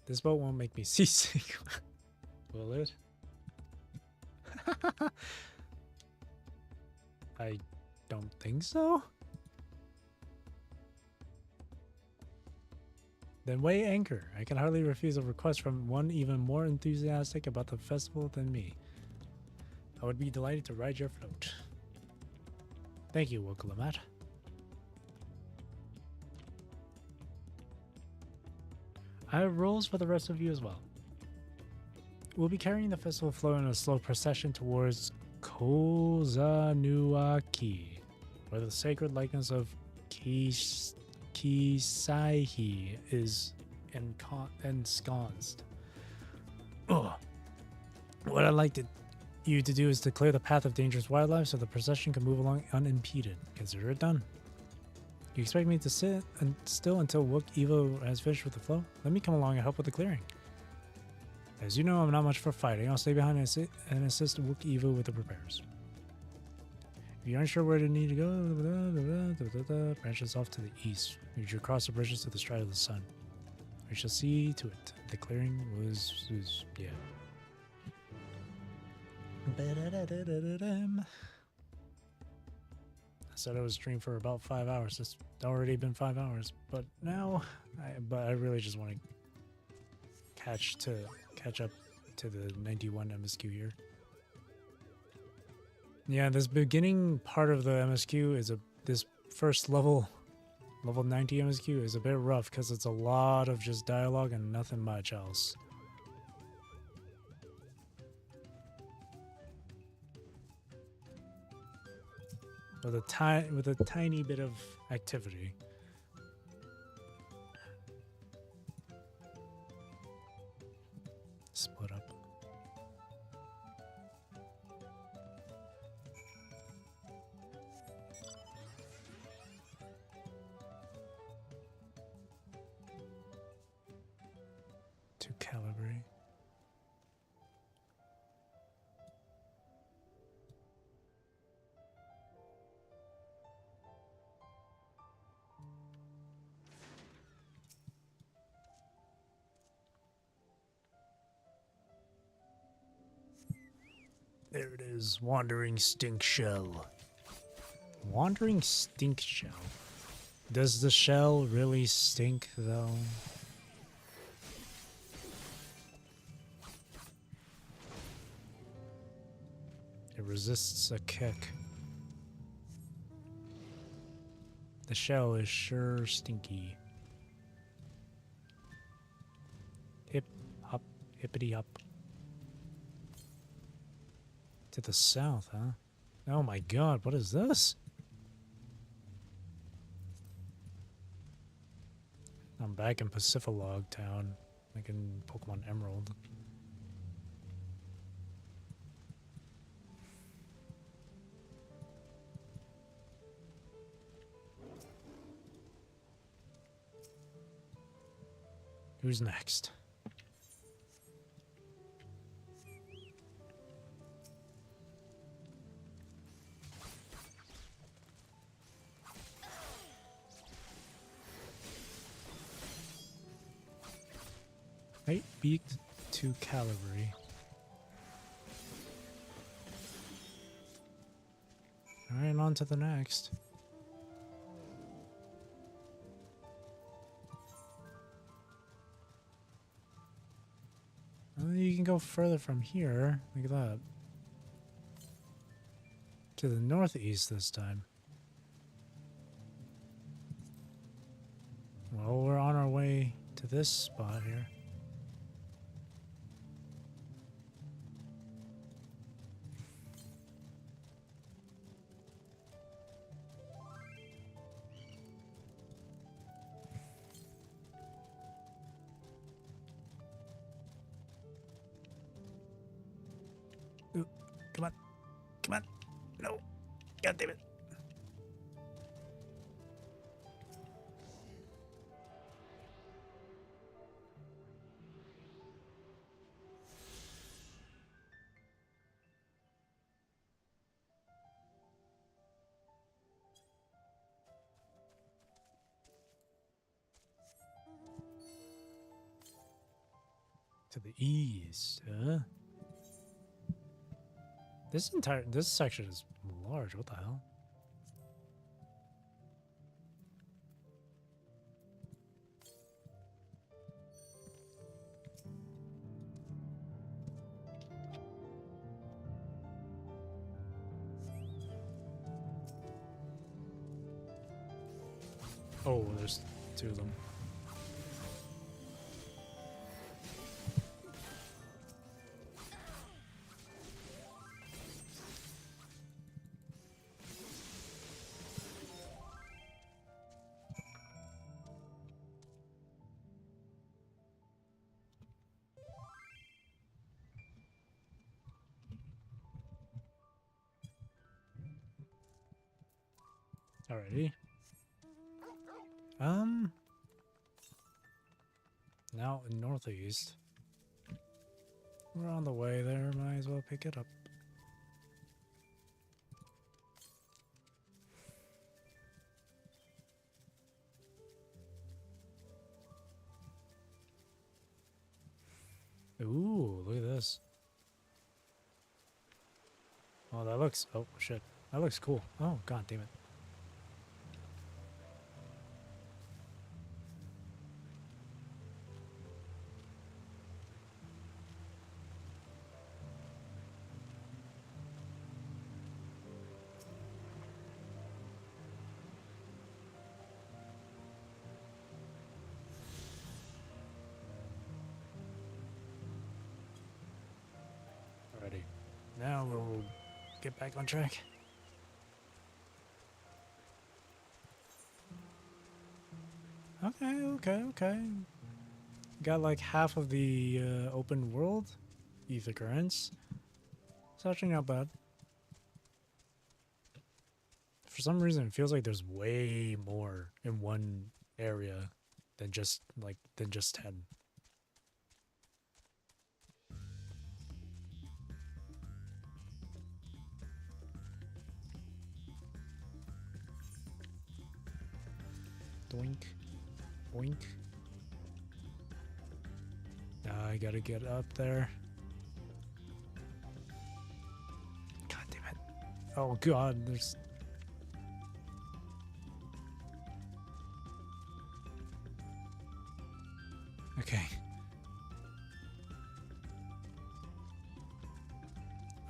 This boat won't make me seasick. Will it? I don't think so. Then weigh anchor. I can hardly refuse a request from one even more enthusiastic about the festival than me. I would be delighted to ride your float. Thank you, Wokalamat. I have rules for the rest of you as well. We'll be carrying the festival float in a slow procession towards Kozanuaki, where the sacred likeness of Kisaihi is ensconced. Ugh. What I'd like you to do is to clear the path of dangerous wildlife so the procession can move along unimpeded. Consider it done. You expect me to sit still until Wook Evo has finished with the flow? Let me come along and help with the clearing. As you know, I'm not much for fighting. I'll stay behind and assist Wook Evo with the repairs. If you aren't sure where to need to go, branches off to the east. You should cross the bridges to the stride of the sun. We shall see to it. The clearing was yeah. I said I was streaming for about 5 hours. It's already been 5 hours, but now, I really just want to catch up to the 91 MSQ here. Yeah, this beginning part of the MSQ is this first level 90 MSQ is a bit rough because it's a lot of just dialogue and nothing much else. With a tiny bit of activity. Split up. To calibrate. There it is, Wandering Stink Shell. Wandering Stink Shell. Does the shell really stink, though? It resists a kick. The shell is sure stinky. Hip, hop, hippity hop. To the south, huh? Oh my god, what is this? I'm back in Pacifilog Town, like in Pokemon Emerald. Who's next? Right beaked to Calibri. Alright, on to the next. You can go further from here. Look at that. To the northeast this time. Well, we're on our way to this spot here. Come on. Come on. No. God damn it. To the east, huh? This section is large. What the hell? Oh, there's two of them. Alrighty. Now northeast. We're on the way there, might as well pick it up. Ooh, look at this. Oh, that looks... Oh, shit. That looks cool. Oh, god damn it. Alrighty. Now we'll get back on track. Okay. Got like half of the open world ether currents. It's actually not bad. For some reason, it feels like there's way more in one area than just 10. Doink. Boink. I gotta get up there. God damn it. Oh god, there's... Okay.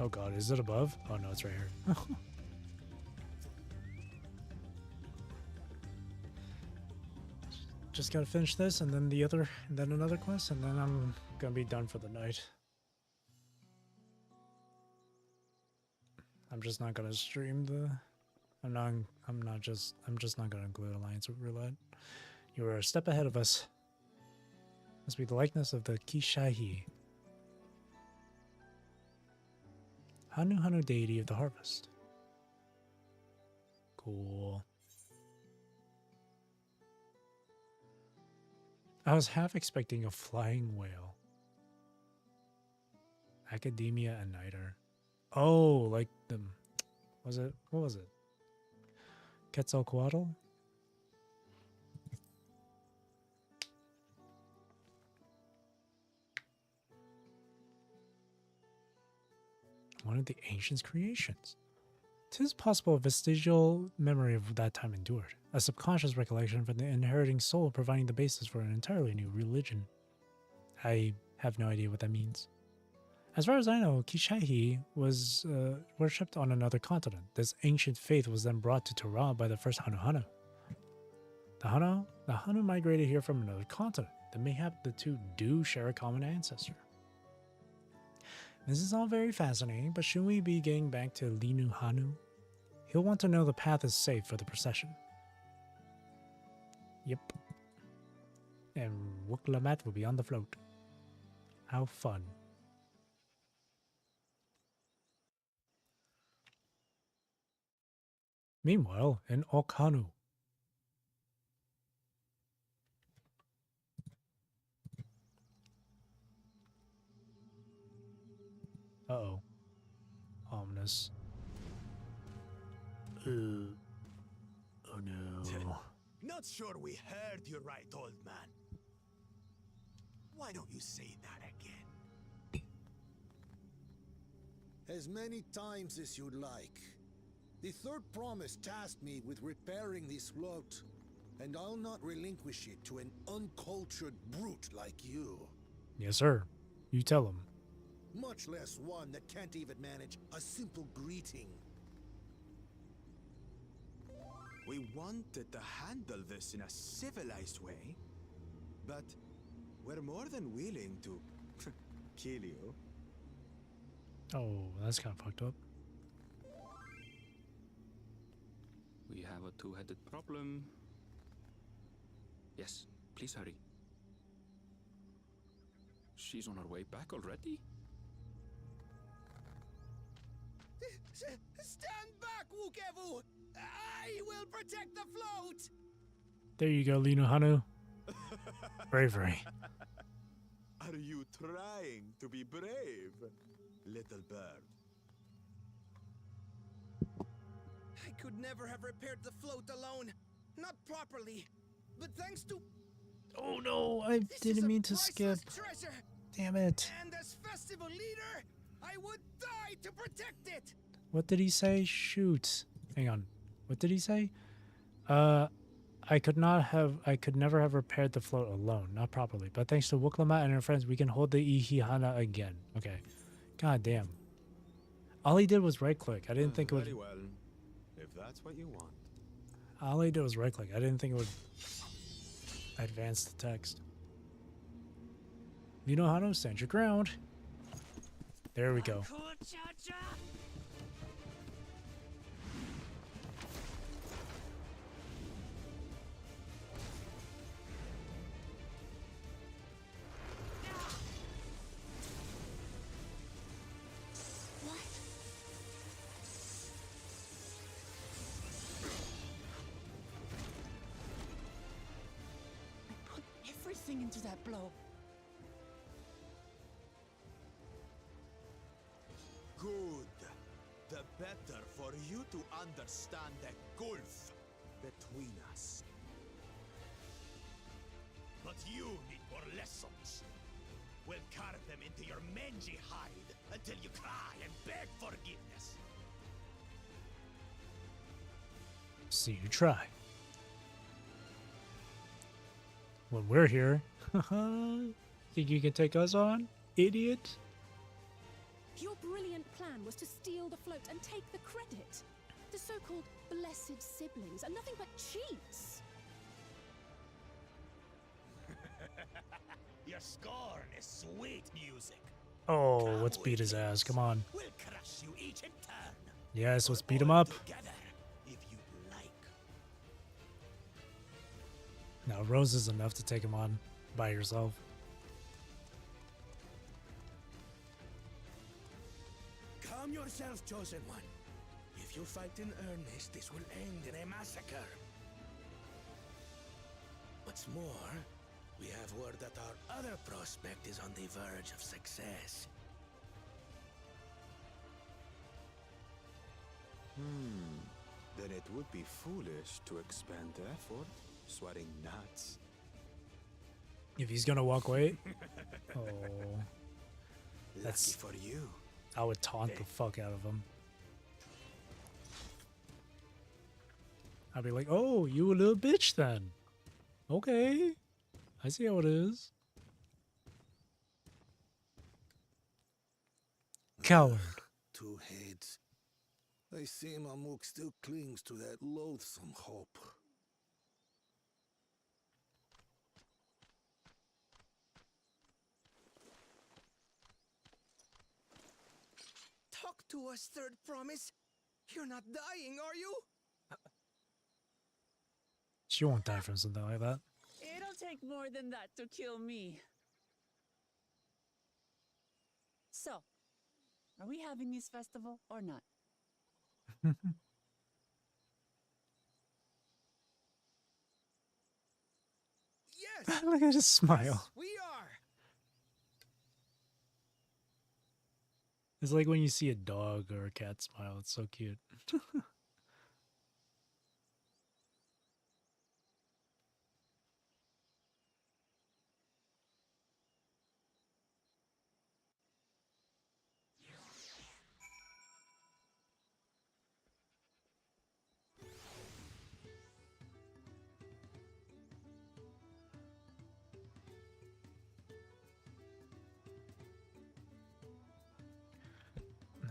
Oh god, is it above? Oh no, it's right here. Just gotta finish this and then another quest, and then I'm gonna be done for the night. I'm just not gonna stream the... I'm just not gonna include Alliance Roulette. You are a step ahead of us. Must be the likeness of the Kishahi. Hanu deity of the harvest. Cool. I was half expecting a flying whale. Academia and Niter. Oh, like the... What was it? Quetzalcoatl? One of the ancients' creations. 'Tis possible a vestigial memory of that time endured, a subconscious recollection from the inheriting soul providing the basis for an entirely new religion. I have no idea what that means. As far as I know, Kishahi was worshipped on another continent. This ancient faith was then brought to Terra by the first Hanu. The Hanu migrated here from another continent. Then mayhap the two do share a common ancestor. This is all very fascinating, but shouldn't we be getting back to Linu Hanu? He'll want to know the path is safe for the procession. Yep. And Wuklamat will be on the float. How fun. Meanwhile, in Okanu. Uh-oh. Ominous. Oh no. Not sure we heard you right, old man. Why don't you say that again? As many times as you'd like. The third promise tasked me with repairing this float, and I'll not relinquish it to an uncultured brute like you. Yes, sir. You tell him. Much less one that can't even manage a simple greeting. We wanted to handle this in a civilized way, but we're more than willing to kill you. Oh, that's kind of fucked up. We have a two-headed problem. Yes, please hurry. She's on her way back already? Stand back, Wukevu! I will protect the float! There you go, Lino Hanu. Bravery. Are you trying to be brave, little bird? I could never have repaired the float alone. Not properly. But thanks to... Oh no, I didn't mean to skip. Treasure. Damn it. And as festival leader, I would die to protect it. What did he say? Shoot. Hang on. What did he say? I could never have repaired the float alone, not properly. But thanks to Wuklama and her friends, we can hold the Ihihana again. Okay. God damn. All he did was right click. I didn't think it would. Very well, if that's what you want. All he did was right click. I didn't think it would advance the text. You know how to stand your ground. There we go. Into that blow. Good. The better for you to understand the gulf between us. But you need more lessons. We'll carve them into your mangy hide until you cry and beg forgiveness. See you try. When we're here. Think you can take us on, idiot? Your brilliant plan was to steal the float and take the credit. The so-called blessed siblings are nothing but cheats. Your scorn is sweet music. Oh, let's beat his ass. Come on. We'll crush you each in turn. Yes, let's beat him up. Together, if you like. Now, Rose is enough to take him on by yourself. Calm yourself, Chosen One. If you fight in earnest, this will end in a massacre. What's more, we have word that our other prospect is on the verge of success. Then it would be foolish to expend effort, sweating nuts. If he's gonna walk away, oh, Lucky for you. I would taunt the fuck out of him. I'd be like, "Oh, you a little bitch then? Okay, I see how it is." Coward. Two heads. I see Mamuk still clings to that loathsome hope. Talk to us, Third Promise. You're not dying, are you? She won't die from something like that. It'll take more than that to kill me. So, are we having this festival or not? Yes. Look at his smile. Yes, we are. It's like when you see a dog or a cat smile. It's so cute.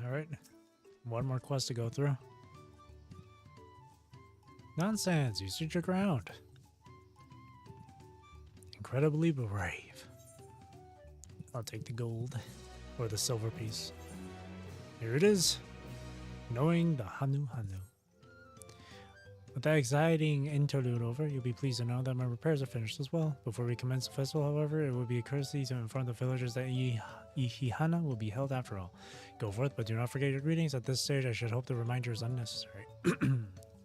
Alright. One more quest to go through. Nonsense, you stood your ground. Incredibly brave. I'll take the gold. Or the silver piece. Here it is. Knowing the Hanu Hanu. With that exciting interlude over, you'll be pleased to know that my repairs are finished as well. Before we commence the festival, however, it would be a courtesy to inform the villagers that Ihihana will be held after all. Go forth, but do not forget your greetings. At this stage, I should hope the reminder is unnecessary.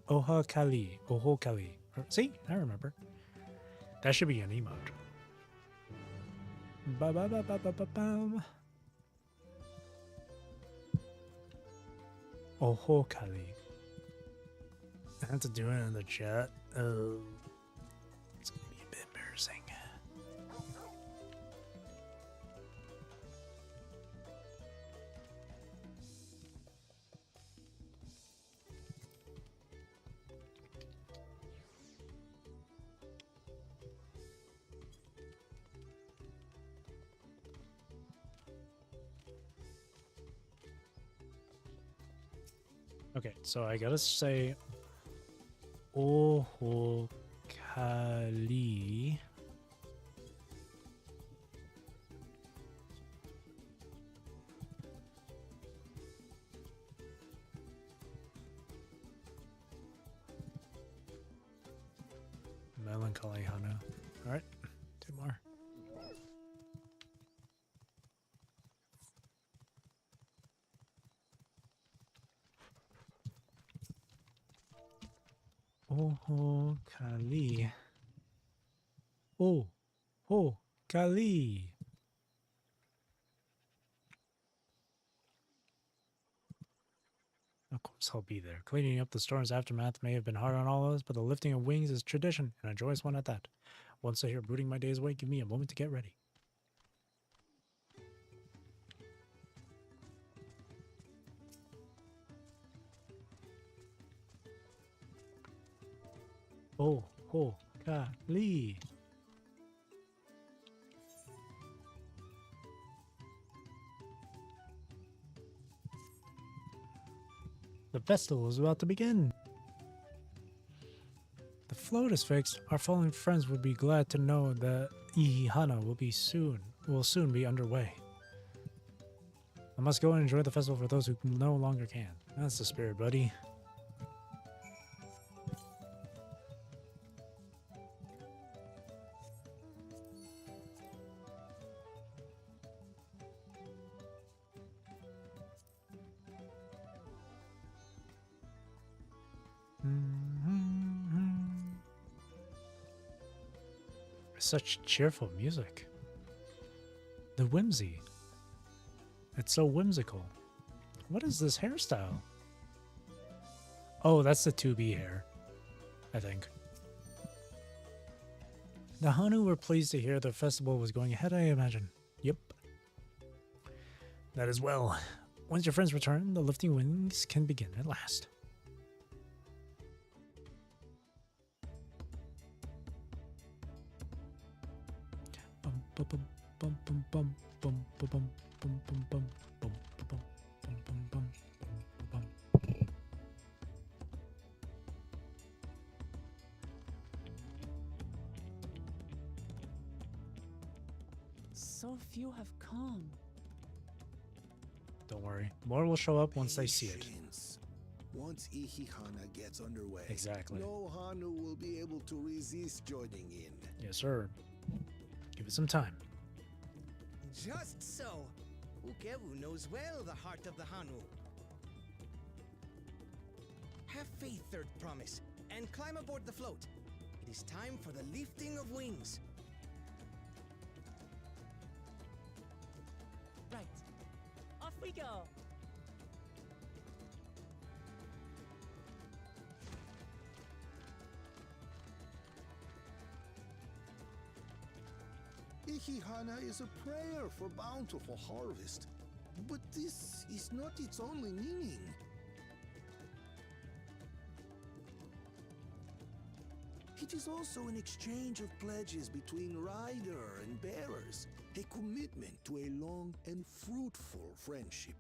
Oha Kali. Oho Kali. See? I remember. That should be an emote. Ba-ba-ba-ba-ba-ba-bam. Oho Kali. I have to do it in the chat. It's gonna be a bit embarrassing. Okay, so I gotta say Oho Kali. Melancholy Hanu. Alright, two more. Oho Kali. Oh Kali. Of course I'll be there. Cleaning up the storm's aftermath may have been hard on all of us, but the lifting of wings is tradition, and a joyous one at that. Once I hear brooding my days away, give me a moment to get ready. Oho Kali. The festival is about to begin. The float is fixed. Our fallen friends would be glad to know that Ihihana will soon be underway. I must go and enjoy the festival for those who no longer can. That's the spirit, buddy. Such cheerful music. The whimsy. It's so whimsical. What is this hairstyle? Oh, that's the 2B hair, I think. The Hanu were pleased to hear the festival was going ahead, I imagine. Yep. That is well. Once your friends return, the lifting wings can begin at last. So few have come. Don't worry. More will show up once they see it. Once Ihihana gets underway, exactly. No Hanu will be able to resist joining in. Yes, sir. Give it some time. Just so. Ukewu knows well the heart of the Hanu. Have faith, Third Promise, and climb aboard the float. It is time for the lifting of wings. Right. Off we go. Ihihana is a prayer for bountiful harvest, but this is not its only meaning. It is also an exchange of pledges between rider and bearers, a commitment to a long and fruitful friendship.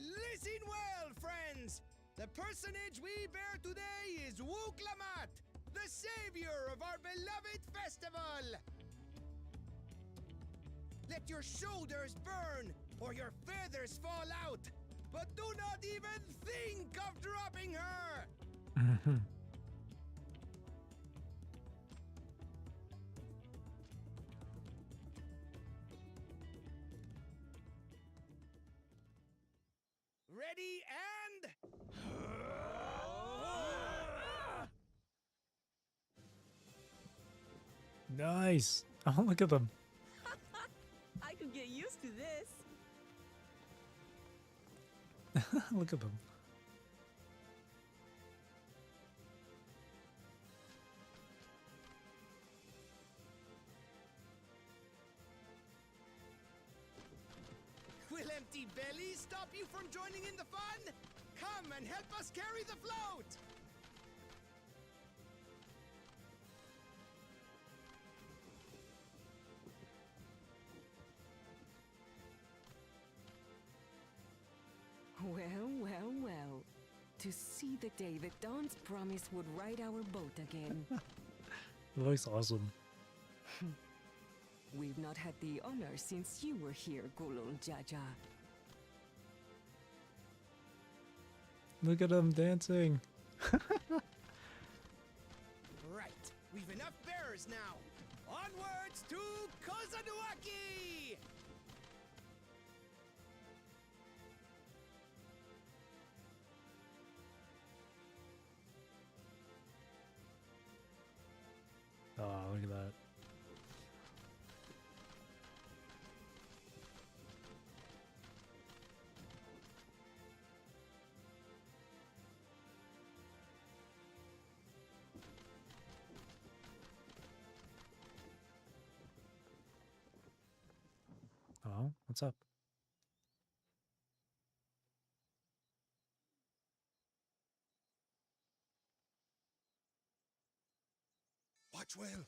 Listen well, friends! The personage we bear today is Wook Lamat, the savior of our beloved festival! Let your shoulders burn, or your feathers fall out, but do not even think of dropping her! Ready and... Nice. Oh, look at them. I could get used to this. Look at them. Will empty bellies stop you from joining in the fun? Come and help us carry the float! Well, well, well. To see the day that Dawn's promise would ride our boat again. It looks awesome. We've not had the honor since you were here, Gulul Jaja. Look at them dancing. Right, we've enough bearers now. Onwards to Kozanuaki! Oh, look at that. Oh, what's up? Watch well,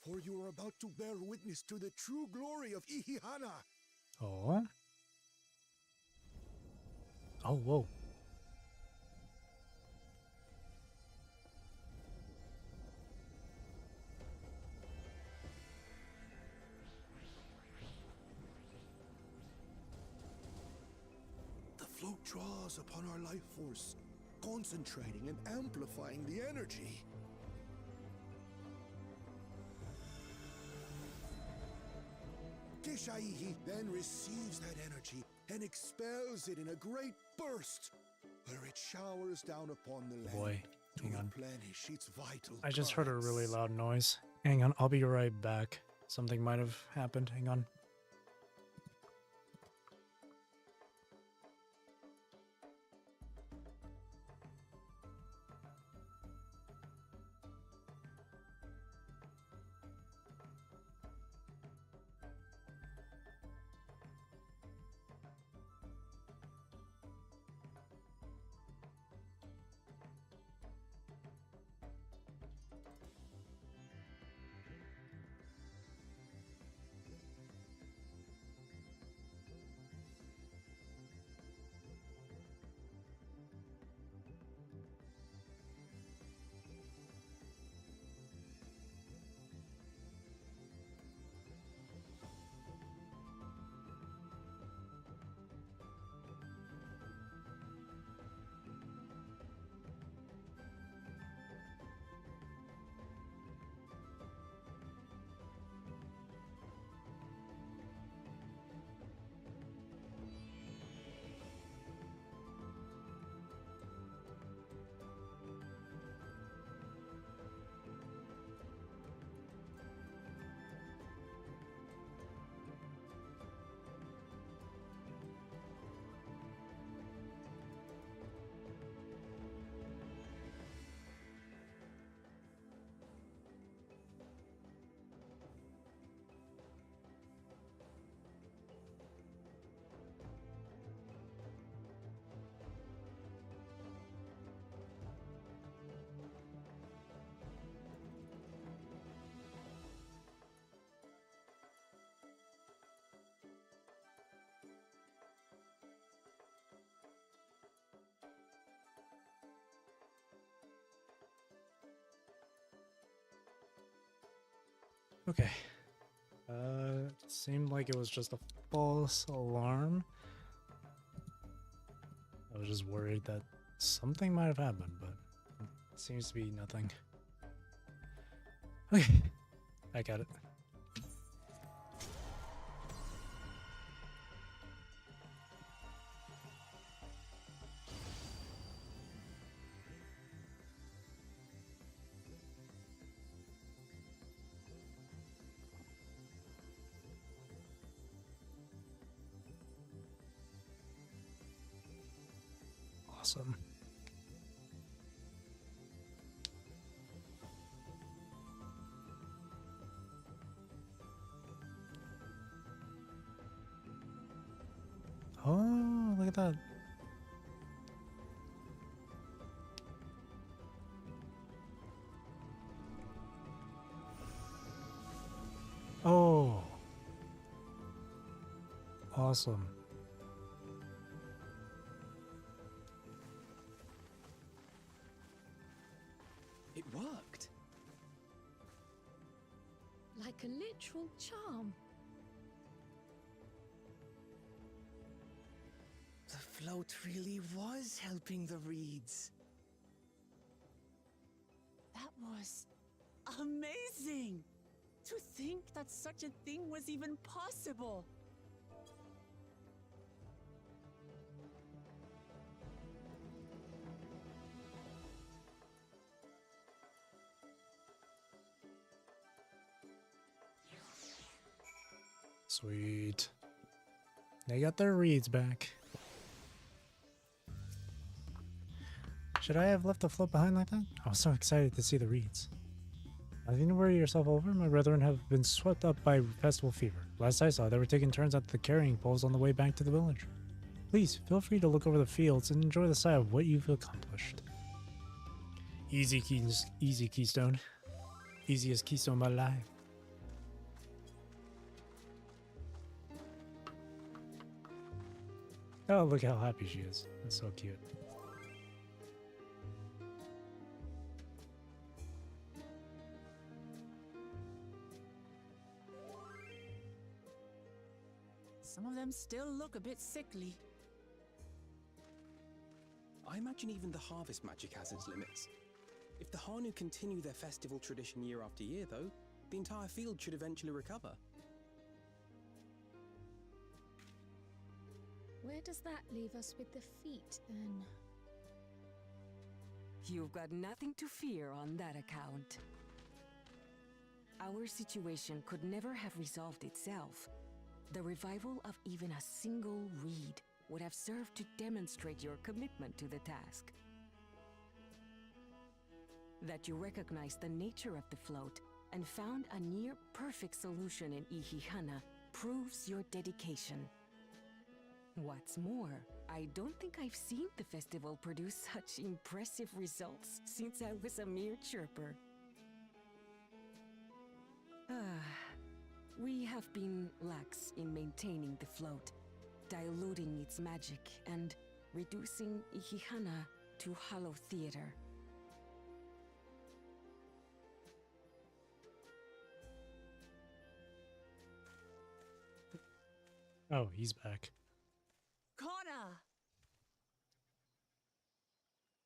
for you are about to bear witness to the true glory of Ihihana. Oh. Oh, whoa. The float draws upon our life force, concentrating and amplifying the energy. Keshaihi then receives that energy and expels it in a great burst, where it showers down upon the land Boy, to hang on. replenish its vital I just heard a currents. really loud noise. Hang on, I'll be right back. Something might have happened. Hang on. Okay. It seemed like it was just a false alarm. I was just worried that something might have happened, but it seems to be nothing. Okay, I got it. Awesome. Oh, look at that. Oh. Awesome. It worked. Like a literal charm. The float really was helping the reeds. That was amazing! To think that such a thing was even possible! Sweet. They got their reeds back. Should I have left the float behind like that? I was so excited to see the reeds. Nothing to worry yourself over. My brethren have been swept up by festival fever. Last I saw, they were taking turns at the carrying poles on the way back to the village. Please, feel free to look over the fields and enjoy the sight of what you've accomplished. Easy Keystone. Easiest Keystone of my life. Oh, look how happy she is. That's so cute. Some of them still look a bit sickly. I imagine even the harvest magic has its limits. If the Hanu continue their festival tradition year after year, though, the entire field should eventually recover. Where does that leave us with the feet, then? You've got nothing to fear on that account. Our situation could never have resolved itself. The revival of even a single reed would have served to demonstrate your commitment to the task. That you recognize the nature of the float and found a near-perfect solution in Ihihana proves your dedication. What's more, I don't think I've seen the festival produce such impressive results since I was a mere chirper. We have been lax in maintaining the float, diluting its magic and reducing Ihihana to hollow theater. Oh, he's back. Connor!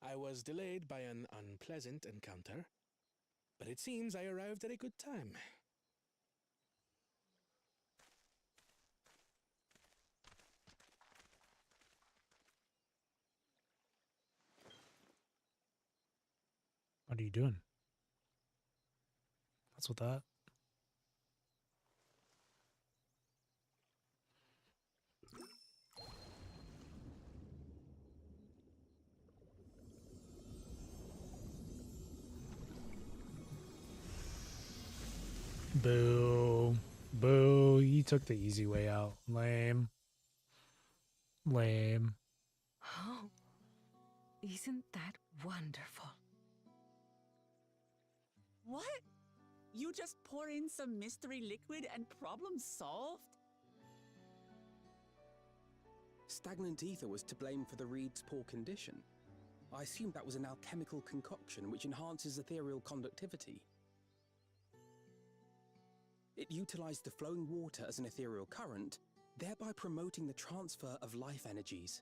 I was delayed by an unpleasant encounter, but it seems I arrived at a good time. What are you doing? What's with that? Boo. Boo. You took the easy way out. Lame. Lame. Oh, isn't that wonderful? What? You just pour in some mystery liquid and problem solved? Stagnant ether was to blame for the reed's poor condition. I assumed that was an alchemical concoction which enhances ethereal conductivity. It utilized the flowing water as an ethereal current, thereby promoting the transfer of life energies.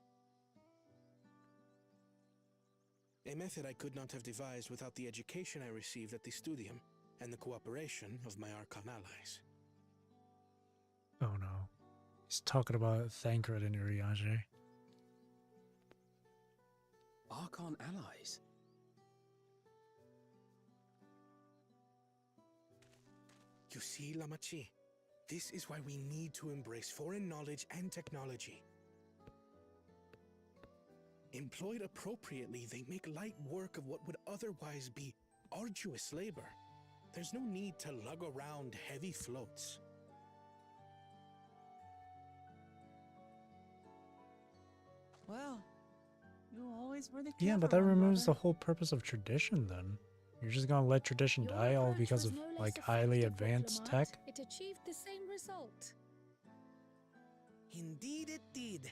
A method I could not have devised without the education I received at the studium and the cooperation of my Archon allies. Oh no. He's talking about Thancred and Urianger. Archon allies? You see, Lamachi, this is why we need to embrace foreign knowledge and technology. Employed appropriately, they make light work of what would otherwise be arduous labor. There's no need to lug around heavy floats. Well, you always were the Yeah, but clever that one, removes the brother. whole purpose of tradition then. You're just gonna let tradition die all because of like highly advanced tech? It achieved the same result. Indeed it did.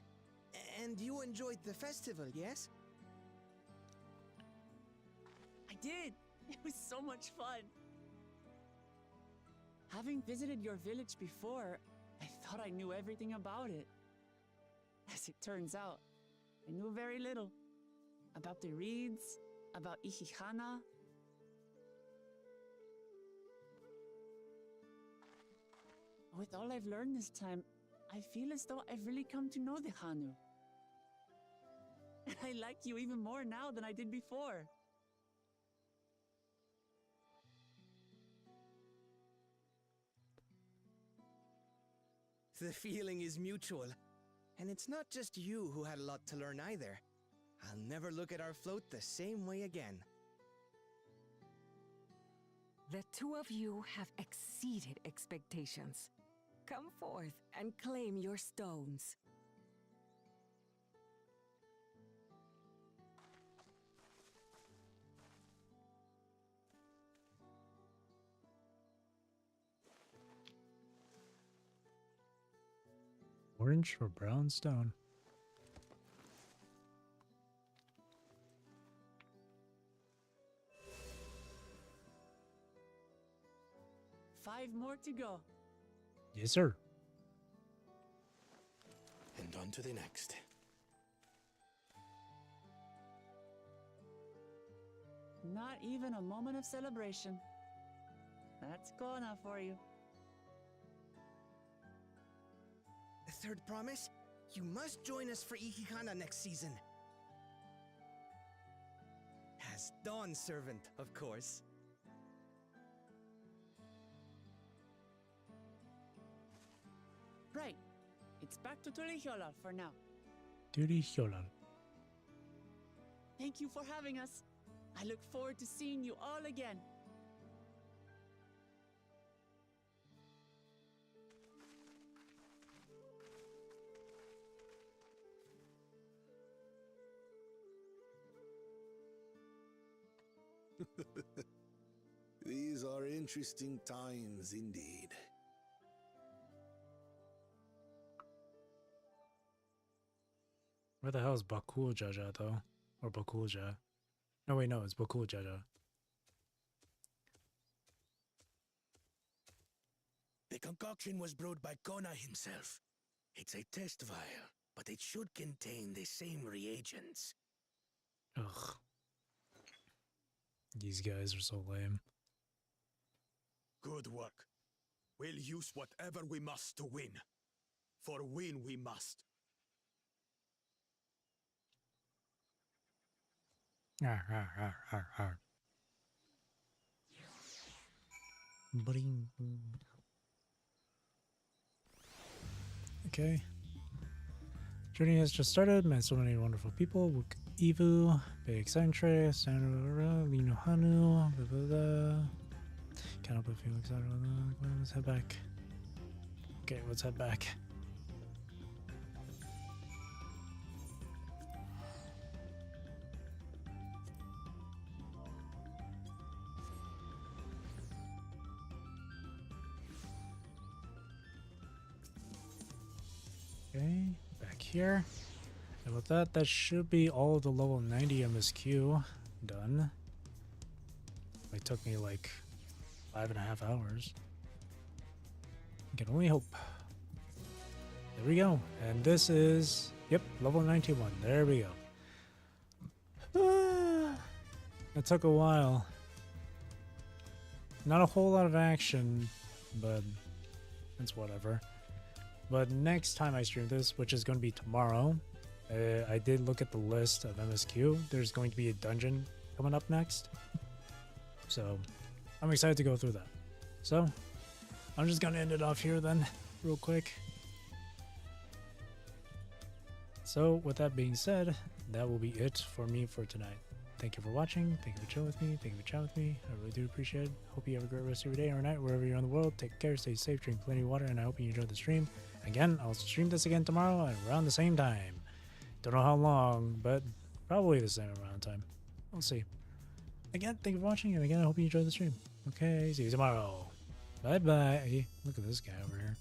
And you enjoyed the festival, yes? I did. It was so much fun. Having visited your village before, I thought I knew everything about it. As it turns out, I knew very little. About the reeds, about Ihihana. With all I've learned this time, I feel as though I've really come to know the Hanu. And I like you even more now than I did before. The feeling is mutual. And it's not just you who had a lot to learn either. I'll never look at our float the same way again. The two of you have exceeded expectations. Come forth and claim your stones. Orange or brown stone? Five more to go. Yes, sir. And on to the next. Not even a moment of celebration. That's Kona for you. The third promise? You must join us for Ihihana next season. As Dawn Servant, of course. Right. It's back to Tulihiola for now. Duty Hyolan. Thank you for having us. I look forward to seeing you all again. These are interesting times indeed. Where the hell is Bakul Jaja though? Or Bakulja? No, wait, no, it's Bakul Jaja. The concoction was brewed by Kona himself. It's a test vial, but it should contain the same reagents. Ugh. These guys are so lame. Good work. We'll use whatever we must to win. For win we must. Bling. Okay. Journey has just started. Met so many wonderful people. Wook Evu, Big Centre, Sanra, Lino Hanu, blah blah blah. Can't help but feel excited. Let's head back. Okay, let's head back. Okay, back here. And with that, that should be all of the level 90 MSQ done. It took me like 5.5 hours. I can only hope. There we go. And this is, yep, level 91. There we go. It took a while. Not a whole lot of action, but it's whatever. But next time I stream this, which is going to be tomorrow, I did look at the list of MSQ. There's going to be a dungeon coming up next. So I'm excited to go through that. So I'm just going to end it off here then, real quick. So with that being said, that will be it for me for tonight. Thank you for watching. Thank you for chilling with me. Thank you for chatting with me. I really do appreciate it. Hope you have a great rest of your day or night, wherever you're in the world. Take care, stay safe, drink plenty of water, and I hope you enjoyed the stream. Again, I'll stream this again tomorrow at around the same time. Don't know how long, but probably the same amount of time. We'll see. Again, thank you for watching, and again, I hope you enjoyed the stream. Okay, see you tomorrow. Bye-bye. Look at this guy over here.